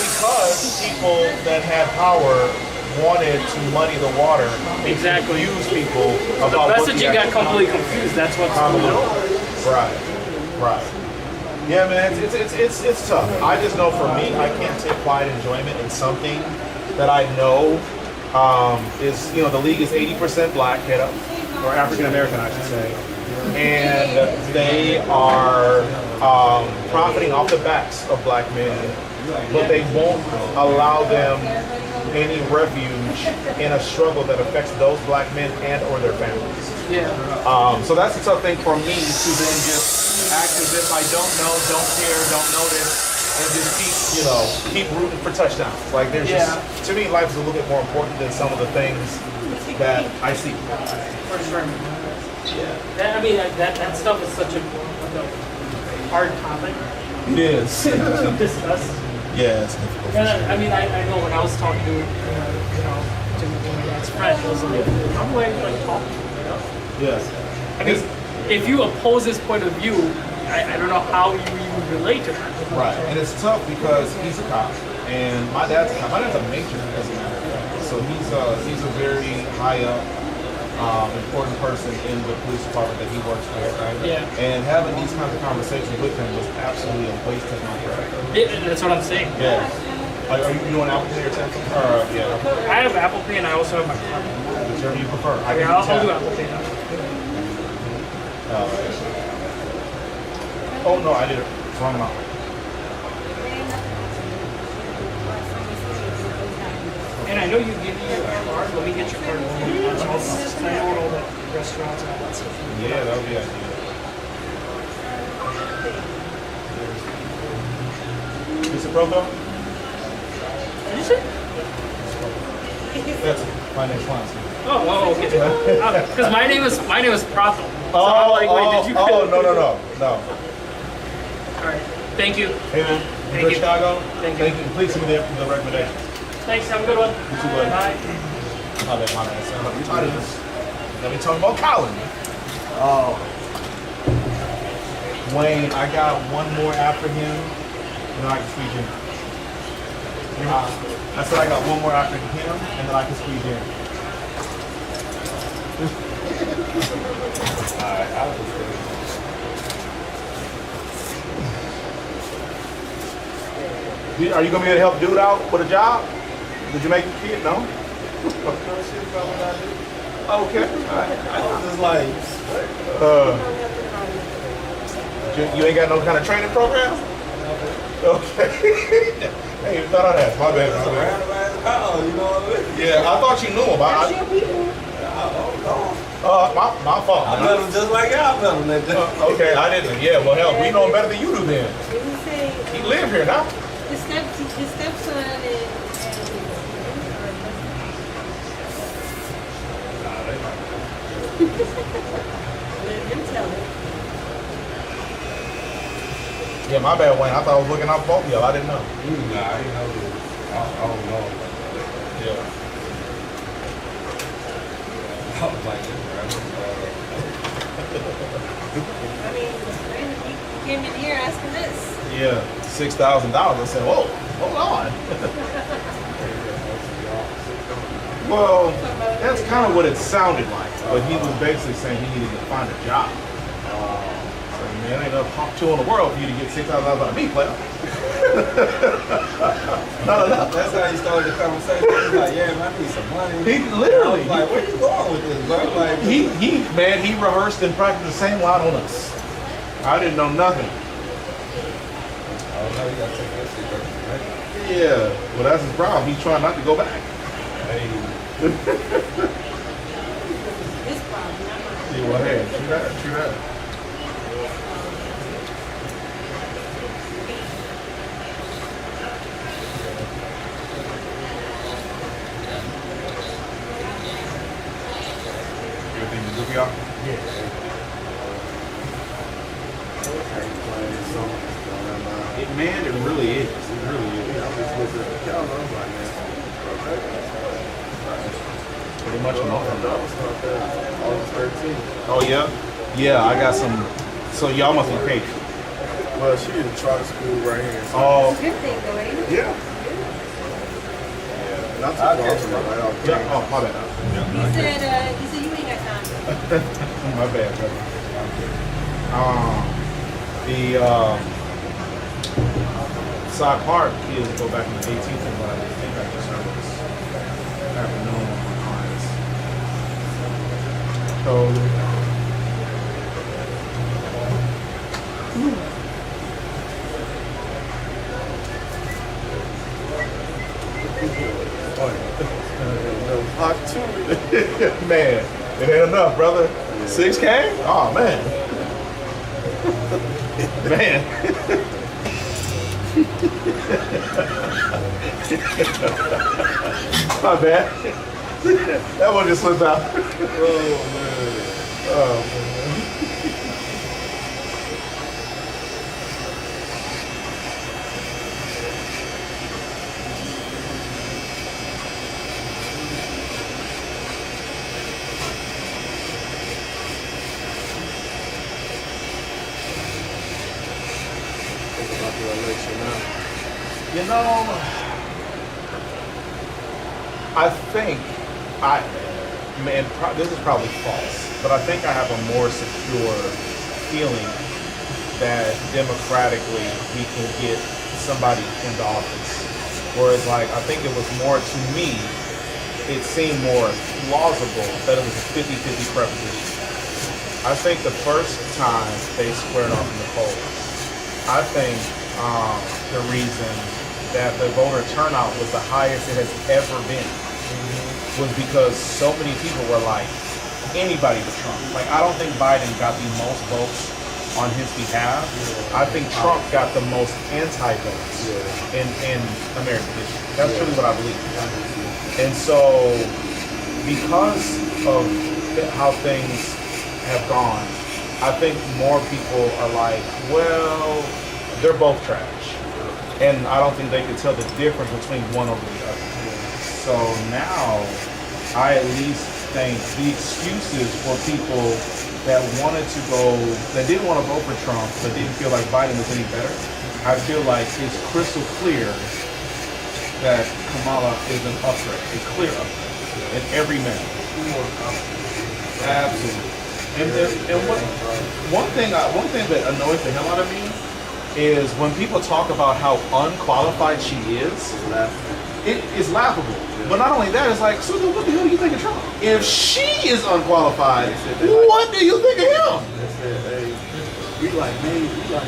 H: Because people that had power wanted to muddy the water.
N: Exactly.
H: Confuse people
N: The
H: about what
N: messaging got completely confused. That's what's going on.
H: Right. Yeah, man, it's tough. I just know for me, I can't take quiet enjoyment in something that I know is, you know, the league is 80% black, or African American, I should say, and they are profiting off the backs of black men, but they won't allow them any refuge in a struggle that affects those black men and or their families.
N: Yeah.
H: So that's a tough thing for me to then just act as if I don't know, don't care, don't notice, and just keep rooting for touchdowns. Like there's just, to me, life is a little bit more important than some of the things that I see.
N: For sure. Yeah. I mean, that stuff is such a hard topic.
H: It is.
N: To discuss.
H: Yeah, it's difficult.
N: And I mean, I know when I was talking to, to my dad's friend, I was like, how do I talk to him,
H: Yes.
N: I mean, if you oppose his point of view, I don't know how you even relate to that.
H: Right, and it's tough because he's a cop, and my dad's a cop. My dad's a major, as a matter of fact. So he's a very high up, important person in the police department that he works for. Right?
N: Yeah.
H: And having these kinds of conversations with him was absolutely a waste of my breath.
N: That's what I'm saying.
H: Yeah. Are you doing Apple Pay or Samsung? Yeah.
N: I have Apple Pay and I also have my card.
H: Whichever you prefer.
N: I'll do Apple Pay now.
H: Oh no, I did it wrong amount.
N: And I know you give me your card. Let me get your card. I'll sign out all the restaurants and all that stuff.
H: Yeah, that would be ideal. Is it Pro though?
N: Did you say?
H: That's my next one.
N: Oh, okay. Because my name is Prato. So
H: Oh,
N: I'm like, wait, did you?
H: No.
N: All right. Thank you.
H: Hey man,
N: Thank
H: you.
N: you.
H: Chicago.
N: Thank you.
H: Please send me the recommendations.
N: Thanks. Have a good one.
H: You too, buddy.
N: Bye.
H: My bad. Son. I'm tired of this. Let me talk about Colin. Oh. Wayne, I got one more after him, and then I can squeeze in. I said I got one more after him, and then I can squeeze in.
K: Alright, I was just
H: Are you gonna be able to help dude out with a job? Did you make the kid? No. Okay.
K: I was just like,
H: you ain't got no kind of training program? Okay. Hey, you thought I'd ask. My bad.
K: oh, you know what I mean?
H: Yeah, I thought you knew him. My fault.
K: I met him just like y'all met him.
H: Okay, I didn't. Yeah, well, hell, we know him better than you do then. He live here now.
D: His stepson and let him tell it.
H: Yeah, my bad, Wayne. I thought I was looking out for both of y'all. I didn't know.
K: Nah, I didn't know this. I don't know.
H: Yeah.
K: I was like,
D: I mean, you came in here asking this.
H: Yeah, $6,000. I said, whoa, hold on. Well, that's kind of what it sounded like. But he was basically saying he needed to find a job. So, man, ain't enough tool in the world for you to get $6,000 out of me, player. Not enough.
K: that's how he started the conversation. He was like, yeah, man, I need some money.
H: He literally.
K: I was like, where you going with this, bro? Like,
H: he rehearsed and practiced the same line on us. I didn't know nothing.
K: Oh, no, you gotta take that shit back, right?
H: Yeah, well, that's his problem. He's trying not to go back.
K: Hey.
D: His problem, not mine.
H: Yeah, well, hey, true that. Everything is good for y'all?
K: Yeah.
H: Man, it really is. It really is.
K: I'm just looking at the calendar. I was like, man,
H: Pretty much an offer.
K: August 13th.
H: Oh, yeah? Yeah, I got some. So y'all must be paid.
L: Well, she in charter school right here. So.
A: Oh.
D: It's a good thing, though, ain't it?
L: Yeah. Not too far from it, right off.
A: Yeah. Oh, my bad.
D: He said you ain't got time.
A: My bad, brother. The Side Park kids go back in the 18th, and what I think I just heard this afternoon with my clients. So.
L: Part 2.
A: Man, it ain't enough, brother. 6K? Oh, man. Man. My bad. That one just slipped out.
L: Oh, man.
A: Oh, man. You know, I think this is probably false, but I think I have a more secure feeling that democratically we can get somebody into office. Whereas, like, I think it was more, to me, it seemed more plausible that it was a 50-50 preposition. I think the first time they squared off in the polls, I think the reason that the voter turnout was the highest it has ever been was because so many people were like, anybody but Trump. Like, I don't think Biden got the most votes on his behalf. I think Trump got the most anti-votes in American history. That's really what I believe. And so, because of how things have gone, I think more people are like, well, they're both trash. And I don't think they could tell the difference between one over the other. So now, I at least think the excuses for people that wanted to that didn't want to vote for Trump, but didn't feel like Biden was any better, I feel like it's crystal clear that Kamala is an upgrade, a clear upgrade in every manner. Absolutely. And one thing that annoys the hell out of me is when people talk about how unqualified she is. It is laughable. But not only that, it's like, so then what the hell do you think of Trump? If she is unqualified, what do you think of him?
L: We like maybe. That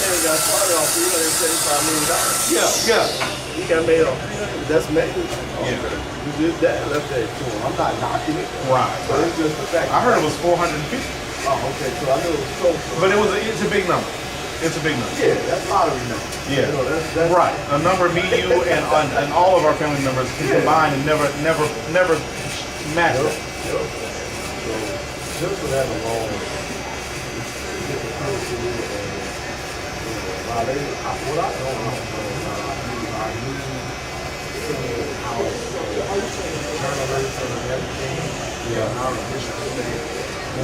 L: man got started on $375 million.
A: Yeah.
L: He got made off. That's made.
A: Yeah.
L: You did that, left that to him. I'm not knocking it.
A: Right.
L: But it's just the fact.
A: I heard it was 450.
L: Oh, okay. So I knew it was close.
A: But it's a big number. It's a big number.
L: Yeah, that's lottery number.
A: Yeah.
L: You know, that's
A: right. A number me, you, and all of our family members can combine and never match it.
L: So just for that alone, get the person and what I don't know are you seeing how journalism and everything, how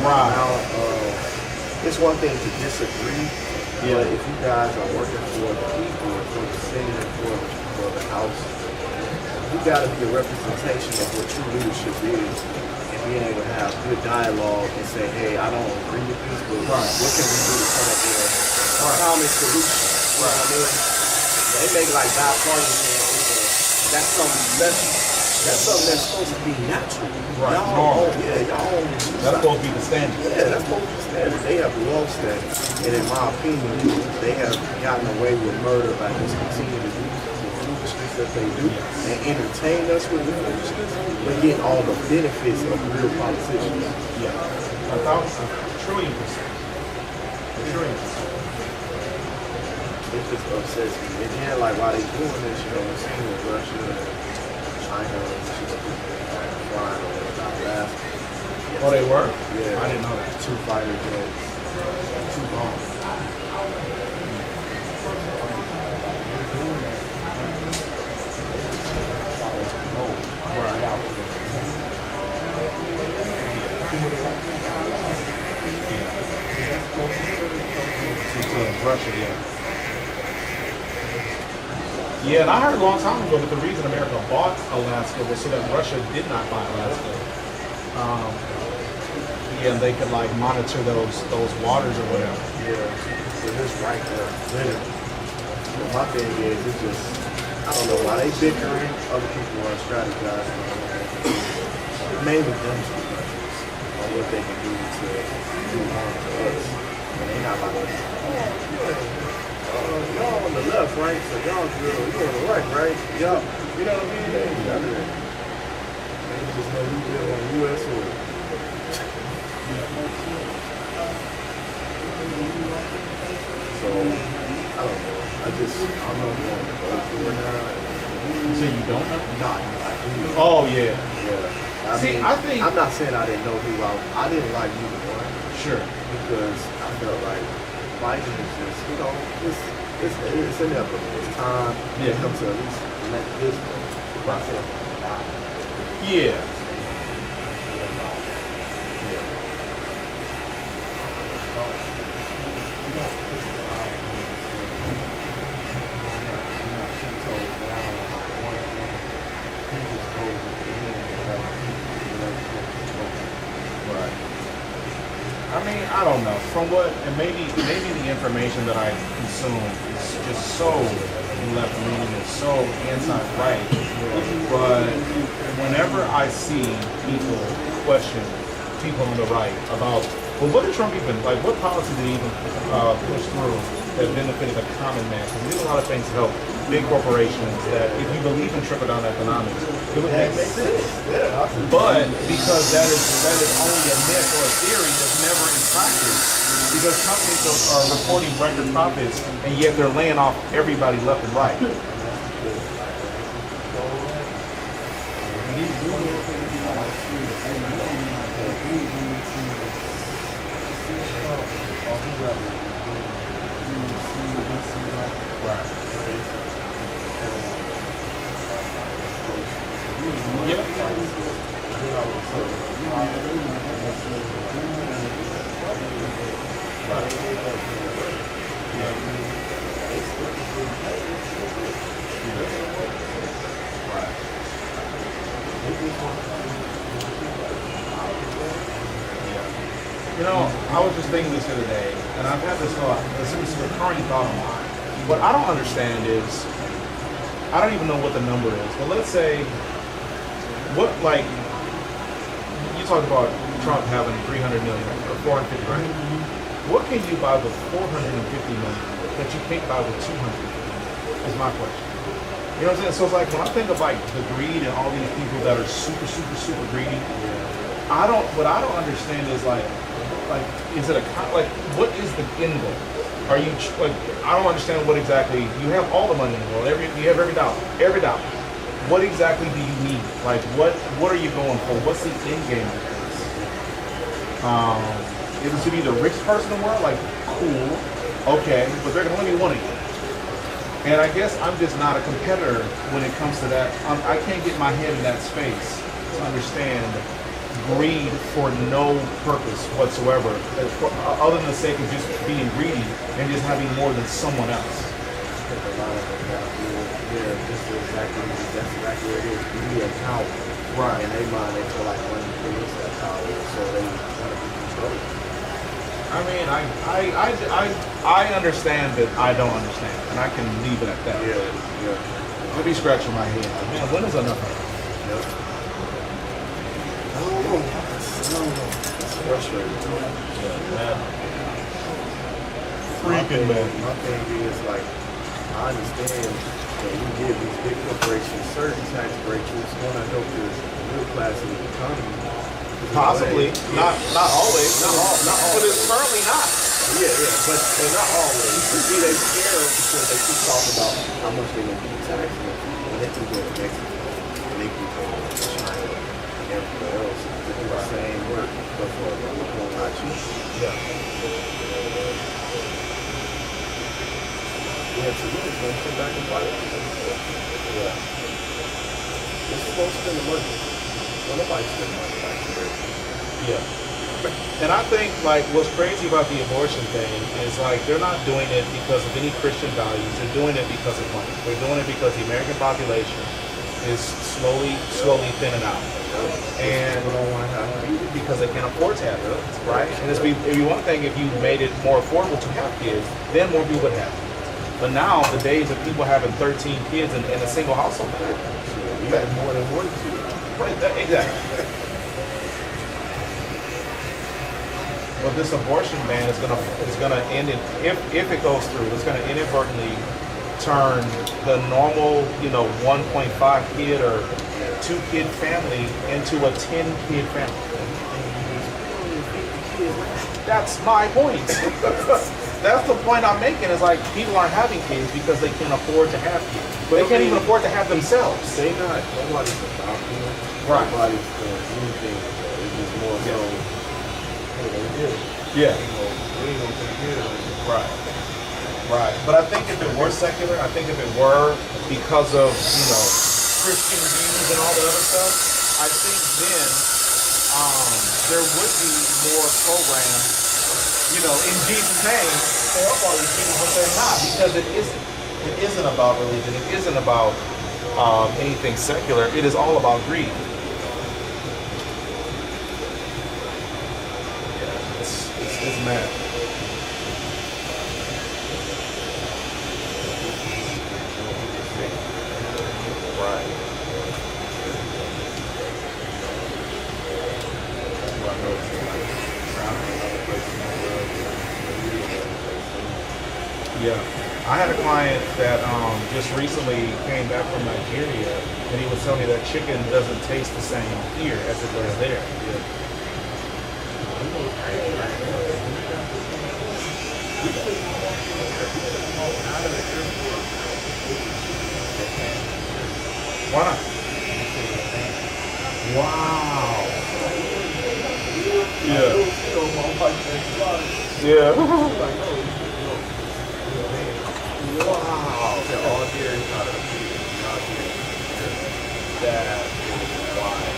A: right.
L: Now, it's one thing to disagree, but if you guys are working for the people, for the Senate, and for the House, you got to be a representation of what true leadership is, and being able to have good dialogue and say, hey, I don't agree with this, but what can we do to come up with a common solution? You know what I mean? They make like bipartisan, that's something that's supposed to be natural.
A: Right.
L: Y'all,
A: that's supposed to be the standard.
L: Yeah, that's supposed to be the standard. They have lost that, and in my opinion, they have gotten away with murder by just continuing to do the foolishness that they do and entertain us with the foolishness, but get all the benefits of real politicians.
A: Yeah, 1,000,000,000,000%. A trillion percent.
L: It just upsets me. And then, like, while they doing this, you know, we're seeing with Russia and China, flying over the last.
A: Oh, they were?
L: Yeah.
A: I didn't know that.
L: 2 fighter jets, 2 bombs.
H: Russia, yeah. Yeah, and I heard a long time ago that the reason America bought Alaska was so that Russia did not buy Alaska. Yeah, and they could like monitor those waters or whatever.
L: Yeah, so it's right there. Literally. But my thing is, it's just, I don't know why they bickering. Other people are strategizing. Mainly them two countries on what they can do to do harm to us. And they not like, y'all on the left, right? So y'all good. You on the right, right? Y'all, you know what I mean? They ain't got it. They just know we live on U.S. soil. So, I don't know. I don't know if I'm going to go or not.
H: You say you don't know?
L: No, I do.
H: Oh, yeah.
L: Yeah.
H: I think...
L: I'm not saying I didn't know who I didn't like either one.
H: Sure.
L: Because I felt like fighting is just, it's inevitable. It's time.
H: Yeah.
L: It comes to at least let this go. Myself.
H: Yeah. I mean, I don't know. From what, and maybe the information that I consume is just so left leaning and so anti-right. But whenever I see people question people on the right about, well, what did Trump even like? What policy did he even push through that benefited the common man? Because he did a lot of things to help big corporations. That if you believe in trickle down economics, it would make sense. But because that is only a myth or a theory that's never in practice, because companies are reporting record profits and yet they're laying off everybody left and right. You know, I was just thinking this the other day, and I've had this thought, this is a recurring thought of mine. What I don't understand is, I don't even know what the number is, but let's say, what, like, you talked about Trump having 300 million, or 450, right? What can you buy with 450 million that you can't buy with 200? Is my question. You know what I'm saying? So it's like, when I think of like the greed and all these people that are super, super, super greedy, what I don't understand is like, is it what is the end goal? Are you, like, I don't understand what exactly, you have all the money in the world, you have every dollar. What exactly do you need? Like, what are you going for? What's the end game of this? Is it to be the richest person in the world? Like, cool, okay, but there can only be one of you. And I guess I'm just not a competitor when it comes to that. I can't get my head in that space to understand greed for no purpose whatsoever, other than the sake of just being greedy and just having more than someone else.
L: I think a lot of them got that's exactly what it is. Greed and power.
H: Right.
L: In their mind, they feel like money creates that power, so they want to be controlled.
H: I mean, I understand that I don't understand, and I can leave it at that.
L: Yeah.
H: I'll be scratching my head. Man, when is enough?
L: Yep. I don't know. It's frustrating.
H: Yeah, man. Freaking man.
L: My thing is, like, I understand that we give these big corporations certain tax breaks that's going to help the middle class of the economy.
H: Possibly. Not always. Not always. But it's currently not.
L: Yeah, but not always. You see, they scare because they keep talking about how much they're going to be taxing when they can go to Mexico, and they can go to China, and everywhere else to do the same work, but for a lot cheaper.
H: Yeah.
L: Yeah, to me, it's going to come back and bite us. Yeah. They're supposed to spend the money. Well, nobody's spending money back there.
H: Yeah. And I think like what's crazy about the abortion thing is like they're not doing it because of any Christian values. They're doing it because of money. They're doing it because the American population is slowly thinning out, and because they can't afford to have kids, right? And it'd be one thing if you made it more affordable to have kids, then more people would have kids. But now the days of people having 13 kids in a single household,
L: You had more than one kid.
H: right? Exactly. Well, this abortion ban is gonna end in, if it goes through, it's gonna inadvertently turn the normal 1.5 kid or 2 kid family into a 10 kid family. That's my point. That's the point I'm making. Is like people aren't having kids because they can't afford to have kids. They can't even afford to have themselves.
L: Nobody's adopting them.
H: Right.
L: Nobody's doing anything. It's just more so.
H: Yeah.
L: We ain't gonna take care of them.
H: Right. Right. But I think if it were secular, I think if it were because of, Christian views and all the other stuff, I think then there would be more programs, in Jesus' name to help all these people, but they're not because it isn't. It isn't about religion. It isn't about anything secular. It is all about greed. Yeah, it's mad. Right. Yeah. I had a client that just recently came back from Nigeria, and he was telling me that chicken doesn't taste the same here as it does there. Why not? Wow. Yeah. Yeah. Wow.
L: They're all here in Canada.
H: That is wild.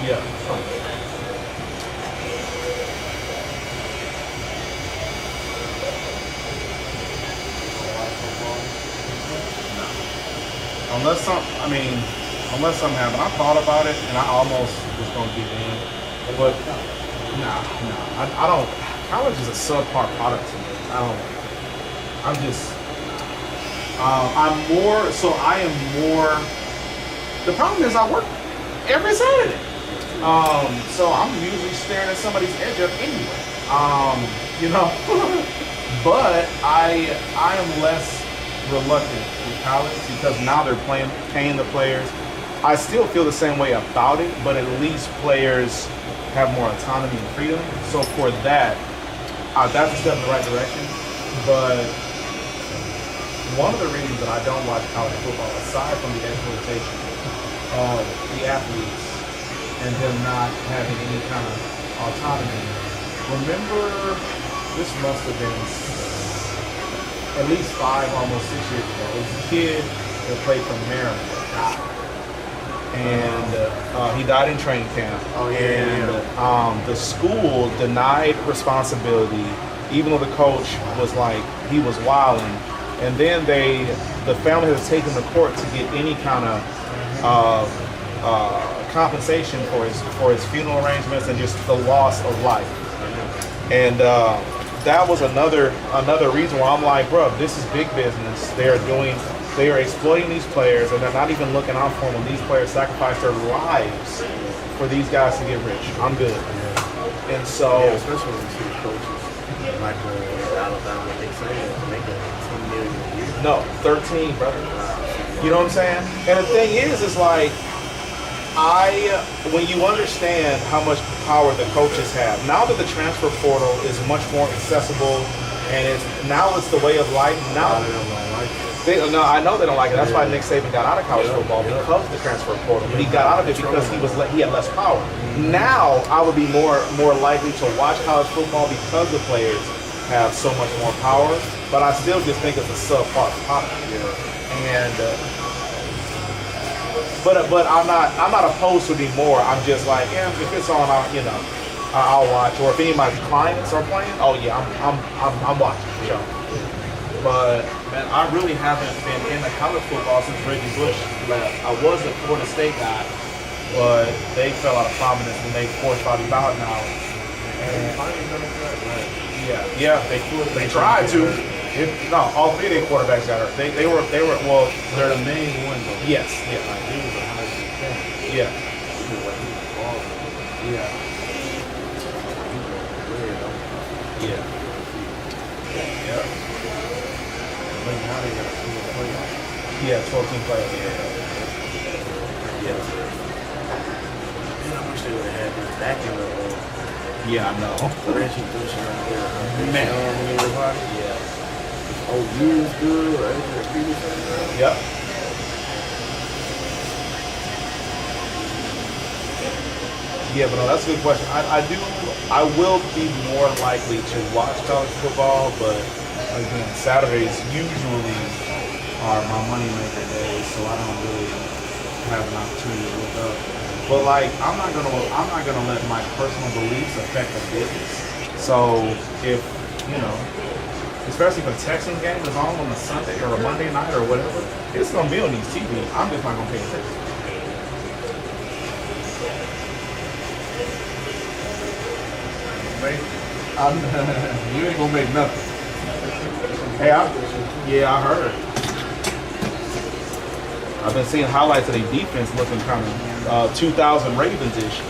H: Yeah. Unless something happened. I thought about it and I almost was gonna give in, but I don't. College is a subpar product to me. I am more. The problem is I work every Saturday. So I'm usually staring at somebody's edge up anyway. But I am less reluctant with college because now they're paying the players. I still feel the same way about it, but at least players have more autonomy and freedom. So for that, that's a step in the right direction. But one of the reasons that I don't watch college football, aside from the exploitation of the athletes and them not having any kind of autonomy, remember, this must have been at least 5, almost 6 years ago. There was a kid that played for Maryland that died. And he died in training camp. The school denied responsibility, even though the coach was like, he was wilding. And then the family has taken the court to get any kind of compensation for his funeral arrangements and just the loss of life. And that was another reason why I'm like, bro, this is big business. They are exploiting these players, and they're not even looking out for them. When these players sacrifice their lives for these guys to get rich, I'm good. And so,
L: especially when you see the coaches like Alabama, they say making $10 million a year.
H: No, 13, brother. You know what I'm saying? And the thing is like, when you understand how much power the coaches have, now that the transfer portal is much more accessible, and now it's the way of life. Now, No, I know they don't like it. That's why Nick Saban got out of college football because of the transfer portal. But he got out of it because he had less power. Now I would be more likely to watch college football because the players have so much more power. But I still just think it's a subpar product. And but I'm not opposed to it anymore. I'm just like, yeah, if it's on, I'll watch. Or if any of my clients are playing, oh yeah, I'm watching. But man, I really haven't been into college football since Reggie Bush left. I was a Florida State guy, but they fell out of prominence when they forced Bobby Bowden out. And they tried to. All three of their quarterbacks got hurt. They were well.
K: They're the main one though.
H: Yes.
K: Like he was 100%.
H: Yeah. Yeah.
K: Now they got a single playoff.
H: Yeah, 12-team playoffs.
K: Yeah. Man, I wish they would have had this back in the
H: I know.
K: Reggie Bush right there.
H: Man.
K: Everybody. Yeah. Oh, you is good. Adrian Peterson.
H: Yep. Yeah, but no, that's a good question. I will be more likely to watch college football, but again, Saturdays usually are my moneymaker days, so I don't really have an opportunity to look up. But like, I'm not gonna let my personal beliefs affect the business. So if especially if a Texans game is on a Sunday or a Monday night or whatever, it's gonna be on these TV. I'm just not gonna pay attention. You ain't gonna make nothing. Hey, I heard. I've been seeing highlights of their defense looking kind of 2000 Ravens-ish.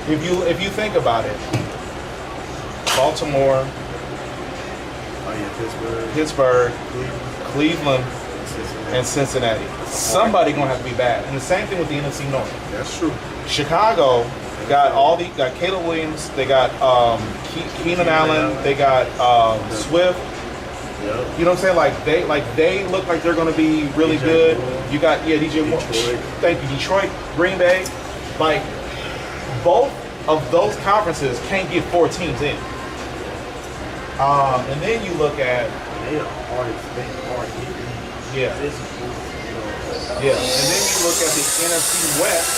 H: If you think about it, Baltimore, Pittsburgh, Cleveland, and Cincinnati. Somebody gonna have to be bad. And the same thing with the NFC North.
K: That's true.
H: Chicago got Caleb Williams, they got Keenan Allen, they got Swift. You know what I'm saying? Like they look like they're gonna be really good. You got DJ Moore. Thank you, Detroit, Green Bay. Like both of those conferences can't get 4 teams in. And then you look at
K: they are hard hitting.
H: Yeah. Yeah. And then you look at the NFC West.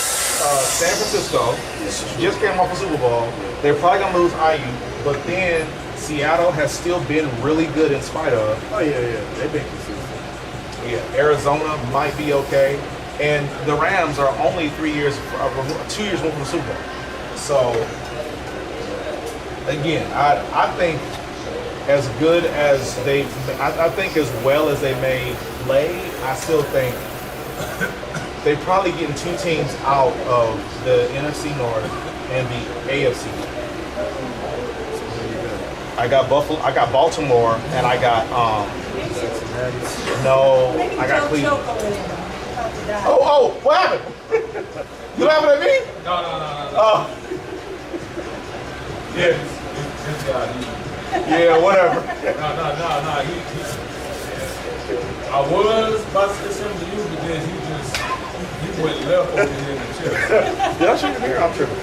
H: San Francisco just came off a Super Bowl. They're probably gonna lose IU, but then Seattle has still been really good in spite of.
K: Oh yeah. They've been consistent.
H: Yeah. Arizona might be okay, and the Rams are only 2 years more from the Super Bowl. So again, I think as good as I think as well as they may play, I still think they probably getting 2 teams out of the NFC North and the AFC. I got Baltimore, and I got I got Cleveland. Oh, what happened? You laughing at me?
M: No.
H: Yeah.
M: This guy,
H: yeah, whatever.
M: No. I was about to say something to you, but then you went left over here in the chair.
H: Did I shoot him here? I'm tripping.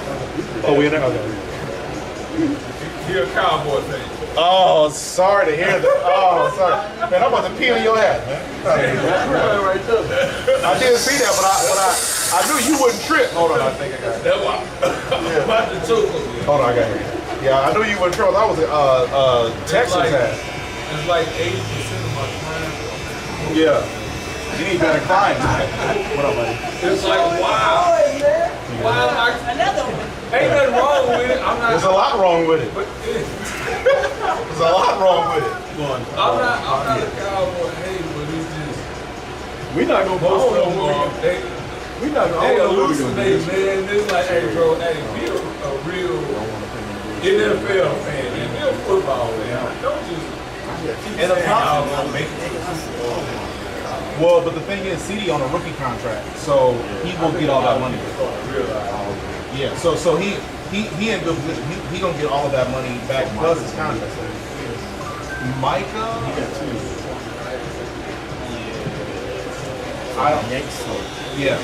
H: Oh, we in there? Okay.
M: You're a Cowboy fan.
H: Oh, sorry to hear that. Oh, sorry. Man, I'm about to pee on your hat, man.
K: Right there.
H: I didn't see that, but I knew you wouldn't trip. Hold on, I think I got it.
M: That's why. I'm about to choke him.
H: Hold on, I got it. Yeah, I knew you wouldn't trip. That was a Texas hat.
M: It's like 80% of my time.
H: Yeah. You need better clients. What up, buddy?
M: It's like, wow.
D: Another one.
M: Ain't nothing wrong with it.
H: There's a lot wrong with it. There's a lot wrong with it.
M: I'm not a Cowboy hater, but it's just
K: we're not gonna
M: most of them
K: we're not gonna
M: they hallucinate, man. It's like, hey bro, hey, be a real NFL fan, and you're a football fan. Don't just keep
H: And the
M: saying
H: problem-
M: y'all gonna make it.
H: Well, but the thing is, CD on a rookie contract, so he will get all that money. Yeah, so he in good position. He gonna get all of that money back plus his contract. Micah, I don't. Yeah.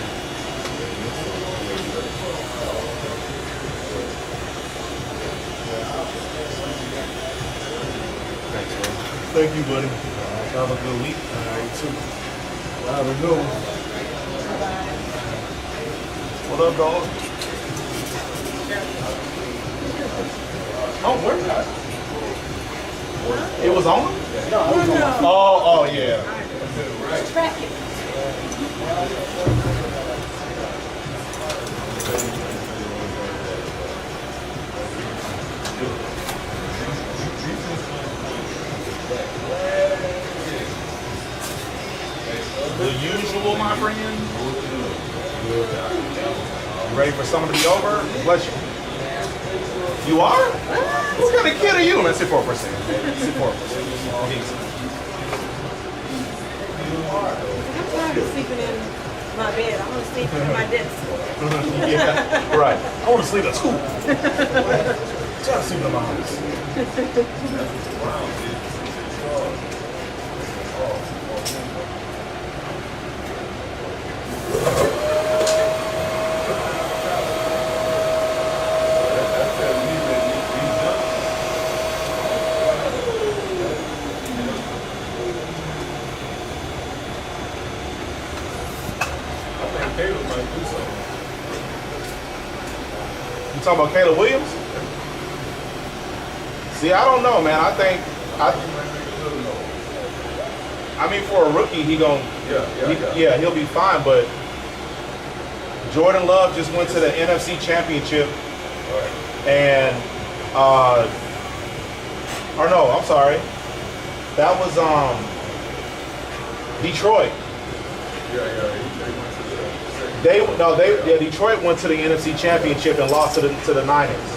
H: Thank you, buddy. Have a good week. All right, too. Have a good one. What up, dog? Oh, where's that? It was on? Oh, yeah. The usual, my friend. You ready for summer to be over? Bless you. You are? What kind of kid are you? Let's sit for a second. Sit for a second.
D: I'm tired of sleeping in my bed. I want to sleep in my desk.
H: Yeah, right. I want to sleep at school. Try to sleep in my house. You talking about Caleb Williams? See, I don't know, man. I mean, for a rookie, he'll be fine. But Jordan Love just went to the NFC Championship, and or no, I'm sorry, that was Detroit. Detroit went to the NFC Championship and lost to the Niners.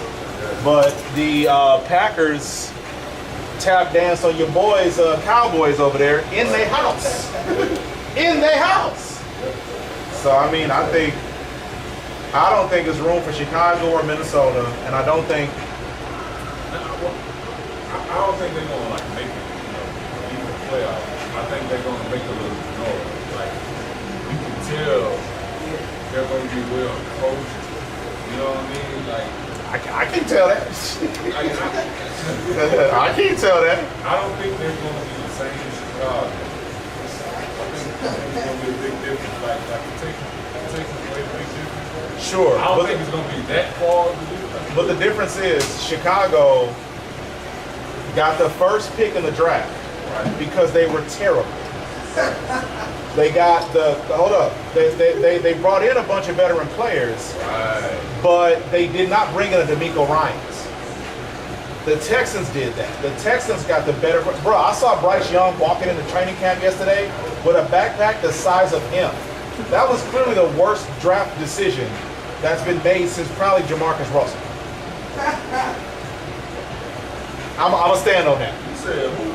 H: But the Packers tap dance on your boys, Cowboys over there in their house. In their house. So I mean, I don't think there's room for Chicago or Minnesota, and I don't think
M: they're gonna like make it, even playoffs. I think they're gonna make a little noise. Like you can tell they're gonna be well coached. You know what I mean? Like
H: I can tell that. I can't tell that.
M: I don't think they're gonna be the same Chicago. I think it's gonna be a big difference. Like it takes away a big difference.
H: Sure.
M: I don't think it's gonna be that far of a difference.
H: But the difference is Chicago got the first pick in the draft because they were terrible. They got hold up. They brought in a bunch of veteran players, but they did not bring in a D'Amico Ryans. The Texans did that. The Texans got the better. Bro, I saw Bryce Young walking into training camp yesterday with a backpack the size of him. That was clearly the worst draft decision that's been made since probably Jamarcus Russell. I'm gonna stand on that.
M: You said who?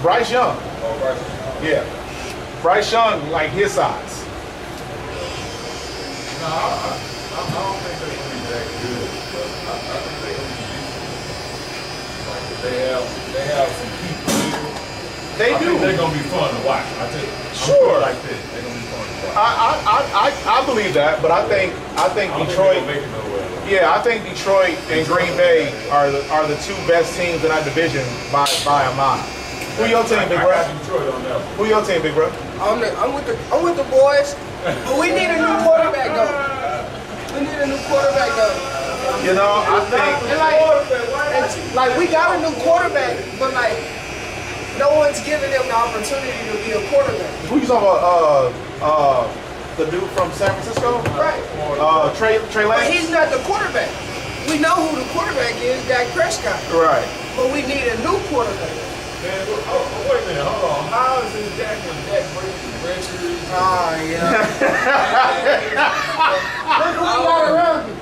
H: Bryce Young.
M: Oh, Bryce Young.
H: Yeah. Bryce Young, like his size.
M: No, I don't think they're gonna be that good. But I think they're gonna be decent. Like they have some key players.
H: They
M: I
H: do.
M: think they're gonna be fun to watch. I think.
H: Sure.
M: Like this, they're gonna be fun to watch.
H: I believe that, but I think Detroit.
M: Make it nowhere.
H: Yeah, I think Detroit and Green Bay are the two best teams in that division by a mile. Who your team, Big Bro? Who your team, Big Bro?
P: I'm with the boys, but we need a new quarterback though. We need a new quarterback though.
H: You know, I think
P: like we got a new quarterback, but like no one's giving them the opportunity to be a quarterback.
H: Who you talking about? The dude from San Francisco?
P: Right.
H: Trey Lance?
P: But he's not the quarterback. We know who the quarterback is, Dak Prescott.
H: Right.
P: But we need a new quarterback.
M: Man, wait a minute, hold on. How is it Dak when Dak breaks his record?
P: Ah, yeah. Look who we got around you.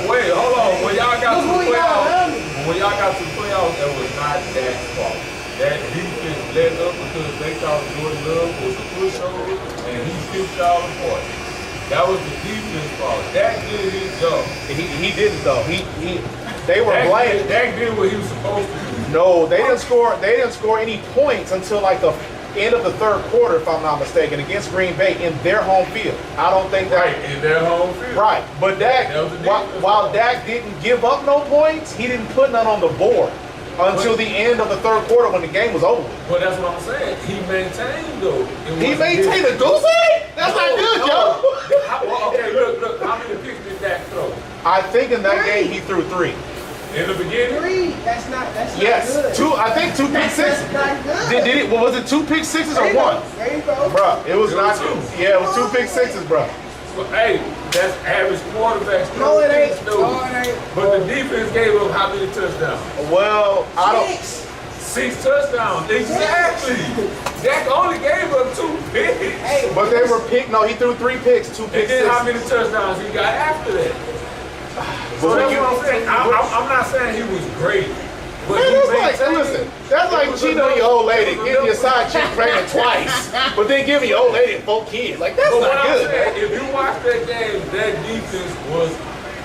M: Wait, hold on. Well, y'all got when y'all got to the playoffs, that was not Dak's fault. That defense let up because they thought Jordan Love was a pushover, and he picked y'all apart. That was the defense fault. Dak did his job.
H: He didn't though. They were blamed.
M: Dak did what he was supposed to do.
H: No, they didn't score. They didn't score any points until like the end of the third quarter, if I'm not mistaken, against Green Bay in their home field. I don't think that.
M: Right, in their home field.
H: Right, but Dak, while Dak didn't give up no points, he didn't put none on the board until the end of the third quarter when the game was over.
M: But that's what I'm saying. He maintained though.
H: He maintained a goose egg? That's not good, Joe.
M: Okay, look. How many picks did Dak throw?
H: I think in that game he threw 3.
M: In the beginning?
P: 3. That's not
H: Yes,
P: good.
H: 2. I think 2 pick sixes.
P: That's not good.
H: Did it? Well, was it 2 pick sixes or 1?
P: There you go.
H: Bruh, it was not 2. Yeah, it was 2 pick sixes, bruh.
M: Well, hey, that's average quarterbacks.
P: No, it ain't.
M: But the defense gave up how many touchdowns?
H: Well, I don't.
M: 6 touchdowns. Exactly. Dak only gave up 2 picks.
H: But they were picked. No, he threw 3 picks, 2
M: And
H: picks.
M: then how many touchdowns he got after that? So that's what I'm saying. I'm not saying he was great. But
H: Man, that's like cheating on your old lady, getting your side chick pregnant twice, but then giving your old lady 4 kids. Like, that's
M: But
H: not
M: what
H: good.
M: I'm saying, if you watch that game, that defense was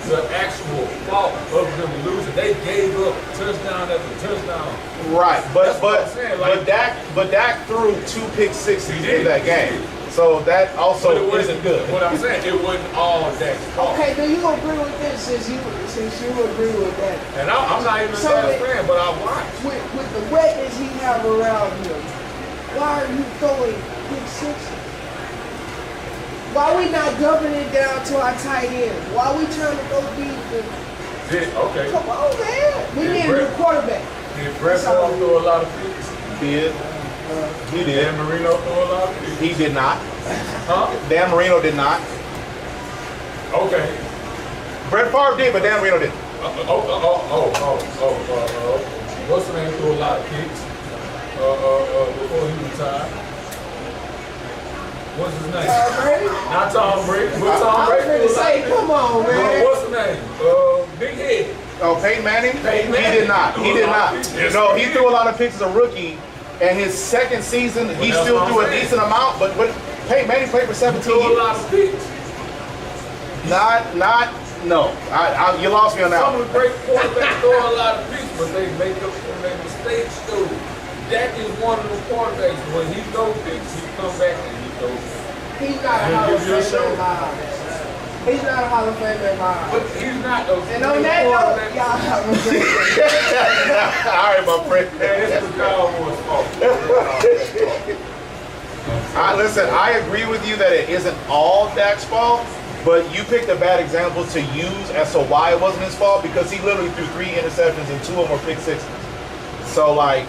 M: the actual fault of them losing. They gave up touchdown after touchdown.
H: Right,
M: That's what I'm saying, like-
H: but Dak threw 2 pick sixes in that game, so that also isn't good.
M: What I'm saying, it wasn't all Dak's fault.
P: Okay, then you gonna agree with this since you agree with that.
M: And I'm not even a Dallas fan, but I watch.
P: With the weapons he have around him, why are you throwing pick sixes? Why we not dumping it down to our tight end? Why we trying to go deep?
M: Okay.
P: Come on, man. We need a new quarterback.
M: Did Brett Favre throw a lot of picks?
H: He did.
M: Dan Marino throw a lot of picks?
H: He did not.
M: Huh?
H: Dan Marino did not.
M: Okay.
H: Brett Favre did, but Dan Marino didn't.
M: What's the name threw a lot of picks before he retired? What's his name?
P: Tom Brady?
M: Not Tom Brady. But Tom
P: I was
M: Brady.
P: gonna say, come on, man.
M: What's the name? Big Head.
H: Oh, Peyton Manning?
M: Peyton Manning.
H: He did not. He did not. No, he threw a lot of picks as a rookie, and his second season, he
M: that's
H: still
M: what I'm
H: threw a
M: saying.
H: decent amount, but Peyton Manning played for 17
M: Threw a
H: years.
M: lot of picks.
H: No. You lost me on that
M: Some
H: one.
M: of the great quarterbacks throw a lot of picks, but they make up for their mistakes too. Dak is one of the quarterbacks. When he throws picks, he come back and he throws picks.
P: He's not a Hall of Famer live. He's not a Hall of Famer live.
M: But he's not a
P: And on that note, y'all have a great day.
H: All right, my friend.
M: Man, it's the Cowboys' fault.
H: Listen, I agree with you that it isn't all Dak's fault, but you picked a bad example to use as to why it wasn't his fault, because he literally threw 3 interceptions and 2 of them were pick sixes. So, like,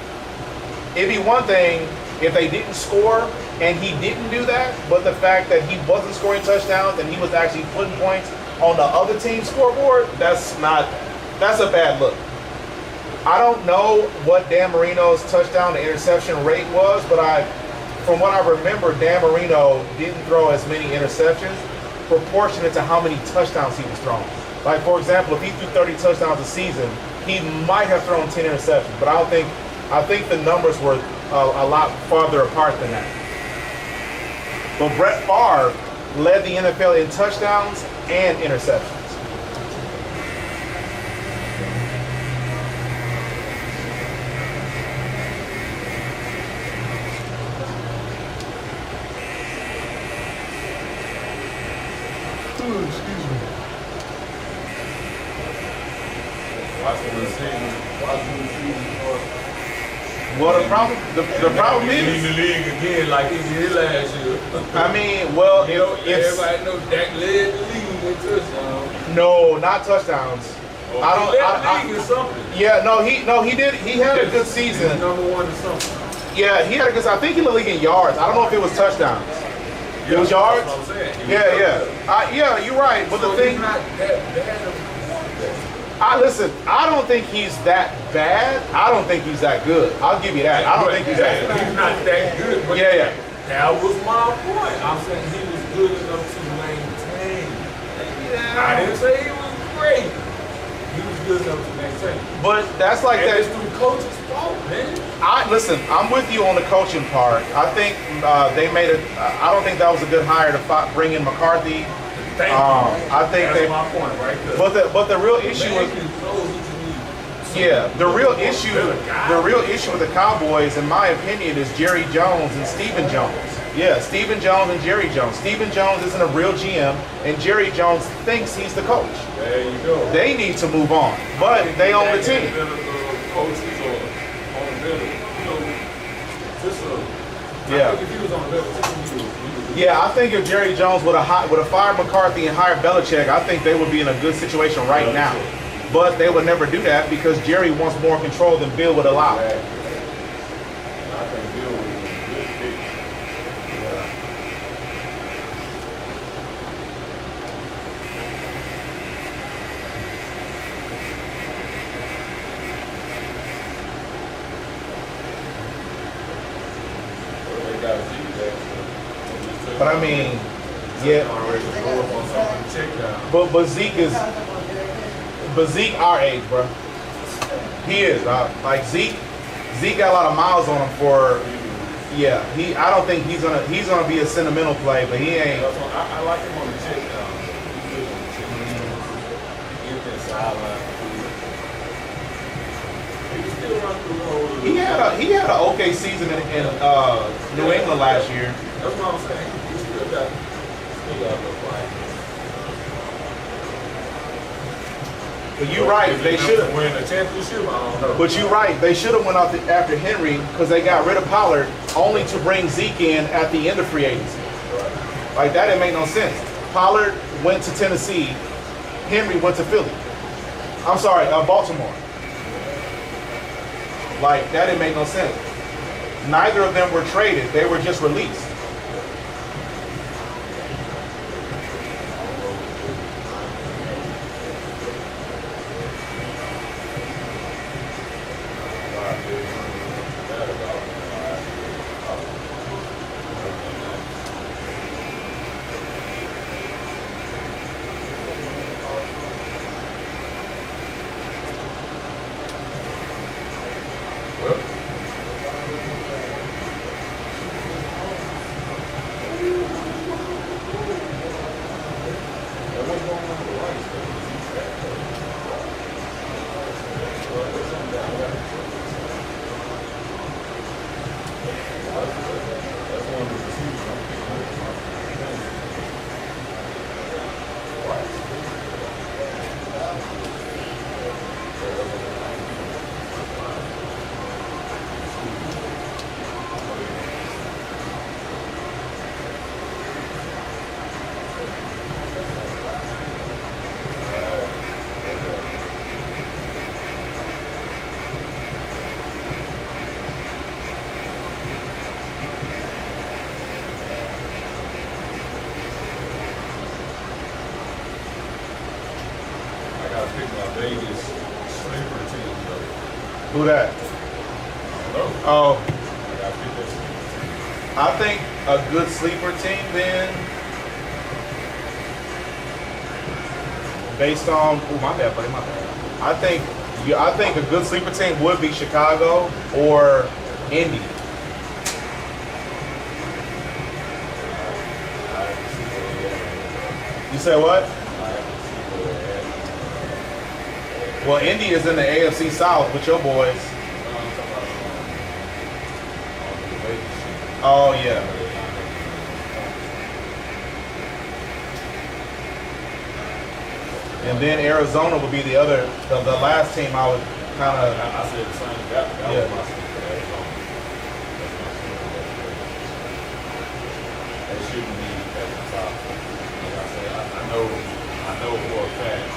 H: it'd be one thing if they didn't score and he didn't do that, but the fact that he wasn't scoring touchdowns and he was actually putting points on the other team's scoreboard, that's a bad look. I don't know what Dan Marino's touchdown to interception rate was, but from what I remember, Dan Marino didn't throw as many interceptions proportionate to how many touchdowns he was throwing. Like, for example, if he threw 30 touchdowns a season, he might have thrown 10 interceptions, but I think the numbers were a lot farther apart than that. But Brett Favre led the NFL in touchdowns and interceptions. Well, the problem is
M: in the league again like he did last year.
H: I mean, well,
M: everybody knows Dak led the league in touchdowns.
H: No, not touchdowns.
M: He led the league in something.
H: Yeah, he did. He had a good season.
M: He's number 1 in something.
H: Yeah, he had a good. I think he led the league in yards. I don't know if it was touchdowns. It was yards.
M: That's what I'm saying.
H: Yeah, you're right. But
M: so
H: the thing,
M: he's not that bad.
H: listen. I don't think he's that bad. I don't think he's that good. I'll give you that. I don't think he's that good.
M: He's not that good. But
H: Yeah.
M: That was my point. I'm saying he was good enough to maintain. I didn't say he was great. He was good enough to maintain.
H: But that's like
M: and
H: that.
M: it's the coach's fault, man.
H: Listen. I'm with you on the coaching part. I think they made it. I don't think that was a good hire to bring in McCarthy.
M: Thank you.
H: I think
M: That's my point, right there.
H: But the real issue was. Yeah, the real issue with the Cowboys, in my opinion, is Jerry Jones and Stephen Jones. Yeah, Stephen Jones and Jerry Jones. Stephen Jones isn't a real GM, and Jerry Jones thinks he's the coach.
M: There you go.
H: They need to move on, but they own the team. Yeah. Yeah, I think if Jerry Jones would have fired McCarthy and hired Belichick, I think they would be in a good situation right now. But they would never do that because Jerry wants more control than Bill would allow. But I mean, yeah. But Zeke our age, bro. He is. Like Zeke got a lot of miles on him for. Yeah, I don't think he's gonna be a sentimental play, but he ain't.
M: I like him on the check down.
H: He had an okay season in New England last year.
M: That's what I'm saying. He still got the fight.
H: But you're right. They should have
M: win the championship. I don't know.
H: But you're right. They should have went after Henry because they got rid of Pollard only to bring Zeke in at the end of free agency. Like that didn't make no sense. Pollard went to Tennessee. Henry went to Philly. I'm sorry, Baltimore. Like that didn't make no sense. Neither of them were traded. They were just released. Who that? Oh. I think a good sleeper team then, based on my bad, buddy, my bad. I think a good sleeper team would be Chicago or Indy. You say what? Well, Indy is in the AFC South with your boys. Oh yeah. And then Arizona would be the last team I would kind of.
M: I said the same. That
H: yeah.
M: was my sleeper for Arizona. They shouldn't be at the top. Like I said, I know for a fact.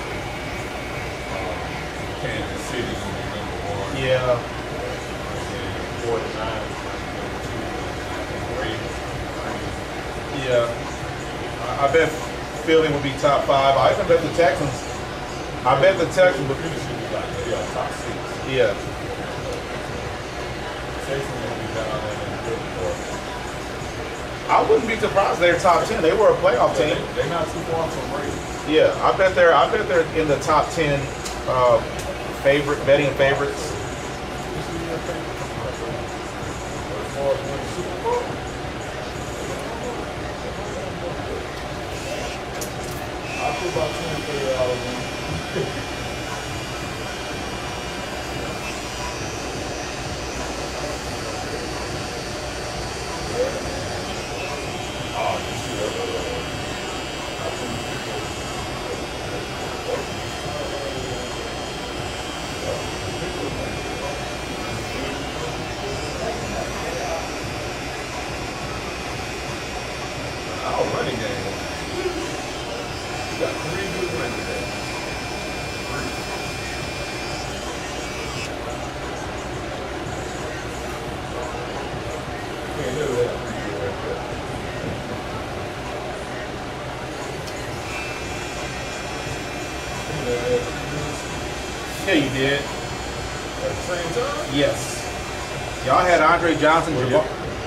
M: Kansas City will be number one.
H: Yeah.
M: And 49
H: Yeah. I bet Philly would be top 5. I even bet the Texans. I bet the Texans would
M: finish it like top 6.
H: Yeah.
M: Texans will be down there in the fourth.
H: I wouldn't be surprised they're top 10. They were a playoff team.
M: They're not too far from Ravens.
H: Yeah, I bet they're in the top 10
A: betting favorites?
M: I'll put about $20 in. Running game. You got 3 good wins today. 3. Can't do that.
A: Yeah, you did.
M: At the same time?
A: Yes. Y'all had Andre Johnson,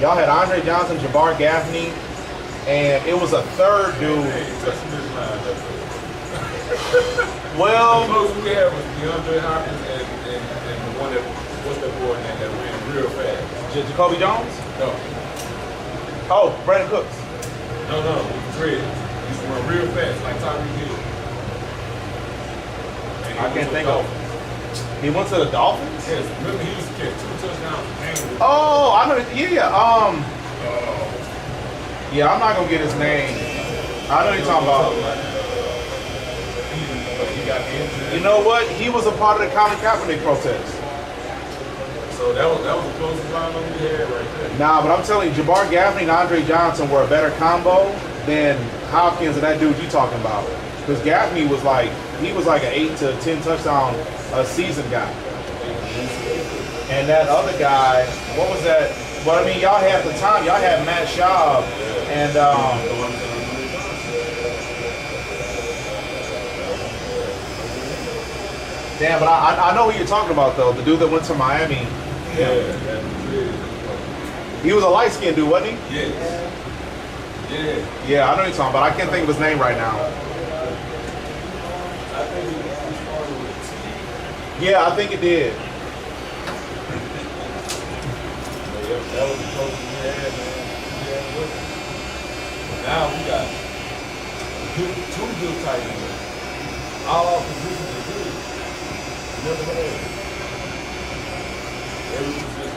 A: y'all had Andre Johnson, Jabbar Gaffney, and it was a third dude. Well,
M: the closest we had was DeAndre Hopkins and the one that, what's that boy name that ran real fast?
A: Jacoby Jones?
M: No.
A: Oh, Brandon Cooks.
M: No, Fred. He used to run real fast, like Tyreek Hill.
A: I can't think of. He went to the Dolphins?
M: Yes, remember he used to catch 2 touchdowns.
A: Oh, I know. Yeah. Yeah, I'm not gonna get his name. I know you're talking about.
M: He got injured.
A: You know what? He was a part of the Colin Kaepernick protest.
M: So that was the closest lineup we had right there.
A: Nah, but I'm telling you, Jabbar Gaffney and Andre Johnson were a better combo than Hopkins and that dude you talking about. Because Gaffney was like, he was like an 8 to 10 touchdown a season guy. And that other guy, what was that? Well, I mean, y'all had at the time, y'all had Matt Schaub and damn, but I know who you're talking about though. The dude that went to Miami.
M: Yeah.
A: He was a light-skinned dude, wasn't he?
M: Yeah. Yeah.
A: Yeah, I know you're talking about. I can't think of his name right now.
M: I think he started with T.
A: Yeah, I think it did.
M: That was the closest we had, man. Now we got 2 good tight ends. All our positions are good. Never had. Every position.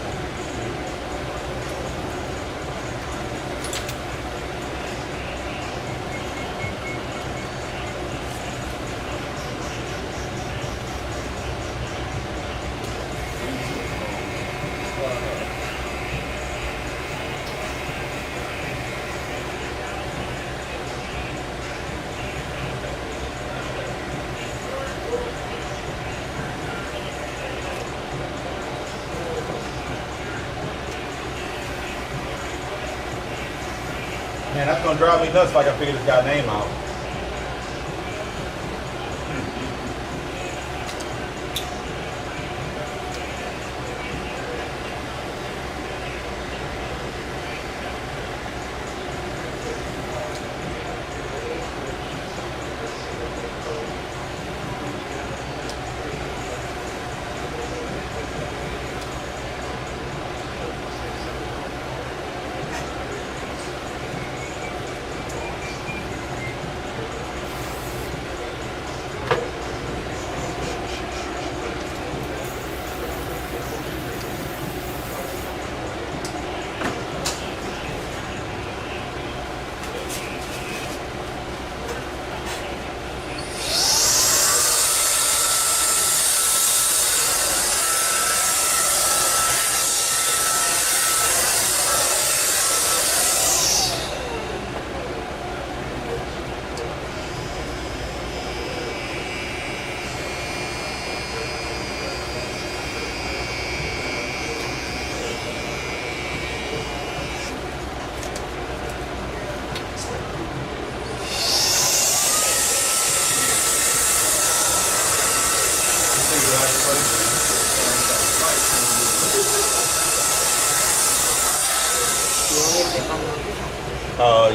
A: Man, that's gonna drive me nuts if I can figure this guy's name out.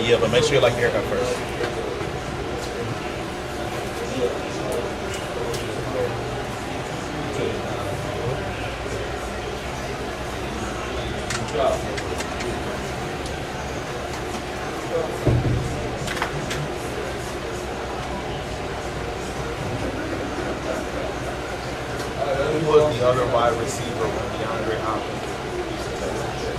A: Yeah, but make sure you like your haircut first.
H: other wide receiver when DeAndre Hopkins used to take some shit.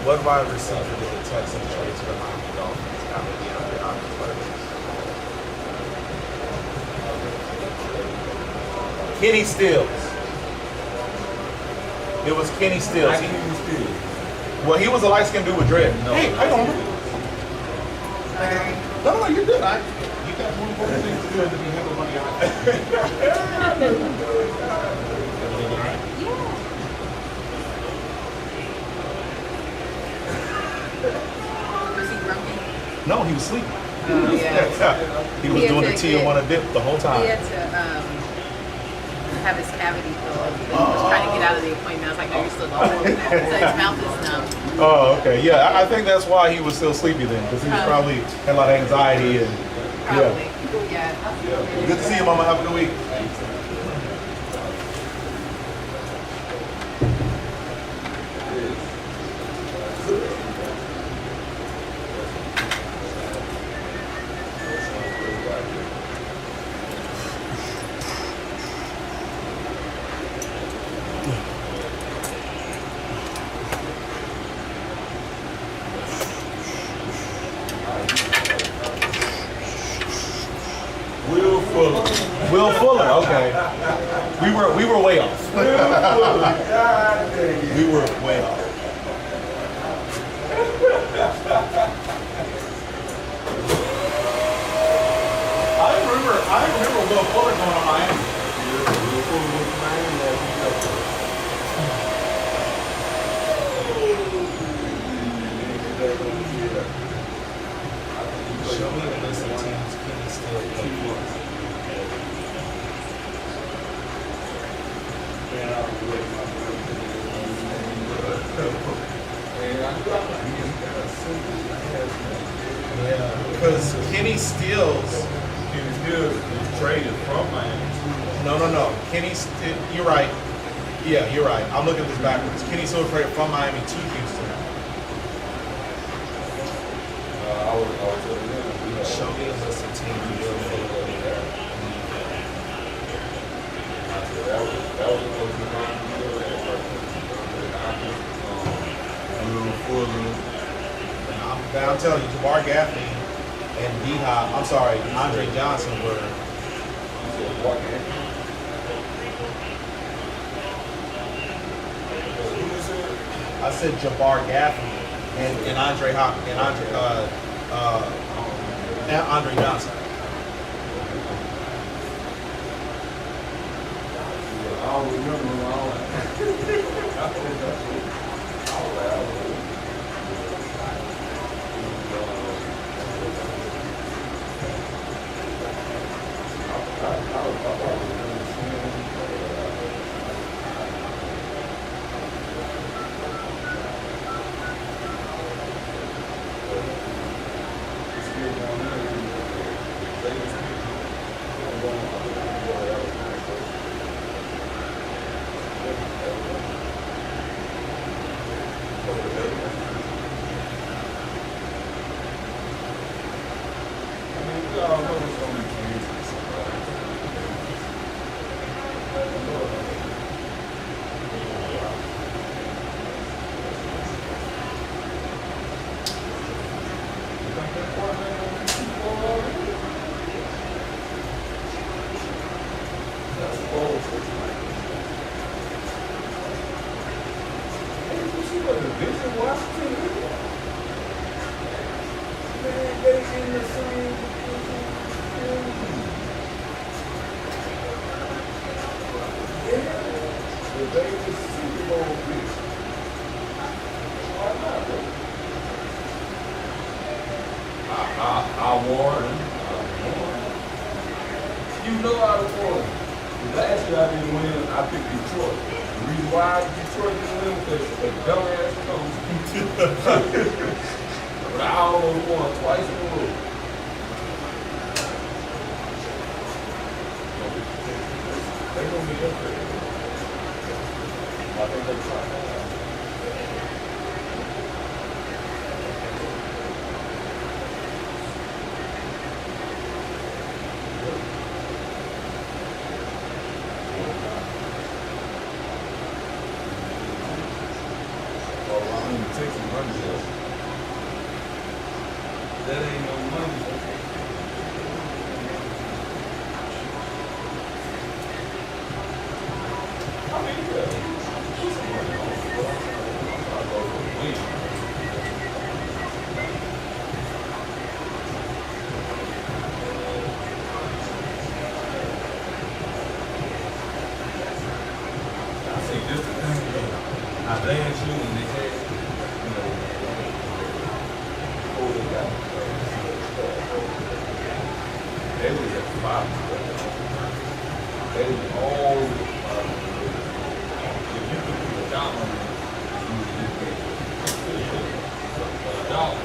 H: What wide receiver did the Texans trade to the Miami Dolphins after DeAndre Hopkins left? Kenny Stills. It was Kenny Stills. Well, he was a light-skinned dude with dread. No, hey, how you doing? No, you're good. You got one more thing to do than be handled money out.
Q: Was he grumpy?
A: No, he was sleeping.
Q: Yeah.
A: He was doing the Tijuana dip the whole time.
Q: He had to have his cavity filled. He was trying to get out of the appointment. I was like, no, you're still going. So his mouth is numb.
A: Oh, okay. Yeah, I think that's why he was still sleepy then, because he was probably had a lot of anxiety and
Q: Probably. Yeah.
A: Good to see you, Mama. Have a good week. Will Fuller, okay. We were way off. We were way off. I remember Will Fuller going to Miami. Will Fuller went to Miami last year. Show me the list of teams Kenny still played for. Yeah, because Kenny Stills
M: traded from Miami.
A: No. You're right. Yeah, you're right. I'm looking at this backwards. Kenny Stills traded from Miami to Houston. Show me a list of teams you will play there. I'm telling you, Jabbar Gaffney and Andre Johnson were. I said Jabbar Gaffney and Andre Johnson.
M: I don't remember. I won. You know I won. Last year I didn't win. I picked Detroit. The reason why Detroit didn't win was because a dumbass coach. But I almost won twice in a row. told me yesterday. I think they tried that. Take some money though. That ain't no money. I mean, yeah. Put some money on it, but I'm not going to win. I see this the thing though. Last year when they had they was at 5. They was all, if you could put a dollar on it, you would get paid. $1.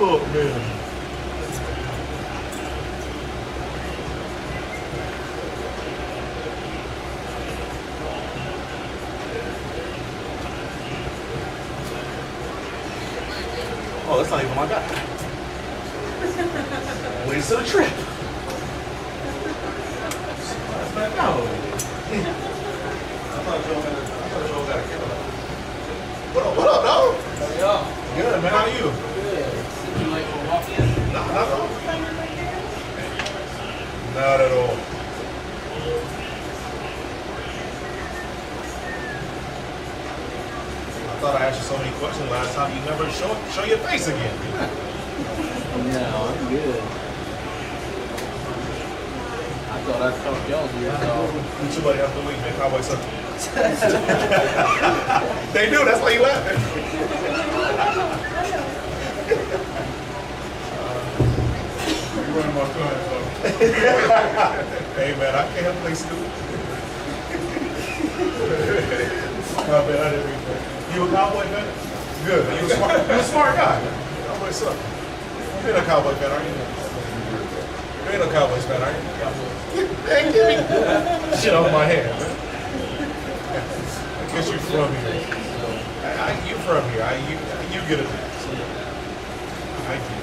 A: Oh man. Oh, that's not even my guy. Waste of the trip. That's back out over here. I thought Joe got a camera. What up, dog?
B: Yo.
A: Good, man. How are you?
B: Good. You like to walk in?
A: No, not at all. Not at all. I thought I asked you so many questions last time. You never show your face again.
B: No, I'm good. I thought I talked y'all here.
A: Who's somebody else the week, man? Cowboy Sunday. They do. That's why you laughing.
M: You running my clients, so.
A: Hey man, I can't help play stupid. My bad, I didn't read that. You a Cowboy fan? Good. You a smart guy. Cowboy son. You ain't a Cowboy fan, are you? You ain't a Cowboys fan, are you? Hey, give me shit off my hand, man. I guess you're from here. You from here. You get it. I get it.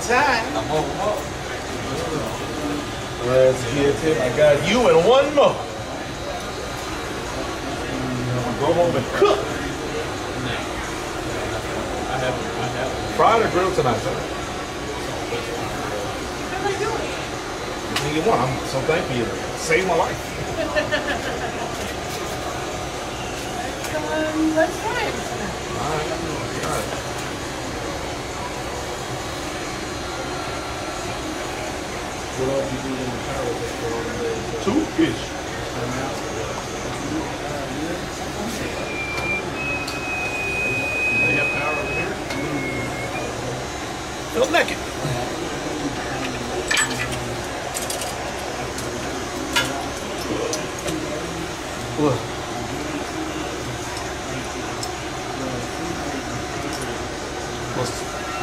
H: time.
K: I'm on.
H: Let's get it. I got you and one more. I'm gonna go home and cook.
O: I have.
H: Fried or grilled tonight, sir?
D: How am I doing?
H: Anything you want. I'm so thankful you saved my life.
D: Let's try it tonight.
H: All right.
O: What else you do in the power for all the days?
H: Two fish.
O: They have power over here?
H: Feel naked. Look.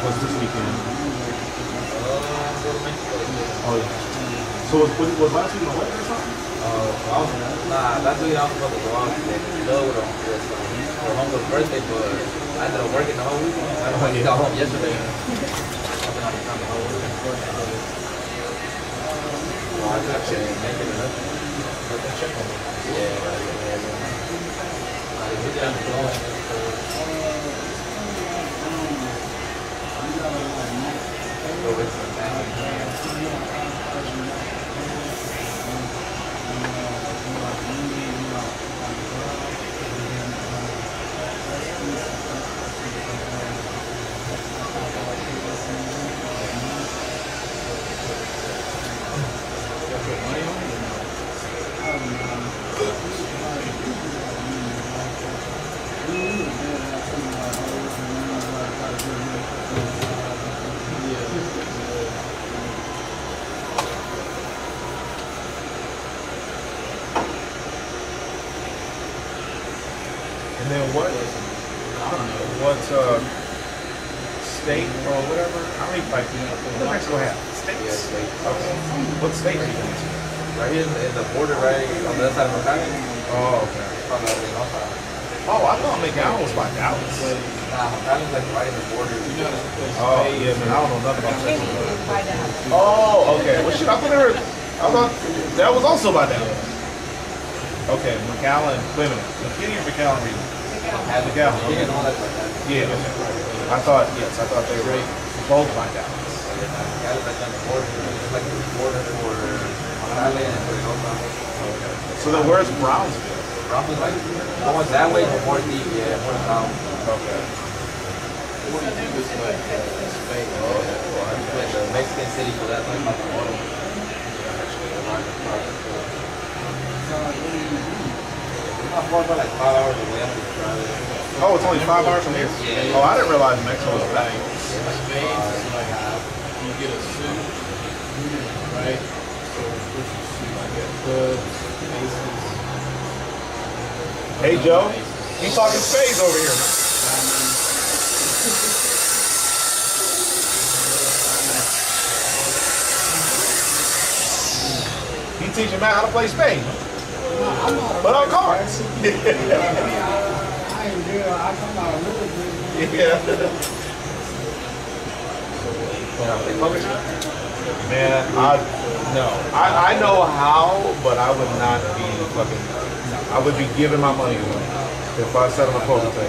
H: What's this weekend? Oh yeah. So was last week a wedding or something?
K: That's week I was supposed to go out today. Love with her uncle's birthday, but I ended up working the whole weekend. I got home yesterday. I've been on the whole weekend. So I just been making it up.
H: And then what state or whatever? How many like what does Mexico have? States? Okay. What state are you going to?
K: Right here in the border, right on the other side of Mercado.
H: Oh, okay. Oh, I thought McAllen was by Dallas.
K: Nah, Mercado's like right in the border.
H: Oh, yeah, man, I don't know nothing about Texas.
D: By Dallas.
H: Oh, okay. Well, shit, I thought that was also by Dallas. Okay, McAllen, wait a minute. McKinney or McAllen region? McAllen. Okay. Yeah, I thought they were both by Dallas. So then where's Brownsville?
K: Brownsville, like going that way, but more deep, yeah, more down.
H: Okay.
O: What do you think is like Spain?
K: Like the Mexican city for that, like water. Not far, but like 5 hours away. I have to drive it.
H: Oh, it's only 5 hours from here?
K: Yeah.
H: Oh, I didn't realize Mexico was that.
O: Spain is like you get a suit, right? So what you see, like a hood, faces.
H: Hey, Joe. He's talking spades over here. He teaching Matt how to play spades. But on cards.
C: I ain't good. I come out a little bit.
H: Yeah. Man, I know how, but I would not be fucking. I would be giving my money away if I sat on a poker table.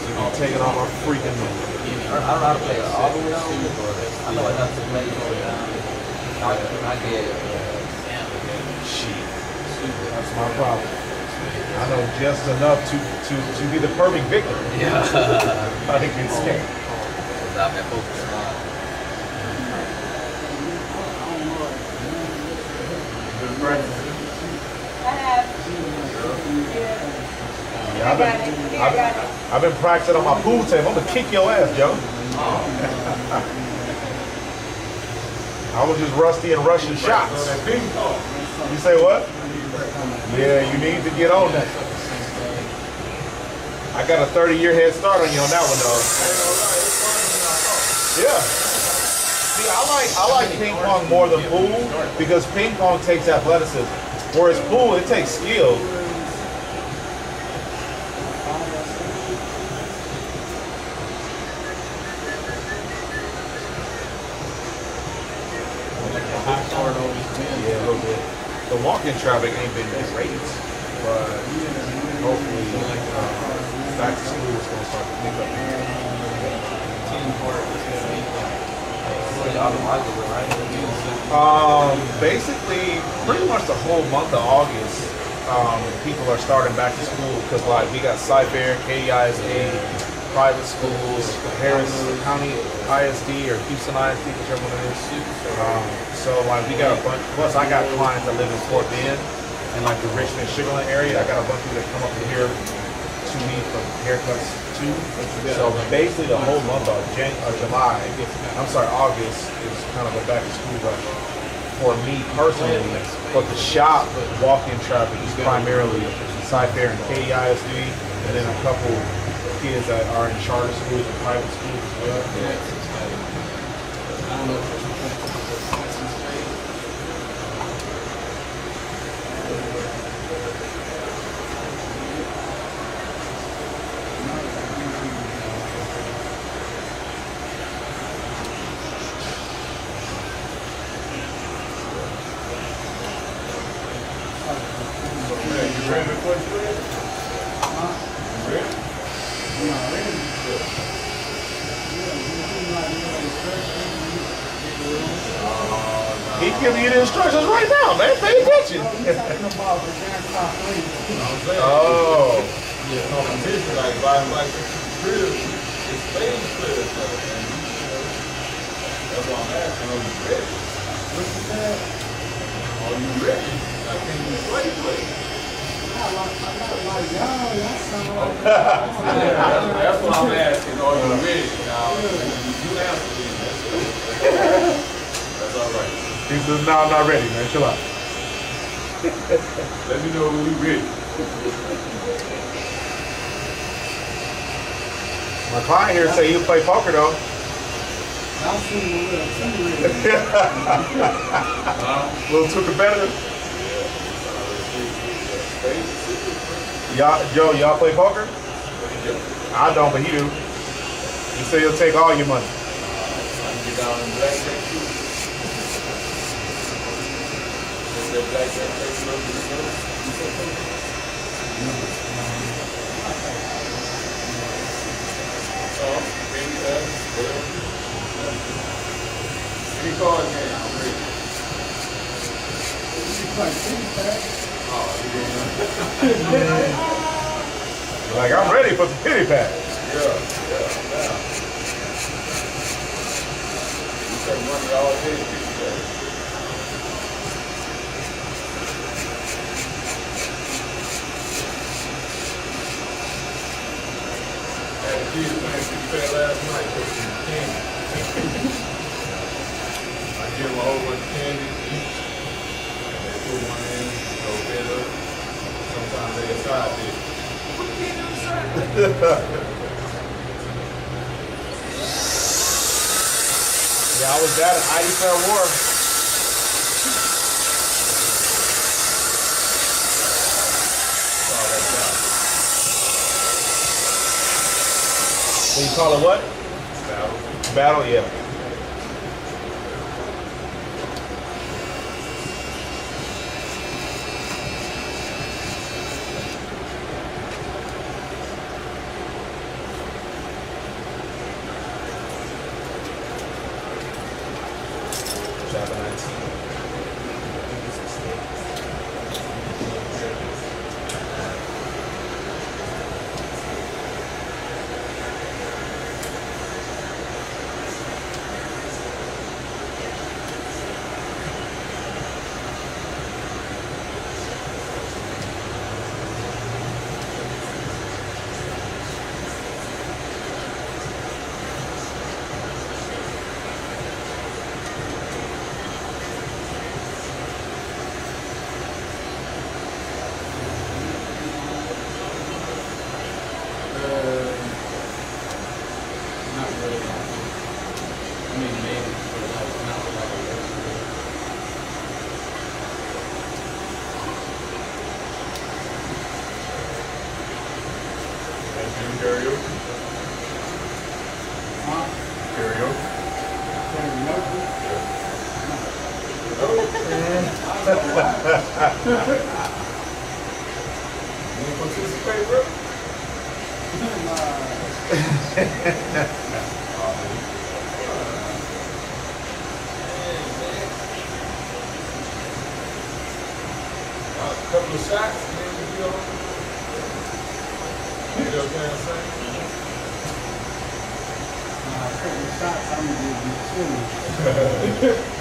H: You'd be taking all my freaking money.
K: I don't know how to play it all the way down, but I know enough to play it. I get it.
H: Shit. That's my problem. I know just enough to be the perfect victim.
K: Yeah.
H: I think it's scary.
K: Stop that poker spot.
H: Good practice.
D: I have.
H: Yeah, I've been practicing on my pool table. I'm gonna kick your ass, Joe. I was just rusty and rushing shots. You say what? Yeah, you need to get on that. I got a 30-year head start on you on that one, though. Yeah. See, I like ping pong more than pool because ping pong takes athleticism, whereas pool it takes skill. walk-in traffic ain't been great, but hopefully back to school is gonna start to pick up. Basically, pretty much the whole month of August, people are starting back to school because like we got Cyfair, KISA, private schools, Harris County ISD or Houston ISD, whichever one it is. So like we got a bunch. Plus, I got clients that live in Fort Bend and like the Richmond, Sugarland area. I got a bunch of people that come up to here to me for haircuts too. So basically, the whole month of August is kind of a back to school rush for me personally. But the shop walk-in traffic is primarily Cyfair and KISD, and then a couple kids that are in charter schools and private schools as well.
O: I don't know if it's
M: You ready to play Fred? You ready?
H: He giving you the instructions right now, man. Pay attention. Oh.
M: Yeah, competition, like buying like cribs, it's stage cribs. That's why I'm asking, are you ready? What you said? Are you ready? Like, can you play? That's what I'm asking, are you ready? Now, you answer me. That's all right.
H: He says, no, I'm not ready, man. Chill out.
M: Let me know when we ready.
H: My client here say you play poker though. Little too competitive. Y'all play poker? I don't, but he do. He said he'll take all your money.
M: Get down in blackjack too. That blackjack takes a little bit any cards, man? I'm ready.
H: Like, I'm ready for some pity pat.
M: Yeah. You take money all day, pity pat. Had a kid playing pity pat last night with some candy. I give them a whole bunch of candy each. They put one in, go bed up. Sometimes they decide this. Put the candy on the side.
H: Yeah, I was at an ID Fair War. What you call it what?
M: Battle.
H: Battle, yeah. Chapter 19.
O: Not really. I mean, maybe, but like, not like a
M: Karaoke?
O: Huh?
M: Karaoke?
O: Karaoke?
M: Yeah. You participate, bro? A couple of shots, and then you know. You know what I'm saying?
C: A couple of shots, I'm gonna be chilling.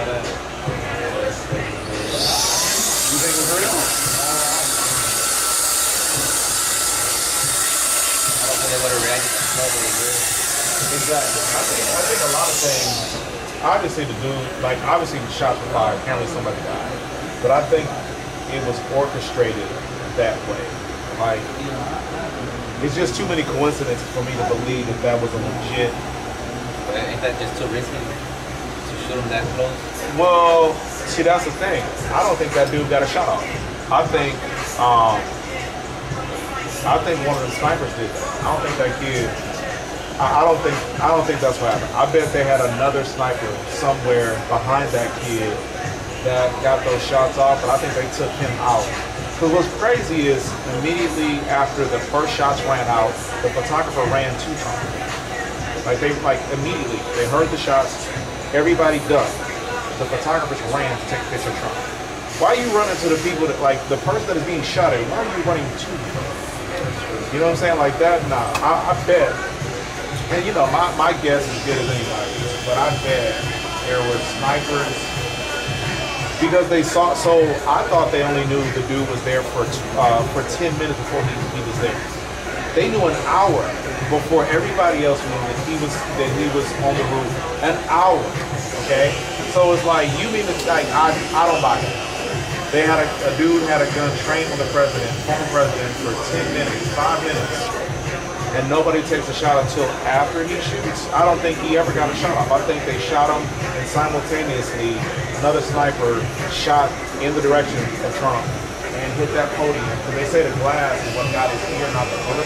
A: You think it's real? Exactly. I think a lot of things. Obviously, the dude, like obviously, the shots were fired. Apparently, somebody died. But I think it was orchestrated that way. Like, it's just too many coincidences for me to believe that that was a legit.
K: Ain't that just too risky to shoot him that close?
A: Well, see, that's the thing. I don't think that dude got a shot off. I think one of the snipers did that. I don't think that kid. I don't think that's what happened. I bet they had another sniper somewhere behind that kid that got those shots off, but I think they took him out. Because what's crazy is immediately after the first shots ran out, the photographer ran to Trump. Immediately they heard the shots, everybody ducked. The photographers ran to take a picture of Trump. Why are you running to the people that the person that is being shot at? Why are you running to them? You know what I'm saying? Like that? Nah, I bet. And my guess is as good as anybody's, but I bet there were snipers because they saw. So I thought they only knew the dude was there for 10 minutes before he was there. They knew an hour before everybody else knew that he was on the roof. An hour, okay? So it's like you mean it's like I don't buy it. They had a dude had a gun trained on the former president for 10 minutes, 5 minutes. And nobody takes a shot until after he shoots. I don't think he ever got a shot off. I think they shot him, and simultaneously, another sniper shot in the direction of Trump and hit that podium. Because they say the glass is what got his ear, not the bullet.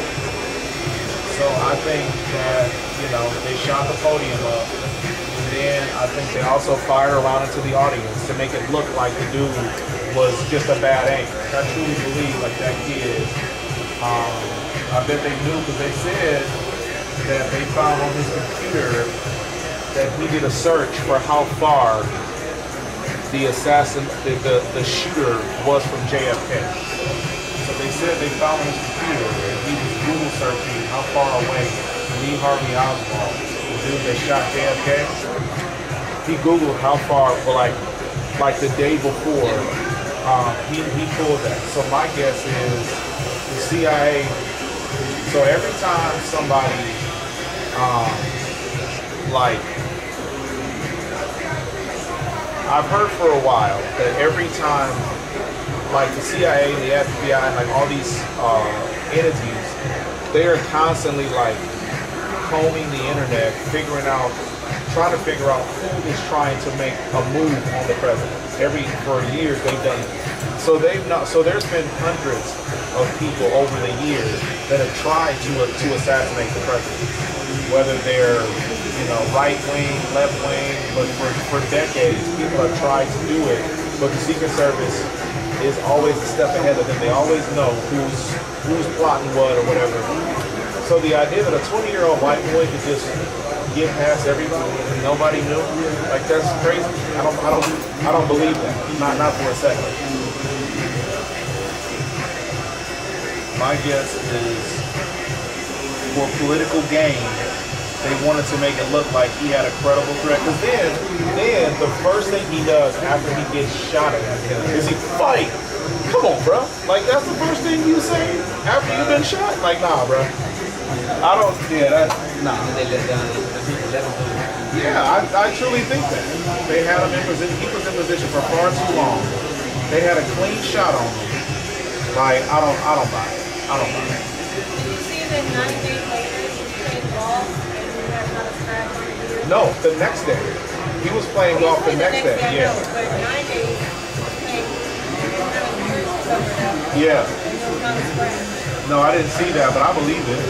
A: So I think that, they shot the podium up. And then I think they also fired around into the audience to make it look like the dude was just a bad aim. I truly believe that kid. I bet they knew because they said that they found on his computer that he did a search for how far the shooter was from JFK. So they said they found on his computer that he was Google searching how far away Lee Harvey Oswald, the dude that shot JFK. He Googled how far, like the day before, he pulled that. So my guess is the CIA. So every time somebody, I've heard for a while that every time, the CIA, the FBI, all these entities, they are constantly combing the internet, trying to figure out who is trying to make a move on the president. For years they've done it. So there's been hundreds of people over the years that have tried to assassinate the president. Whether they're right wing, left wing, but for decades people have tried to do it. But the Secret Service is always a step ahead of them. They always know who's plotting what or whatever. So the idea that a 20-year-old white boy could just get past everybody and nobody knew, that's crazy. I don't believe that. Not for a second. My guess is for political gain, they wanted to make it look like he had a credible threat. Because then the first thing he does after he gets shot at is he fight. Come on, bro. That's the first thing you say after you've been shot? Nah, bro. I don't. Yeah, that's nah. Yeah, I truly think that they had him in position. He was in position for far too long. They had a clean shot on him. I don't buy it. I don't buy it.
D: Did you see that 9 days later he played golf and he had not a scratch on his ear?
A: No, the next day. He was playing golf the next day. Yeah.
D: I know, but 9 days playing,
A: yeah.
D: and there was not a scratch.
A: No, I didn't see that, but I believe it.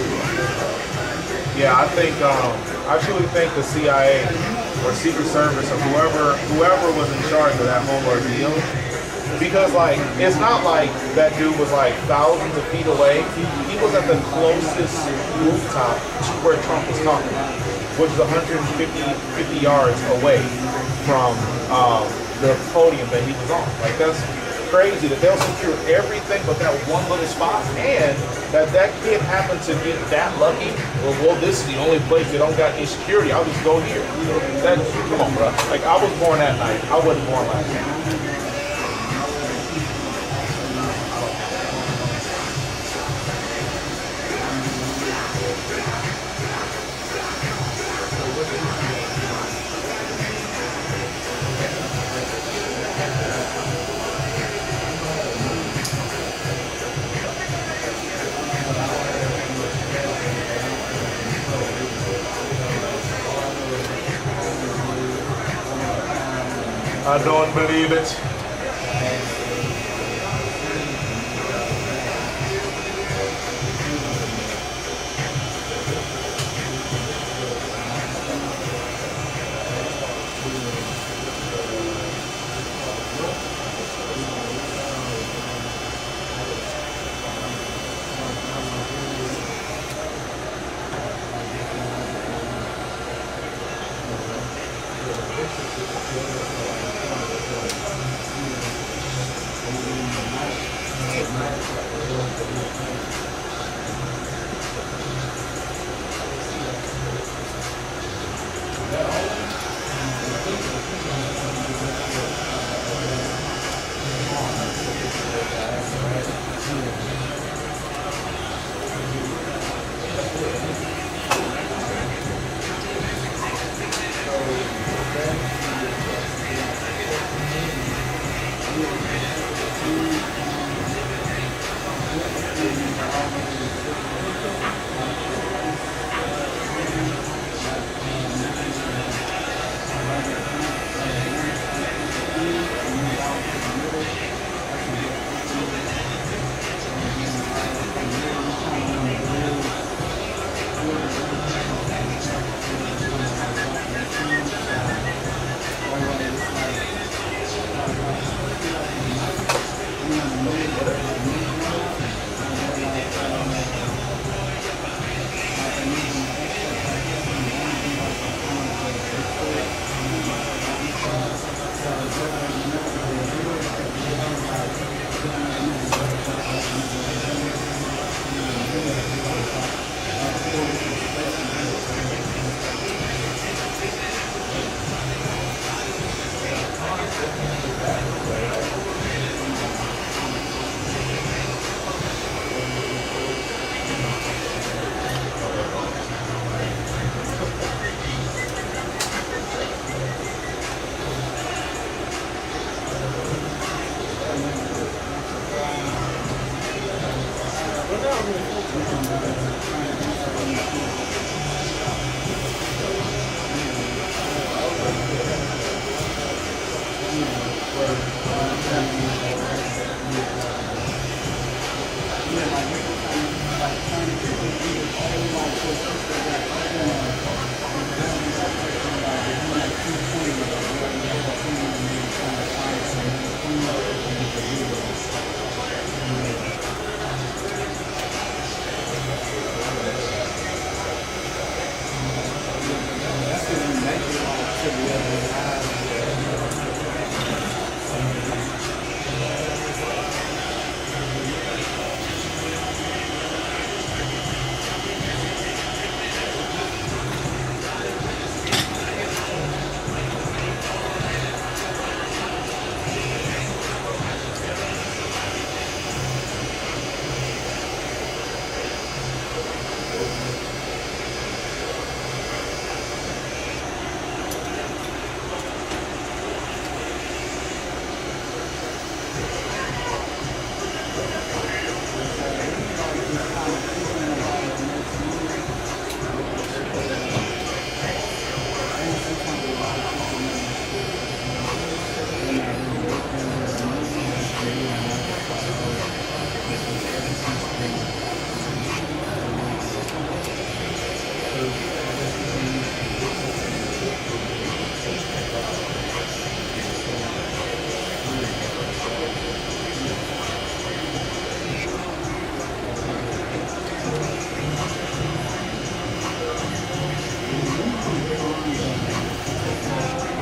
A: Yeah, I think I truly think the CIA or Secret Service or whoever was in charge of that whole ordeal, because it's not like that dude was thousands of feet away. He was at the closest rooftop to where Trump was talking, which is 150 yards away from the podium that he was on.
H: crazy that they'll secure everything but that one little spot, and that kid happened to get that lucky. Well, this is the only place they don't got any security. I'll just go here. Come on, bro. Like, I was born that night. I wasn't born last night. I don't believe it.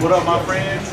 H: What up, my friend?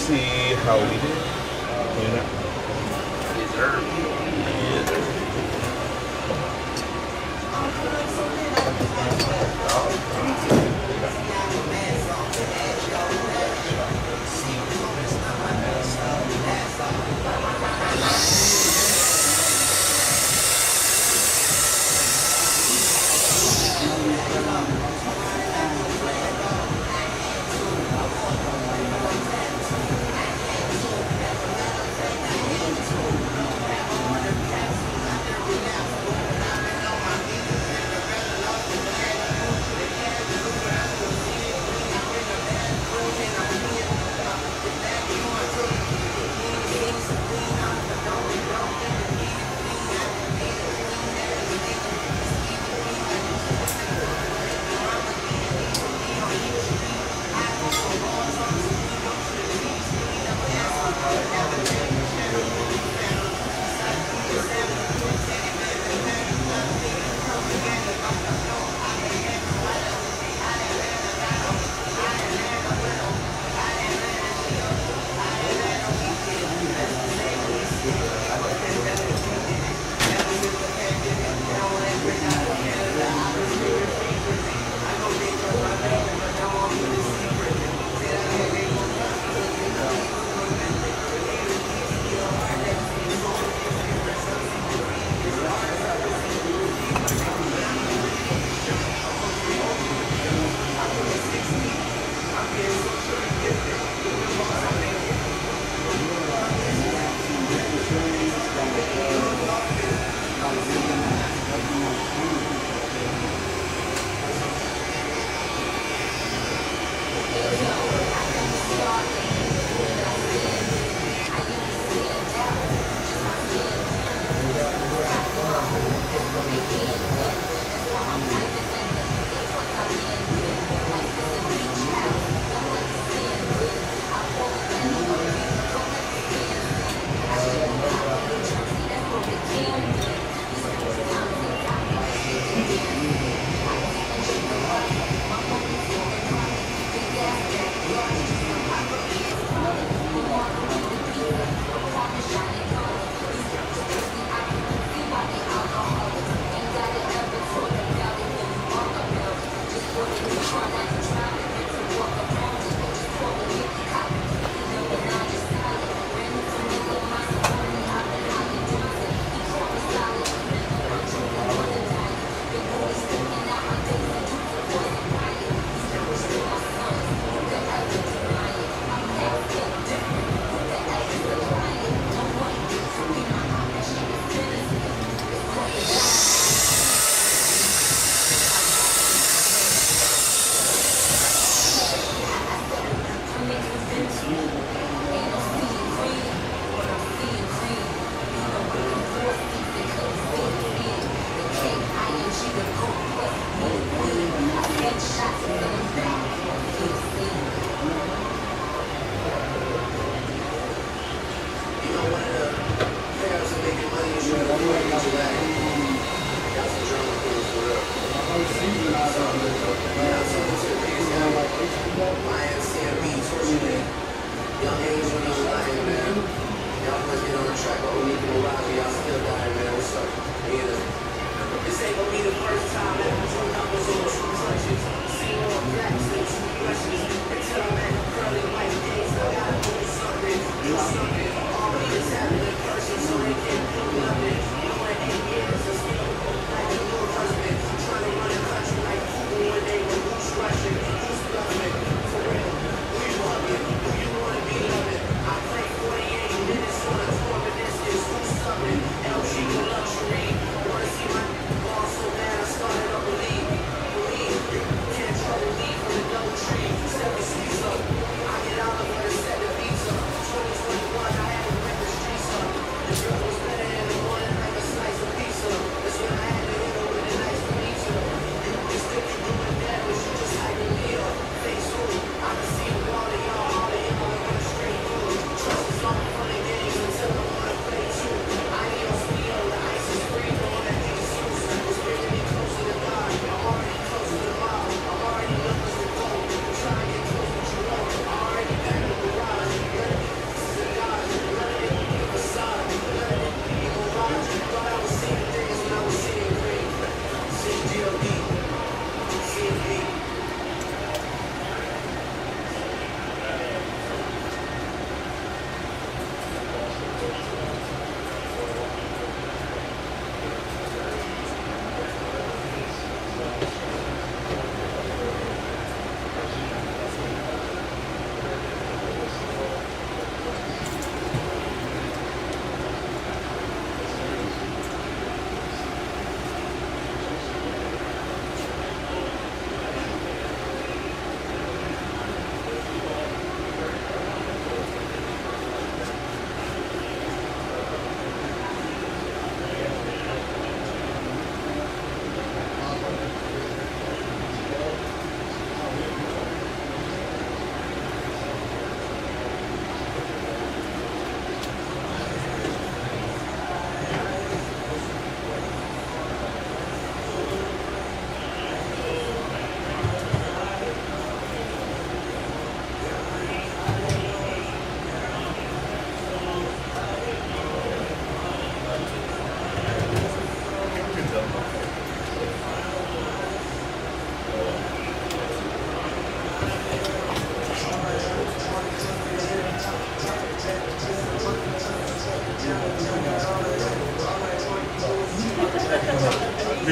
A: See how we did. You know?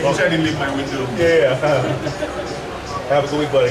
M: If you try to leave my window.
A: Yeah. Have a good week, buddy.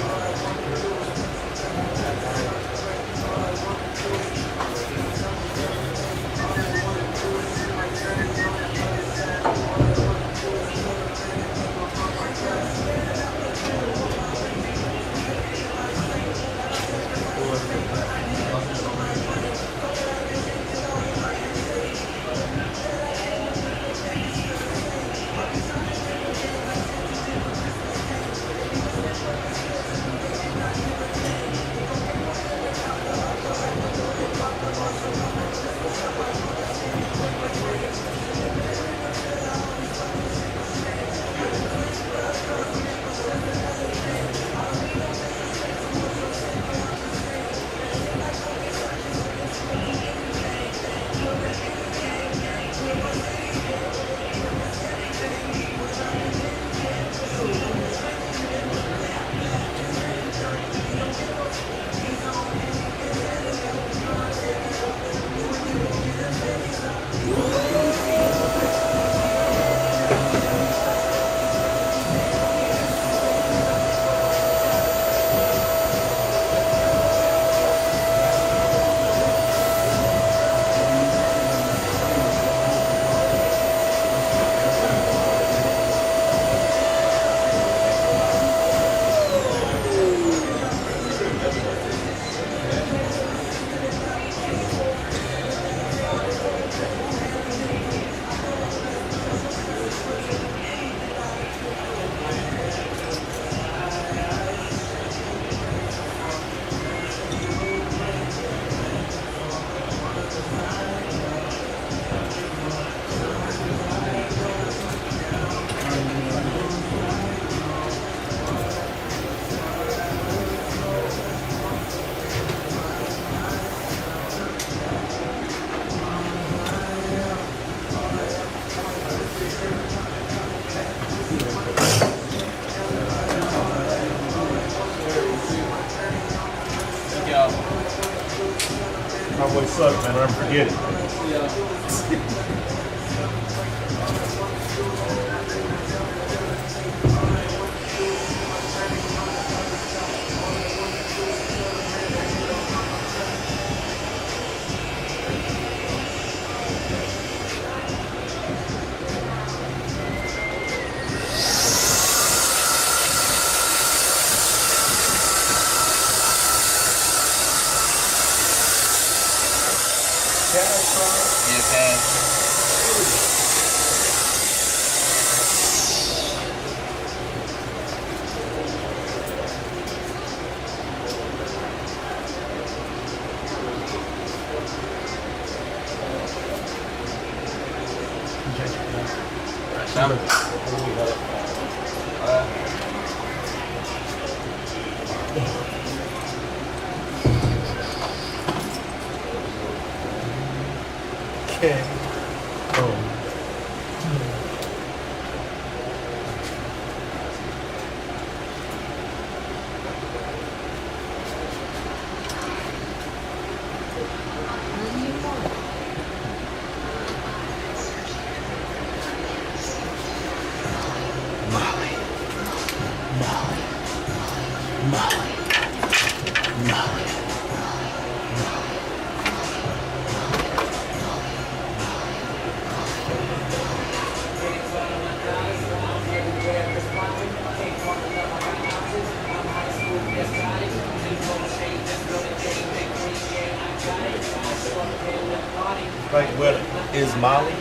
A: My boy sucks, man. Don't forget it. Okay. Like, where is Molly?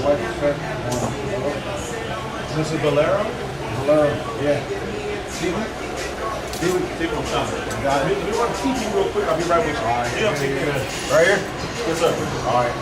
R: white shirt, one.
A: Mrs. Valero?
R: Valero, yeah.
A: Steven? Steven, I'm sorry. Let me run TV real quick. I'll be right with you.
R: All right.
A: Yeah, take care.
R: Right here?
A: Yes, sir.
R: All right.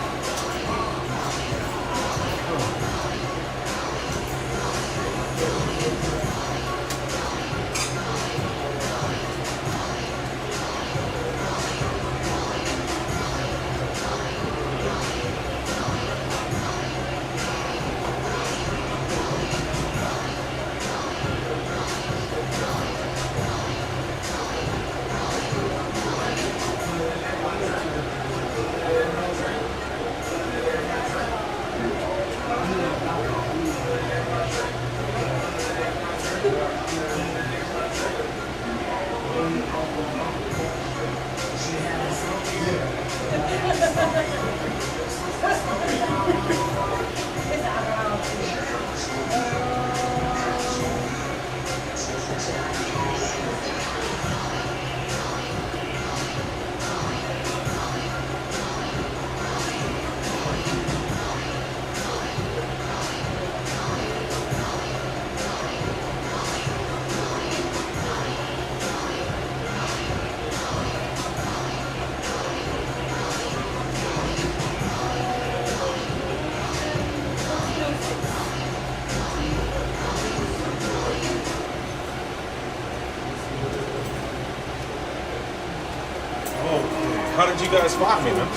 A: How did you guys find me, man?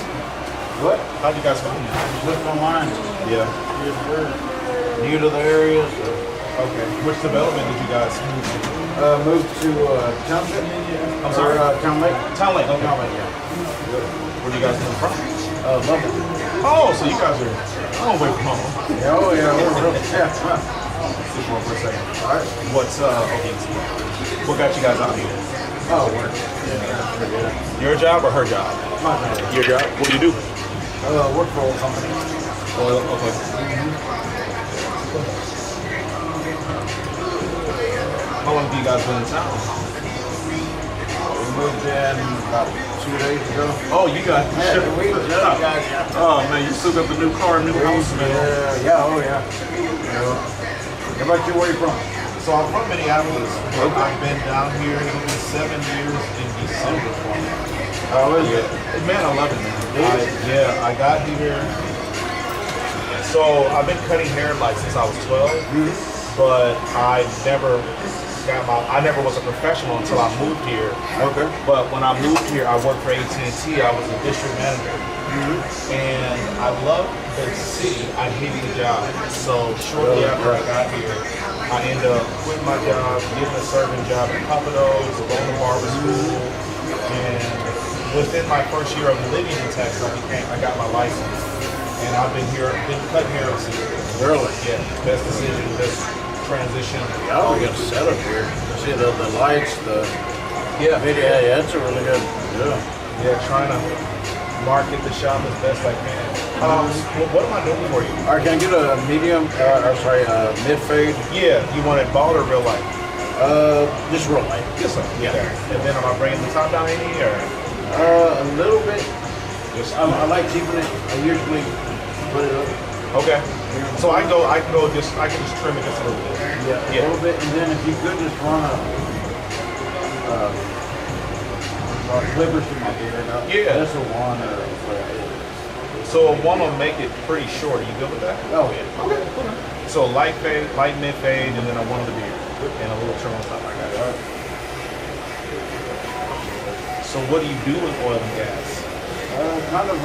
R: What?
A: How did you guys find me?
R: Looked online.
A: Yeah.
R: Yes, sir. New to the area, so.
A: Okay. Which development did you guys move to?
R: Moved to Township.
A: I'm sorry?
R: Town Lake.
A: Town Lake, okay.
R: Town Lake, yeah.
A: Where do you guys move from?
R: London.
A: Oh, so you guys are long way from home.
R: Yeah, oh yeah, we're real. Yeah.
A: Just one for a second.
R: All right.
A: What's, okay, what got you guys out here?
R: Oh, work.
A: Your job or her job?
R: My job.
A: Your job? What do you do?
R: Work for a company.
A: Oil, okay. How long have you guys been in town?
R: We moved in about 2 days ago.
A: Oh, you got Oh man, you still got the new car, new house, man.
R: Yeah, oh yeah. How about you? Where you from?
A: So I'm from Minneapolis, but I've been down here in 7 years in December.
R: How is it?
A: Man, I love it, man. I got here. So I've been cutting hair like since I was 12, but I never was a professional until I moved here.
R: Okay.
A: But when I moved here, I worked for AT&T. I was a district manager. And I loved the city. I hated the job. So shortly after I got here, I ended up quitting my job, getting a serving job at Papados, going to barber school, and within my first year of living in Texas, I got my license, and I've been cutting hair since.
R: Really?
A: Yeah. Best decision, best transition.
R: Yeah, we got set up here. See the lights, the video. Yeah, it's a really good.
A: Yeah, trying to market the shop as best I can. What am I doing for you?
R: All right, can I get a medium, mid fade?
A: Yeah, you want it bald or real light?
R: Just real light.
A: Yes, sir. Yeah. And then am I bringing the top down any or?
R: A little bit. I like keeping it. I usually put it up.
A: Okay. So I can just trim it just a little bit.
R: Yeah, a little bit, and then if you could just run clippers to my beard.
A: Yeah.
R: That's a one or
A: So a one will make it pretty short. Are you good with that?
R: Oh yeah.
A: Okay. So light fade, light mid fade, and then a one of the beard, and a little trim on top like that. So what do you do with oil and gas?
R: Kind of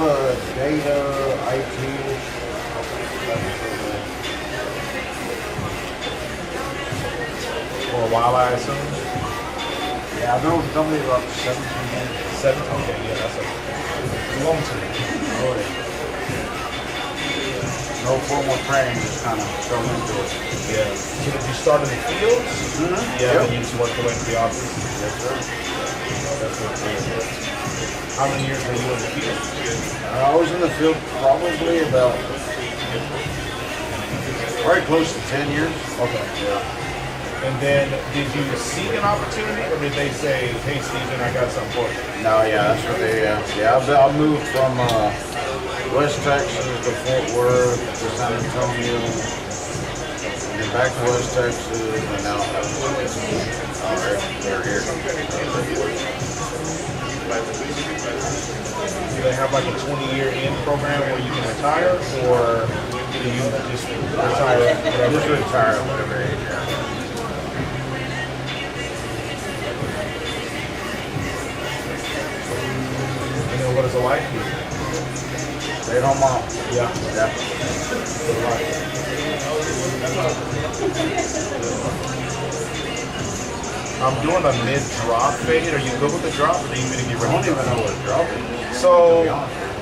R: data, IT.
A: For a while, I assume.
R: Yeah, I've been with the company about 17 years.
A: 7? Okay, yeah, that's a long time.
R: Oh, yeah. No formal training, just kind of thrown into it.
A: Yeah. So did you start in the field? Yeah, and you just worked your way to the office?
R: Yes, sir.
A: That's what it is. How many years were you in the field?
R: I was in the field probably about close to 10 years.
A: Okay. Yeah. And then, did you seek an opportunity, or did they say, "Hey, Steven, I got something for you"?
R: No, yeah, that's what they. Yeah, I moved from West Texas to Fort Worth to San Antonio, and then back to West Texas, and now they're here.
H: Do they have like a 20-year end program where you can retire, or do you just retire at whatever
R: Just
H: age?
R: retire at whatever age. Yeah.
H: And then what is it like?
R: Stay home mom.
H: Yeah. I'm doing a mid-drop fade. Are you good with the drop, or do you need to get rid of
R: I don't even know what a drop is.
H: So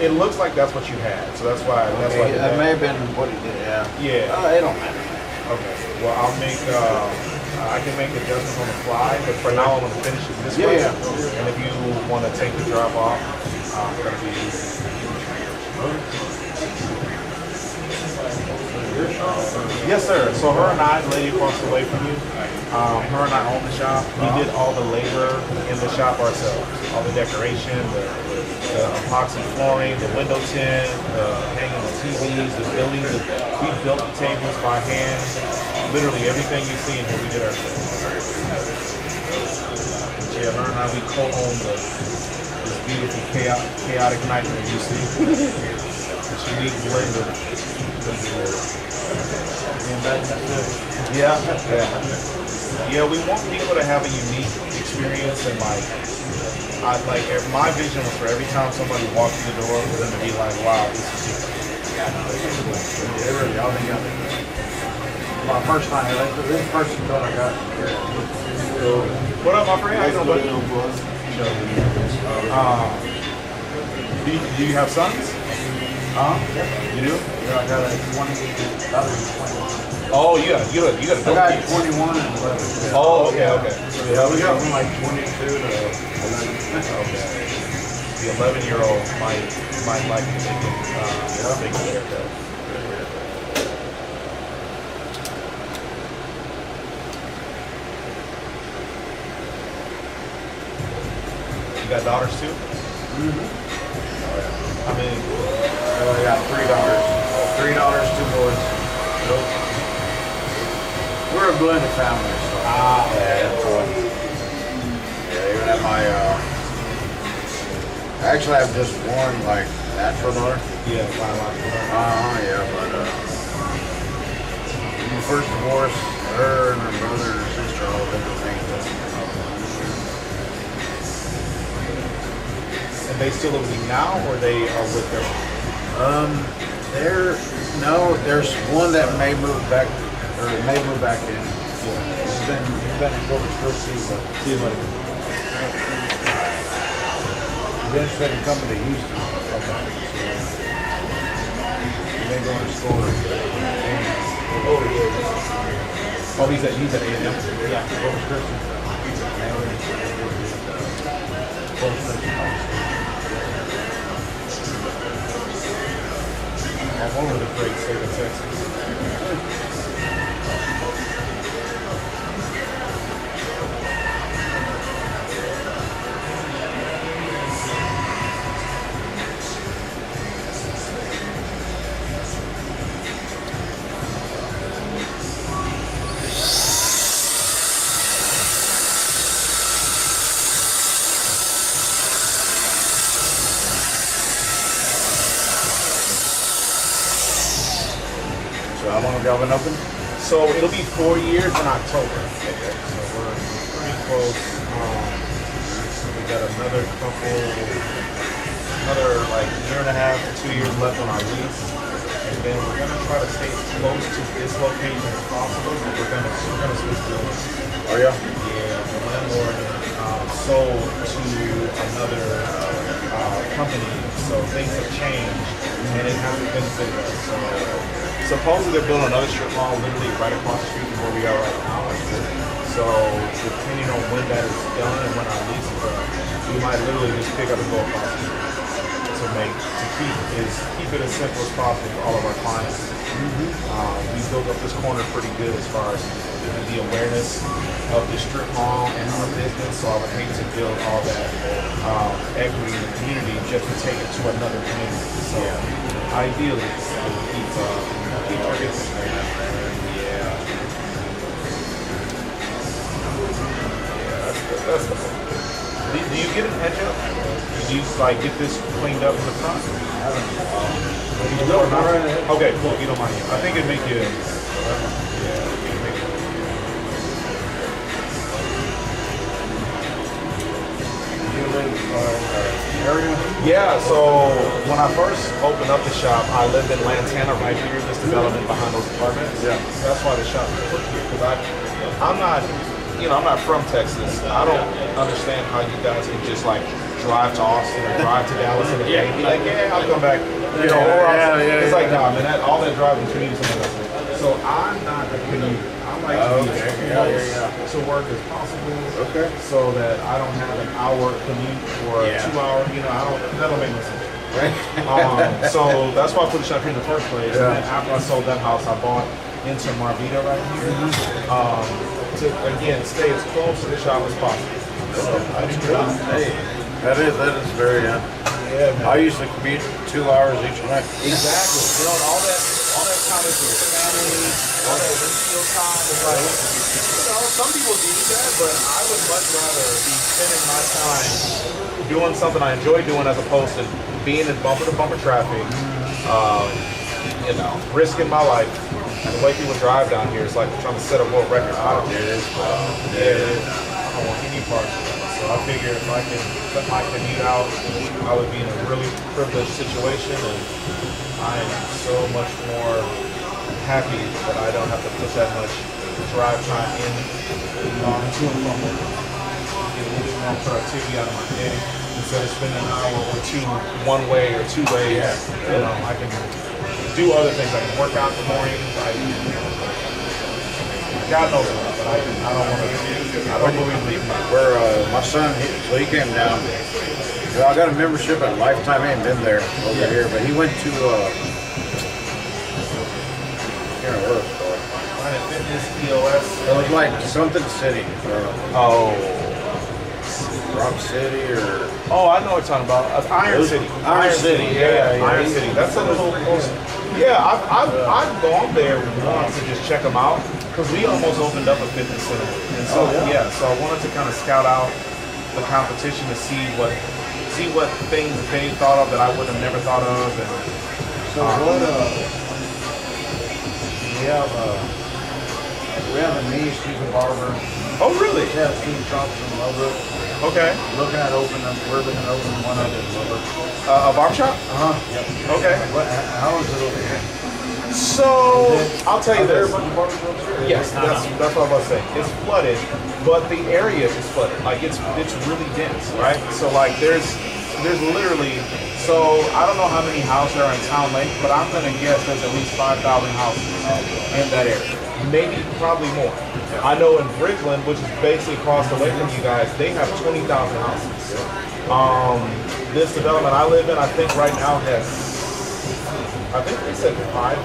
H: it looks like that's what you had. So that's why. That's why I did
R: That may have been what he did. Yeah.
H: Yeah.
R: It don't matter.
H: Okay. Well, I'll make. I can make adjustments on the fly, but for now I'm going to finish it this way.
R: Yeah.
H: And if you want to take the drop off, it's going to be easy. Yes, sir. So her and I, the lady across the way from you, her and I own the shop. We did all the labor in the shop ourselves. All the decoration, the epoxy flooring, the window tint, the hanging the TVs, the building. We built the tables by hand. Literally everything you see in here, we did ourselves. Yeah, her and I, we co-own this beautiful chaotic nightmare you see. This unique blend of yeah. We want people to have a unique experience, and my vision was for every time somebody walks through the door, for them to be like, wow, this is
R: My first time, this first one I got.
H: What up, my friend? How you doing, buddy? Do you have sons? You do?
R: Yeah, I got a 20.
H: Oh, you got a
R: I got 21 and 11.
H: Oh, okay.
R: Yeah, we got from like 22 to 11.
H: Okay. The 11-year-old might like to take a haircut. You got daughters too?
R: Mm-hmm.
H: I mean,
R: I got 3 daughters. 3 daughters, 2 boys. We're a blended family, so. Even at my, I actually have just one, like, natural daughter.
H: Yeah, biological.
R: But, my first divorce, her and her brother and her sister all did the same thing.
H: And they still live with you now, or they are with their mom?
R: There's one that may move back, or may move back in. He's been in Corpus Christi, but he's interested in coming to Houston. He may go to school.
H: Oh, he's at A&M?
R: Yeah, Corpus Christi.
H: All over the great state of Texas.
R: So how long have y'all been open?
H: So it'll be 4 years in October. So we're pretty close. We got another like year and a half to 2 years left on our lease. And then we're gonna try to stay as close to this location as possible, but we're gonna switch buildings.
R: Oh yeah?
H: Yeah, the landlord sold to another company, so things have changed, and it hasn't benefited us. So supposedly they're building another strip mall literally right across the street from where we are right now. So depending on when that is done and when our lease is up, we might literally just pick up and go across the street to keep it as simple as possible for all of our clients. We built up this corner pretty good as far as the awareness of the strip mall and our business. So I would hate to build all that equity in the community just to take it to another community. So ideally, I would keep our business there. Yeah. That's the point. Do you get an edge up? Do you like get this cleaned up in the front? Okay, cool. You don't mind. I think it'd make you. Yeah, so when I first opened up the shop, I lived in Lantana right here, this development behind those apartments. Yeah. That's why the shop is put here, because I'm not, I'm not from Texas. I don't understand how you guys can just like drive to Austin or drive to Dallas in a day. Be like, I'll come back. It's like, nah, man, all that driving to me is something else. So I'm not a commuter. I like to be as close to work as possible. Okay. So that I don't have an hour commute or a 2 hour, that don't make no sense. Right. So that's why I put the shop here in the first place. Yeah. And then after I sold that house, I bought into Marvita right here. To again stay as close to the shop as possible. So I do that.
R: Hey, that is very yeah, man. I used to commute 2 hours each way.
H: Exactly. All that time is with family, all that windshield time is like some people do that, but I would much rather be spending my time doing something I enjoy doing as opposed to being in bumper to bumper traffic, risking my life. And the way people drive down here is like trying to set a world record. I don't want any parts of that. So I figure if I can cut my commute out, I would be in a really privileged situation, and I am so much more happy that I don't have to put that much drive time in to and from work. Get a little bit more productivity out of my day instead of spending an hour or two one way or two ways. I can do other things. I can work out in the morning. God knows what, but I don't want to. I don't believe leaving.
R: Where my son, he came down. I got a membership at Lifetime. I ain't been there over here, but he went to. I can't remember what it's called.
H: Planet Fitness, EOS.
R: It was like something city. Rock City or.
H: Oh, I know what you're talking about. Iron City.
R: Iron City. Yeah.
H: Iron City. That's a little close. Yeah, I've gone there once to just check them out because we almost opened up a fitness center, and so so I wanted to kind of scout out the competition to see what things they thought of that I would have never thought of. And
R: so we have a niece. She's a barber.
H: Oh, really?
R: Yeah, Steve shops in Lubbock.
H: Okay.
R: We're looking at opening one up in Lubbock.
H: A barbershop?
R: Yep.
H: Okay.
R: How is it over here?
H: So I'll tell you this.
R: Are there a bunch of barbershops here?
H: Yes, that's what I was about to say. It's flooded, but the area is flooded. Like it's really dense, right? So like there's literally. So I don't know how many houses there are in Town Lake, but I'm gonna guess there's at least 5,000 houses in that area. Maybe probably more. I know in Brickland, which is basically across the way from you guys, they have 20,000 houses. This development I live in, I think right now has, I think they said 5,000,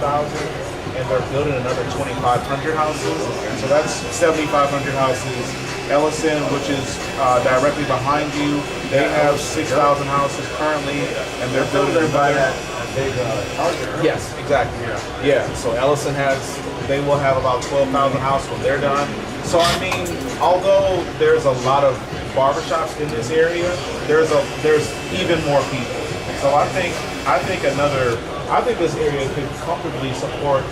H: and they're building another 2,500 houses. So that's 7,500 houses. Ellison, which is directly behind you, they have 6,000 houses currently, and they're building another. Yes, exactly. Yeah. So Ellison they will have about 12,000 houses when they're done. So I mean, although there's a lot of barbershops in this area, there's even more people. So I think this area could comfortably support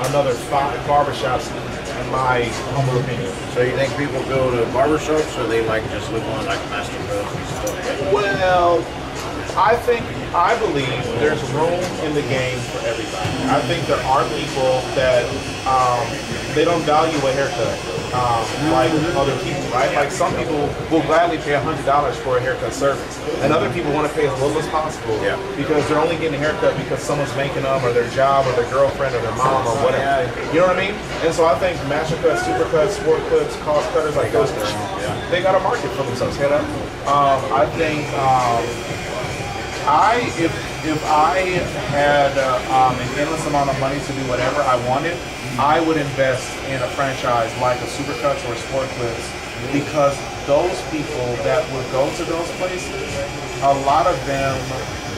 H: another 5 barbershops in my humble opinion.
R: So you think people go to barbershops or they like just live on like Master Bros and stuff?
H: Well, I believe there's room in the game for everybody. I think there are people that they don't value a haircut like other people, right? Like some people will gladly pay $100 for a haircut service, and other people want to pay as little as possible because they're only getting a haircut because someone's making them, or their job, or their girlfriend, or their mom, or whatever. You know what I mean? And so I think master cuts, super cuts, sport clips, cost cutters like those, they got a market for themselves. Head up. I think. if I had an endless amount of money to do whatever I wanted, I would invest in a franchise like a Supercuts or a Sport Clips, because those people that would go to those places, a lot of them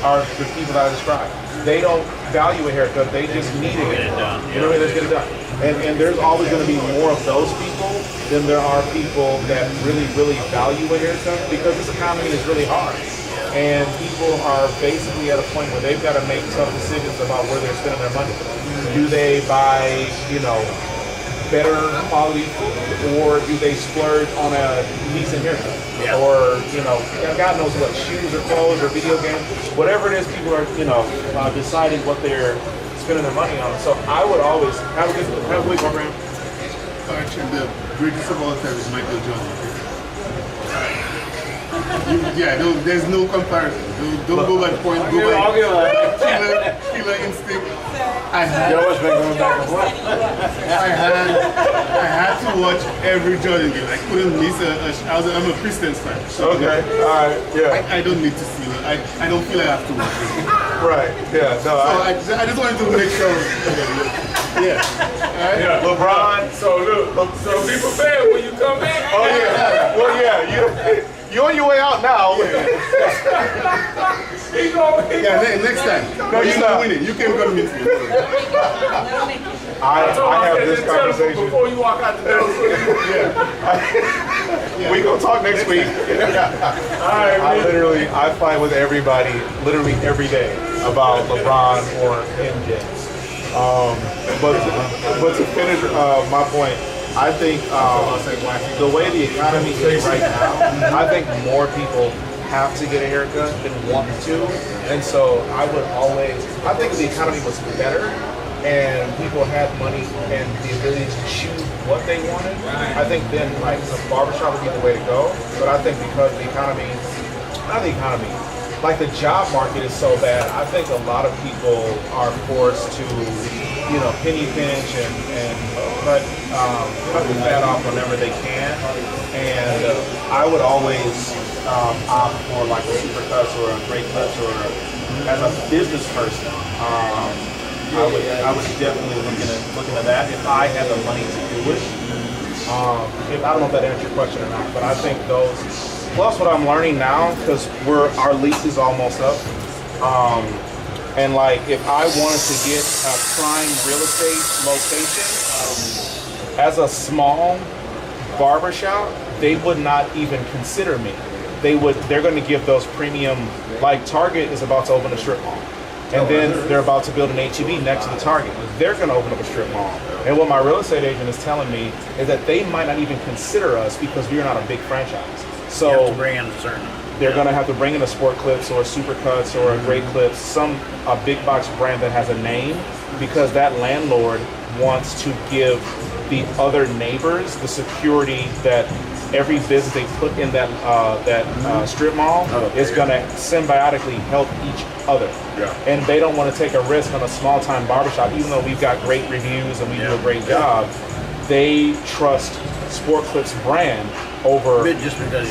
H: are the people that I described. They don't value a haircut, they just need a haircut. You know what I mean? Let's get it done. And there's always going to be more of those people than there are people that really, really value a haircut, because this economy is really hard. And people are basically at a point where they've got to make tough decisions about where they're spending their money. Do they buy, better quality food, or do they splurge on a decent haircut? Yeah. Or, God knows what, shoes or clothes or video games, whatever it is, people are, deciding what they're spending their money on. So I would always have a week, my friend.
C: Actually, the greatest of all time is Michael Jordan. There's no comparison. Don't go by point. Go by killer instinct. I had to watch every Jordan game. I couldn't miss I'm a Pistons fan. So
H: okay, all right, yeah.
C: I don't need to see it. I don't feel I have to watch it.
H: Right, yeah, no.
C: So I just wanted to make sure. Yeah. Right?
M: Yeah.
H: LeBron.
M: So look, so be prepared when you come back.
H: Oh yeah. Well, yeah. You're on your way out now.
C: Next time. No, you're not winning. You can come meet me.
H: I have this conversation
M: before you walk out the door.
H: We gonna talk next week. I fight with everybody literally every day about LeBron or MJ. But to finish my point, I think the way the economy is right now, I think more people have to get a haircut than want to. And so I think if the economy was better and people had money and the ability to choose what they wanted, I think then like the barbershop would be the way to go. But I think because like the job market is so bad, I think a lot of people are forced to penny pinch and cut the fat off whenever they can. And I would always opt for like a Supercuts or a Great Clips, or as a business person, I would definitely look into that if I had the money to do it. I don't know if that answered your question or not, but I think those. Plus, what I'm learning now, because our lease is almost up. And like, if I wanted to get a prime real estate location, as a small barbershop, they would not even consider me. They're going to give those premium, like Target is about to open a strip mall. And then they're about to build an H-E-B next to the Target. They're going to open up a strip mall. And what my real estate agent is telling me is that they might not even consider us because we're not a big franchise. So
L: you have to bring in a certain.
H: They're going to have to bring in a Sport Clips or a Supercuts or a Great Clips, a big box brand that has a name, because that landlord wants to give the other neighbors the security that every business they put in that strip mall is going to symbiotically help each other. Yeah. And they don't want to take a risk on a small time barbershop, even though we've got great reviews and we do a great job. They trust Sport Clips brand over
L: just because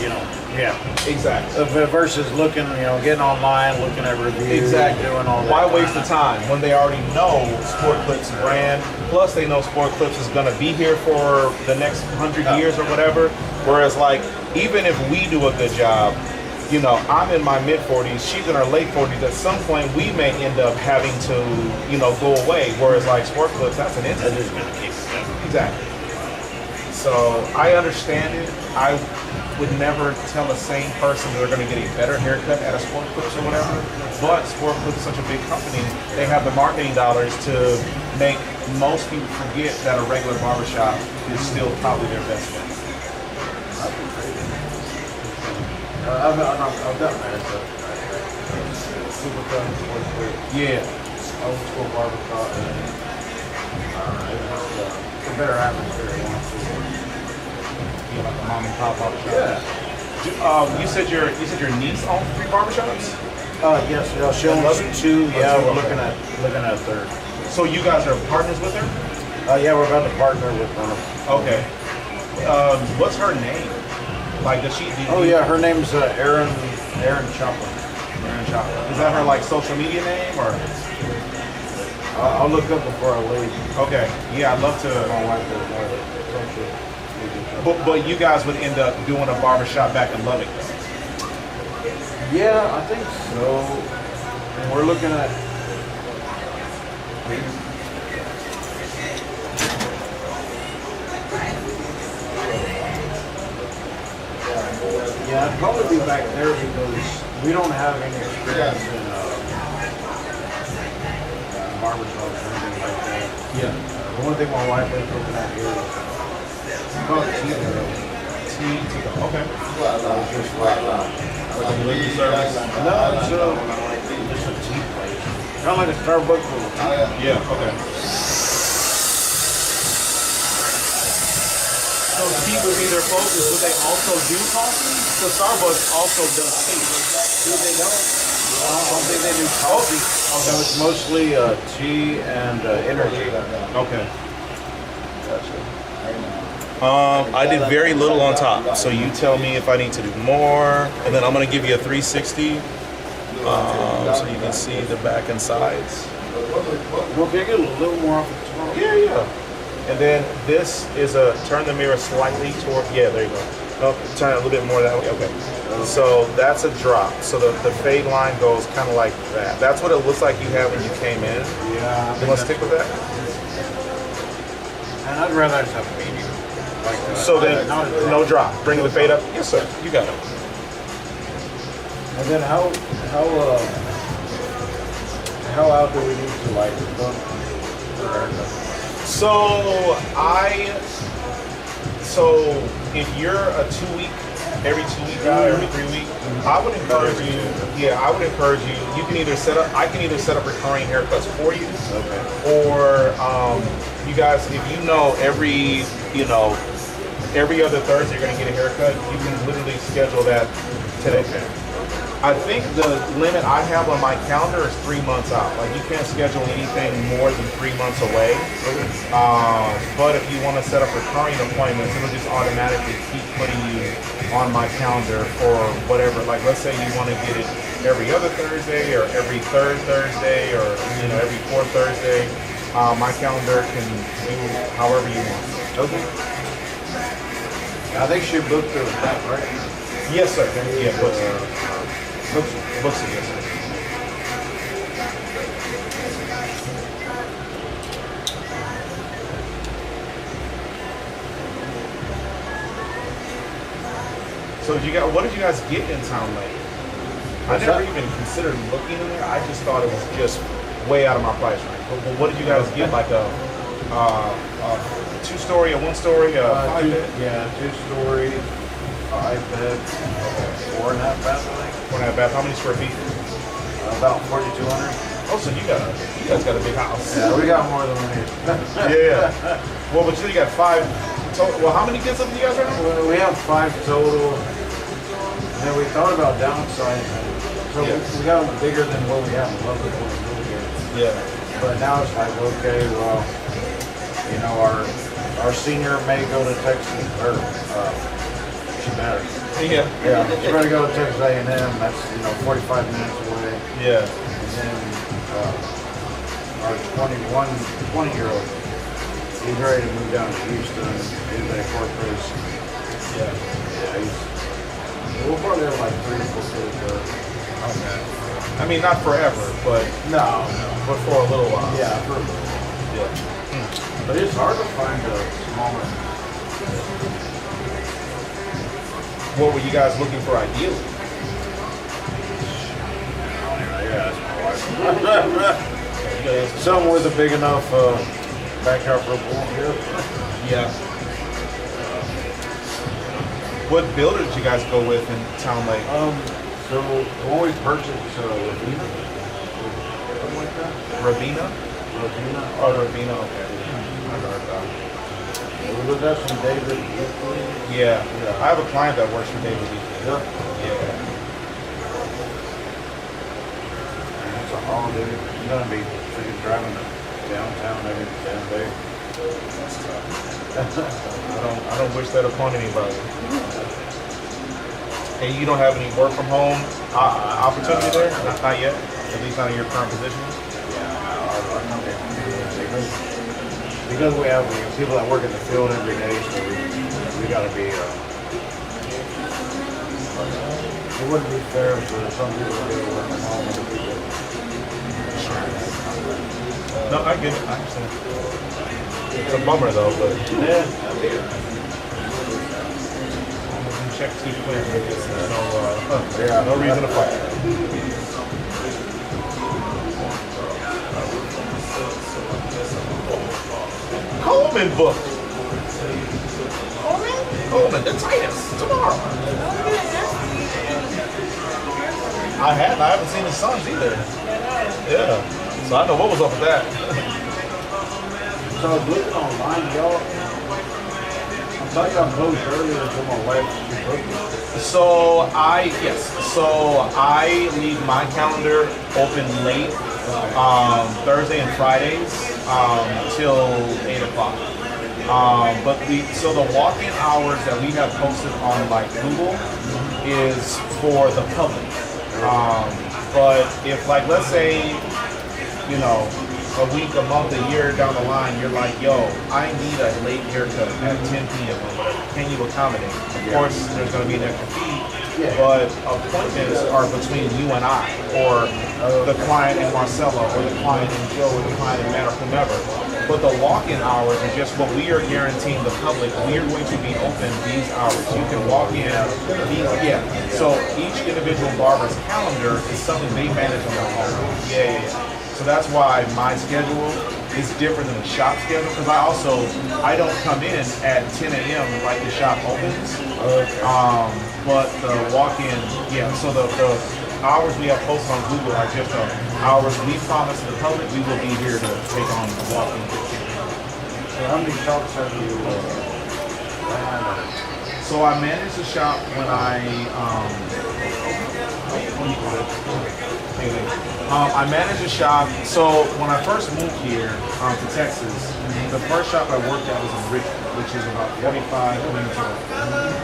H: exactly
L: versus looking getting online, looking at reviews, doing all that.
H: Why waste the time when they already know Sport Clips brand, plus they know Sport Clips is going to be here for the next 100 years or whatever. Whereas like, even if we do a good job, I'm in my mid 40s, she's in her late 40s, at some point we may end up having to go away, whereas like Sport Clips, that's an entity. Exactly. So I understand it. I would never tell a sane person they're going to get a better haircut at a Sport Clips or whatever. But Sport Clips is such a big company, they have the marketing dollars to make most people forget that a regular barbershop is still probably their best bet.
R: I've done that. Supercuts, Sport Clips.
H: Yeah.
R: Old school barbershop. It's a better atmosphere.
H: Like a mom and pop barbershop. Yeah. You said your niece owns 3 barbershops?
L: Yes, she owns 2. Yeah, we're looking at a 3rd.
H: So you guys are partners with her?
L: Yeah, we're about to partner with one of them.
H: Okay. What's her name? Like, does she?
L: Yeah, her name's Erin Chaplin.
H: Grand Shop. Is that her like social media name or?
R: I'll look up before I leave.
H: Okay. Yeah, I'd love to.
R: My wife does more social media.
H: But you guys would end up doing a barbershop back in Lubbock.
R: Yeah, I think so. And we're looking at yeah, I'd probably be back there because we don't have any experience in barbershops or anything like that.
H: Yeah.
R: The one thing my wife is looking at here is called
H: Okay.
R: It's just like
H: Like a delivery service?
R: no, it's just a tea place. Kind of like a Starbucks.
H: Yeah, okay. So tea would be their focus. Would they also do coffee? So Starbucks also does tea.
R: They don't. I don't think they do coffee. So it's mostly tea and energy.
H: Okay. I did very little on top, so you tell me if I need to do more, and then I'm gonna give you a 360, so you can see the back and sides.
R: Well, can I get a little more off the top?
H: Yeah, yeah. And then this is a turn the mirror slightly toward. Yeah, there you go. No, turn it a little bit more that way. Okay. So that's a drop. So the fade line goes kind of like that. That's what it looks like you had when you came in.
R: Yeah.
H: You want to stick with that?
R: And I'd rather just have a medium. Like
H: So then, no drop. Bring the fade up. Yes, sir. You got it.
R: And then how out do we need to like look for our
H: So if you're a every 2 week guy, every 3 week, I would encourage you. Yeah, I would encourage you. You can either I can either set up recurring haircuts for you, or you guys, if you know every other Thursday you're gonna get a haircut, you can literally schedule that today. I think the limit I have on my calendar is 3 months out. Like you can't schedule anything more than 3 months away. But if you want to set up recurring appointments, it'll just automatically keep putting you on my calendar for whatever. Like let's say you want to get it every other Thursday or every third Thursday or every fourth Thursday. My calendar can do however you want.
R: Okay. I think she booked her that, right?
H: Yes, sir. Yeah, books it. Books it, yes, sir. So what did you guys get in town lately? I never even considered looking in there. I just thought it was just way out of my price range. But what did you guys get? Like a 2-story, a 1-story, a 5-bed?
R: Yeah, 2-story, 5-bed, 4.5 bath, I think.
H: 4.5 bath. How many square feet?
R: About 4,200.
H: Oh, so you guys got a big house.
R: Yeah, we got more than one here.
H: Yeah. Well, but you got 5 total. Well, how many kids live with you guys right now?
R: Well, we have 5 total. And then we thought about downsizing. So we got them bigger than what we have in Lubbock when we moved here.
H: Yeah.
R: But now it's like, okay, well, our senior may go to Texas, or she better.
H: Yeah.
R: Yeah, she better go to Texas A&M. That's 45 minutes away.
H: Yeah.
R: And then our 20-year-old, he's ready to move down to Houston. He's at corporate.
H: Yeah.
R: Yeah, we'll probably have like 3 or 4 kids there.
H: Okay. I mean, not forever, but
R: no,
H: but for a little while.
R: Yeah, for a little while. Yeah. But it's hard to find a smaller.
H: What were you guys looking for ideally?
R: Yeah, that's my wife. Something with a big enough backyard for a pool.
H: Yeah. What builder did you guys go with in Town Lake?
R: So when we purchased Ravina, something like that.
H: Ravina?
R: Ravina.
H: Oh, Ravina. Okay. I heard that.
R: We looked at some David.
H: Yeah. I have a client that works for David.
R: Yeah.
H: Yeah.
R: And it's a holiday. You're gonna be freaking driving to downtown every damn day.
H: That's tough. I don't wish that upon anybody. And you don't have any work from home opportunity there? Not yet? At least not in your current position?
R: Because we have people that work in the field every day, so we got to be. It wouldn't be fair for some people to be able to work from home and the people.
H: No, I get it. I understand. It's a bummer though, but yeah. Check two players. No reason to fight. Coleman book. Coleman, the Titans tomorrow. I haven't seen his sons either. Yeah. So I know what was up with that.
R: So I was looking online, y'all. I thought y'all closed earlier until my wife booked.
H: So I leave my calendar open late Thursday and Fridays till 8 o'clock. But so the walk-in hours that we have posted on like Google is for the public. But if like let's say, you know, a week, a month, a year down the line, you're like, yo, I need a late haircut at 10 p.m. or whatever. Can you accommodate? Of course, there's going to be an extra fee, but appointments are between you and I, or the client and Marcella, or the client and Joe, or the client and Matt, or whomever. But the walk-in hours are just what we are guaranteeing the public. We are going to be open these hours. You can walk in So each individual barber's calendar is something they manage on their own. Yeah. So that's why my schedule is different than the shop schedule, because I don't come in at 10 a.m. like the shop opens. But the walk-in, so the hours we have posted on Google are just the hours we promise to the public we will be here to take on the walk-in.
R: So how many shops have you
H: So I manage the shop when I manage a shop. So when I first moved here to Texas, the first shop I worked at was in Richmond, which is about 45 minutes away.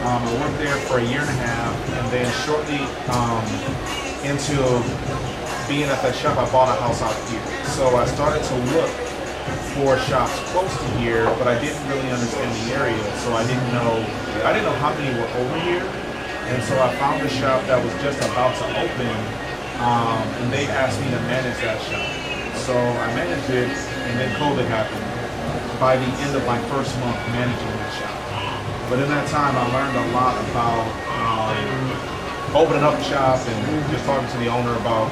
H: I worked there for a year and a half, and then shortly into being at that shop, I bought a house out here. So I started to look for shops close to here, but I didn't really understand the area, so I didn't know how many were over here. And so I found a shop that was just about to open, and they asked me to manage that shop. So I managed it, and then COVID happened. By the end of my first month managing that shop. But in that time, I learned a lot about opening up a shop and just talking to the owner about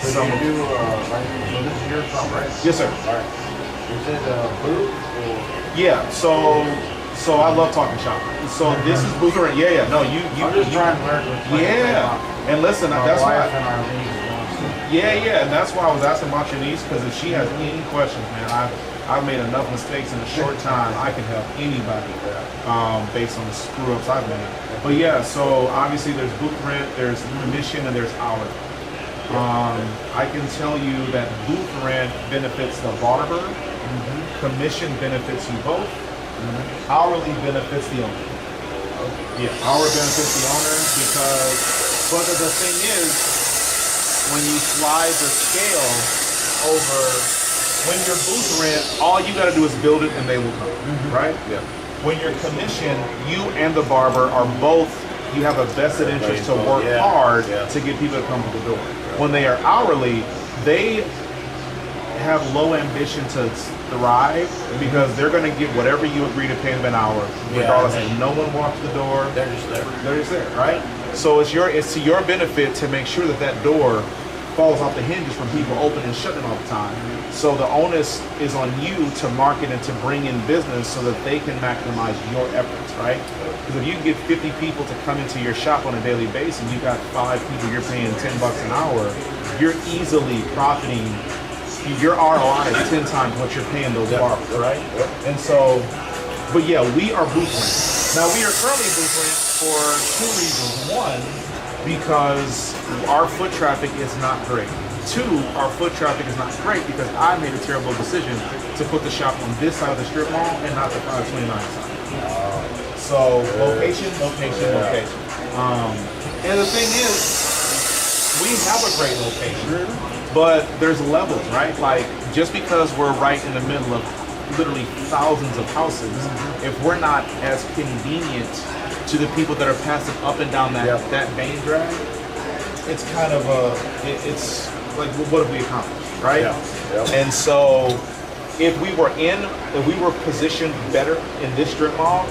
R: so you do, so this is your shop, right?
H: Yes, sir.
R: All right. Is it booth or?
H: Yeah, so I love talking shop. So this is booth rent. Yeah. No, you.
R: I'm just trying to learn.
H: Yeah, and listen, that's why.
R: Yeah,
H: and that's why I was asking about your niece, because if she has any questions, man, I've made enough mistakes in a short time. I can help anybody based on the screw ups I've made. But yeah, so obviously there's booth rent, there's commission, and there's hourly. I can tell you that booth rent benefits the barber, commission benefits you both, hourly benefits the owner. Yeah, hourly benefits the owner but the thing is, when you slide the scale over, when you're booth rent, all you got to do is build it and they will come, right? Yeah. When you're commission, you and the barber are both, you have a vested interest to work hard to get people to come to the door. When they are hourly, they have low ambition to thrive because they're going to get whatever you agree to pay them an hour, regardless if no one walks the door. They're just there, right? So it's to your benefit to make sure that door falls off the hinges from people opening and shutting all the time. So the onus is on you to market and to bring in business so that they can maximize your efforts, right? Because if you can get 50 people to come into your shop on a daily basis and you got 5 people you're paying $10 an hour, you're easily profiting. Your ROI is 10 times what you're paying those barbers, right? And so, but yeah, we are booth rent. Now we are currently booth rent for 2 reasons. One, because our foot traffic is not great. 2, our foot traffic is not great because I made a terrible decision to put the shop on this side of the strip mall and not the 529 side. So location. And the thing is, we have a great location, but there's levels, right? Like, just because we're right in the middle of literally thousands of houses, if we're not as convenient to the people that are passing up and down that main drag, it's kind of it's like, what have we accomplished, right? And so, if we were positioned better in this strip mall,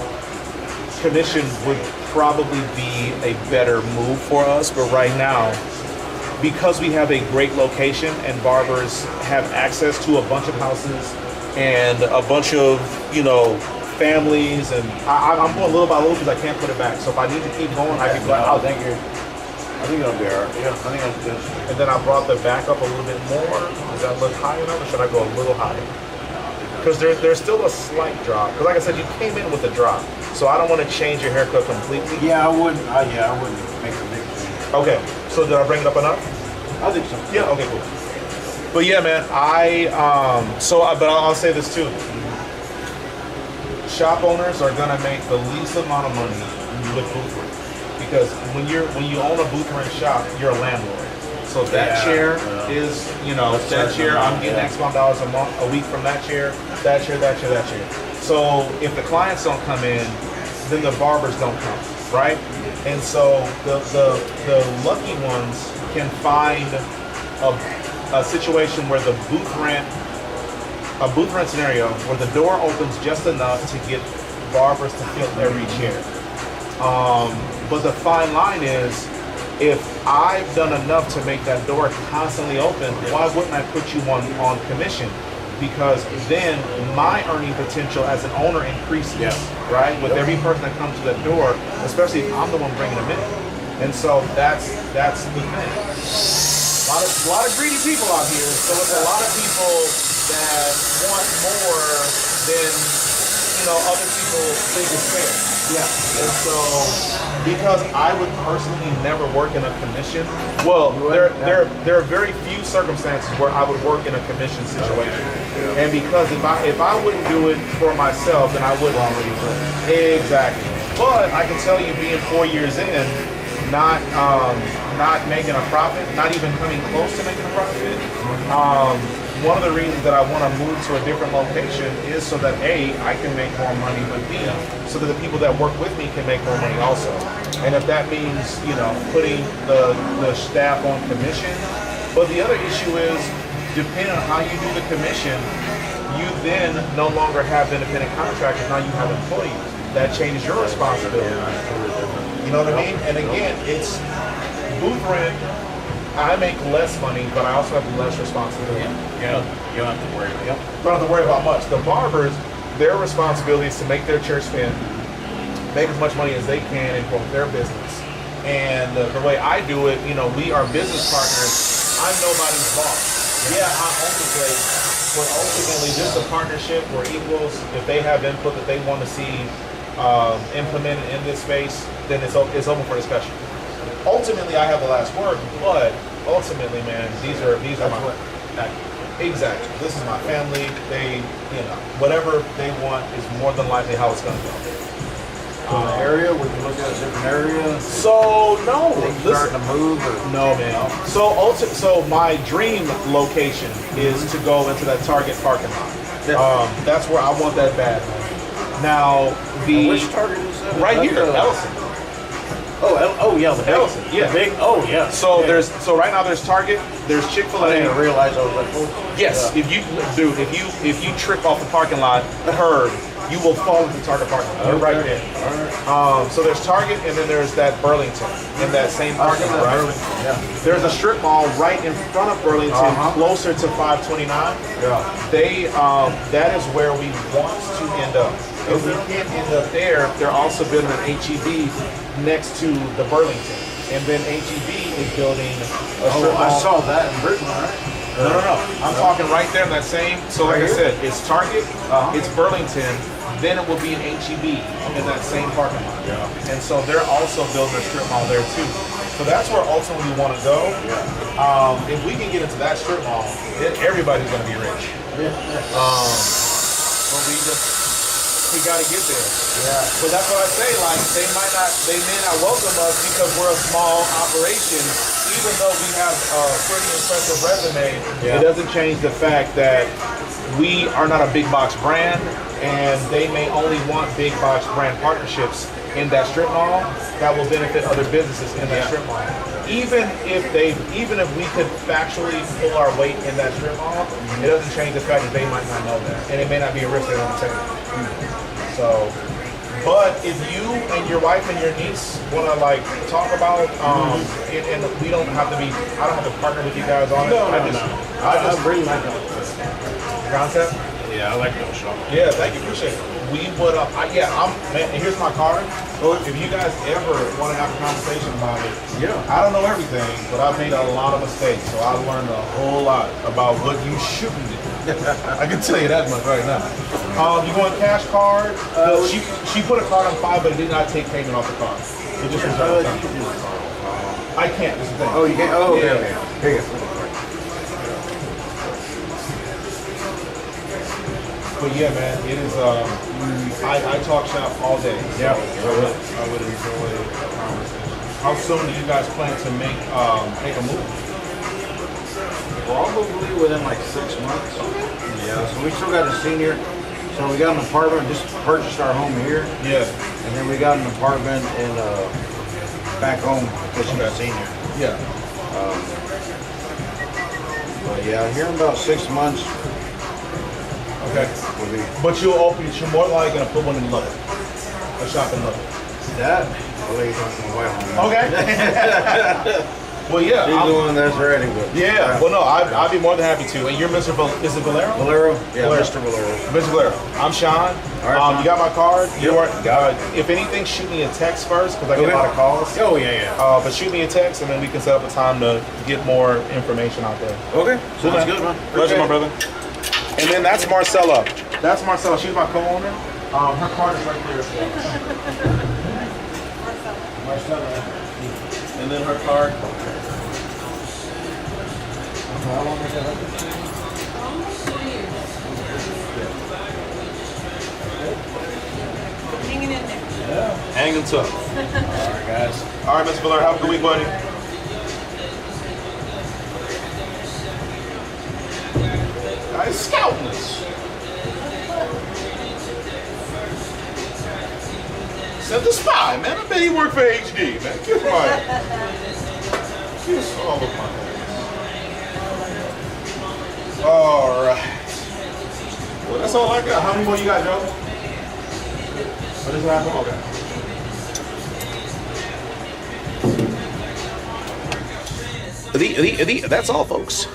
H: commission would probably be a better move for us. But right now, because we have a great location and barbers have access to a bunch of houses and a bunch of, families, and I'm going little by little because I can't put it back. So if I need to keep going, I can go. I think it'll be all right. Yeah, I think I'm good. And then I brought the back up a little bit more. Does that look high enough, or should I go a little higher? Because there's still a slight drop. Because like I said, you came in with a drop, so I don't want to change your haircut completely.
R: Yeah, I wouldn't. I wouldn't make a big change.
H: Okay, so did I bring it up enough?
R: I think so.
H: Yeah. Okay. Cool. But yeah, man, but I'll say this too. Shop owners are gonna make the least amount of money with booth rent, because when you own a booth rent shop, you're a landlord. So that chair is, that chair, I'm getting X amount of dollars a week from that chair, that chair, that chair, that chair. So if the clients don't come in, then the barbers don't come, right? And so the lucky ones can find a situation where a booth rent scenario where the door opens just enough to get barbers to fill every chair. But the fine line is, if I've done enough to make that door constantly open, why wouldn't I put you on commission? Because then my earning potential as an owner increases, right? With every person that comes to that door, especially if I'm the one bringing them in. And so that's the thing. A lot of greedy people out here, so it's a lot of people that want more than other people think is fair. Yeah. And so, because I would personally never work in a commission, well, there are very few circumstances where I would work in a commission situation. And because if I wouldn't do it for myself, then I wouldn't already do it. Exactly. But I can tell you, being 4 years in, not making a profit, not even coming close to making a profit. One of the reasons that I want to move to a different location is so that A, I can make more money, but B, so that the people that work with me can make more money also. And if that means, putting the staff on commission. But the other issue is, depending on how you do the commission, you then no longer have independent contractors, now you have employees. That changes your responsibility. You know what I mean? And again, it's booth rent. I make less money, but I also have less responsibility.
R: You don't have to worry about it.
H: Don't have to worry about much. The barbers, their responsibility is to make their chair spin, make as much money as they can, and grow their business. And the way I do it, we are business partners. I'm nobody's boss. Yeah, I own the place, but ultimately, this is a partnership. We're equals. If they have input that they want to see implemented in this space, then it's open for discussion. Ultimately, I have the last word, but ultimately, man, these are my exactly. This is my family. They, whatever they want is more than likely how it's going to go.
R: The area, we can look at a different area.
H: So no,
R: starting to move.
H: No, man. So my dream location is to go into that Target parking lot. That's where I want that bad. Now
R: which Target is that?
H: Right here, Ellison.
R: Oh yeah, the
H: Ellison. Yeah.
R: The big. Oh yeah.
H: So right now there's Target, there's Chick-fil-A.
R: I didn't realize I was like, oh.
H: Yes.
R: Yeah.
H: If you trip off the parking lot curb, you will fall into Target parking lot. You're right there. All right. So there's Target, and then there's that Burlington in that same parking lot, right?
R: Yeah.
H: There's a strip mall right in front of Burlington, closer to 529.
R: Yeah.
H: That is where we want to end up. If we can't end up there, they're also building an HEB next to the Burlington. And then HEB is building a strip mall.
R: I saw that in Britain, right?
H: No. I'm talking right there in that same. So like I said, it's Target, it's Burlington, then it will be an HEB in that same parking lot. Yeah. And so they're also building a strip mall there too. So that's where ultimately we want to go. Yeah. If we can get into that strip mall, then everybody's going to be rich. Yeah. But we just
A: we got to get there.
L: Yeah.
A: But that's what I say. Like they may not welcome us because we're a small operation. Even though we have a pretty impressive resume, it doesn't change the fact that we are not a big box brand, and they may only want big box brand partnerships in that strip mall that will benefit other businesses in that strip mall. Even if we could factually pull our weight in that strip mall, it doesn't change the fact that they might not know that, and it may not be a risk they want to take. So, but if you and your wife and your niece want to like talk about, and we don't have to be, I don't have to partner with you guys on it. I just
R: bring my
A: concept.
R: Yeah, I like those shows.
A: Yeah, thank you, appreciate it. We would, man, and here's my card. If you guys ever want to have a conversation about it, I don't know everything, but I've made a lot of mistakes, so I've learned a whole lot about what you shouldn't do. I can tell you that much right now. You want a cash card? She put a card on file, but it did not take payment off the card. It just reserved time. I can't. This is the thing.
R: Oh, you can't? Oh, okay, okay. Here you go.
A: But yeah, man, it is. I talk shop all day. So
R: Yeah.
A: I would enjoy a conversation. How soon do you guys plan to make a move?
R: Probably within like 6 months. Yeah, so we still got a senior. So we got an apartment, just purchased our home here.
A: Yeah.
R: And then we got an apartment in back home because she's a senior.
A: Yeah.
R: But yeah, here in about 6 months.
A: Okay. But you're more likely gonna put one in Lubbock. A shop in Lubbock.
R: That? I'll let you talk to my wife on
A: that. Okay. Well, yeah.
R: She's the one that's ready. But
A: yeah. Well, no, I'd be more than happy to. And you're Mr. Is it Valero?
R: Valero? Yeah,
A: Valero.
R: Mr. Valero.
A: Mr. Valero. I'm Shawn.
R: All right,
A: You got my card.
R: Yep.
A: If anything, shoot me a text first because I get a lot of calls.
R: Oh, yeah.
A: But shoot me a text and then we can set up a time to get more information out there.
R: Okay. Sounds good, man.
A: Pleasure, my brother. And then that's Marcella. That's Marcella. She's my co-owner. Her card is right there as well. Marcella. And then her card. How long is that?
D: Hanging in there.
A: Yeah. Hanging tough.
R: All right, guys.
A: All right, Mr. Valero. Have a good week, buddy. Guys, scouting us. Said the spy, man. I bet he worked for HD, man. Kiss all of my hands. All right. Well, that's all I got. How many more you got, Joe? What is that? Okay. That's all, folks.